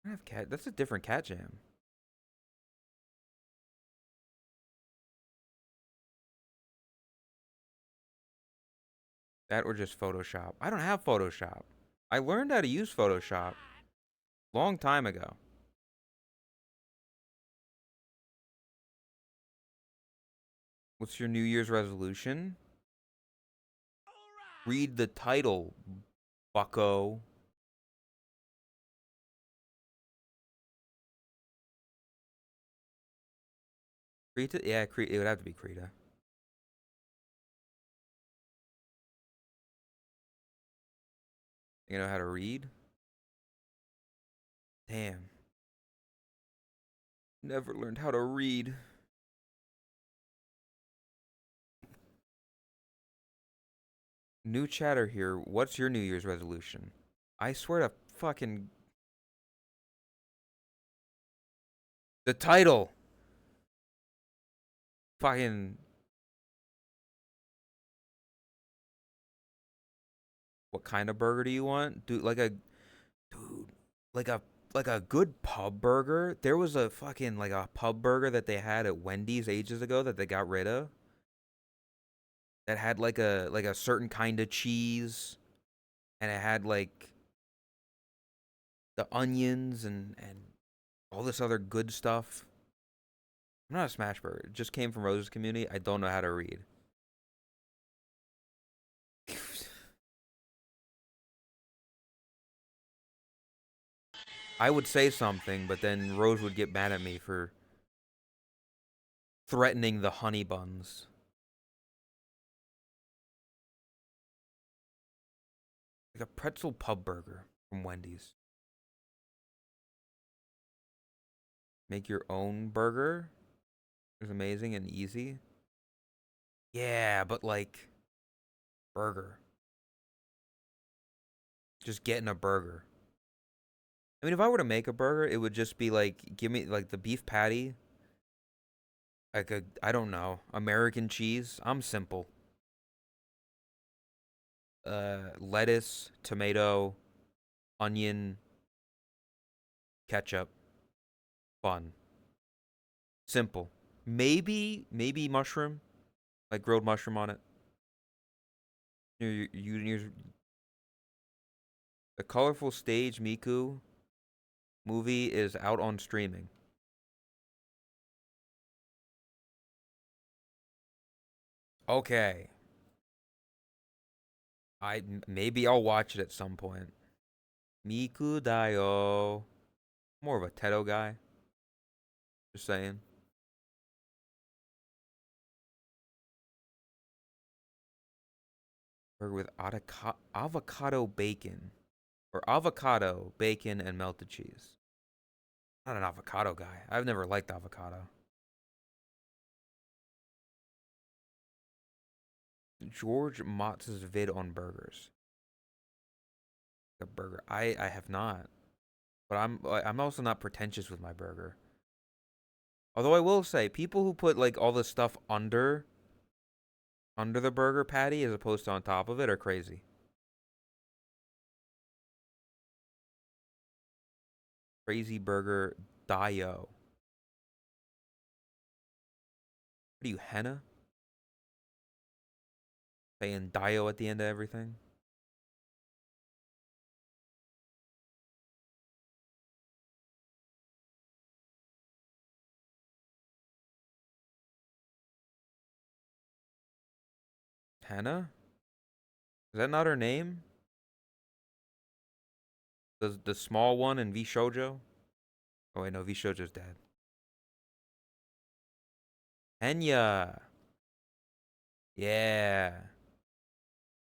I have cat. That's a different cat jam. That or just Photoshop. I don't have Photoshop. I learned how to use Photoshop long time ago. What's your New Year's resolution? Read the title, bucko. Krita? Yeah, it would have to be Krita. You know how to read? Damn. Never learned how to read. New chatter here. What's your New Year's resolution? I swear to fucking... The title! Fucking... What kind of burger do you want? Dude, like a good pub burger. There was a fucking like a pub burger that they had at Wendy's ages ago that they got rid of. That had like a certain kind of cheese, and it had like the onions and all this other good stuff. I'm not a smash burger. It just came from Rose's community. I don't know how to read. I would say something, but then Rose would get mad at me for threatening the honey buns. Like a pretzel pub burger from Wendy's. Make your own burger is amazing and easy. Yeah, but like burger. Just getting a burger. I mean, if I were to make a burger, it would just be like, give me like the beef patty, like a, I don't know, American cheese. I'm simple. Lettuce, tomato, onion, ketchup, bun. Simple. Maybe mushroom, like grilled mushroom on it. The Colorful Stage Miku movie is out on streaming. Okay. Maybe I'll watch it at some point. Miku Dayo. More of a Teto guy. Just saying. Burger with avocado bacon. Or avocado, bacon, and melted cheese. Not an avocado guy. I've never liked avocado. George Motz's vid on burgers. A burger. I have not. But I'm also not pretentious with my burger. Although I will say, people who put like all the stuff under the burger patty as opposed to on top of it are crazy. Crazy Burger Dio. What are you, henna? Saying Dio at the end of everything? Henna? Is that not her name? The small one in V Shoujo? Oh wait, no, V Shoujo's dead. Henya. Yeah.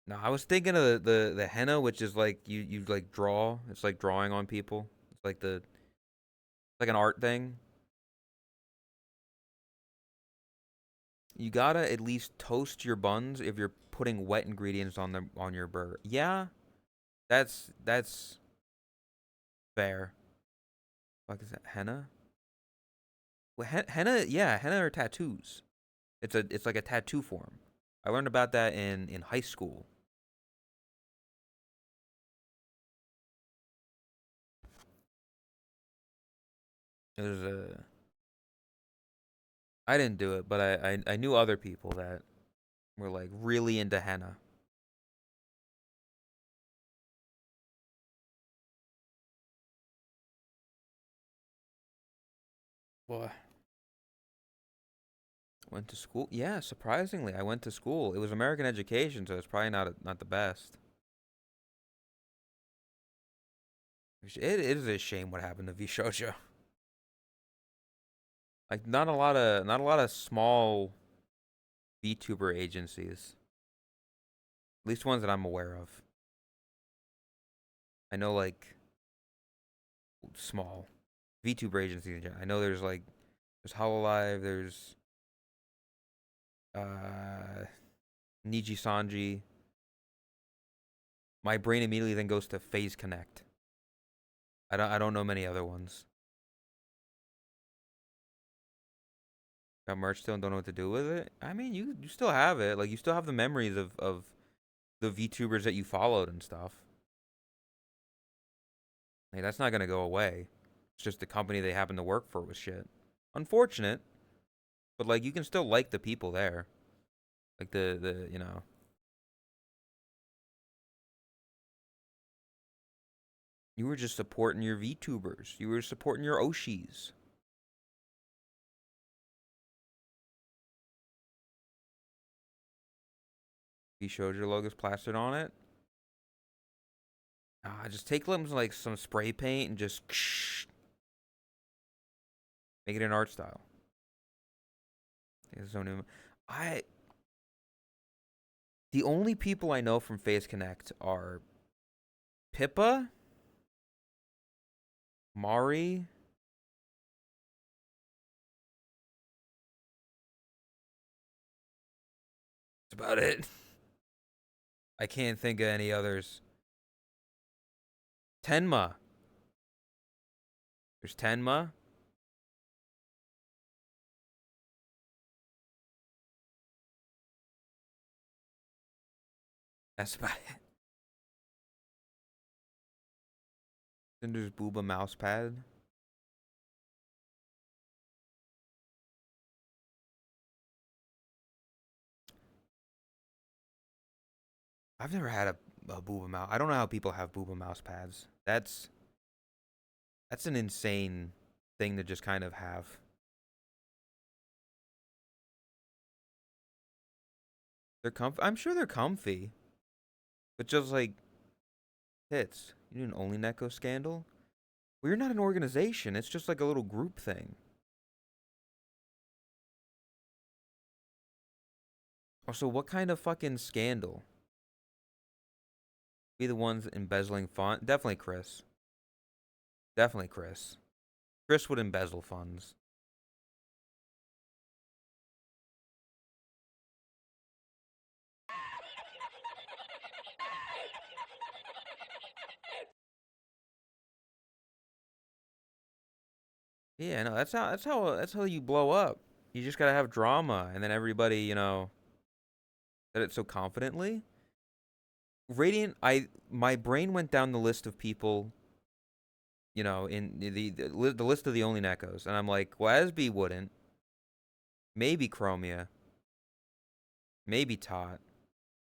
No, I was thinking of the henna, which is like you like draw. It's like drawing on people. It's like like an art thing. You gotta at least toast your buns if you're putting wet ingredients on your burger. Yeah, that's fair. What is that? Henna? Well, henna, yeah, henna are tattoos. It's like a tattoo form. I learned about that in high school. It was a I didn't do it, but I knew other people that were like really into henna. What? Went to school? Yeah, surprisingly, I went to school. It was American education, so it's probably not the best. It is a shame what happened to V Shoujo. Like not a lot of small VTuber agencies. At least ones that I'm aware of. I know like small VTuber agencies in general. I know there's Hololive, there's Niji Sanji. My brain immediately then goes to Phase Connect. I don't know many other ones. Got merch still and don't know what to do with it. I mean, you still have it. Like you still have the memories of the VTubers that you followed and stuff. Like that's not gonna go away. It's just the company they happen to work for was shit. Unfortunate, but like you can still like the people there. Like the you know. You were just supporting your VTubers. You were supporting your Oshis. You showed your logos plastered on it. Just take like some spray paint and just make it an art style. There's no new. I The only people I know from Phase Connect are Pippa, Mari. That's about it. I can't think of any others. Tenma. There's Tenma. That's about it. Then there's Booba Mousepad. I've never had a Booba Mouse. I don't know how people have Booba mouse pads. That's an insane thing to just kind of have. I'm sure they're comfy, but just like hits. You do an Only Neko scandal? We're not an organization. It's just like a little group thing. Also, what kind of fucking scandal? Be the ones embezzling font? Definitely Chris. Definitely Chris. Chris would embezzle funds. Yeah, no, that's how you blow up. You just gotta have drama, and then everybody, said it so confidently. Radiant, my brain went down the list of people, in the list of the only Nekos, and I'm like, Wasby wouldn't. Maybe Chromia. Maybe Tot.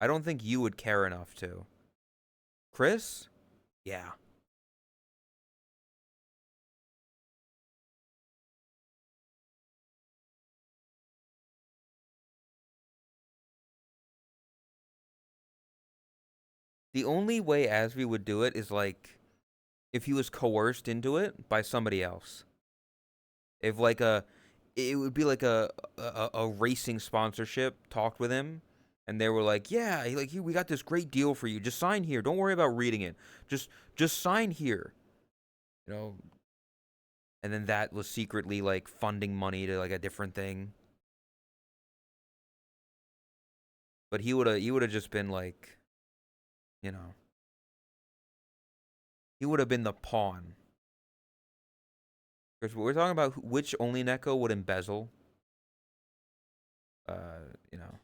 I don't think you would care enough to. Chris? Yeah. The only way Asby would do it is like if he was coerced into it by somebody else. If like it would be like a racing sponsorship talked with him, and they were like, yeah, we got this great deal for you. Just sign here. Don't worry about reading it. Just sign here. You know. And then that was secretly like funding money to like a different thing. But he would have just been like, you know, he would have been the pawn. Because we're talking about which only Neko would embezzle. You know,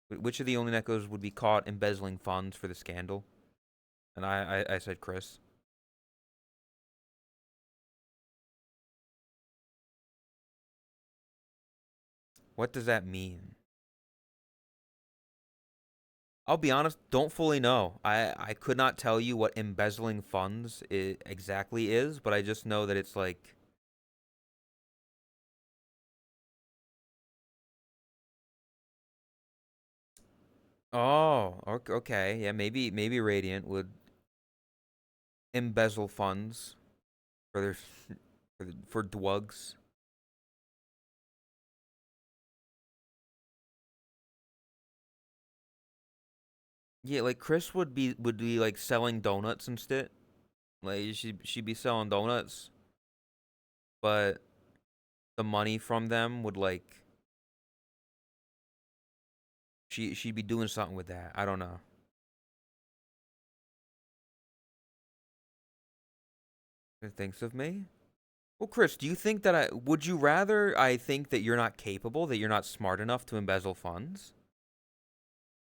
which of the only Nekos would be caught embezzling funds for the scandal? And I said Chris. What does that mean? I'll be honest, don't fully know. I could not tell you what embezzling funds exactly is, but I just know that it's like oh, okay. Yeah, maybe Radiant would embezzle funds for their for dwugs. Yeah, like Chris would be like selling donuts and shit. Like she'd be selling donuts, but the money from them would like she'd be doing something with that. I don't know. It thinks of me? Well, Chris, do you think that would you rather I think that you're not capable, that you're not smart enough to embezzle funds?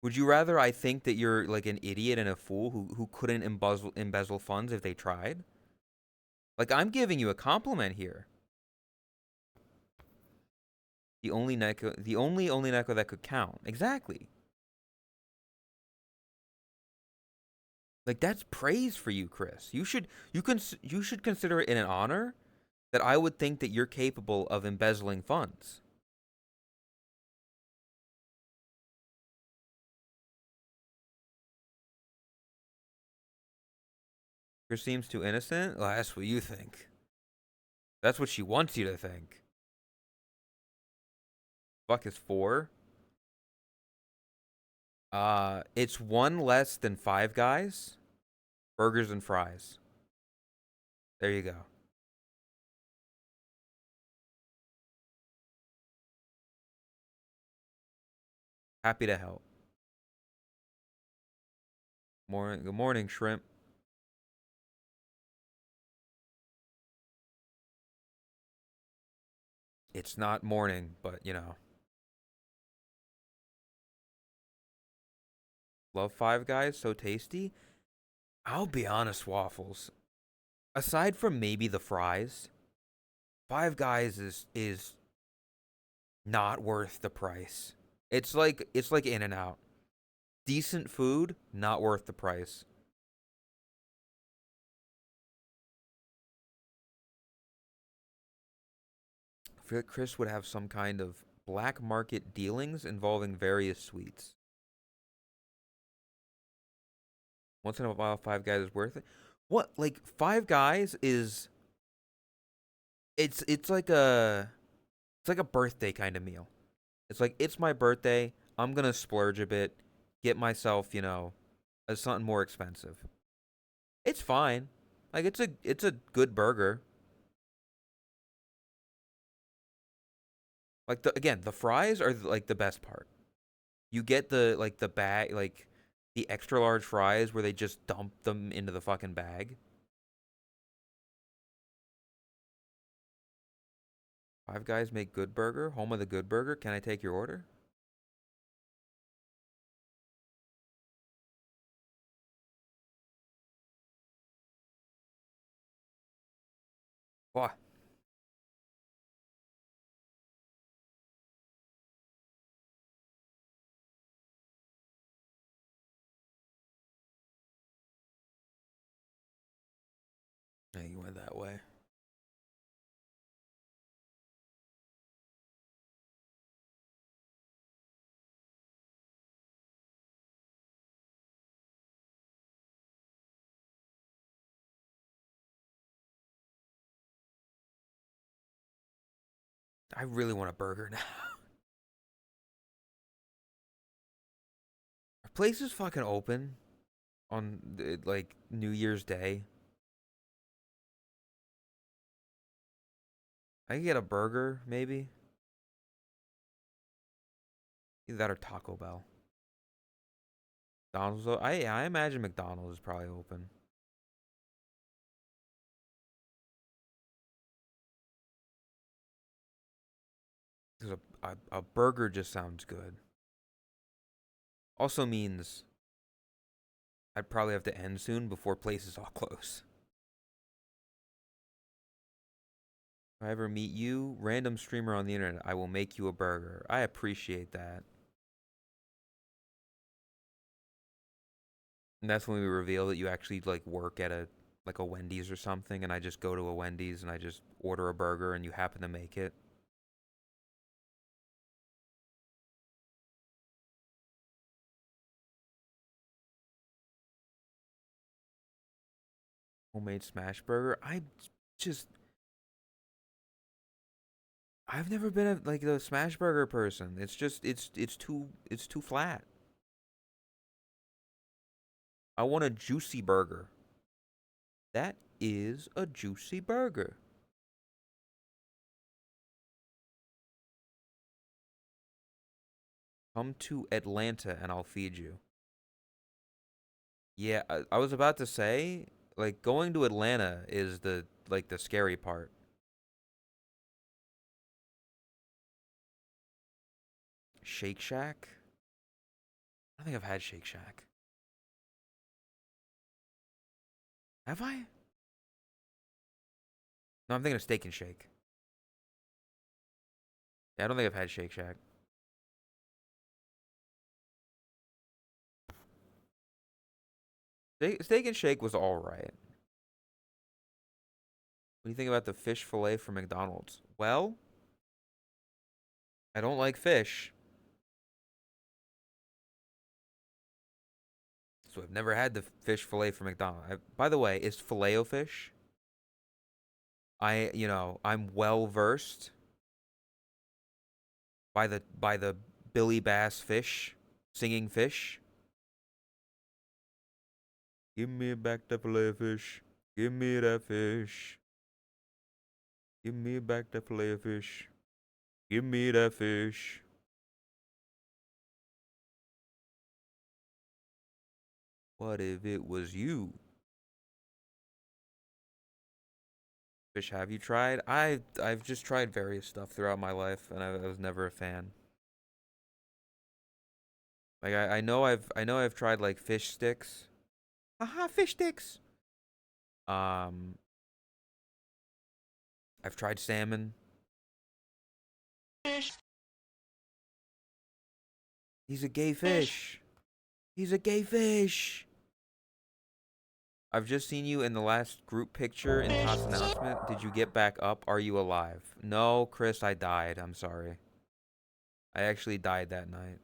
Would you rather I think that you're like an idiot and a fool who couldn't embezzle funds if they tried? Like I'm giving you a compliment here. The only Neko that could count. Exactly. Like that's praise for you, Chris. You should consider it an honor that I would think that you're capable of embezzling funds. Chris seems too innocent. Well, that's what you think. That's what she wants you to think. Fuck is 4. It's one less than Five Guys, burgers and fries. There you go. Happy to help. Good morning, shrimp. It's not morning, but you know. Love Five Guys, so tasty. I'll be honest, Waffles. Aside from maybe the fries, Five Guys is not worth the price. It's like In and Out. Decent food, not worth the price. I feel like Chris would have some kind of black market dealings involving various sweets. Once in a while, Five Guys is worth it. What like Five Guys is? It's like a birthday kind of meal. It's like it's my birthday. I'm gonna splurge a bit, get myself something more expensive. It's fine. Like it's a good burger. Like the fries are like the best part. You get the bag the extra large fries where they just dump them into the fucking bag. Five Guys make good burger, home of the good burger. Can I take your order? What? Yeah, you went that way. I really want a burger now. Are places fucking open on like New Year's Day? I can get a burger, maybe. Either that or Taco Bell. McDonald's. I imagine McDonald's is probably open. Because a burger just sounds good. Also means I'd probably have to end soon before places all close. If I ever meet you, random streamer on the internet, I will make you a burger. I appreciate that. And that's when we reveal that you actually like work at a Wendy's or something, and I just go to a Wendy's and I just order a burger and you happen to make it. Homemade smash burger. Just I've never been a like the smash burger person. It's just it's too flat. I want a juicy burger. That is a juicy burger. Come to Atlanta and I'll feed you. Yeah, I was about to say, like, going to Atlanta is the scary part. Shake Shack? I don't think I've had Shake Shack. Have I? No, I'm thinking of Steak and Shake. Yeah, I don't think I've had Shake Shack. Steak and Shake was all right. What do you think about the fish fillet from McDonald's? Well, I don't like fish, so I've never had the fish fillet from McDonald's. By the way, is Filet-O-Fish? I'm well versed by the Billy Bass fish, singing fish. Give me back the fillet fish. Give me that fish. Give me back the fillet fish. Give me that fish. What if it was you? Fish, have you tried? I've just tried various stuff throughout my life, and I was never a fan. Like I know I've tried like fish sticks. Haha, fish sticks. Um, I've tried salmon. He's a gay fish. He's a gay fish. I've just seen you in the last group picture in Todd's announcement. Did you get back up? Are you alive? No, Chris, I died. I'm sorry. I actually died that night.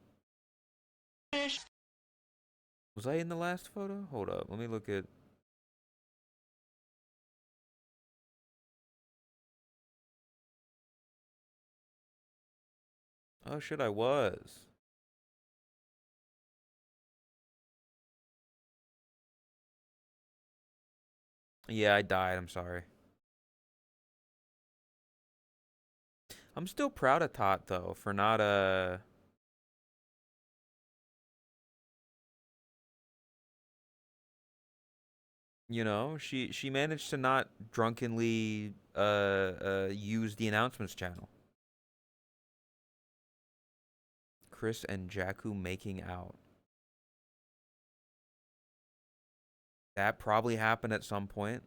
Was I in the last photo? Hold up. Let me look at... Oh, shit, I was. Yeah, I died. I'm sorry. I'm still proud of Tot, though, for not, you know, she managed to not drunkenly, use the announcements channel. Chris and Jakku making out. That probably happened at some point.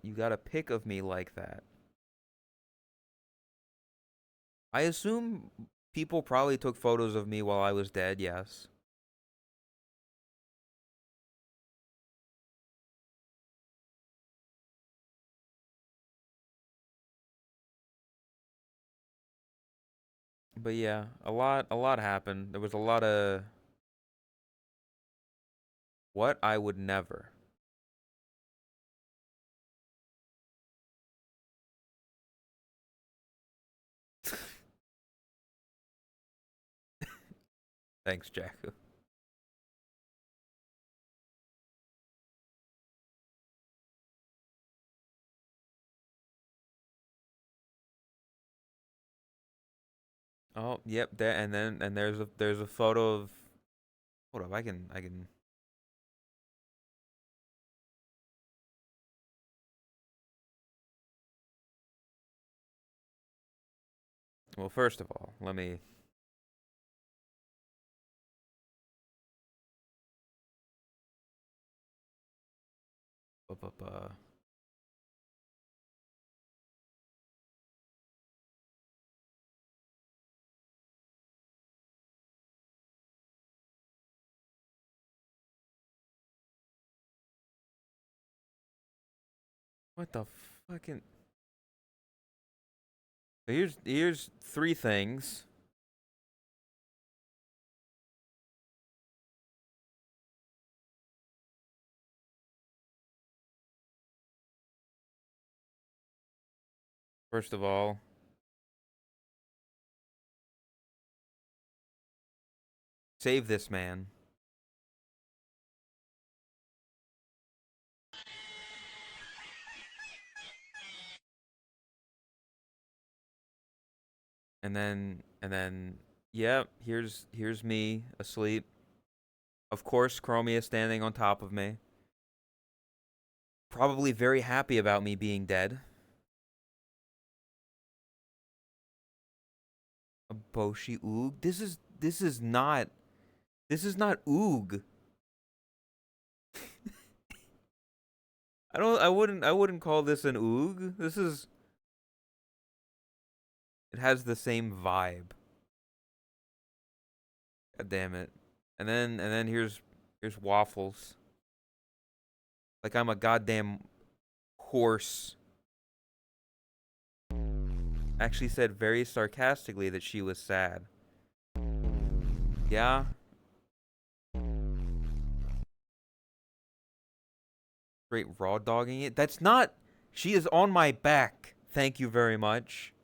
You got a pic of me like that. I assume people probably took photos of me while I was dead, yes. But yeah, a lot happened. There was a lot of what I would never. Thanks, Jakku. Oh, yep, there and there's a photo of. Hold up, I can. Well, first of all, let me. Up. What the fucking. So here's three things. First of all, save this man. And then yeah, here's me asleep. Of course, Chromia standing on top of me. Probably very happy about me being dead. A Boshi Oog. This is not Oog. I wouldn't call this an Oog. It has the same vibe. God damn it. And then here's Waffles. Like I'm a goddamn horse. Actually said very sarcastically that she was sad. Yeah. Straight raw dogging it. That's not. She is on my back. Thank you very much.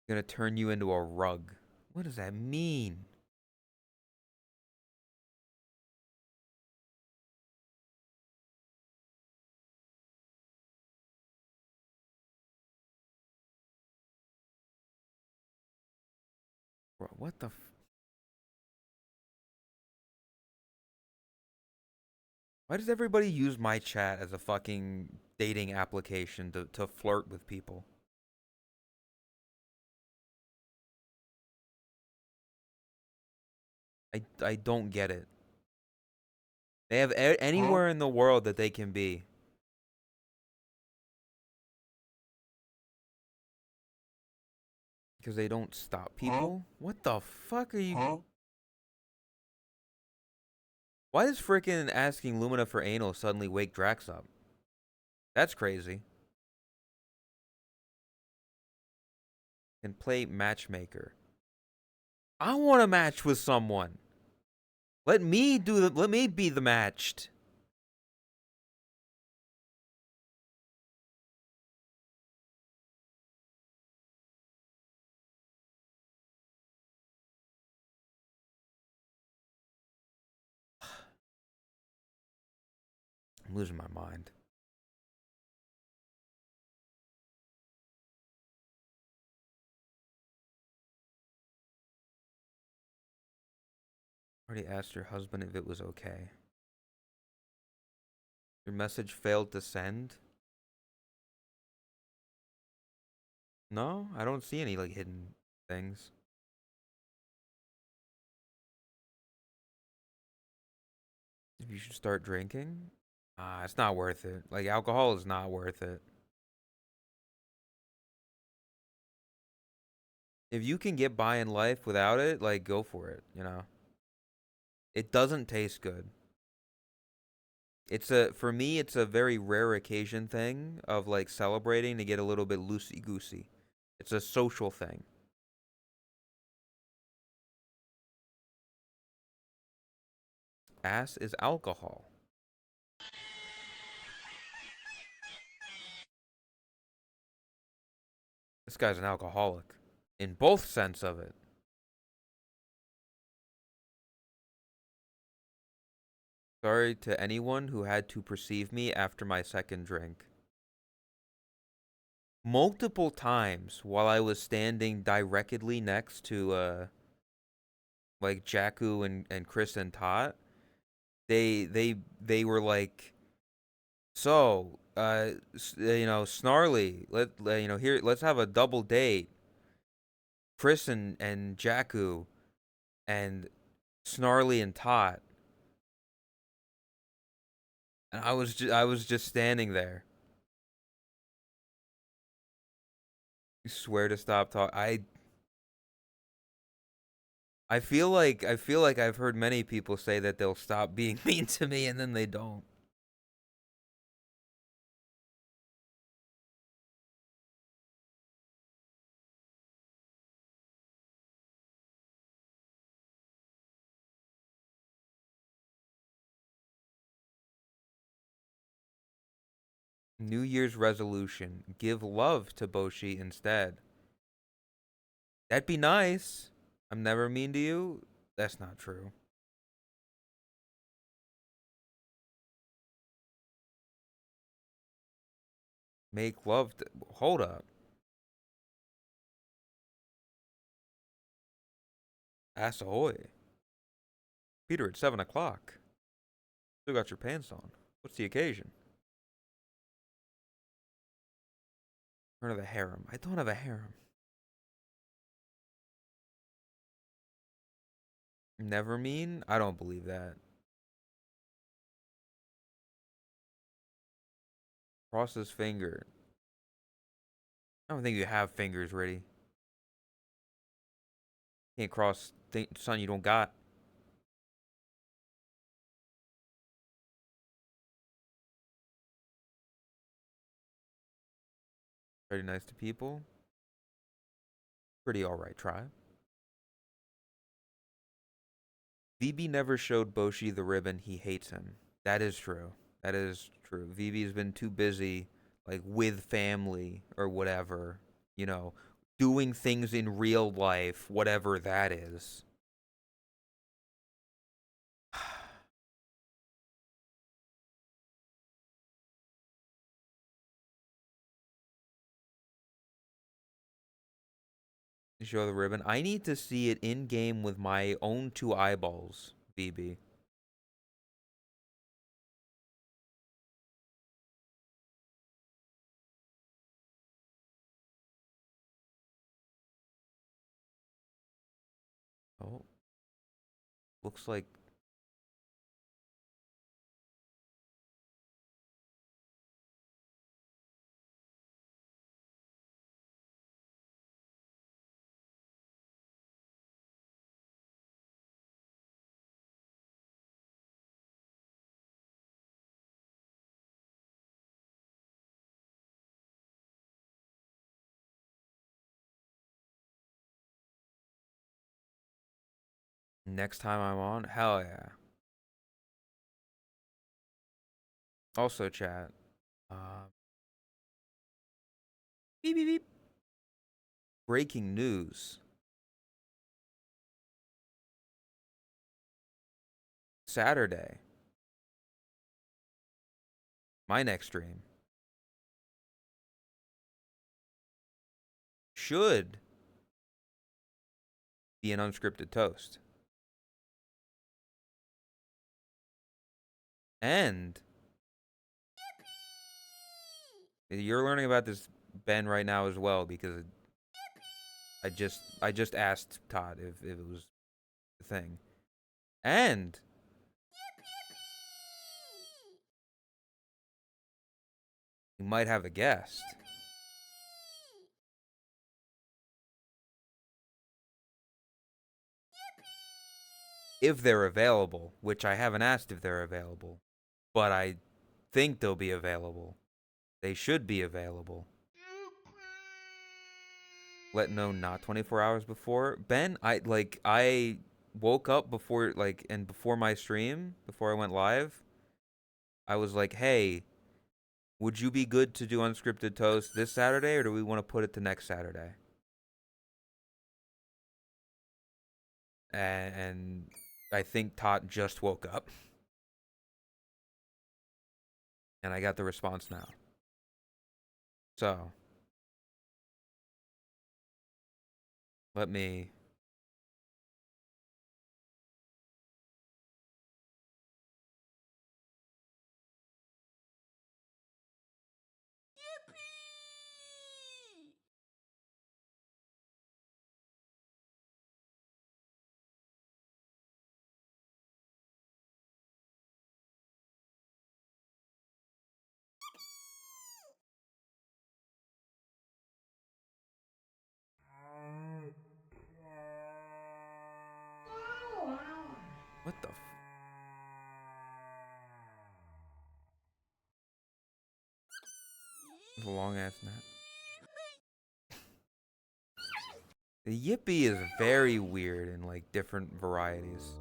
Gonna turn you into a rug. What does that mean? Bro, what the Why does everybody use my chat as a fucking dating application to flirt with people? I don't get it. They have anywhere in the world that they can be. Because they don't stop people? What the fuck are you... Why does frickin' asking Lumina for anal suddenly wake Drax up? That's crazy. Can play matchmaker. I want to match with someone. Let me be the matched. I'm losing my mind. Already asked your husband if it was okay. Your message failed to send? No, I don't see any like hidden things. If you should start drinking? It's not worth it. Like alcohol is not worth it. If you can get by in life without it, like go for it, you know. It doesn't taste good. For me it's a very rare occasion thing of like celebrating to get a little bit loosey goosey. It's a social thing. ass is alcohol. This guy's an alcoholic. In both sense of it. Sorry to anyone who had to perceive me after my second drink. Multiple times while I was standing directly next to like Jakku and Chris and Tot, they were like, so you know, Snarly, you know, here, let's have a double date. Chris and Jakku and Snarly and Tot. And I was just standing there. You swear to stop talking. I feel like I've heard many people say that they'll stop being mean to me and then they don't. New Year's resolution: give love to Boshi instead. That'd be nice. I'm never mean to you. That's not true. Make love to... Hold up. Ass ahoy. Peter, it's 7 o'clock. Still got your pants on. What's the occasion? Turn of the harem. I don't have a harem. Never mean? I don't believe that. Cross his finger. I don't think you have fingers ready. Can't cross son you don't got. Pretty nice to people. Pretty alright tribe. VB never showed Boshi the ribbon. He hates him. That is true. That is true. VB's been too busy, like, with family or whatever, you know, doing things in real life, whatever that is. Show the ribbon. I need to see it in game with my own two eyeballs, VB. Oh. Looks like... Next time I'm on? Hell yeah. Also, chat. Beep, beep, beep. Breaking news. Saturday. My next stream. Should be an unscripted toast. And you're learning about this, Ben, right now as well, because I just asked Todd if it was the thing. And you might have a guest. If they're available, which I haven't asked if they're available, but I think they'll be available. They should be available. Let know not 24 hours before. Ben, I woke up before before my stream, before I went live, I was like, "Hey, would you be good to do unscripted toast this Saturday, or do we want to put it to next Saturday?" And I think Tot just woke up, and I got the response now. So let me. What the? It's a long ass nap. The yippee is very weird in like different varieties.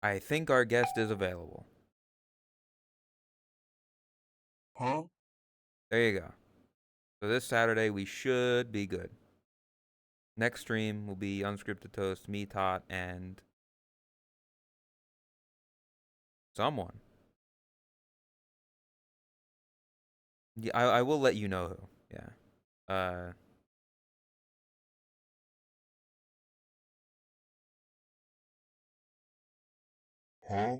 I think our guest is available. Huh? There you go. So this Saturday we should be good. Next stream will be unscripted toast, me, Tot, and someone. Yeah, I will let you know who. Yeah. Huh?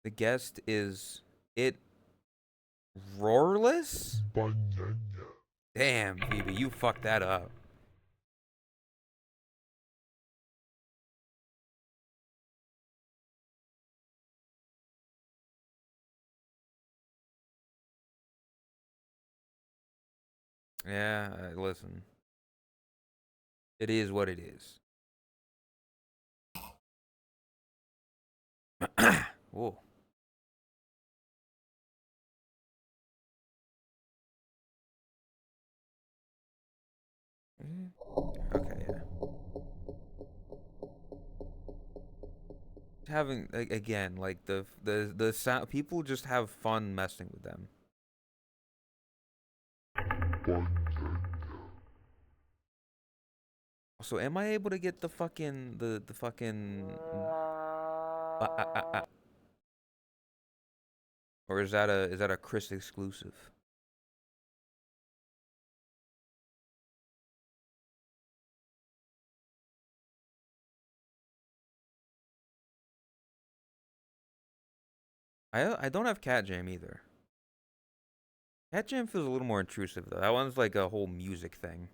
The guest is it roarless? Banana. Damn, Phoebe, you fucked that up. Yeah, listen. It is what it is. Whoa. Okay, yeah. Having again, like the sound, people just have fun messing with them. So am I able to get the fucking the fucking or is that a Chris exclusive? I don't have Cat Jam either. Cat Jam feels a little more intrusive though. That one's like a whole music thing.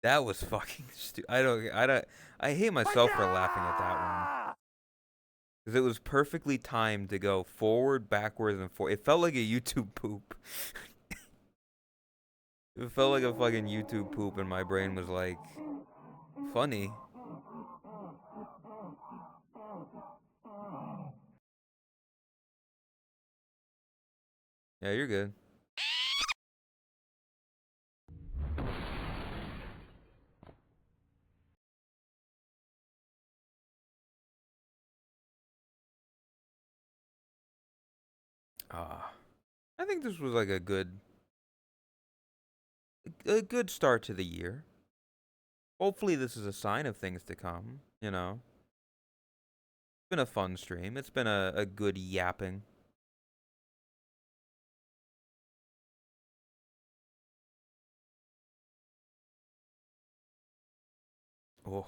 That was fucking stupid. I hate myself for laughing at that one. Because it was perfectly timed to go forward, backwards, and forward. It felt like a YouTube poop. It felt like a fucking YouTube poop, and my brain was like, funny. Yeah, you're good. I think this was like a good start to the year. Hopefully this is a sign of things to come, you know. It's been a fun stream. It's been a good yapping. Oh.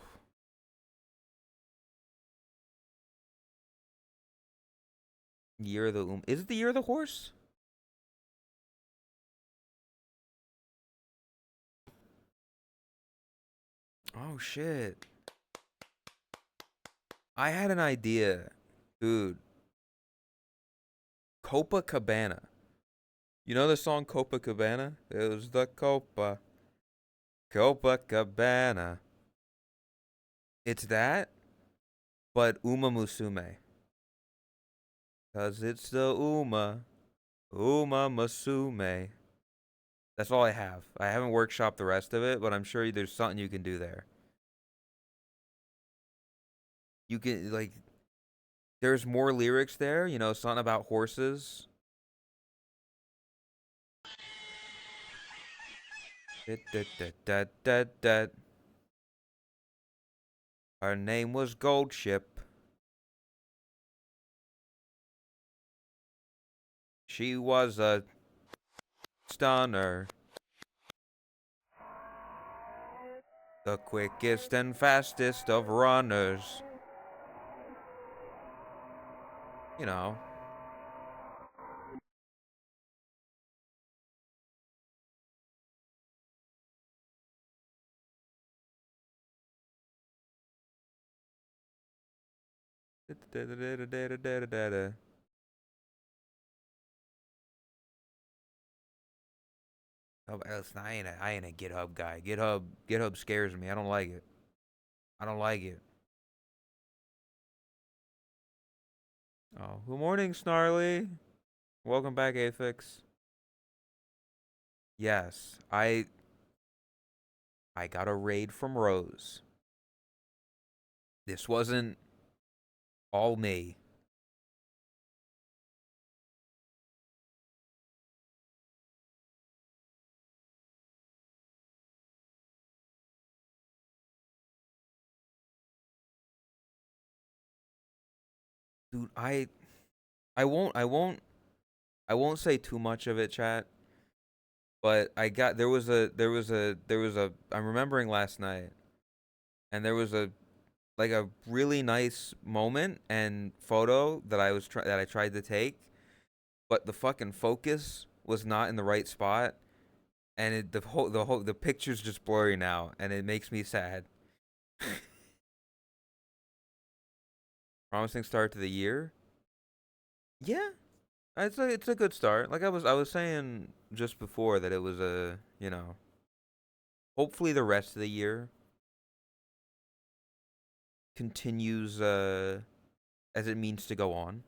Year of the Is it the year of the horse? Oh shit. I had an idea. Dude. Copacabana. You know the song Copacabana? It was the Copacabana. It's that, but Uma Musume. Cause it's the Uma Musume. That's all I have. I haven't workshopped the rest of it, but I'm sure there's something you can do there. You can, like, there's more lyrics there, you know, something about horses. Her name was Goldship. She was a stunner. The quickest and fastest of runners. You know. Oh, listen, I ain't a GitHub guy. GitHub scares me. I don't like it. I don't like it. Oh, good morning, Snarly. Welcome back, Aphix. Yes, I got a raid from Rose. This wasn't all me. Dude, I won't say too much of it, chat. But I got I'm remembering last night, and there was a like a really nice moment and photo that I tried to take, but the fucking focus was not in the right spot, and the picture's just blurry now, and it makes me sad. Promising start to the year. Yeah, it's a good start. Like I was saying just before that it was a, you know, hopefully the rest of the year continues as it means to go on.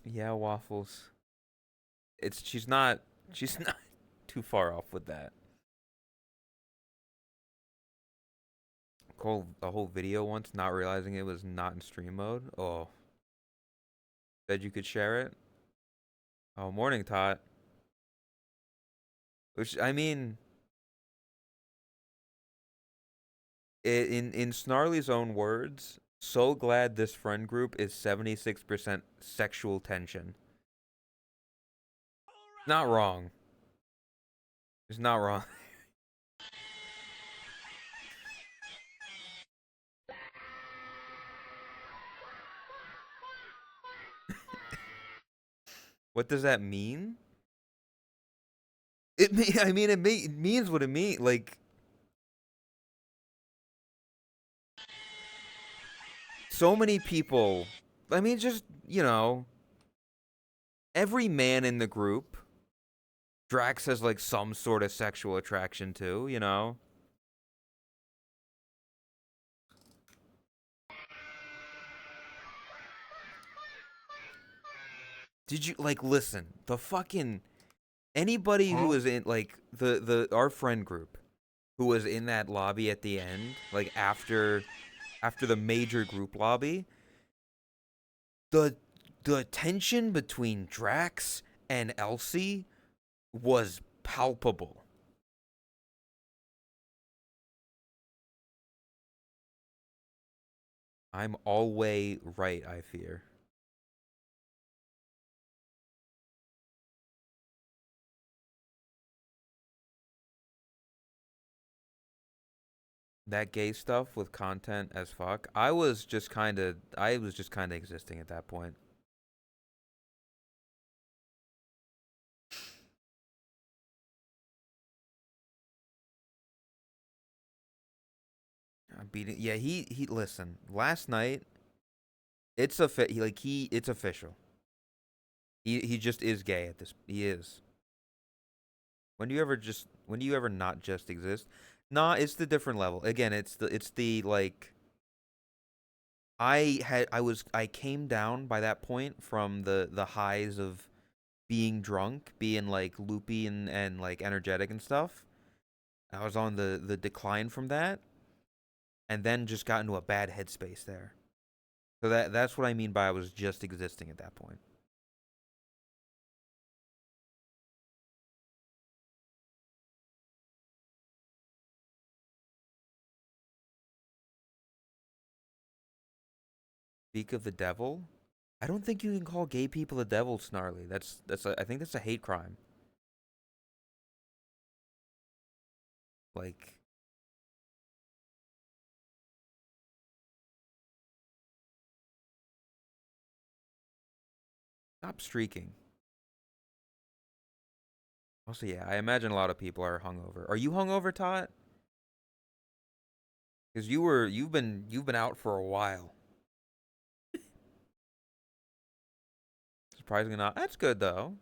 Yeah, waffles. She's not too far off with that. Called a whole video once, not realizing it was not in stream mode. Oh, said you could share it. Oh, morning, Tot. Which I mean, in Snarly's own words, so glad this friend group is 76% sexual tension. Not wrong. It's not wrong. What does that mean? It means what it means. Like, so many people. I mean, just, you know, every man in the group, Drax has like some sort of sexual attraction to, you know. Did you like listen? The fucking anybody who was in like the our friend group who was in that lobby at the end, like after the major group lobby, the tension between Drax and Elsie was palpable. I'm always right, I fear. That gay stuff with content as fuck. I was just kind of existing at that point. I'm beating. Yeah, he listen. Last night, it's it's official. He just is gay at this. He is. When do you ever not just exist? Nah, it's the different level. Again, it's the like I came down by that point from the highs of being drunk, being like loopy and like energetic and stuff. I was on the decline from that, and then just got into a bad headspace there. So that's what I mean by I was just existing at that point. Speak of the devil. I don't think you can call gay people the devil, Snarly. I think that's a hate crime. Like, stop streaking. Also, yeah, I imagine a lot of people are hungover. Are you hungover, Tot? Because you've been out for a while. Surprisingly not. That's good though.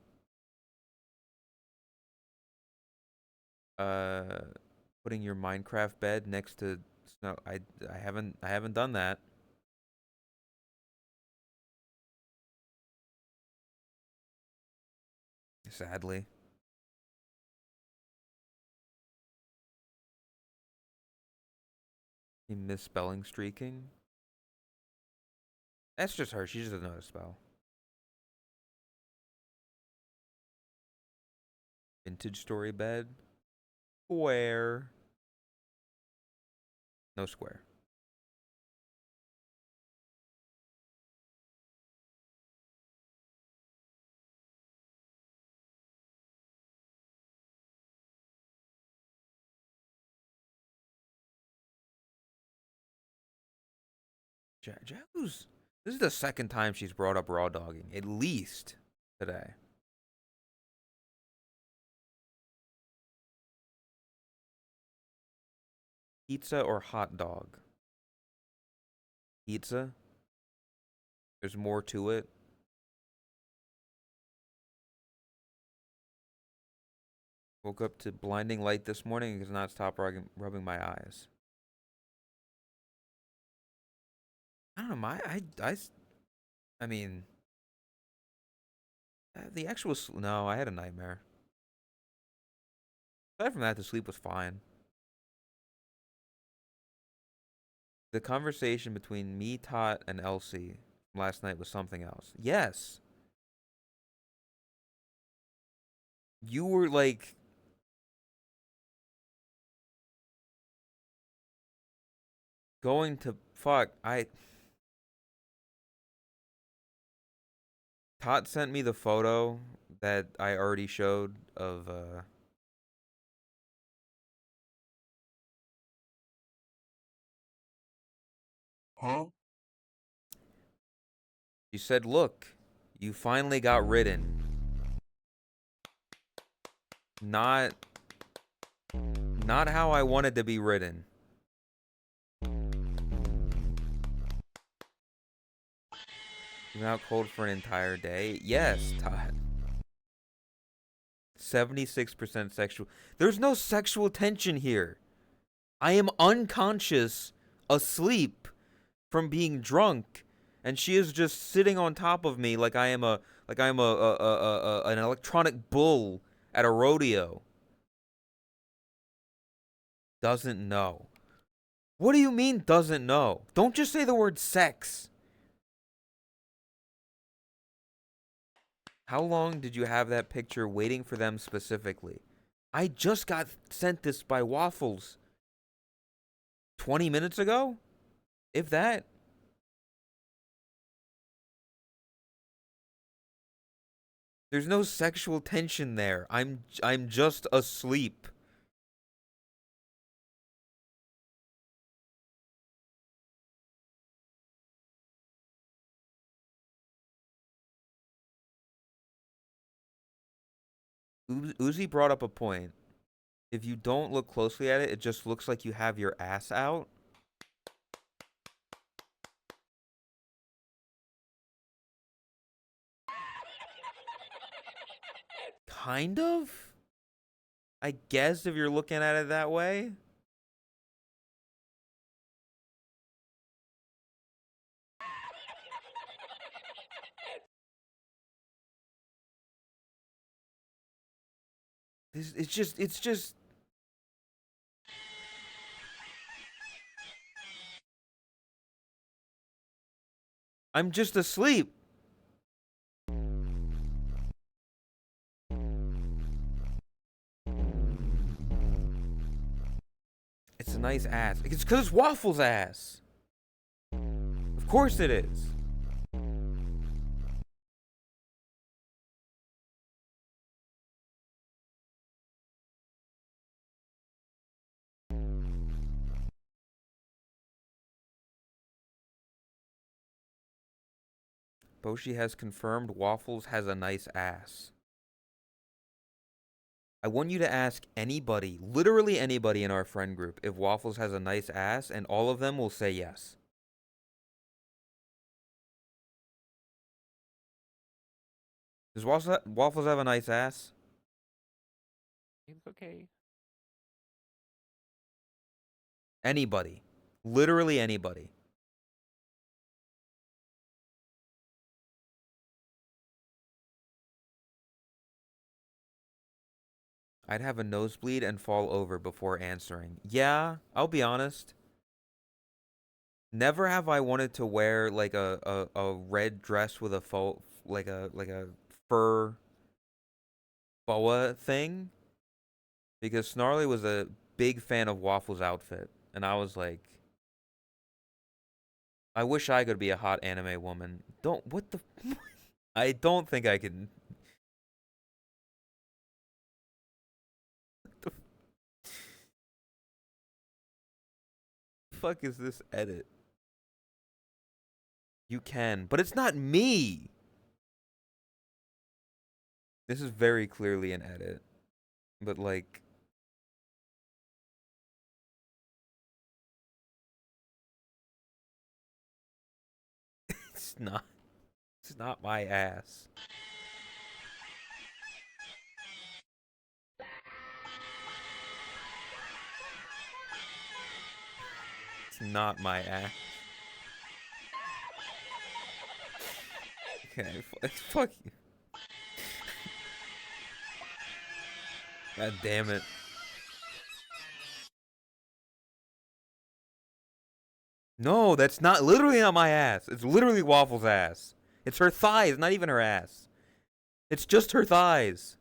Uh, putting your Minecraft bed next to snow. I haven't done that. Sadly. You misspelling streaking. That's just her. She just doesn't know how to spell. Vintage story bed. Square. No square. Jagu's. This is the second time she's brought up raw dogging, at least today. Pizza or hot dog? Pizza. There's more to it. Woke up to blinding light this morning and could not stop rubbing my eyes. I don't know. I mean, the actual. No, I had a nightmare. Aside from that, the sleep was fine. The conversation between me, Tot, and Elsie last night was something else. Yes. You were like. Going to. Fuck. Tot sent me the photo that I already showed of. Huh? She said, "Look, you finally got ridden. Not how I wanted to be ridden." You've been out cold for an entire day? Yes, Todd. 76% sexual. There's no sexual tension here. I am unconscious, asleep from being drunk, and she is just sitting on top of me like I am an electronic bull at a rodeo. Doesn't know. What do you mean doesn't know? Don't just say the word sex. How long did you have that picture waiting for them specifically? I just got sent this by Waffles 20 minutes ago? If that. There's no sexual tension there. I'm just asleep. Uzi brought up a point. If you don't look closely at it, it just looks like you have your ass out. Kind of? I guess if you're looking at it that way. It's just. I'm just asleep. It's a nice ass. It's because it's Waffle's ass. Of course it is. Boshi has confirmed Waffles has a nice ass. I want you to ask anybody, literally anybody in our friend group, if Waffles has a nice ass, and all of them will say yes. Does Waffles have a nice ass? It's okay. Anybody. Literally anybody. I'd have a nosebleed and fall over before answering. Yeah, I'll be honest. Never have I wanted to wear like a red dress with a like a fur boa thing, because Snarly was a big fan of Waffle's outfit, and I was like, I wish I could be a hot anime woman. What the I don't think I can. What the fuck is this edit? You can, but it's not me. This is very clearly an edit, but like, it's not. It's not my ass. It's not my ass. Okay, fuck you. God damn it. No, that's not literally not my ass. It's literally Waffle's ass. It's her thighs, not even her ass. It's just her thighs.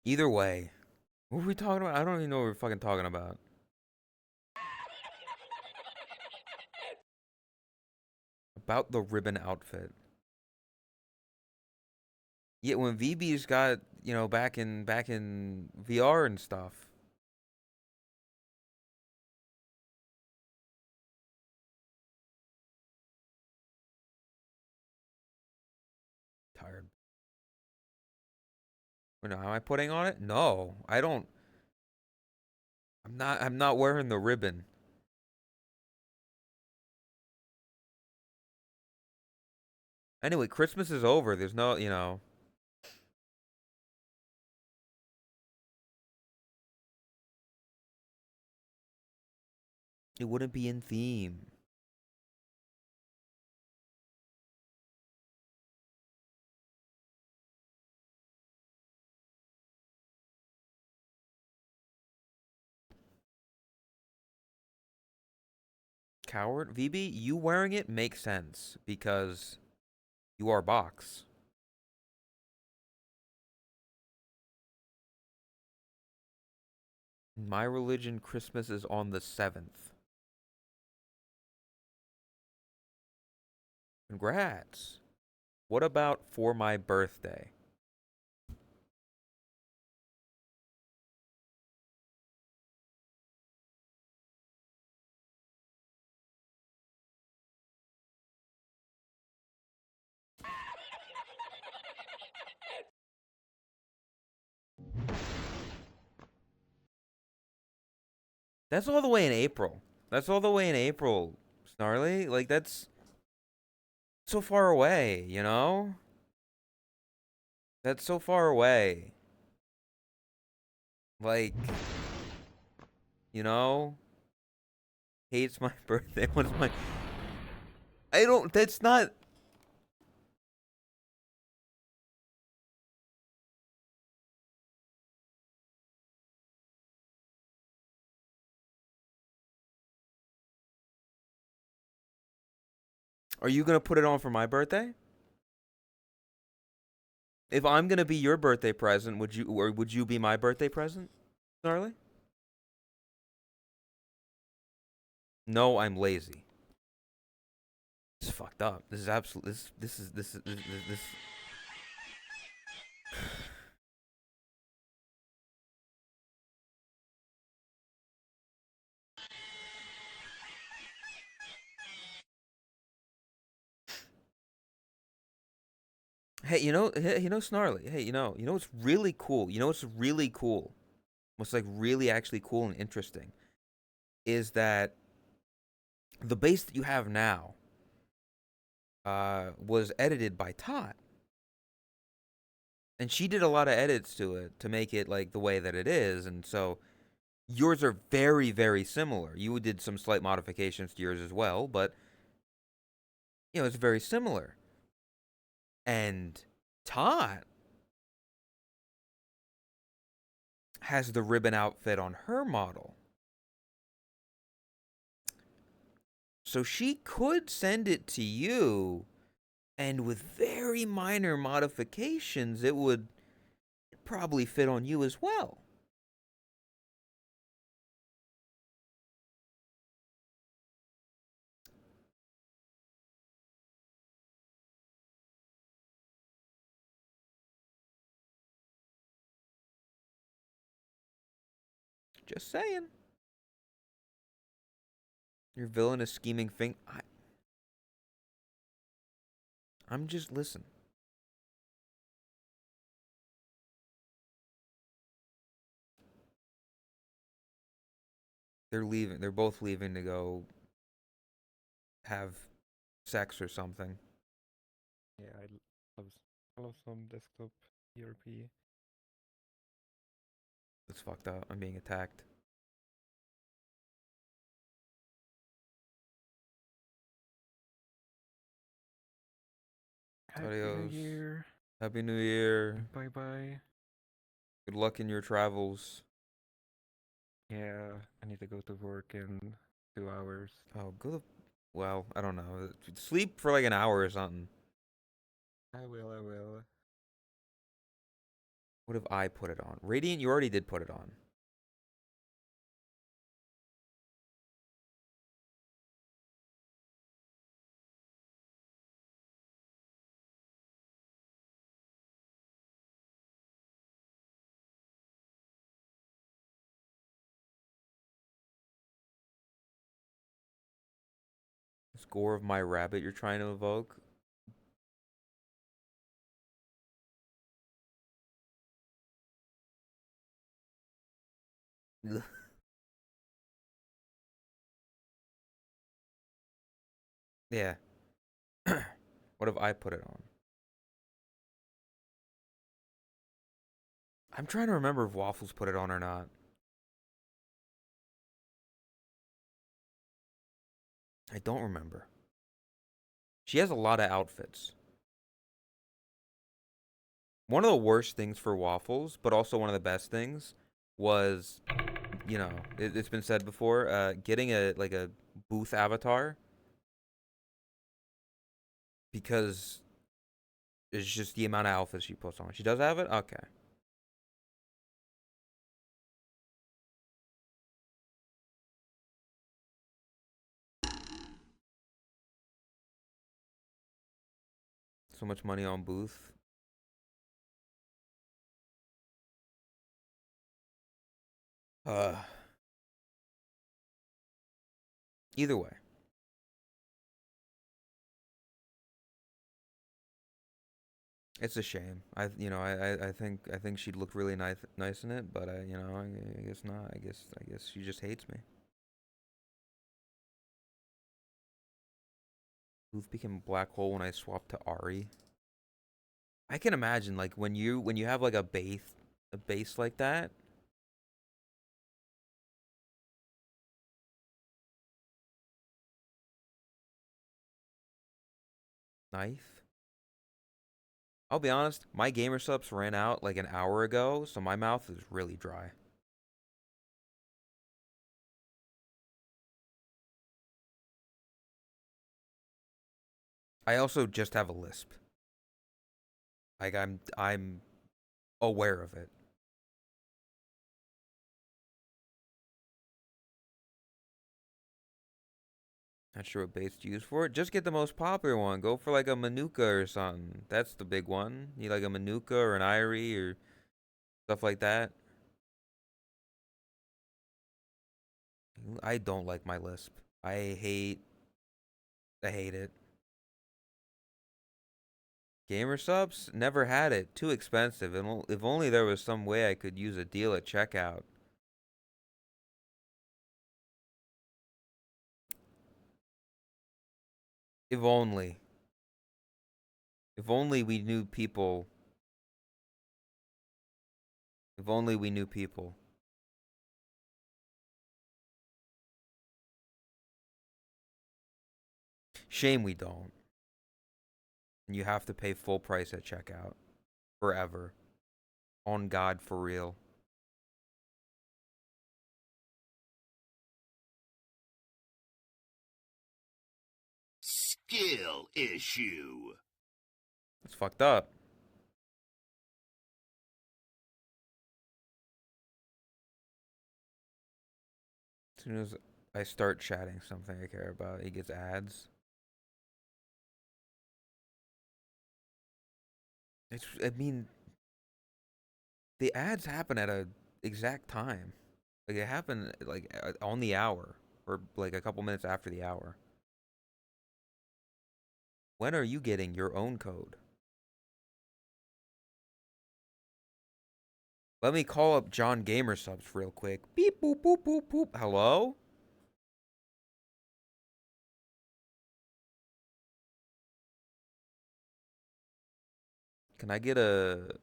Either way. What were we talking about? I don't even know what we're fucking talking about. About the ribbon outfit. Yeah, when VB's got, back in VR and stuff. Tired. Wait, no, am I putting on it? No, I don't. I'm not wearing the ribbon. Anyway, Christmas is over. There's no. It wouldn't be in theme. Coward? VB, you wearing it makes sense because you are box. In my religion, Christmas is on the 7th. Congrats. What about for my birthday? That's all the way in April. That's all the way in April, Snarly. Like, that's so far away, you know? That's so far away. Like, you know? Hates my birthday. What's my... I don't... That's not... Are you gonna put it on for my birthday? If I'm gonna be your birthday present, would you be my birthday present, Snarly? No, I'm lazy. This is fucked up. This is absolute. This. Hey, Snarly. Hey, what's really cool? You know what's really cool? What's like really actually cool and interesting is that the bass that you have now was edited by Tot. And she did a lot of edits to it to make it like the way that it is, and so yours are very, very similar. You did some slight modifications to yours as well, but it's very similar. And Tot has the ribbon outfit on her model. So she could send it to you, and with very minor modifications, it would probably fit on you as well. Just saying. Your villain is scheming I'm just listen. They're leaving. They're both leaving to go have sex or something. Yeah, I love some desktop ERP. That's fucked up. I'm being attacked. Happy Adios. New Year. Happy New Year. Bye bye. Good luck in your travels. Yeah, I need to go to work in 2 hours. Oh, good. Well, I don't know. Sleep for like an hour or something. I will. What if I put it on? Radiant, you already did put it on. Score of my rabbit you're trying to evoke? Yeah. What if I put it on? I'm trying to remember if Waffles put it on or not. I don't remember. She has a lot of outfits. One of the worst things for Waffles, but also one of the best things, was you know, it's been said before, getting a booth avatar, because it's just the amount of outfits she puts on. She does have it? Okay. So much money on booth. Uh, Either way. It's a shame. I think she'd look really nice in it, but I guess not. I guess she just hates me. Booth became a black hole when I swapped to Ari. I can imagine, like, when you have like a base like that. Knife. I'll be honest, my gamer subs ran out like an hour ago, so my mouth is really dry. I also just have a lisp. Like I'm aware of it. Not sure what base to use for it. Just get the most popular one. Go for like a Manuka or something. That's the big one. You like a Manuka or an Irie or stuff like that. I don't like my lisp. I hate it. Gamer subs? Never had it. Too expensive. And if only there was some way I could use a deal at checkout. If only. If only we knew people. If only we knew people. Shame we don't. And you have to pay full price at checkout. Forever. On God, for real. Skill issue. It's fucked up. As soon as I start chatting something I care about, it gets ads. I mean, the ads happen at a exact time. Like, it happened like on the hour or like a couple minutes after the hour. When are you getting your own code? Let me call up John Gamer Subs real quick. Beep boop boop boop boop. Hello? Can I get a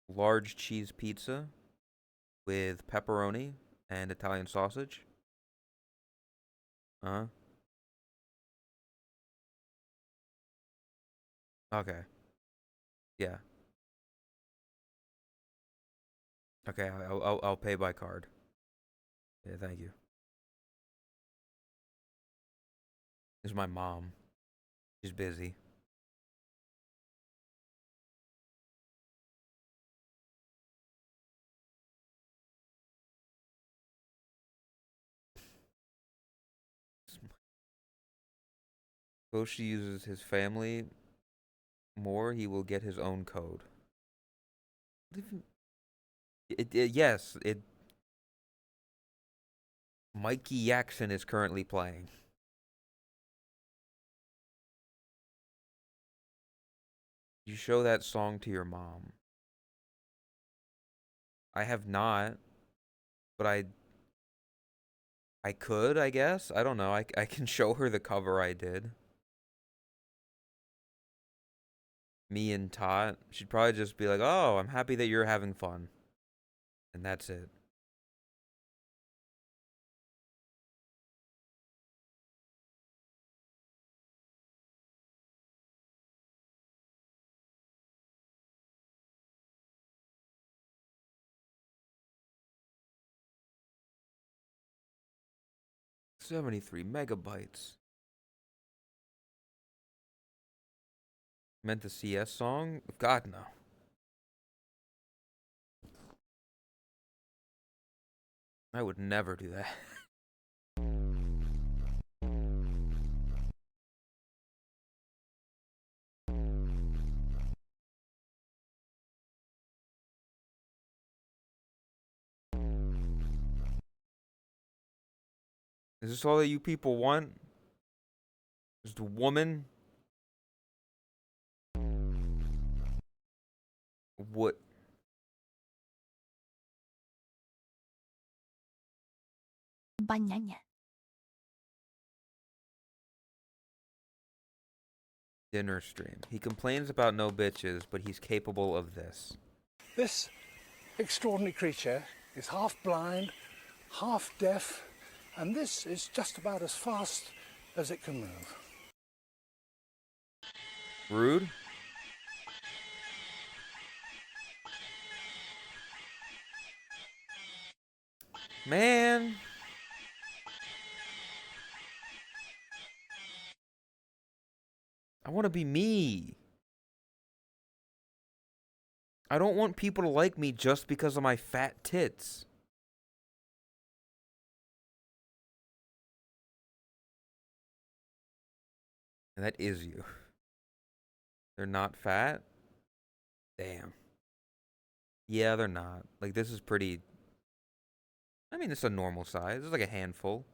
large cheese pizza with pepperoni and Italian sausage? Uh-huh. Okay. Yeah. Okay, I'll pay by card. Yeah, thank you. This is my mom. She's busy. Suppose she uses his family more, he will get his own code. Yes, Mikey Jackson is currently playing. You show that song to your mom. I have not, but I could, I guess. I don't know. I can show her the cover I did. Me and Tot. She'd probably just be like, "Oh, I'm happy that you're having fun." And that's it. 73 megabytes. Meant the CS song? God, no. I would never do that. Is this all that you people want? Just a woman? What? Banana. Dinner stream. He complains about no bitches, but he's capable of this. This extraordinary creature is half blind, half deaf, and this is just about as fast as it can move. Rude? Man. I want to be me. I don't want people to like me just because of my fat tits. And that is you. They're not fat? Damn. Yeah, they're not. Like, this is pretty... I mean, it's a normal size. It's like a handful.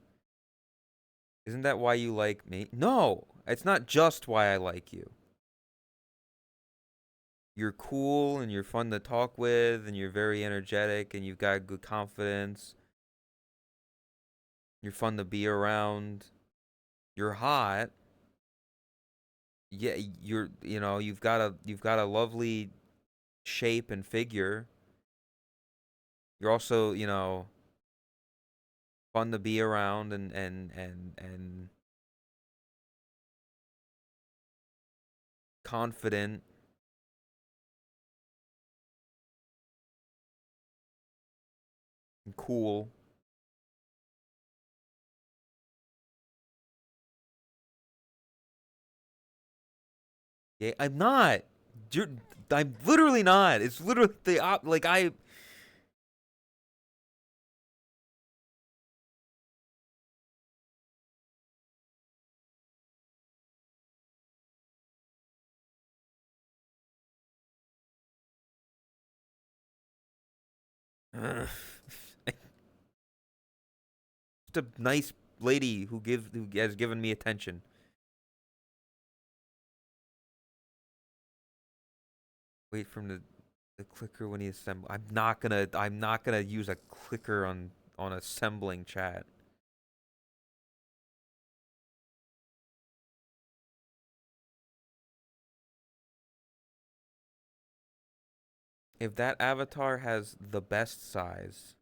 Isn't that why you like me? No! It's not just why I like you. You're cool, and you're fun to talk with, and you're very energetic, and you've got good confidence. You're fun to be around. You're hot. Yeah, you've got a lovely shape and figure. You're also, fun to be around and confident. And cool. Yeah, I'm not. I'm literally not. It's literally like I. Just a nice lady who has given me attention. Wait for him the clicker when he assembles. I'm not gonna use a clicker on assembling chat. If that avatar has the best size,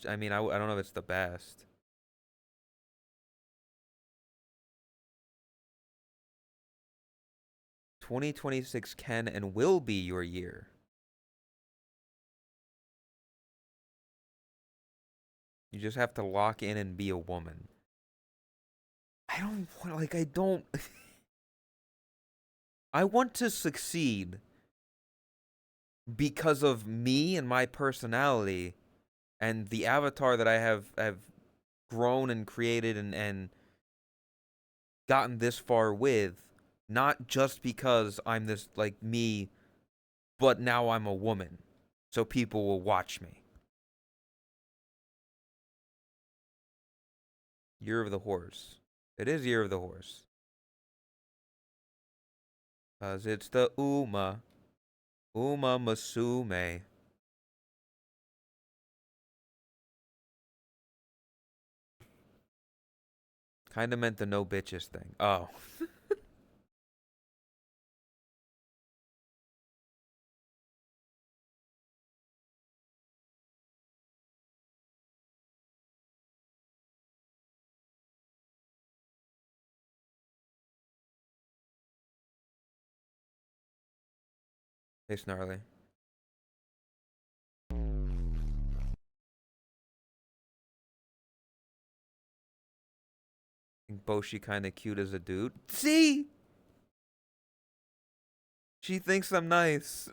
I mean, I don't know if it's the best. "2026 can and will be your year." You just have to lock in and be a woman. I don't want, like, I don't. I want to succeed because of me and my personality and the avatar that I have grown and created and gotten this far with, not just because I'm this, like, me, but now I'm a woman, so people will watch me. Year of the Horse. It is Year of the Horse. 'Cause it's the Uma Masume. Kinda meant the no bitches thing. Oh. Hey, Snarly. Boshi kind of cute as a dude. See? She thinks I'm nice.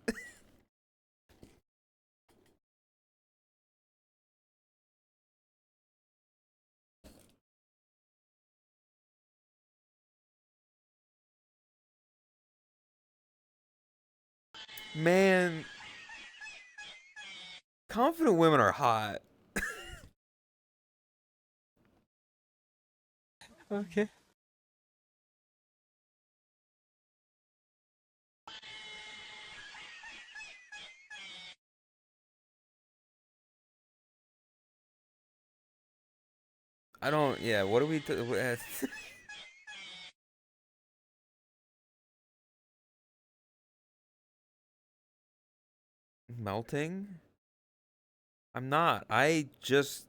Man, confident women are hot. Okay. I don't. Yeah. What are we? Melting? I'm not. I just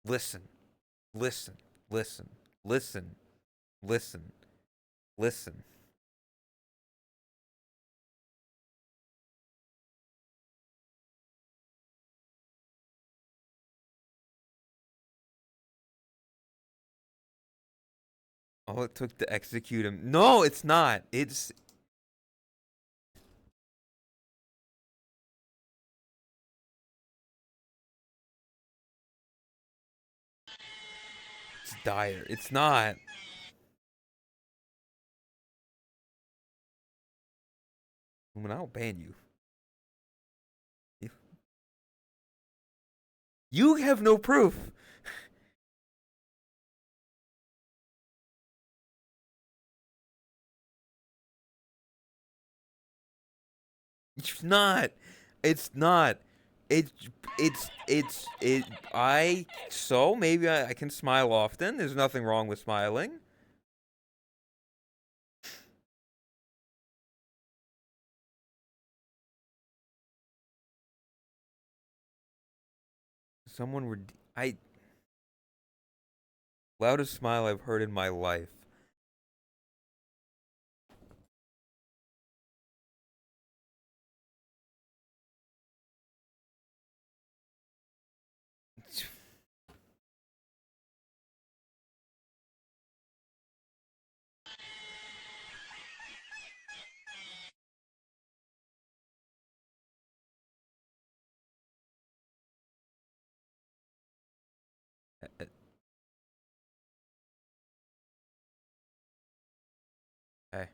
listen, listen, listen, listen, listen, listen. All it took to execute him. No, it's not. It's dire. It's not. I mean, I'll ban you. You have no proof. It's not. It's not. It. It. So maybe I can smile often. There's nothing wrong with smiling. Someone would. Loudest smile I've heard in my life. Hey.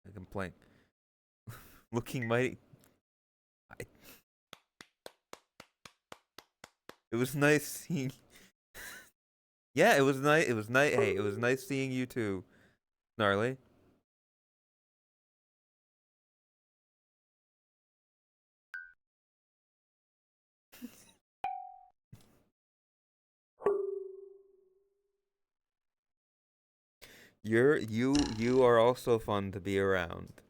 A complaint. Looking mighty. It was nice seeing. Yeah, it was nice. It was nice. Hey, it was nice seeing you too, Gnarly. You are also fun to be around.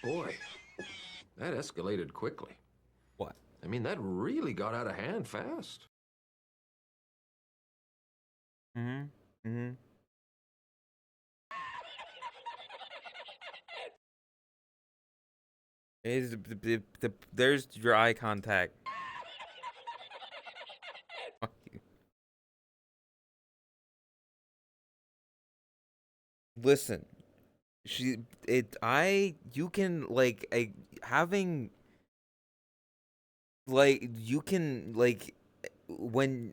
Boy, that escalated quickly. What? I mean, that really got out of hand fast. Mm-hmm. Mm-hmm. There's your eye contact. Fuck you. Listen, you can having you can when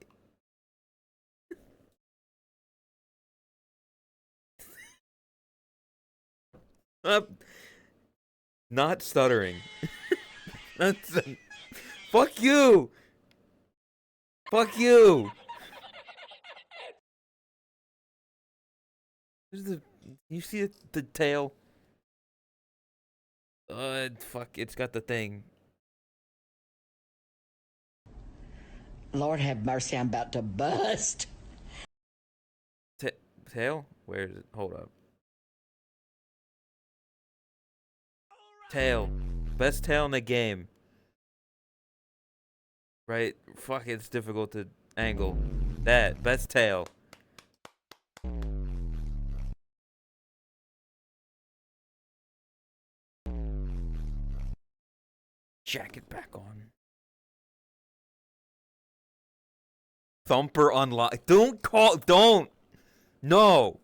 uh, not stuttering. That's fuck you. Fuck you. There's you see the tail? Fuck, it's got the thing. Lord have mercy, I'm about to bust. Tail? Where is it? Hold up. Tail. Best tail in the game. Right? Fuck, it's difficult to angle. That. Best tail. Jacket back on. Thumper unlock. Don't. No.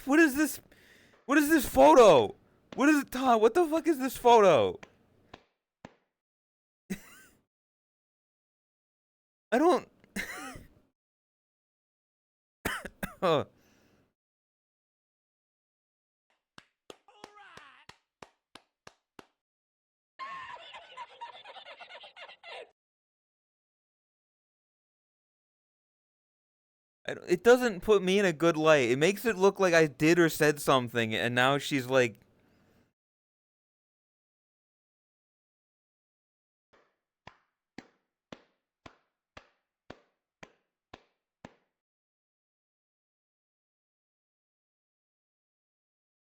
What is this? What is this photo? What is it, Tom? What the fuck is this photo? I don't. Huh. It doesn't put me in a good light. It makes it look like I did or said something, and now she's like.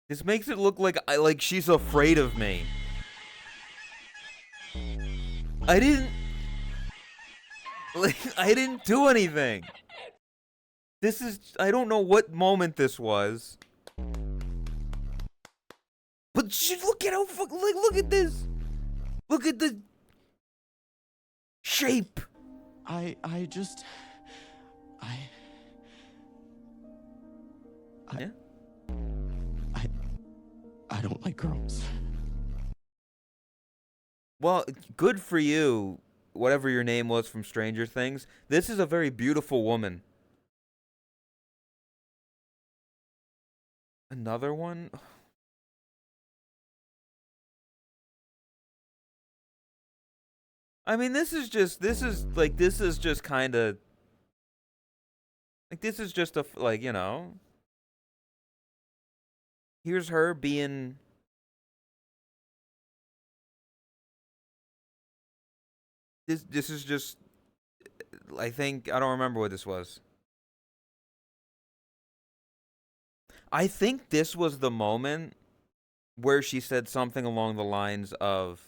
This makes it look like she's afraid of me. I didn't do anything. This is I don't know what moment this was. But look at how look at this. Look at the shape. I Yeah. I don't like girls. Well, good for you, whatever your name was from Stranger Things. This is a very beautiful woman. Another one? I mean, this is just kind of like this is just a like, you know. Here's her being this is just I think I don't remember what this was. I think this was the moment where she said something along the lines of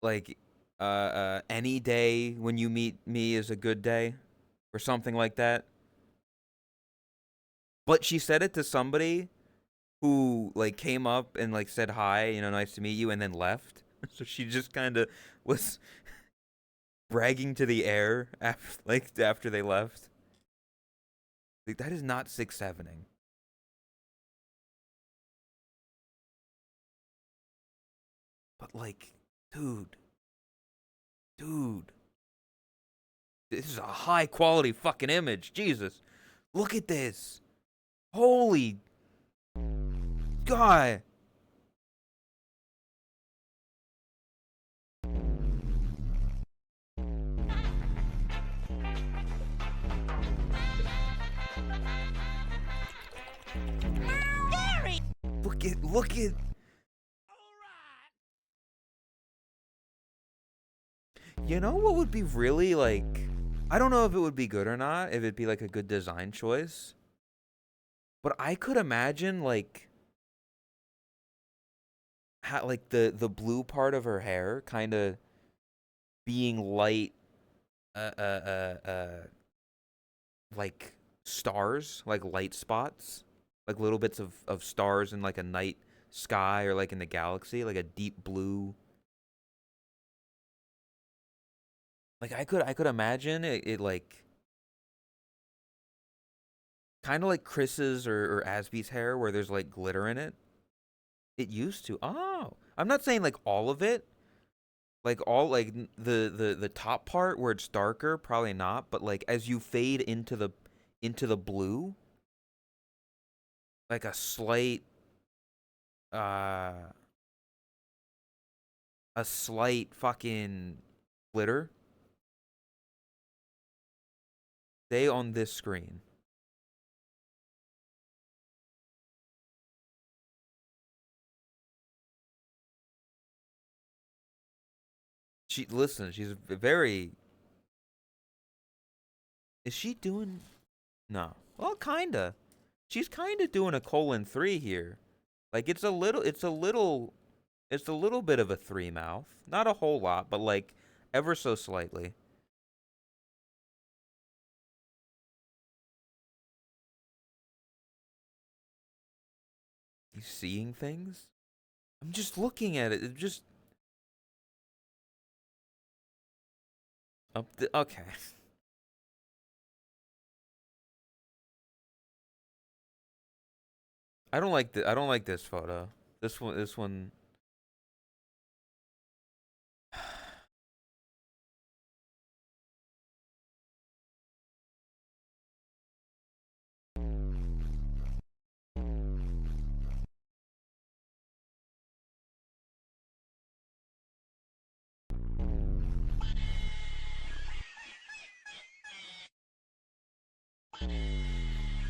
like any day when you meet me is a good day or something like that. But she said it to somebody who like came up and like said hi, you know, nice to meet you, and then left. So she just kind of was bragging to the air after they left. Like, that is not 6'7"ing. But like, dude, this is a high quality fucking image. Jesus, look at this. Holy God. Look at. You know what would be really like? I don't know if it would be good or not. If it'd be like a good design choice. But I could imagine like like the blue part of her hair kind of being light like stars, like light spots, like little bits of stars in like a night sky or like in the galaxy, like a deep blue. Like I could imagine it like kind of like Chris's or Asby's hair where there's like glitter in it. It used to. Oh, I'm not saying like all of it. Like all like the top part where it's darker, probably not, but like as you fade into the blue, like a slight a slight fucking glitter. Stay on this screen. Listen, she's very. Is she doing? No. Well, kinda. She's kinda doing a :3 here. Like it's a little bit of a three mouth. Not a whole lot, but like ever so slightly. You seeing things? I'm just looking at it. It just okay. I don't like I don't like this photo. This one.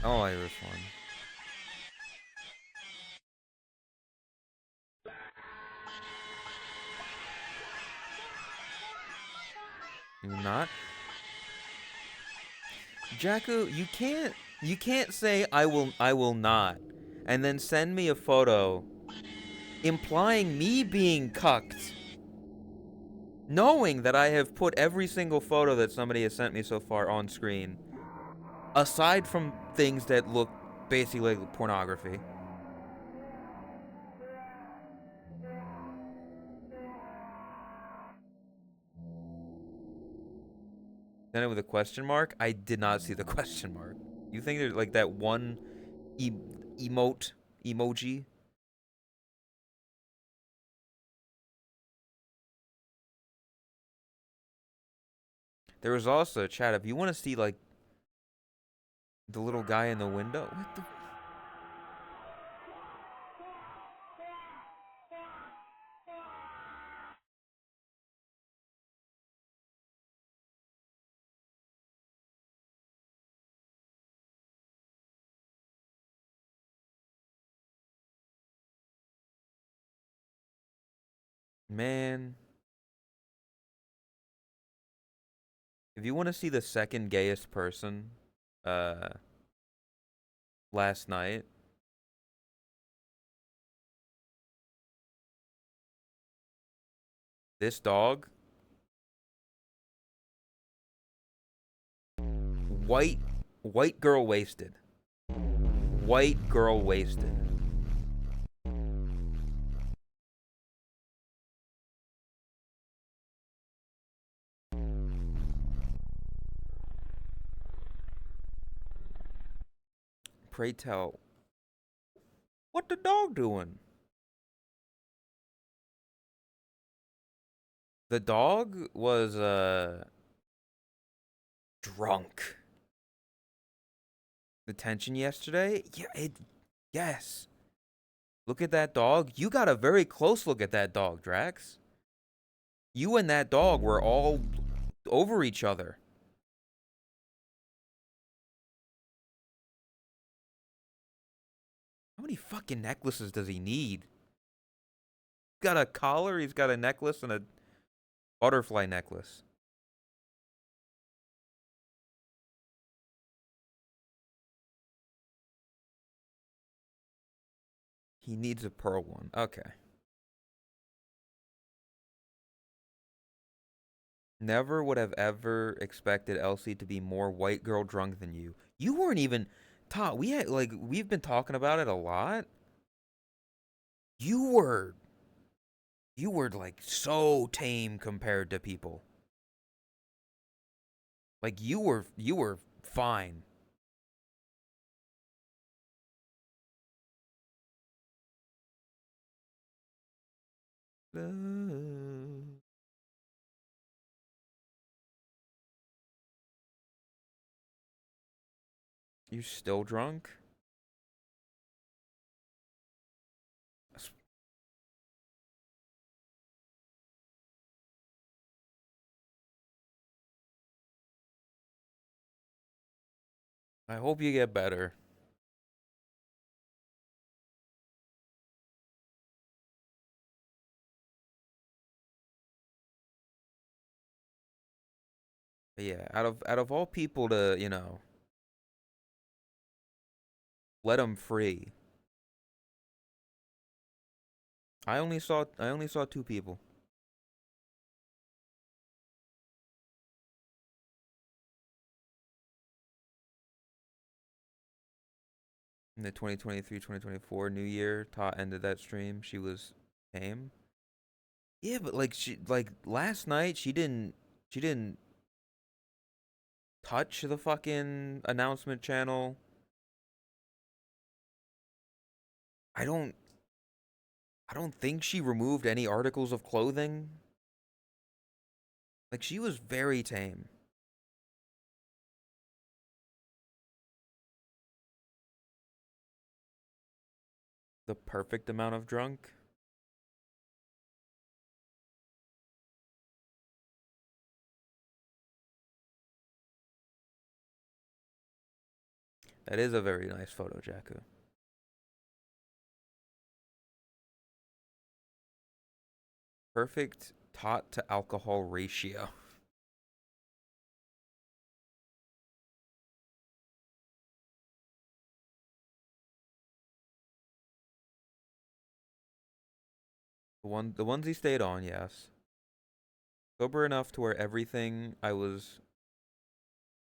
I don't like this one. You're not? Jacko, you can't say I will not and then send me a photo implying me being cucked, knowing that I have put every single photo that somebody has sent me so far on screen, aside from things that look basically like pornography. Then it with a question mark? I did not see the question mark. You think there's like that one emoji? There was also, chat, if you want to see like the little guy in the window, what the? Man, if you want to see the second gayest person, uh, last night, this dog, white, white girl wasted, white girl wasted. Pray tell, what the dog doing? The dog was drunk. Detention yesterday? Yeah, yes. Look at that dog. You got a very close look at that dog, Drax. You and that dog were all over each other. How many fucking necklaces does he need? He's got a collar, he's got a necklace, and a butterfly necklace. He needs a pearl one. Okay. Never would have ever expected Elsie to be more white girl drunk than you. You weren't even taught. We've been talking about it a lot. You were like so tame compared to people. Like you were fine. You still drunk? I hope you get better. But yeah, out of all people to, you know, let him free. I only saw two people. In the 2023-2024 New Year, Tot ended that stream. She was tame. Yeah, but like last night she didn't touch the fucking announcement channel. I don't I don't think she removed any articles of clothing. Like she was very tame. The perfect amount of drunk. That is a very nice photo, Jakku. Perfect tot to alcohol ratio. The ones he stayed on, yes. Sober enough to where everything I was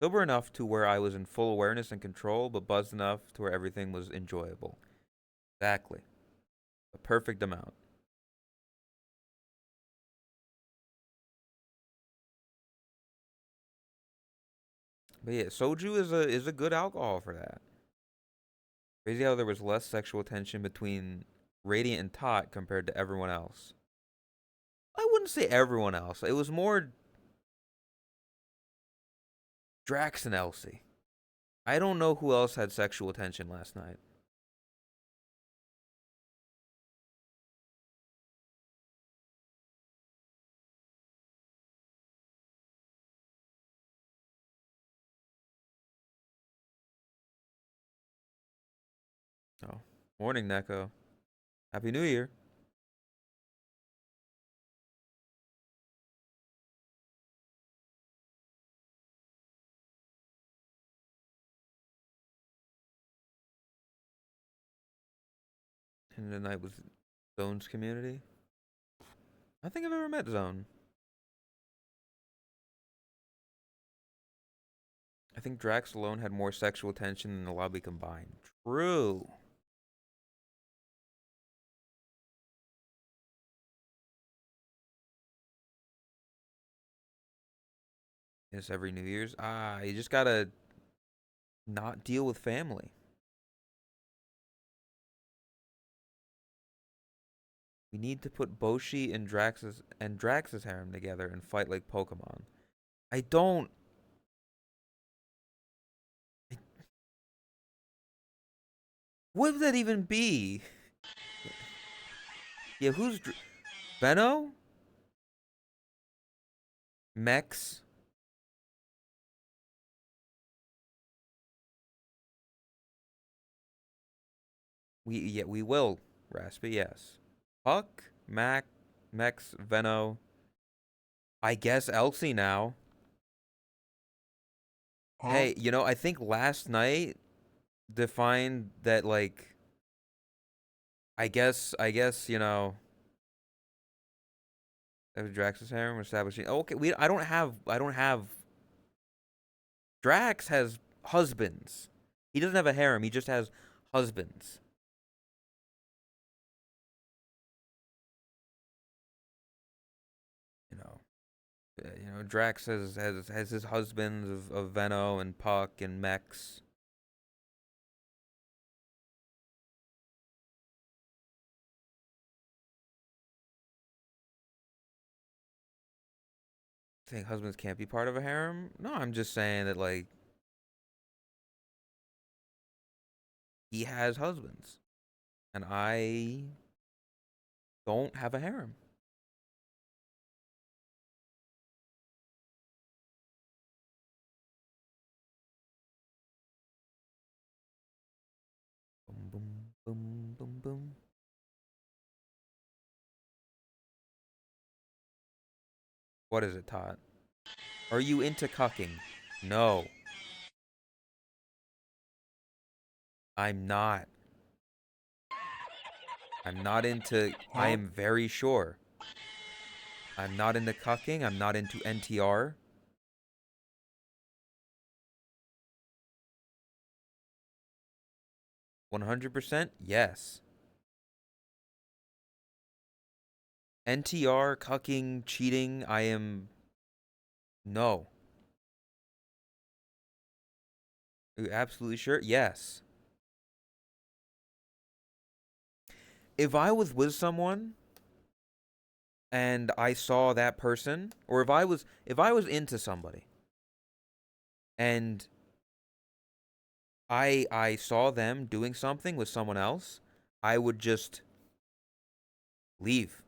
sober enough to where I was in full awareness and control, but buzzed enough to where everything was enjoyable. Exactly. A perfect amount. But yeah, soju is a good alcohol for that. Crazy how there was less sexual tension between Radiant and Tot compared to everyone else. I wouldn't say everyone else. It was more Drax and Elsie. I don't know who else had sexual tension last night. Oh. Morning, Neko. Happy New Year. And the night with Zone's community. I think I've ever met Zone. I think Drax alone had more sexual tension than the lobby combined. True. Yes, every New Year's. You just gotta not deal with family. We need to put Boshi and Drax's harem together and fight like Pokemon. I don't. What would that even be? Yeah, who's Benno? Mex? We will, Raspy, yes. Puck, Mex, Venno. I guess Elsie now. Hey, you know, I think last night defined that like I guess, you know, that was Drax's harem establishing. Okay, I don't have Drax has husbands. He doesn't have a harem, he just has husbands. You know. Drax has his husbands of Venno and Puck and Mex. Saying husbands can't be part of a harem? No, I'm just saying that like he has husbands, and I don't have a harem. Boom, boom, boom, boom, boom. What is it, Todd? Are you into cucking? No. I'm not. I'm not into... I am very sure. I'm not into cucking. I'm not into NTR. $100%? Yes. NTR, cucking, cheating, I am... No. Are you absolutely sure? Yes. If I was with someone and I saw that person, or if I was into somebody and I saw them doing something with someone else, I would just leave.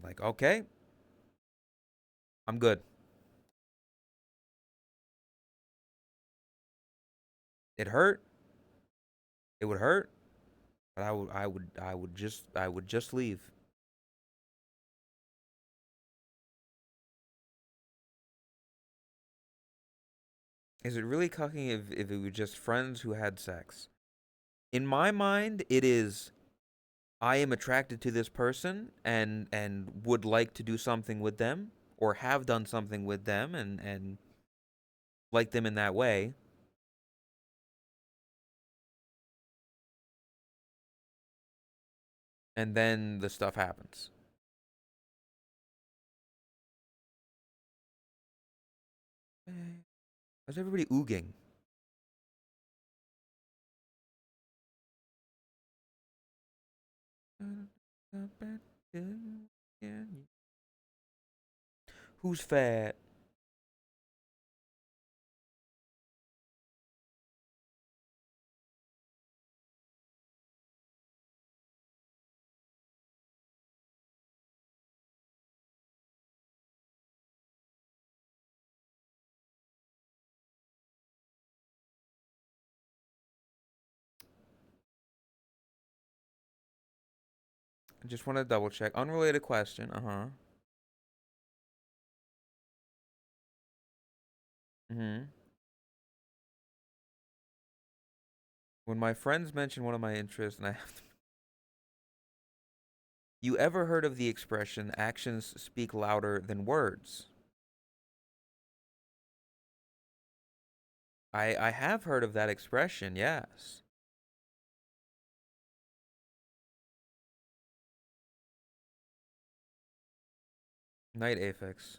Like, okay, I'm good. It hurt. It would hurt, but I would just leave. Is it really cucking if it was just friends who had sex? In my mind, it is I am attracted to this person and would like to do something with them or have done something with them and like them in that way. And then the stuff happens. How's everybody ooging? Who's fat? I just want to double check. Unrelated question. Uh-huh. Mm-hmm. When my friends mention one of my interests and I have to... You ever heard of the expression actions speak louder than words? I have heard of that expression, yes. Night Aphex.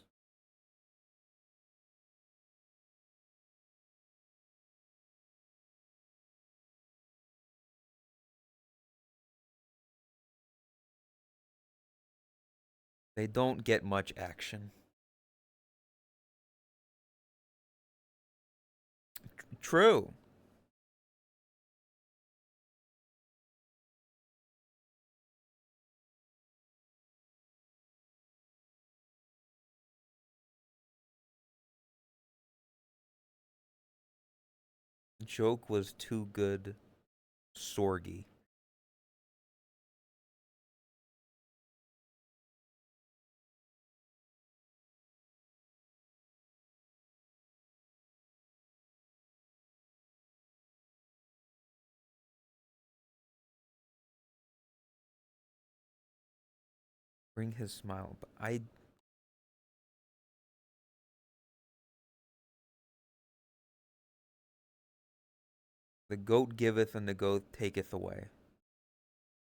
They don't get much action. True. Joke was too good. Sorgy. Bring his smile. The goat giveth and the goat taketh away.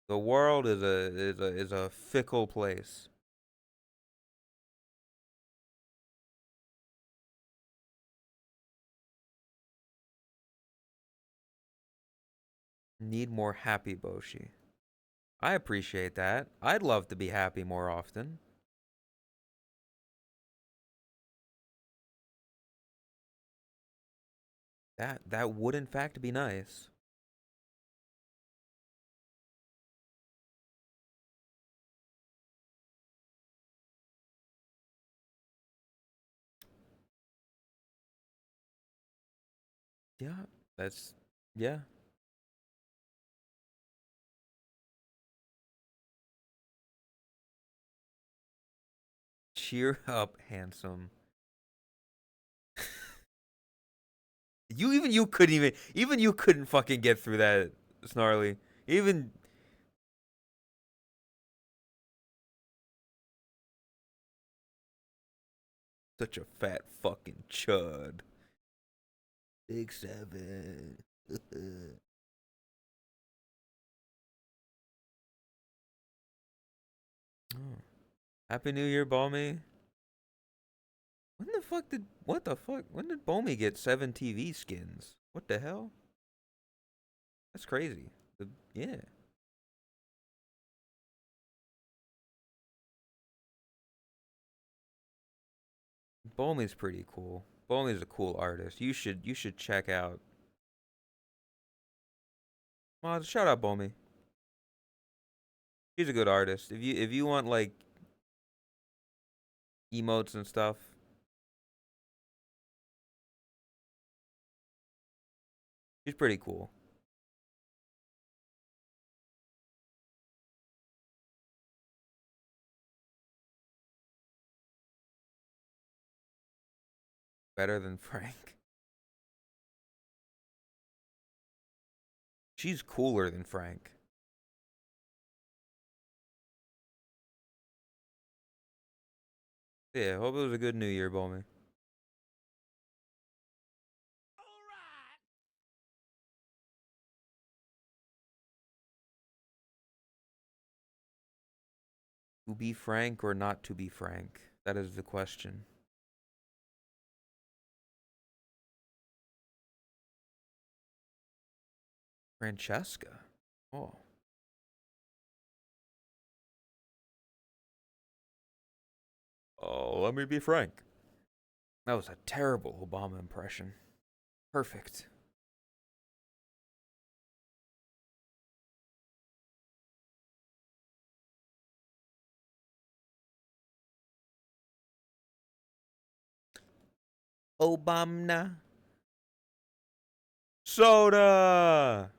The world is a fickle place. Need more happy Boshi. I appreciate that. I'd love to be happy more often. That would in fact be nice. Yeah, that's yeah. Cheer up, handsome. You couldn't fucking get through that, Snarly. Even such a fat fucking chud. Big 7. Oh. Happy New Year, Balmy. What the fuck? When did Balmy get 7 TV skins? What the hell? That's crazy. Yeah. Balmy's pretty cool. Balmy's a cool artist. You should check out. Well, shout out Balmy. She's a good artist. If you want like emotes and stuff, she's pretty cool. Better than Frank. She's cooler than Frank. Yeah, hope it was a good New Year, Balmy. To be frank or not to be frank? That is the question. Francesca. Oh. Oh, let me be frank. That was a terrible Obama impression. Perfect. Obama. Soda.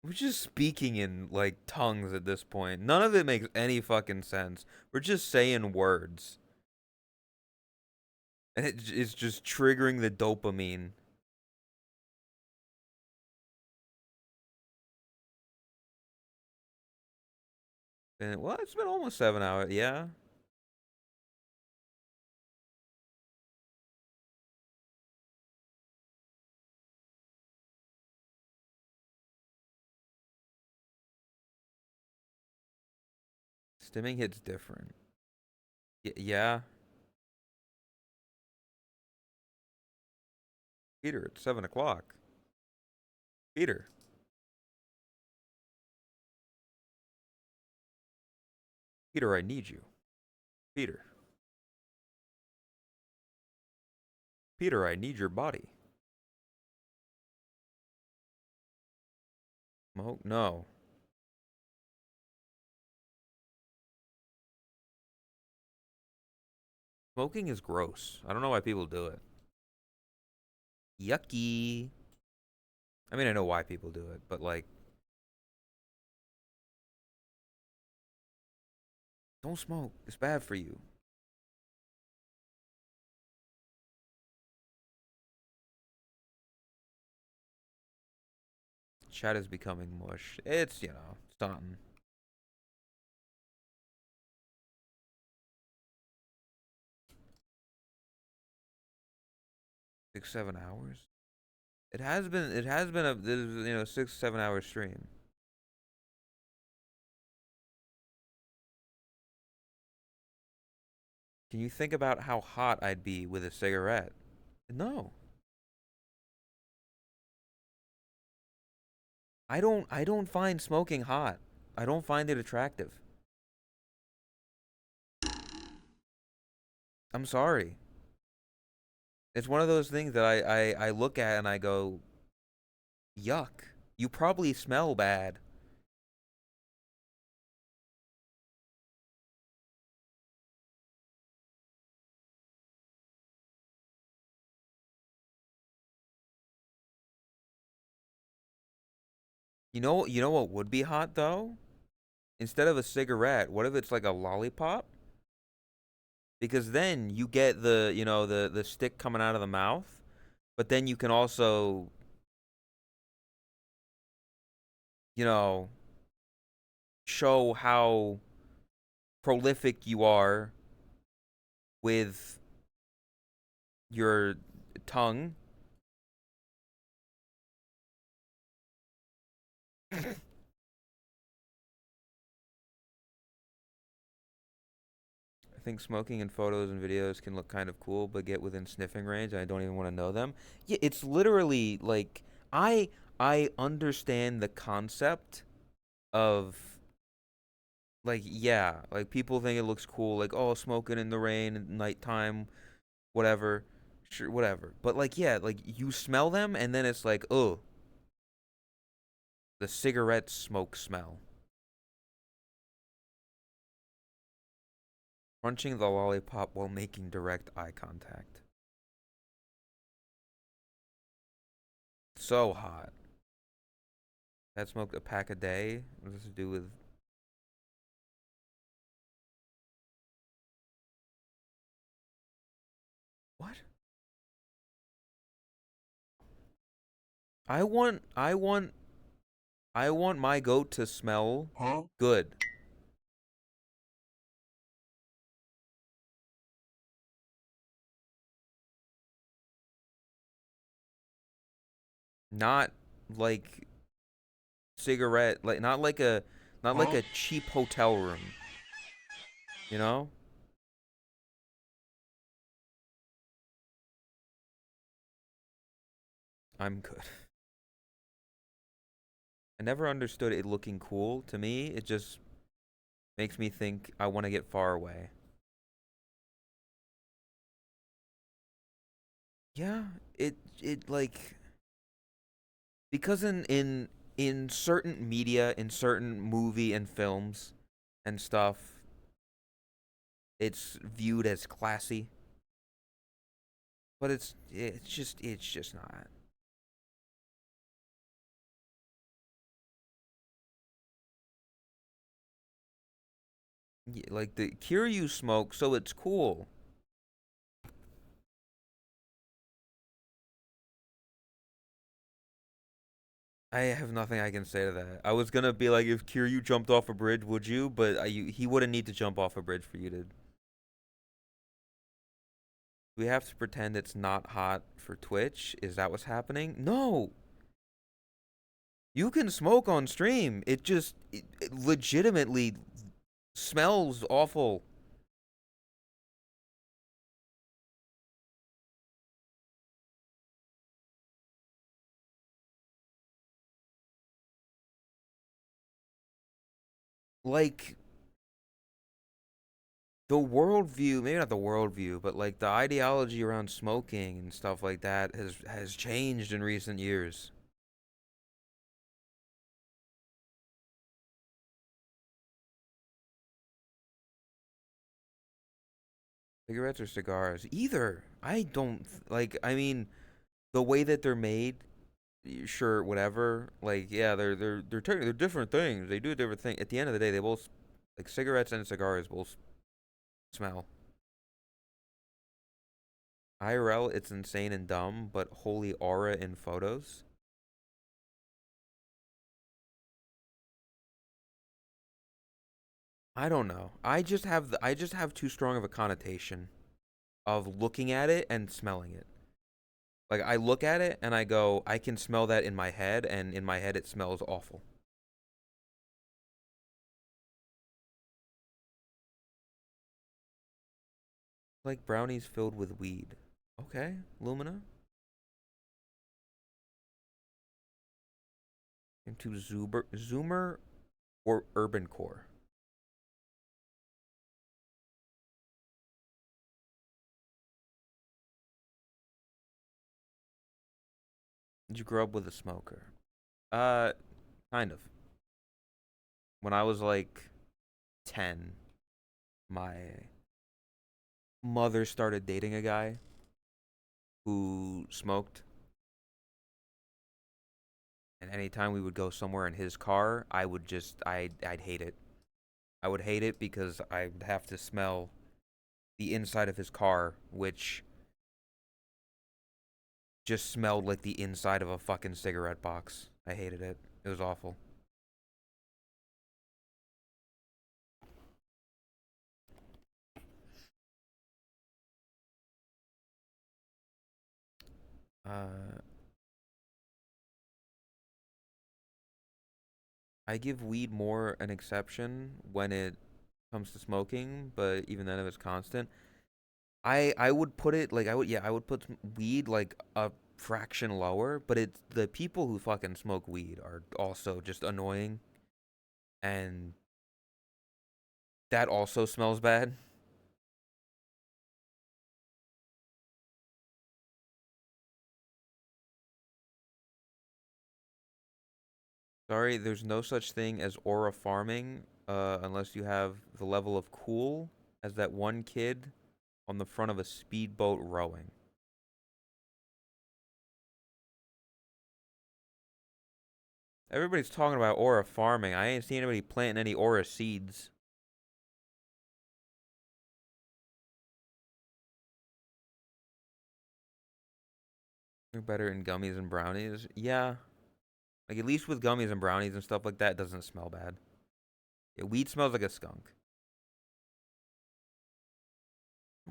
We're just speaking in like tongues at this point. None of it makes any fucking sense. We're just saying words. And it's just triggering the dopamine. And, well, it's been almost 7 hours. Yeah. Stimming hits different. Yeah. Peter, it's 7 o'clock. Peter. Peter, I need you. Peter. Peter, I need your body. Smoke? No. Smoking is gross. I don't know why people do it. Yucky. I mean, I know why people do it, but like, don't smoke. It's bad for you. Chat is becoming mush. It's, something. Six, 7 hours. It has been a 6, 7 hour stream. Can you think about how hot I'd be with a cigarette? No. I don't find smoking hot. I don't find it attractive. I'm sorry. It's one of those things that I look at and I go, yuck. You probably smell bad. You know what would be hot though? Instead of a cigarette, what if it's like a lollipop? Because then you get the stick coming out of the mouth, but then you can also, you know, show how prolific you are with your tongue. I think smoking in photos and videos can look kind of cool, but get within sniffing range, and I don't even want to know them. Yeah, it's literally like I I understand the concept of like yeah, like people think it looks cool, like oh smoking in the rain at nighttime, whatever, sure, whatever. But like yeah, like you smell them, and then it's like oh, the cigarette smoke smell. Crunching the lollipop while making direct eye contact. So hot. That smoked a pack a day. What does this do with? What? I want my goat to smell good. Not like cigarette, like not like a cheap hotel room, you know? I'm good. I never understood it looking cool. To me, it just makes me think I want to get far away. Yeah, it like because in certain media, in certain movie and films and stuff, it's viewed as classy, but it's just not. Like the Kiryu smoke, so it's cool. I have nothing I can say to that. I was gonna be like, if Kiryu jumped off a bridge, would you? But he wouldn't need to jump off a bridge for you to. We have to pretend it's not hot for Twitch. Is that what's happening? No, you can smoke on stream. It legitimately smells awful. Like the worldview, maybe not the worldview, but like the ideology around smoking and stuff like that has changed in recent years. Cigarettes or cigars? Either. I don't like. I mean, the way that they're made, sure, whatever. Like, yeah, they're different things. They do a different thing. At the end of the day, they both like cigarettes and cigars both smell. IRL, it's insane and dumb, but holy aura in photos. I don't know. I just have too strong of a connotation of looking at it and smelling it. Like I look at it and I go, I can smell that in my head, and in my head it smells awful. Like brownies filled with weed. Okay, Lumina. Into Zoomer or Urban Core. Did you grow up with a smoker? Uh, kind of. When I was like 10, my mother started dating a guy who smoked, And anytime we would go somewhere in his car, I'd hate it. I would hate it because I'd have to smell the inside of his car, which just smelled like the inside of a fucking cigarette box. I hated it. It was awful. I give weed more an exception when it comes to smoking, but even then if it's constant, I would put it like I would put weed like a fraction lower, but it's the people who fucking smoke weed are also just annoying, and that also smells bad. Sorry, there's no such thing as aura farming, unless you have the level of cool as that one kid on the front of a speedboat rowing. Everybody's talking about aura farming. I ain't seen anybody planting any aura seeds. They're better in gummies and brownies. Yeah. Like, at least with gummies and brownies and stuff like that, it doesn't smell bad. Yeah, weed smells like a skunk.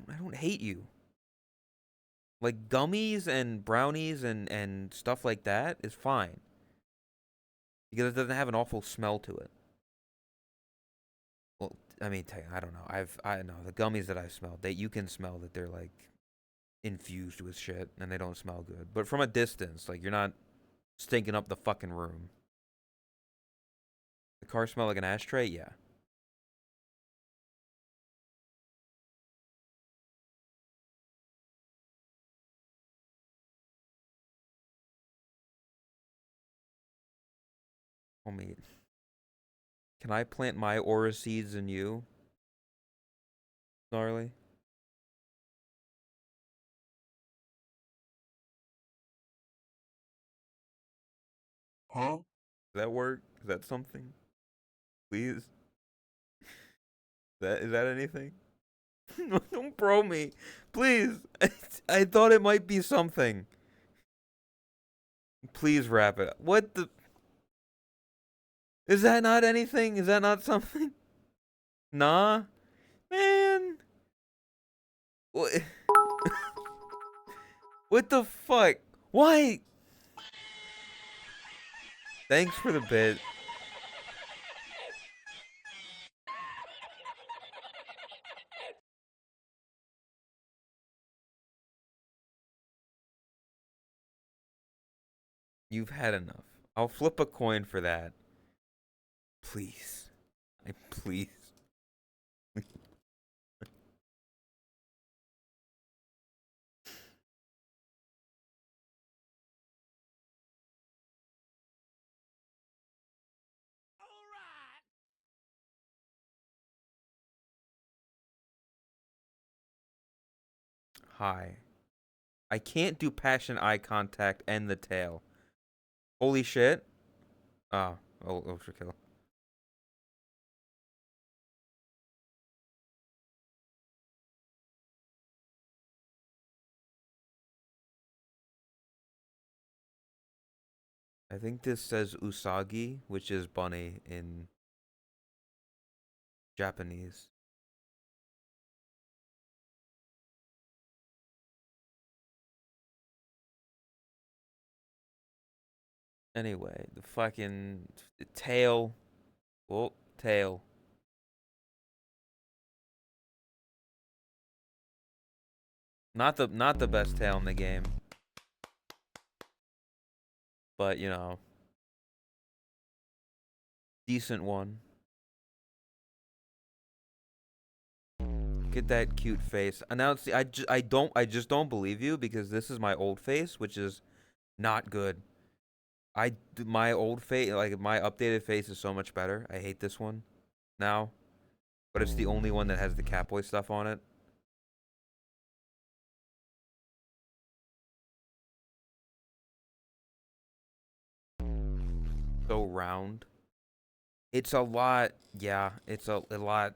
I don't hate you. Like, gummies and brownies and stuff like that is fine. Because it doesn't have an awful smell to it. Well, I mean, I don't know. I know the gummies that I've smelled, you can smell that they're like infused with shit and they don't smell good. But from a distance, like, you're not stinking up the fucking room. The car smell like an ashtray? Yeah. Homie, can I plant my aura seeds in you? Gnarly? Huh? Does that work? Is that something? Please? Is that anything? Don't bro me. Please. I thought it might be something. Please wrap it. What the? Is that not anything? Is that not something? Nah? Man. What? What the fuck? Why? Thanks for the bit. You've had enough. I'll flip a coin for that. Please. Please. Hi. I can't do passion eye contact and the tail. Holy shit. Oh, overkill. I think this says Usagi, which is bunny in Japanese. Anyway, the fucking tail. Oh, tail. Not the best tail in the game. But, you know, decent one. Get that cute face. Announce the, I just don't believe you because this is my old face, which is not good. My old face, like my updated face is so much better. I hate this one now, but it's the only one that has the Catboy stuff on it. so round. It's a lot. Yeah, it's a lot.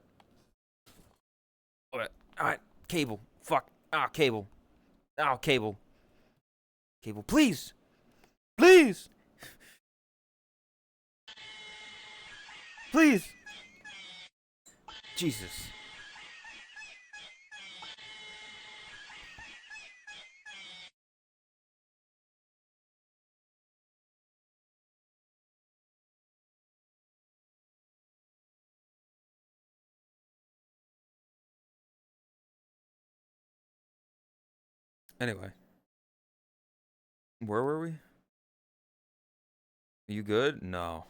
Alright, cable. Fuck. Ah, cable. Ah, cable. Cable, please. Please. Please. Jesus. Anyway. Where were we? Are you good? No.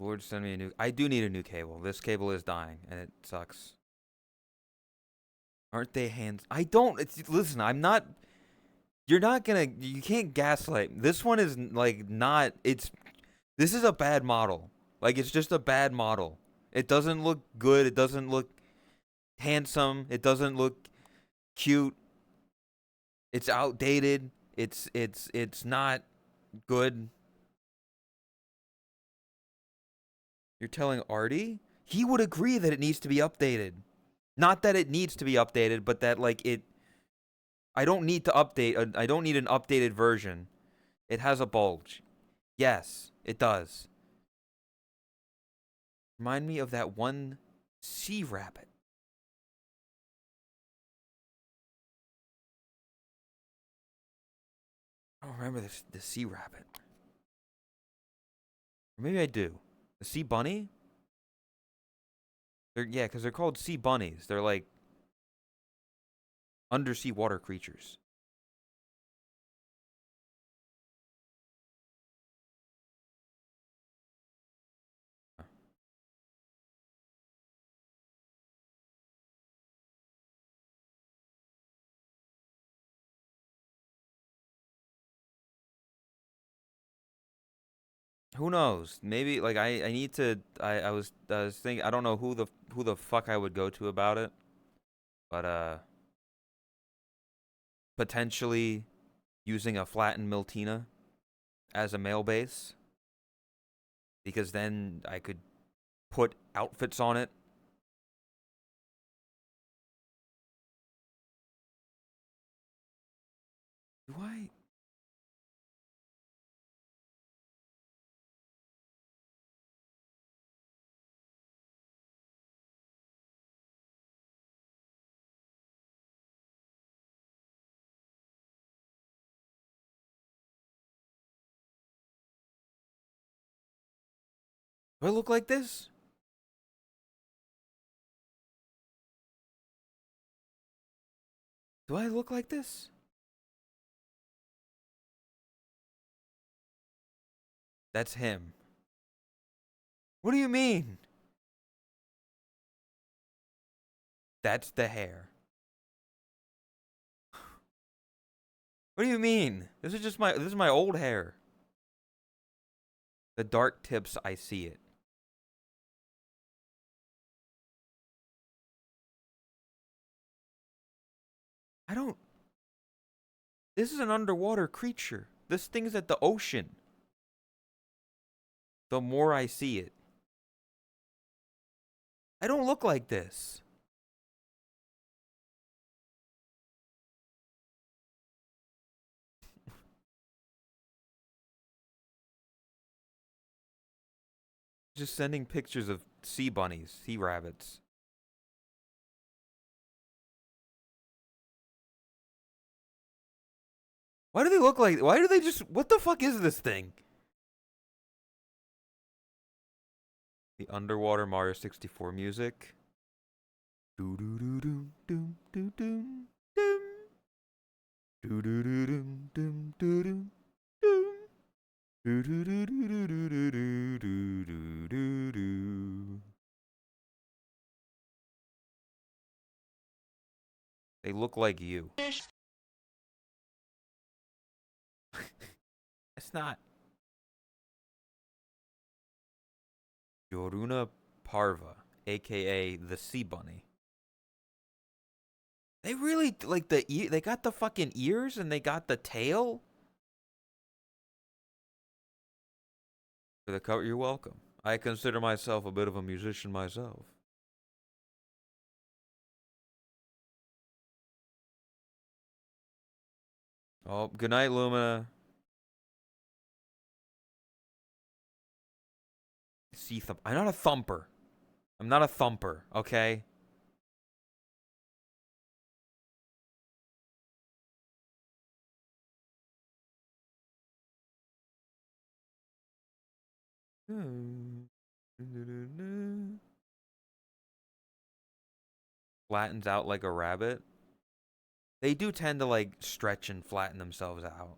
Lord, send me a new. I do need a new cable. This cable is dying, and it sucks. Aren't they hands? I don't. Listen, I'm not. You're not gonna. You can't gaslight. This one is like not. This is a bad model. Like it's just a bad model. It doesn't look good. It doesn't look handsome. It doesn't look cute. It's outdated. It's not good. You're telling Artie? He would agree that it needs to be updated. Not that it needs to be updated, but that like it I don't need to update. I don't need an updated version. It has a bulge. Yes, it does. Remind me of that one sea rabbit. I don't remember the sea rabbit. Or maybe I do. The sea bunny? Yeah, because they're called sea bunnies. They're like undersea water creatures. Who knows? Maybe like I need to. I was thinking. I don't know who the fuck I would go to about it, but potentially using a flattened Miltina as a male base, because then I could put outfits on it. Do I? Do I look like this? Do I look like this? That's him. What do you mean? That's the hair. What do you mean? This is my old hair. The dark tips, I see it. I don't. This is an underwater creature. This thing's at the ocean. The more I see it. I don't look like this. Just sending pictures of sea bunnies, sea rabbits. Why do they look like? Why do they just? What the fuck is this thing? The underwater Mario 64 music. Do do do do do do do do. Do do do do do do do. Do do do do do do do do do do do. They look like you. That's not. Yoruna Parva, aka the Sea Bunny. They really like the ear. They got the fucking ears and they got the tail. For the cover, you're welcome. I consider myself a bit of a musician myself. Oh, good night, Lumina. Sea thump. I'm not a thumper. I'm not a thumper, okay? Flattens out like a rabbit. They do tend to like stretch and flatten themselves out.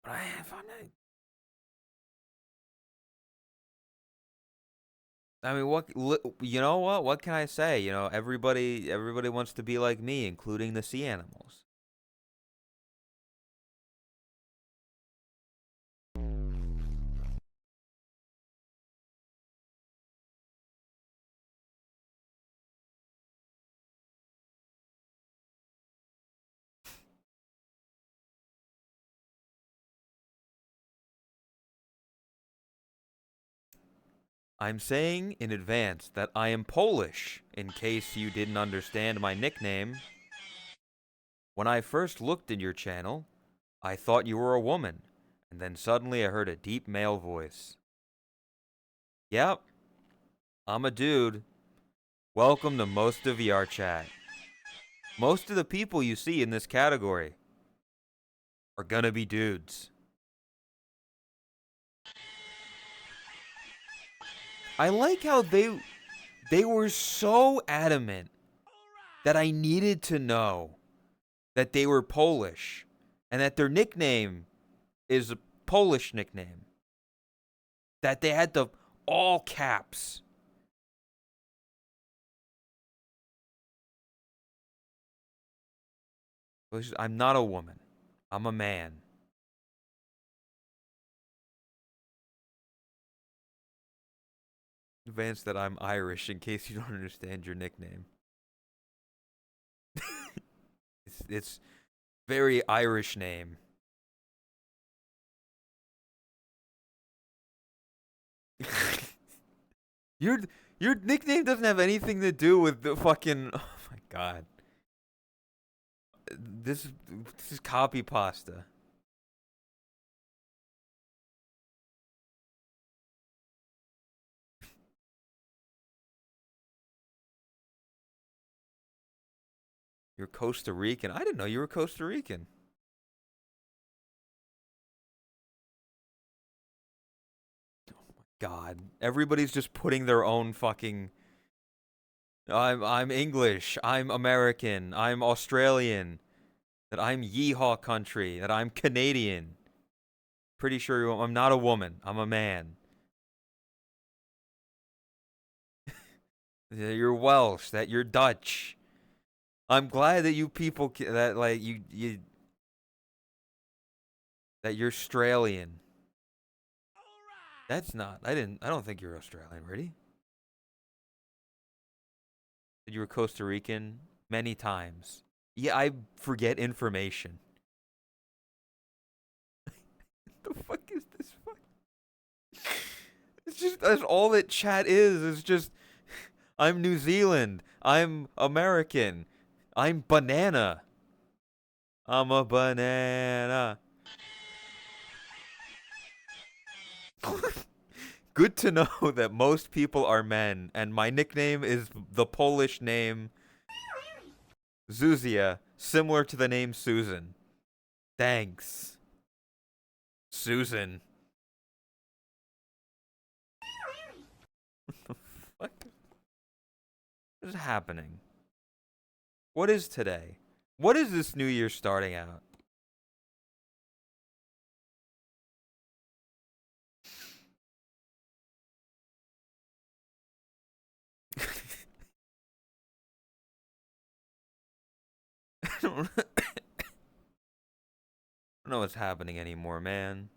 But I mean, what you know what? What can I say? You know, everybody wants to be like me, including the sea animals. I'm saying in advance that I am Polish, in case you didn't understand my nickname. When I first looked in your channel, I thought you were a woman, and then suddenly I heard a deep male voice. Yep, I'm a dude. Welcome to most of VR chat. Most of the people you see in this category are gonna be dudes. I like how they were so adamant that I needed to know that they were Polish and that their nickname is a Polish nickname. That they had the all caps. I'm not a woman. I'm a man. Advance that I'm Irish in case you don't understand your nickname. It's very Irish name. Your nickname doesn't have anything to do with the fucking. Oh my god. This is copy pasta. You're Costa Rican. I didn't know you were Costa Rican. Oh my god. Everybody's just putting their own fucking. I'm English. I'm American. I'm Australian. That I'm yeehaw country. That I'm Canadian. Pretty sure I'm not a woman. I'm a man. You're Welsh. That you're Dutch. I'm glad that you people that like you that you're Australian. That's not. I don't think you're Australian, really. Said you were Costa Rican many times. Yeah, I forget information. The fuck is this? It's just that's all that chat is. It's just I'm New Zealand. I'm American. I'm banana. I'm a banana. Good to know that most people are men, and my nickname is the Polish name Zuzia, similar to the name Susan. Thanks. Susan. What is happening? What is today? What is this new year starting out? don't know what's happening anymore, man.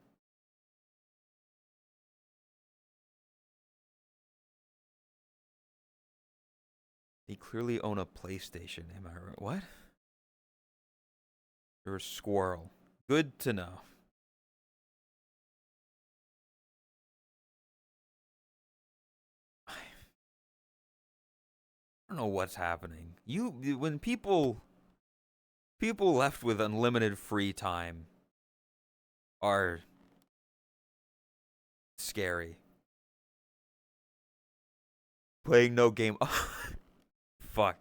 He clearly own a PlayStation. Am I right? What? You're a squirrel. Good to know. I don't know what's happening. When people left with unlimited free time are scary. Playing no game. Fuck.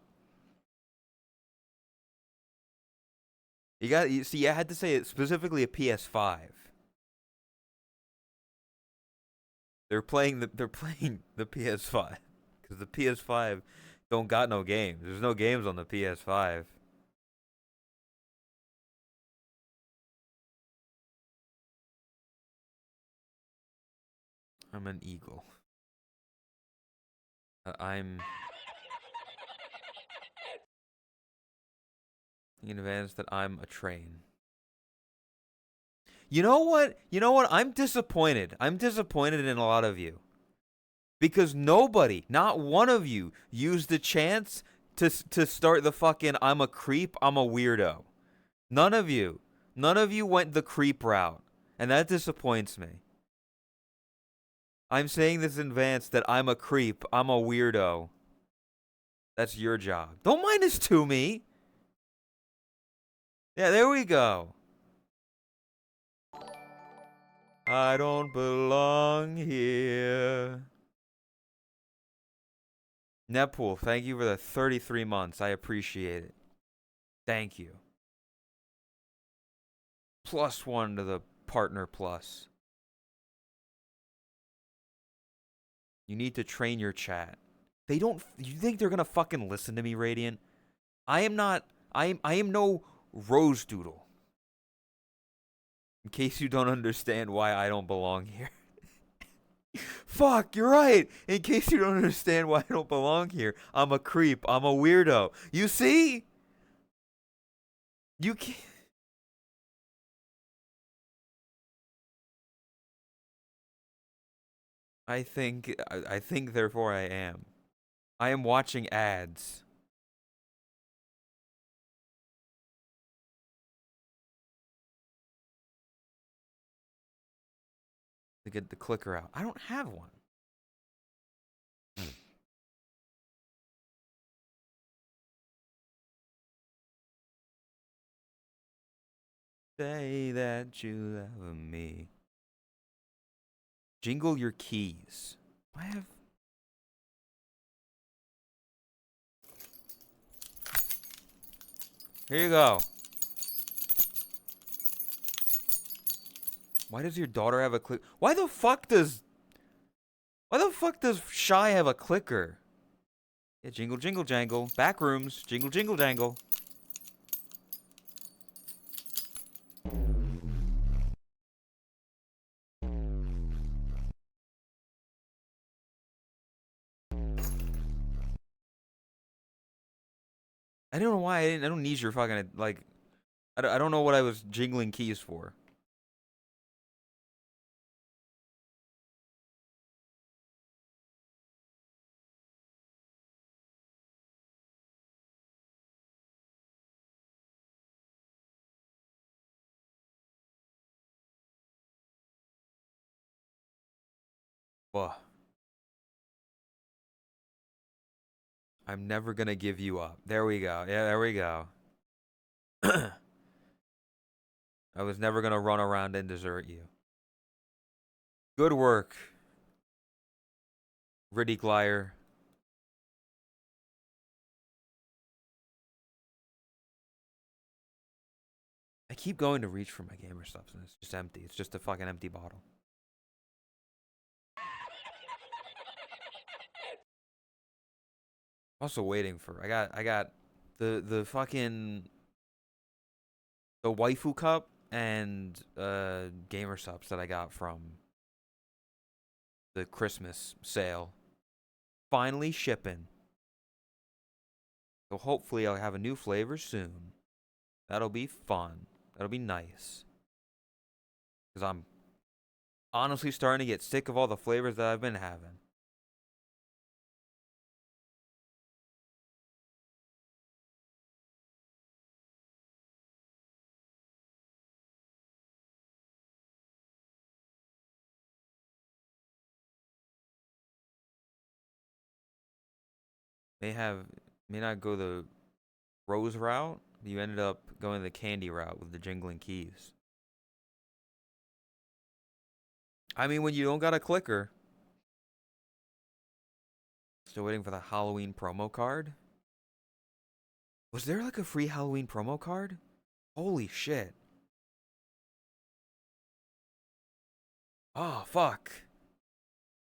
You see, I had to say it specifically a PS5. They're playing the PS5 because the PS5 don't got no games. There's no games on the PS5. I'm an eagle. I'm in advance that I'm a train. You know what? I'm disappointed. I'm disappointed in a lot of you. Because nobody, not one of you, used the chance to start the fucking I'm a creep, I'm a weirdo. None of you. None of you went the creep route. And that disappoints me. I'm saying this in advance that I'm a creep, I'm a weirdo. That's your job. Don't mind this to me. Yeah, there we go. I don't belong here. Netpool, thank you for the 33 months. I appreciate it. Thank you. +1 to the partner plus. You need to train your chat. They don't. You think they're gonna fucking listen to me, Radiant? I am not. I am no rose doodle. In case you don't understand why I don't belong here. Fuck, you're right. In case you don't understand why I don't belong here, I'm a creep. I'm a weirdo. You see? You can't. I think therefore I am. I am watching ads. To get the clicker out. I don't have one. Say that you love me. Jingle your keys. I have. Here you go. Why does your daughter have a click? Why the fuck does Shy have a clicker? Yeah, jingle, jingle, jangle. Back rooms. Jingle, jingle, jangle. I don't know why I don't need your fucking, like, I don't know what I was jingling keys for. Well, I'm never gonna give you up. There we go. Yeah, there we go. I was never gonna run around and desert you. Good work, Riddick Liar. I keep going to reach for my gamer subs and it's just empty. It's just a fucking empty bottle. Also waiting for I got the fucking the waifu cup and gamer subs that I got from the Christmas sale. Finally shipping. So hopefully I'll have a new flavor soon. That'll be fun. That'll be nice. Because I'm honestly starting to get sick of all the flavors that I've been having. May not go the rose route. You ended up going the candy route with the jingling keys. I mean, when you don't got a clicker. Still waiting for the Halloween promo card. Was there like a free Halloween promo card? Holy shit. Oh, fuck.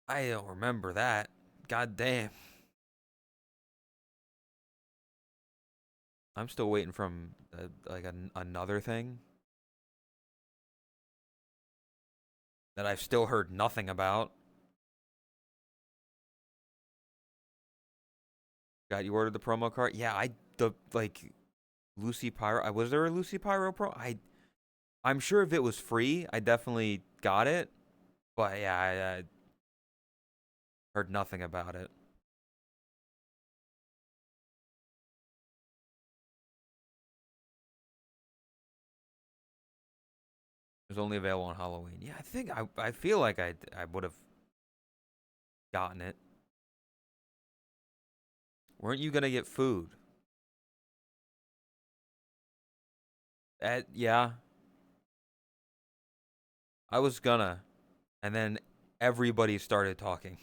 I don't remember that. God damn. I'm still waiting from another thing that I've still heard nothing about. Got you ordered the promo card? Yeah, Lucy Pyro. Was there a Lucy Pyro pro? I'm sure if it was free, I definitely got it. But yeah, I heard nothing about it. It was only available on Halloween. Yeah, I feel like I would have gotten it. Weren't you gonna get food? Yeah. I was gonna. And then everybody started talking.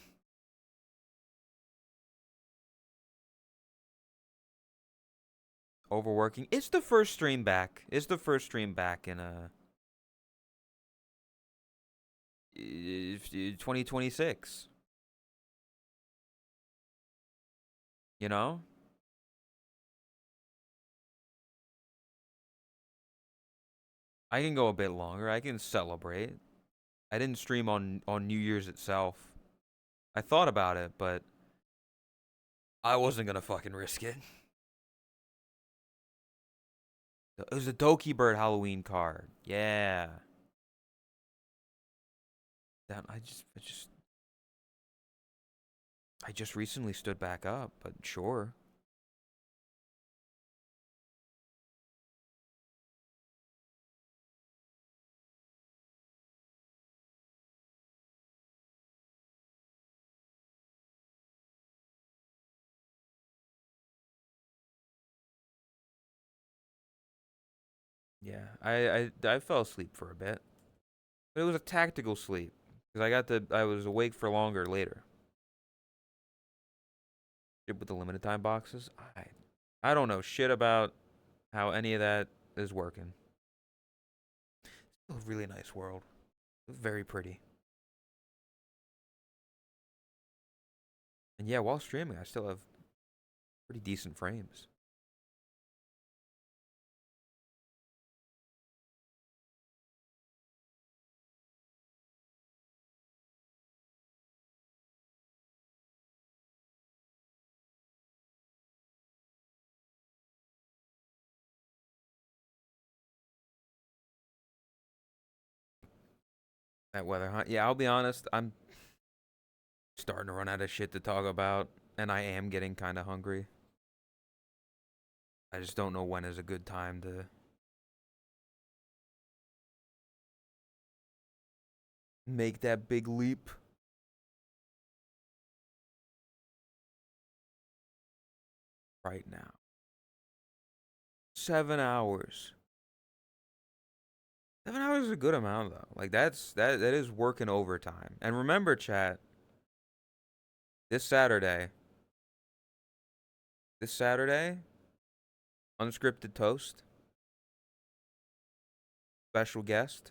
Overworking. It's the first stream back. It's the first stream back in 2026. You know? I can go a bit longer. I can celebrate. I didn't stream on New Year's itself. I thought about it, but I wasn't gonna fucking risk it. It was a Doki Bird Halloween card. Yeah. That I just recently stood back up, but sure. Yeah, I fell asleep for a bit. But it was a tactical sleep because I was awake for longer later. With the limited time boxes, I don't know shit about how any of that is working. Still a really nice world. Very pretty. And yeah, while streaming, I still have pretty decent frames. That weather, huh? Yeah, I'll be honest, I'm starting to run out of shit to talk about, and I am getting kind of hungry. I just don't know when is a good time to make that big leap. Right now. 7 hours. 7 hours is a good amount though. Like that is working overtime. And remember, chat, this Saturday, unscripted toast, special guest.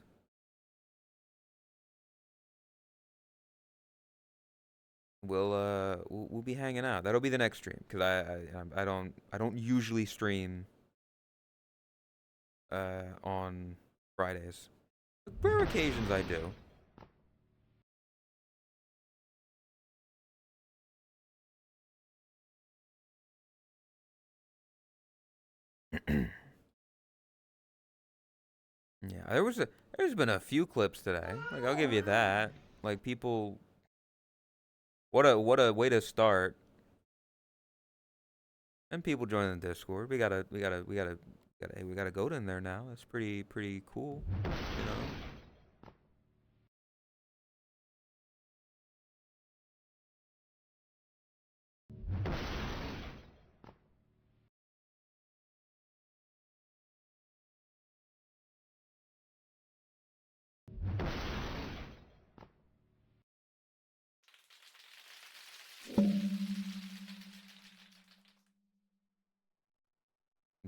We'll be hanging out. That'll be the next stream because I don't usually stream on Fridays. Rare occasions I do. Yeah, there's been a few clips today. Like I'll give you that. Like people, what a way to start. And people joining the Discord. We got a goat in there now. That's pretty cool, you know.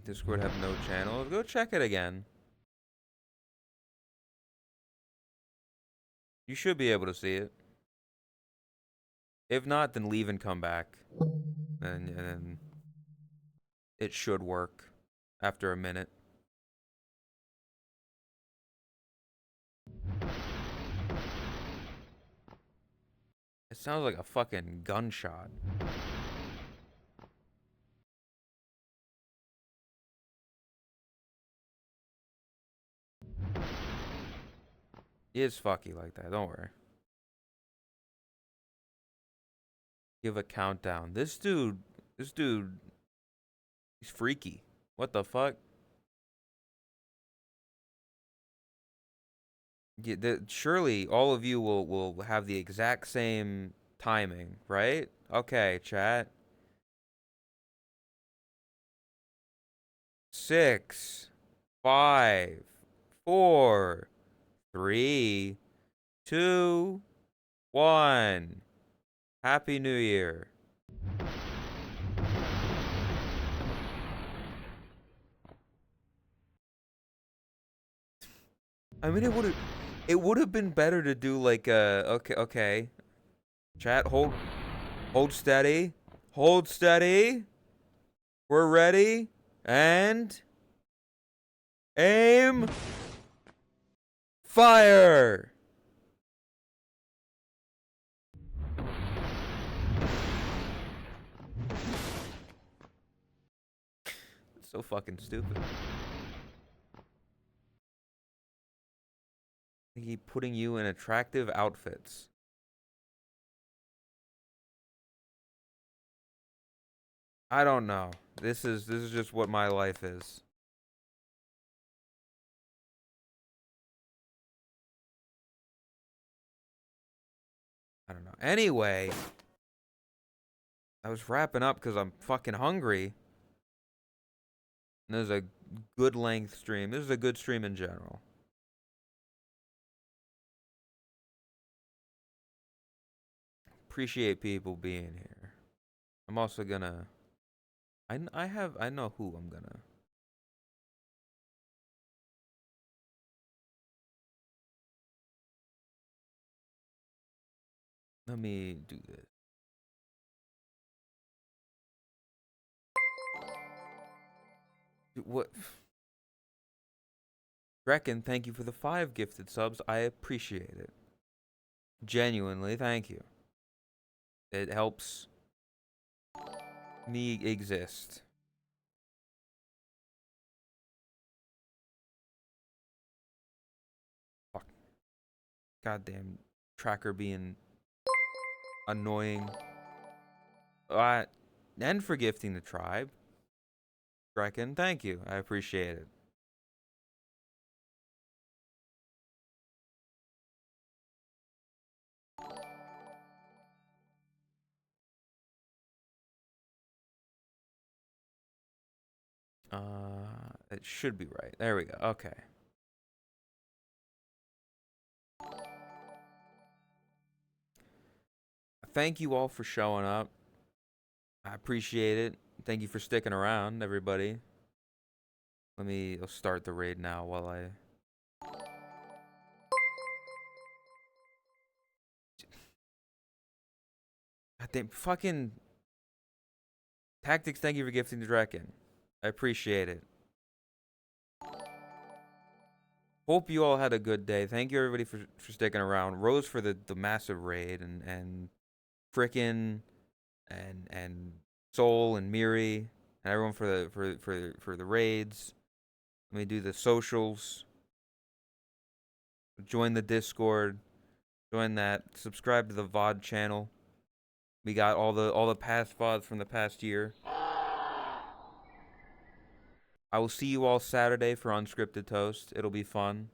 Discord have no channels. Go check it again. You should be able to see it. If not, then leave and come back. And then it should work after a minute. It sounds like a fucking gunshot. He is fucky like that, don't worry. Give a countdown. This dude, he's freaky. What the fuck? Yeah, surely all of you will have the exact same timing, right? Okay, chat. 6, 5, 4, 3, 2, 1. Happy New Year. I mean, it would have been better to do like okay. Chat, hold steady. Hold steady. We're ready. And aim. Fire. It's so fucking stupid. They keep putting you in attractive outfits. I don't know. This is just what my life is. I don't know. Anyway, I was wrapping up because I'm fucking hungry. And this is a good length stream. This is a good stream in general. Appreciate people being here. I'm also gonna. I know who I'm gonna. Let me do this. What? Reckon, thank you for the 5 gifted subs. I appreciate it. Genuinely, thank you. It helps me exist. Fuck. Goddamn tracker being annoying. And for gifting the tribe. Reckon, thank you. I appreciate it. It should be right. There we go. Okay. Thank you all for showing up. I appreciate it. Thank you for sticking around, everybody. I'll start the raid now while I... Goddamn, fucking... Tactics, thank you for gifting the Draken. I appreciate it. Hope you all had a good day. Thank you everybody for sticking around. Rose for the massive raid and frickin' and Soul and Miri and everyone for the raids. Let me do the socials. Join the Discord. Join that. Subscribe to the VOD channel. We got all the past VODs from the past year. I will see you all Saturday for Unscripted Toast. It'll be fun.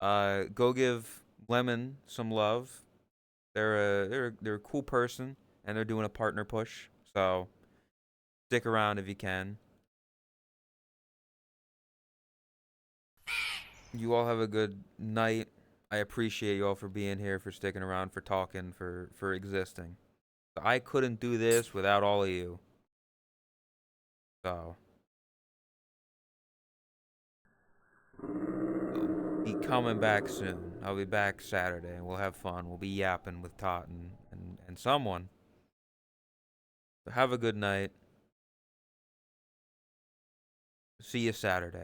Go give Lemon some love. They're a cool person, and they're doing a partner push. So stick around if you can. You all have a good night. I appreciate you all for being here, for sticking around, for talking, for existing. I couldn't do this without all of you. So I'll be coming back soon. I'll be back Saturday, and we'll have fun. We'll be yapping with Tot and someone. So have a good night. See you Saturday.